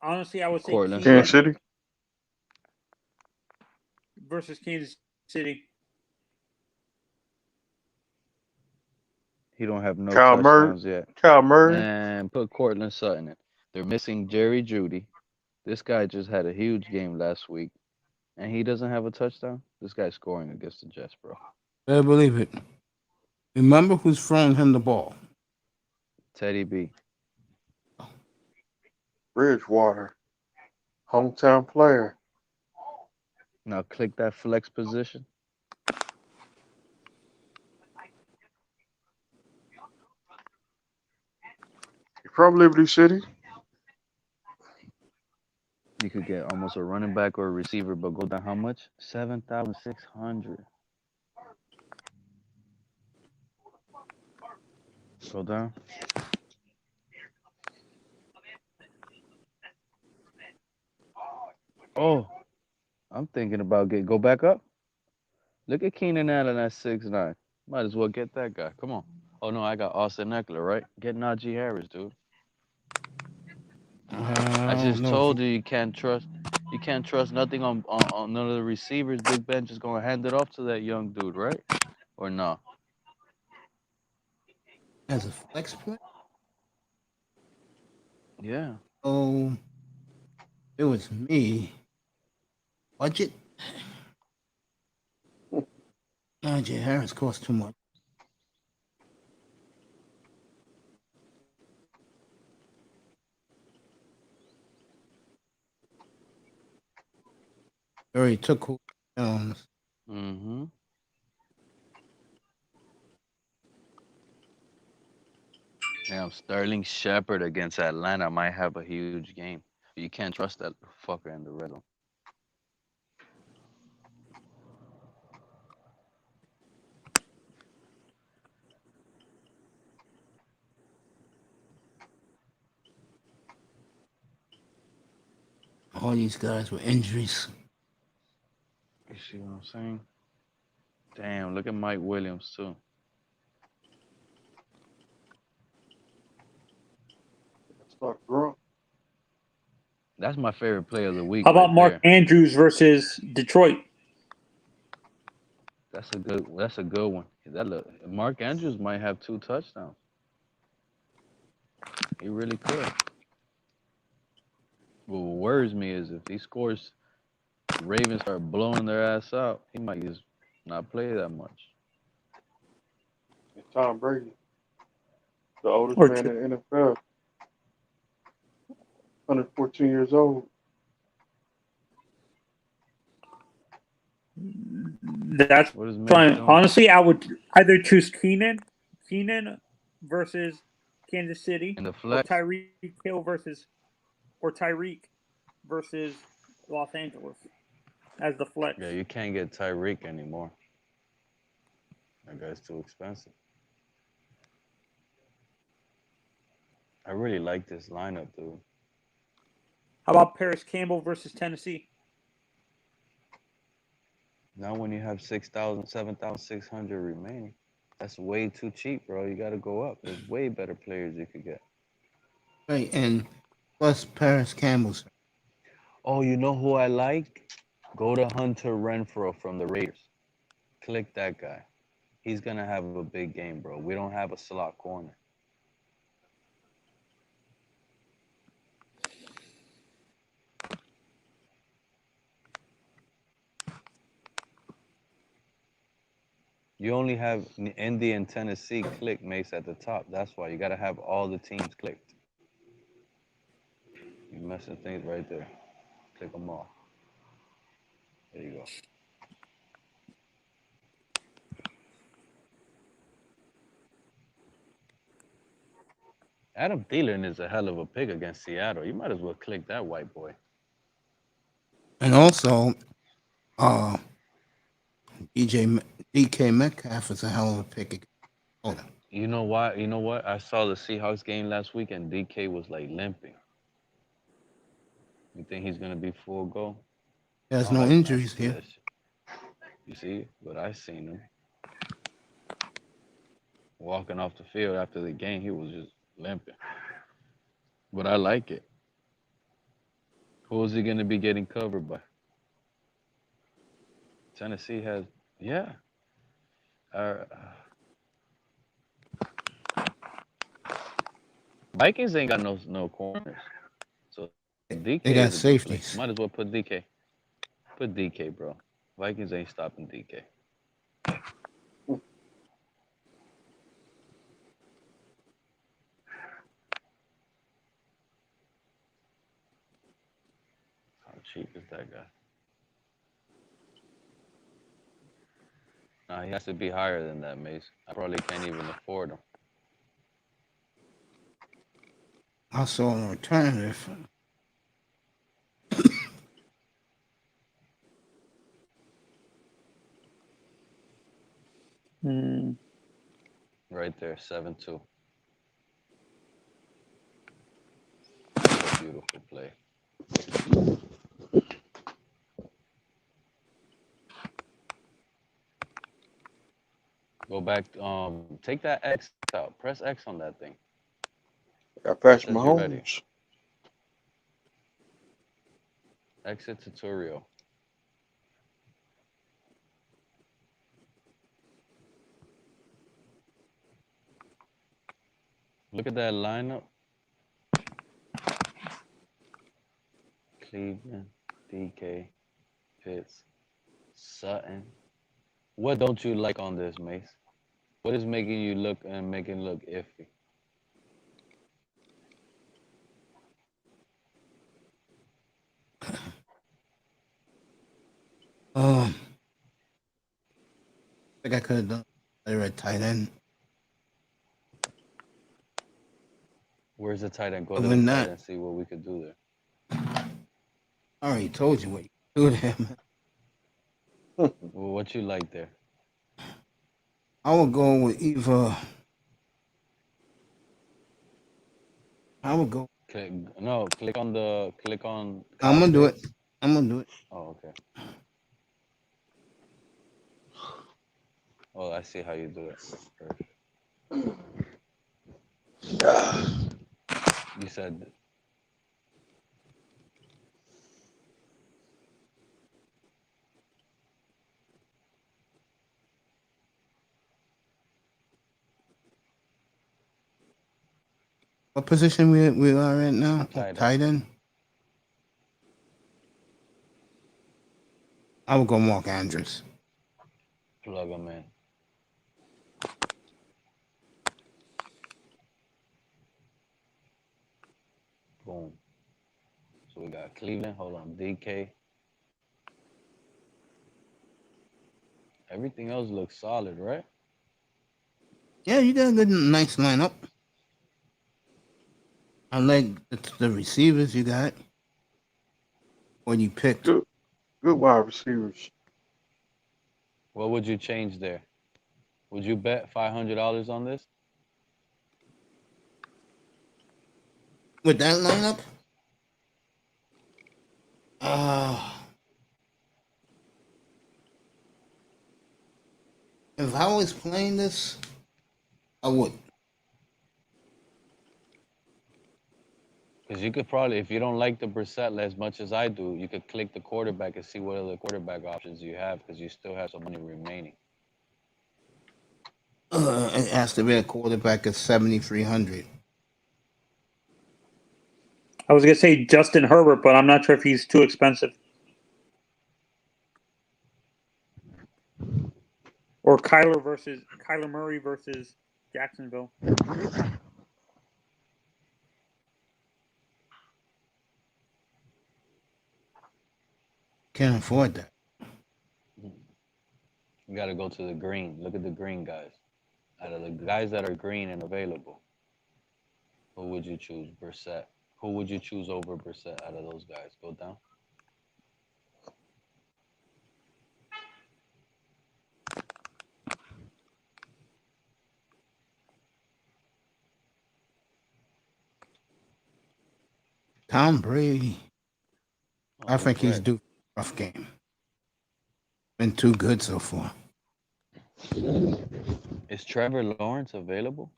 Honestly, I would say Cortland Keenan Kansas City. versus Kansas City. He don't have no Kyle Murray. touchdowns yet. Kyle Murray. And put Cortland Sutton in. They're missing Jerry Jeudy. This guy just had a huge game last week, and he doesn't have a touchdown. This guy's scoring against the Jets, bro. Better believe it. Remember who's throwing him the ball. Teddy B. Bridgewater. Hometown player. Now click that flex position. You from Liberty City? You could get almost a running back or a receiver, but go down how much? 7,600. Go down. Oh, I'm thinking about go back up. Look at Keenan Allen at 6'9". Might as well get that guy. Come on. Oh no, I got Austin Eckler, right? Get Najee Harris, dude. I just told you can't trust nothing on none of the receivers. Big Ben just gonna hand it off to that young dude, right? Or no? As a flex play? Yeah. Oh, it was me. Budget? Najee Harris cost too much. Already took Julio Jones. Mm-hmm. Now Sterling Shepard against Atlanta might have a huge game. You can't trust that fucker in the red zone. All these guys were injuries. You see what I'm saying? Damn, look at Mike Williams too. Start growing. That's my favorite play of the week. How about right Mark there. Andrews versus Detroit? That's a good one. Mark Andrews might have 2 touchdowns. He really could. What worries me is if he scores, Ravens start blowing their ass out, he might just not play that much. It's Tom Brady, the oldest Or man two. in the NFL, 114 years old. That's What is Mace fine. doing? Honestly, I would either choose Keenan versus Kansas City, In the or flex? Tyreek Hill Tyreek versus Los Angeles as the flex. Yeah, you can't get Tyreek anymore. That guy's too expensive. I really like this lineup, dude. How about Paris Campbell versus Tennessee? Now when you have 6,000, 7,600 remaining, that's way too cheap, bro. You got to go up. There's way better players you could get. Right, and plus Paris Campbell's. Oh, you know who I like? Go to Hunter Renfro from the Raiders. Click that guy. He's going to have a big game, bro. We don't have a slot corner. You only have Indy and Tennessee clicked, Mace, at the top. That's why you got to have all the teams clicked. You're messing things right there. Click them all. There you go. Adam Thielen is a hell of a pick against Seattle. You might as well click that white boy. And also, uh, DK Metcalf is a hell of a pick. Oh, You know why? You know what? I saw the Seahawks game last week and DK was like limping. You think he's gonna be full go? there's I no like when I injuries see here. that shit. You see, but I seen him walking off the field after the game. He was just limping. But I like it. Who is he gonna be getting covered by? Tennessee has, yeah. Uh, Vikings ain't got no corners, so DK They got is a good play. safeties. Might as well put DK. Put DK, bro. Vikings ain't stopping DK. How cheap is that guy? Nah, he has to be higher than that, Mace. I probably can't even afford him. I saw an alternative. Right there, 7-2. What a beautiful play. Go back. Take that X out. Press X on that thing. Got Patrick Says you're ready. Mahomes. Exit tutorial. Look at that lineup. Cleveland, DK, Pitts, Sutton. What don't you like on this, Mace? What is making you look iffy? I think I could have done better at tight end. Where's the tight end? Go Other to the than tight that, end, see what we could do there. I already told you what you do to him. Well, what you like there? I would go with either. I would go. Click on I'm gonna do it. Pitts. I'm gonna do it. Oh, okay. Oh, I see how you do it. Perfect. You said What position we are at now? tight end. Tight end. I would go Mark Andrews. Plug him in. Boom. So we got Cleveland. Hold on, DK. Everything else looks solid, right? Yeah, you got a good, nice lineup. I like the receivers you got. When you picked. Good wide receivers. What would you change there? Would you bet $500 on this? With that lineup? If I was playing this, I would. Because you could probably, if you don't like the Brissett as much as I do, you could click the quarterback and see what other quarterback options you have because you still have some money remaining. It has to be a quarterback at 7,300. I was gonna say Justin Herbert, but I'm not sure if he's too expensive. Or Kyler Murray versus Jacksonville. Can't afford that. You got to go to the green. Look at the green guys. Out of the guys that are green and available, who would you choose? Brissett. Who would you choose over Brissett out of those guys? Go down. Tom Brady. I think he's right. due for a rough game. Been too good so far. Is Trevor Lawrence available?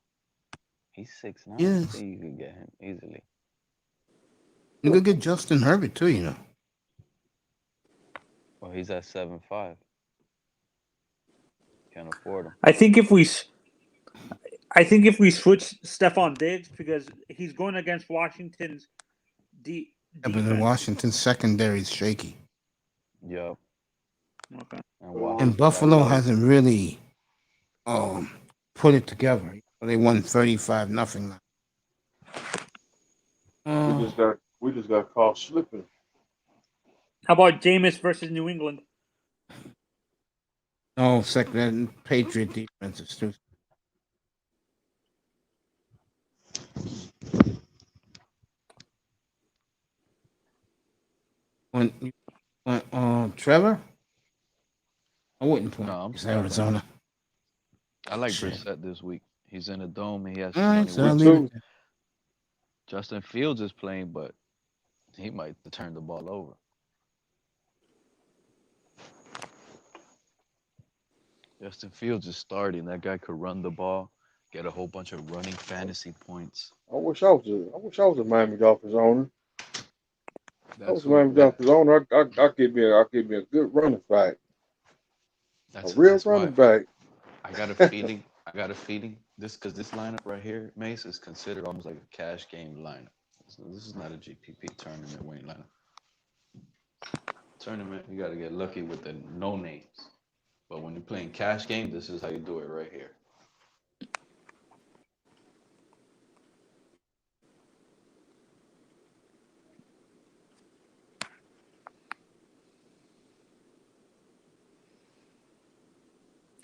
He's 6'9". Yes. I think you could get him easily. You could get Justin Herbert too, you know. Well, he's at 7'5". Can't afford him. I think if we switch Stephon Diggs because he's going against Washington's Yeah, but the Washington secondary is shaky. Yep. Okay. And Buffalo hasn't really put it together. They won 35-0. We just got caught slipping. How about Jameis versus New England? No, second Patriot defense is too. Trevor? I wouldn't play. No, I'm It's sorry. Arizona. I like Shit. Brissett this week. He's in a dome. He has All right, 20 so I'll wins. leave it. Justin Fields is playing, but he might turn the ball over. Justin Fields is starting. That guy could run the ball, get a whole bunch of running fantasy points. I wish I was a Miami Dolphins owner. I was That's a Miami Dolphins owner. I'll give me a good running back. A real running back. I got a feeling. This because this lineup right here, Mace, is considered almost like a cash game lineup. So this is not a GPP tournament winning lineup. Tournament, you got to get lucky with the no names. But when you're playing cash game, this is how you do it right here.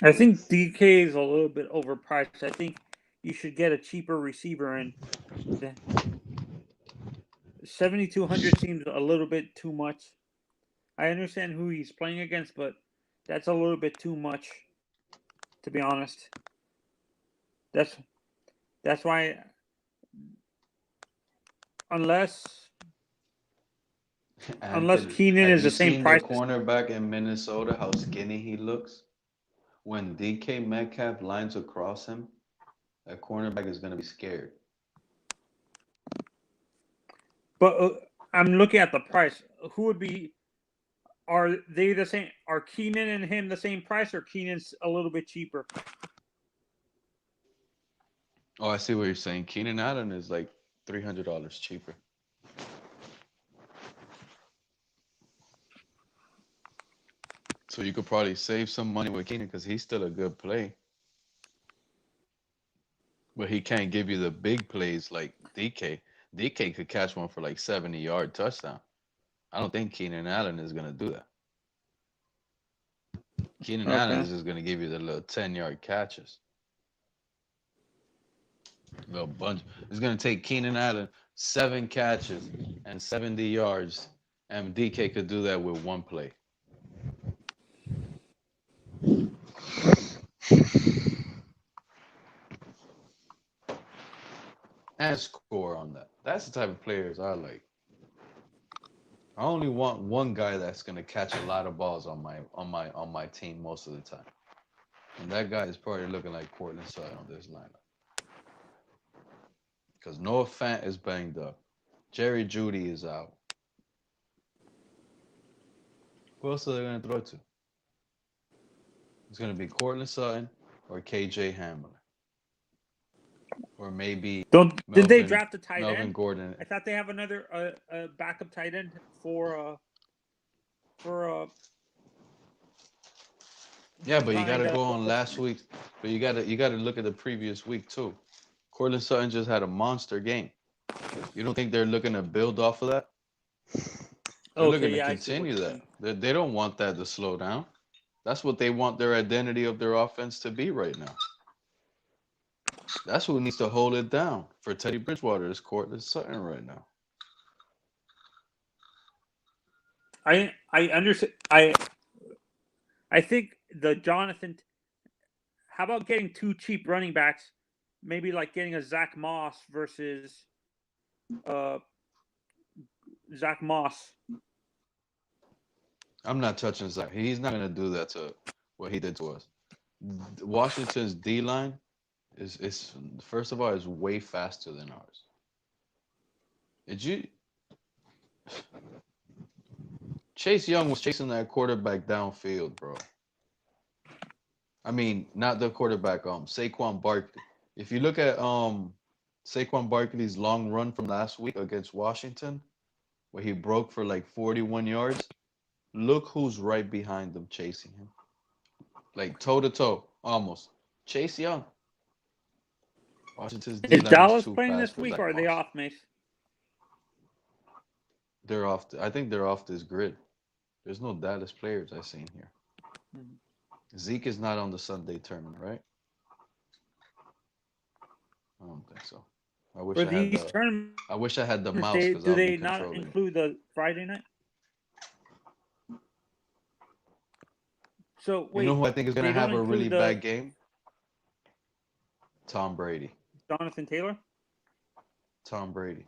I think DK is a little bit overpriced. I think you should get a cheaper receiver, and 7,200 seems a little bit too much. I understand who he's playing against, but that's a little bit too much, to be honest. That's why, unless Keenan is the same price. Have you seen the cornerback in Minnesota, how skinny he looks? When DK Metcalf lines across him, that cornerback is going to be scared. But I'm looking at the price. Who would be? Are they the same? Are Keenan and him the same price, or Keenan's a little bit cheaper? Oh, I see what you're saying. Keenan Allen is like $300 cheaper. So you could probably save some money with Keenan because he's still a good play. But he can't give you the big plays like DK. DK could catch one for like 70-yard touchdown. I don't think Keenan Allen is gonna do that. Keenan Allen Okay. is just gonna give you the little 10-yard catches. Little bunch. It's gonna take Keenan Allen 7 catches and 70 yards, and DK could do that with one play. And score on that. That's the type of players I like. I only want one guy that's gonna catch a lot of balls on my team most of the time. And that guy is probably looking like Cortland Sutton on this lineup. Because Noah Fant is banged up. Jerry Jeudy is out. Who else are they going to throw to? It's going to be Cortland Sutton or KJ Hamler. Or maybe Did they draft a tight Melvin end? Gordon. I thought they have another backup tight end for Yeah, but you got to signed go up. on last week. But you got to look at the previous week too. Cortland Sutton just had a monster game. You don't think they're looking to build off of that? They're looking to I see what continue you that. mean. They don't want that to slow down. That's what they want their identity of their offense to be right now. That's who needs to hold it down for Teddy Bridgewater is Cortland Sutton right now. I understand. I think the Jonathan. How about getting 2 cheap running backs? Maybe like getting a Zach Moss versus Zach Moss. I'm not touching Zach. He's not going to do that to what he did to us. Washington's D line is first of all is way faster than ours. Chase Young was chasing that quarterback downfield, bro. I mean, not the quarterback, Saquon Barkley. If you look at Saquon Barkley's long run from last week against Washington, where he broke for like 41 yards, look who's right behind him chasing him. Like toe to toe, almost. Chase Young. Washington's Is D-line Dallas too playing fast this for week that or are they monster. off, Mace? They're off. I think they're off this grid. There's no Dallas players I've seen here. Zeke is not on the Sunday tournament, right? I don't think so. I wish For I had these the. tournaments, I wish I had the mouse because do I'll be they not controlling it. include the Friday night? So wait, You know who I think is going they to don't have a really include bad game? Tom Brady. Jonathan Taylor? Tom Brady.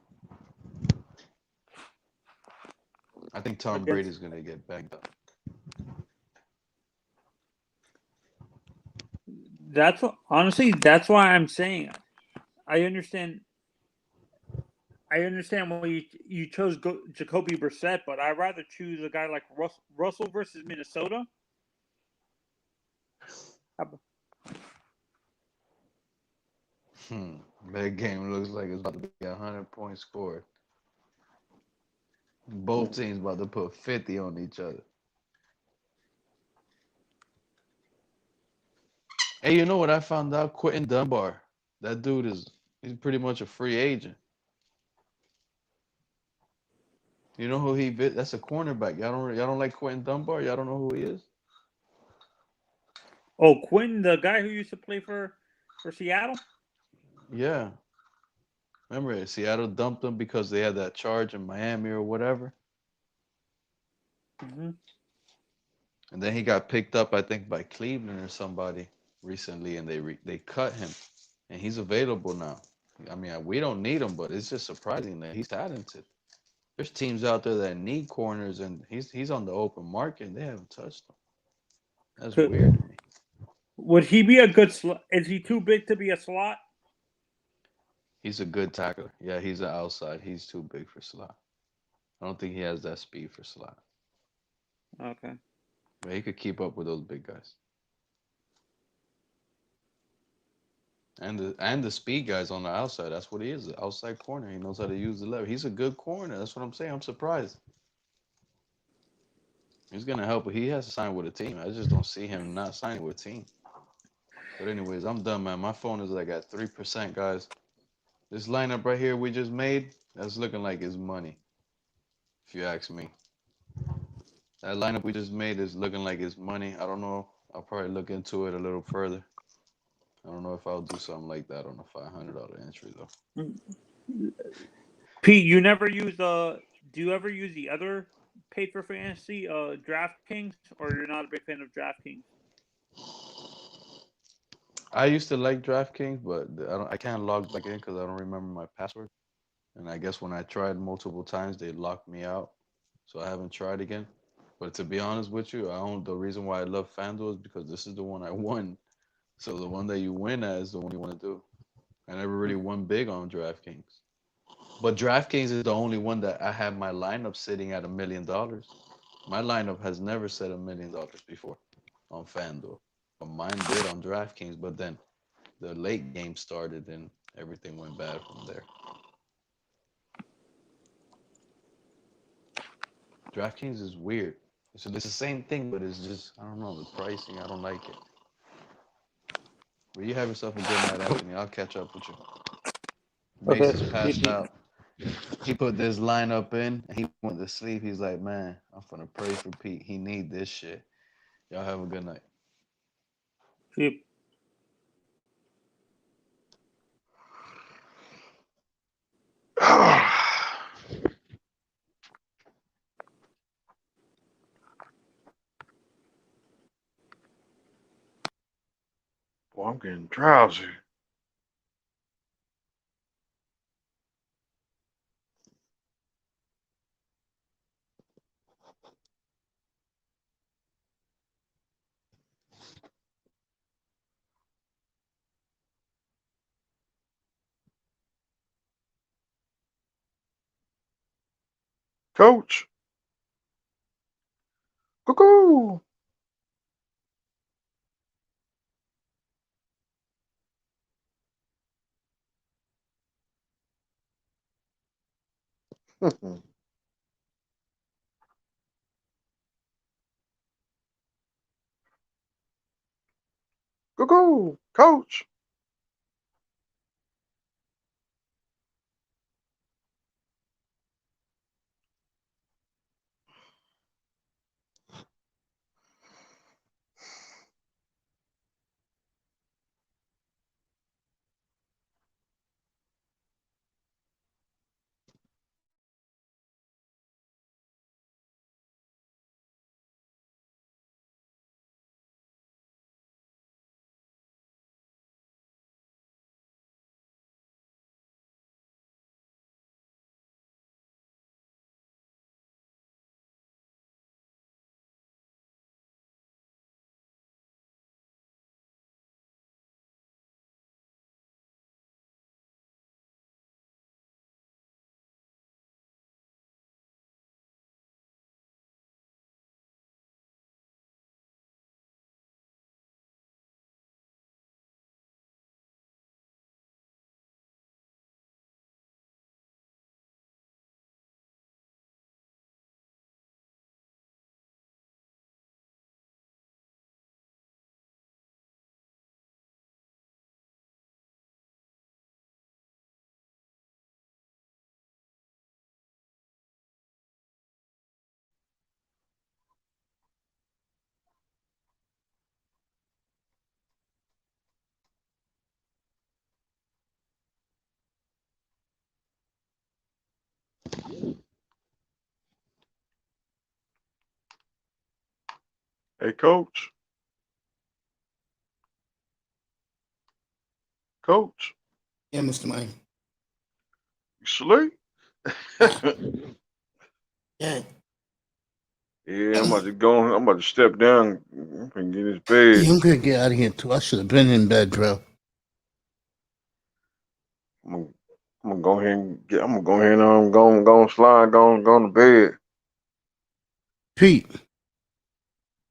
I think Tom Against- Brady's going to get banged up. That's why I'm saying I understand why you chose Jacoby Brissett, but I'd rather choose a guy like Russell versus Minnesota. That game looks like it's about to be a 100-point score. Both teams about to put 50 on each other. Hey, you know what I found out? Quentin Dunbar. That dude he's pretty much a free agent. You know who that's a cornerback. Y'all don't like Quentin Dunbar? Y'all don't know who he is? Oh, Quinn, the guy who used to play for Seattle? Yeah. Remember, Seattle dumped him because they had that charge in Miami or whatever. Mm-hmm. And then he got picked up, I think, by Cleveland or somebody recently, and they cut him, and he's available now. I mean, we don't need him, but it's just surprising that he's talented. There's teams out there that need corners, and he's on the open market, and they haven't touched him. That's weird to me. Would he be a good slot? Is he too big to be a slot? He's a good tackler. Yeah, he's an outside. He's too big for slot. I don't think he has that speed for slot. Okay. But he could keep up with those big guys. And the speed guys on the outside. That's what he is, the outside corner. He knows how to use the lever. He's a good corner. That's what I'm saying. I'm surprised. He's gonna help, but he has to sign with a team. I just don't see him not signing with a team. But anyways, I'm done, man. My phone is like at 3%, guys. This lineup right here we just made, that's looking like it's money, if you ask me. That lineup we just made is looking like it's money. I don't know. I'll probably look into it a little further. I don't know if I'll do something like that on a $500 entry though. Pete, you never use do you ever use the other paid for fantasy DraftKings, or you're not a big fan of DraftKings? I used to like DraftKings, but I can't log back in because I don't remember my password. And I guess when I tried multiple times, they locked me out. So I haven't tried again. But to be honest with you, the reason why I love FanDuel is because this is the one I won. So the one that you win at is the one you want to do. I never really won big on DraftKings. But DraftKings is the only one that I have my lineup sitting at $1 million. My lineup has never set $1 million before on FanDuel. But mine did on DraftKings, but then the late game started and everything went bad from there. DraftKings is weird. So it's the same thing, but it's just, I don't know, the pricing, I don't like it. But you have yourself a good night, Anthony. I'll catch up with you. Mace Okay. is passed out. He put this lineup in, and he went to sleep. He's like, man, I'm gonna pray for Pete. He need this shit. Y'all have a good night. Yep. Boy, I'm getting drowsy. Coach. Cuckoo. Cuckoo. Coach. Hey, coach. Coach. Yeah, Mr. Mike. You sleep? Yeah. Yeah, I'm about to step down and get his bed. Yeah, I'm gonna get out of here too. I should have been in bed, bro. I'm gonna go ahead and go slide, go to bed. Pete.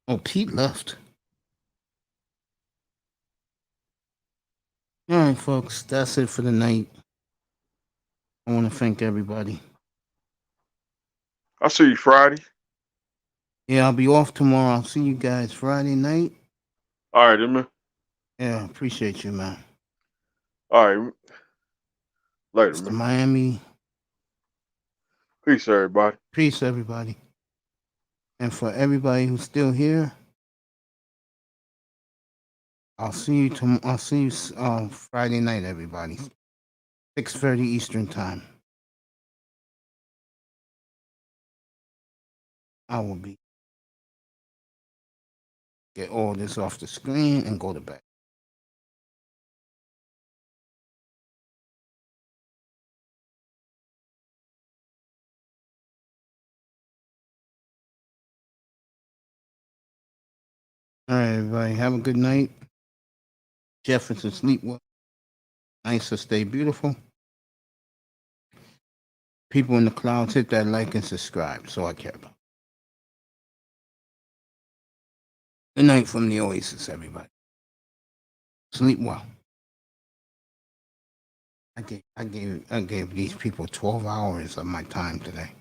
Oh, Pete left. All right, folks. That's it for the night. I want to thank everybody. I'll see you Friday. Yeah, I'll be off tomorrow. I'll see you guys Friday night. All right, then, man. Yeah, appreciate you, man. All right. Later, Mr. man. Miami. Peace, everybody. Peace, everybody. And for everybody who's still here, I'll see you I'll see you Friday night, everybody. 6:30 Eastern time. I will be get all this off the screen and go to bed. All right, everybody. Have a good night. Jefferson, sleep well. Nice to stay beautiful. People in the clouds, hit that like and subscribe. So I care about. Good night from the Oasis, everybody. Sleep well. I gave these people 12 hours of my time today.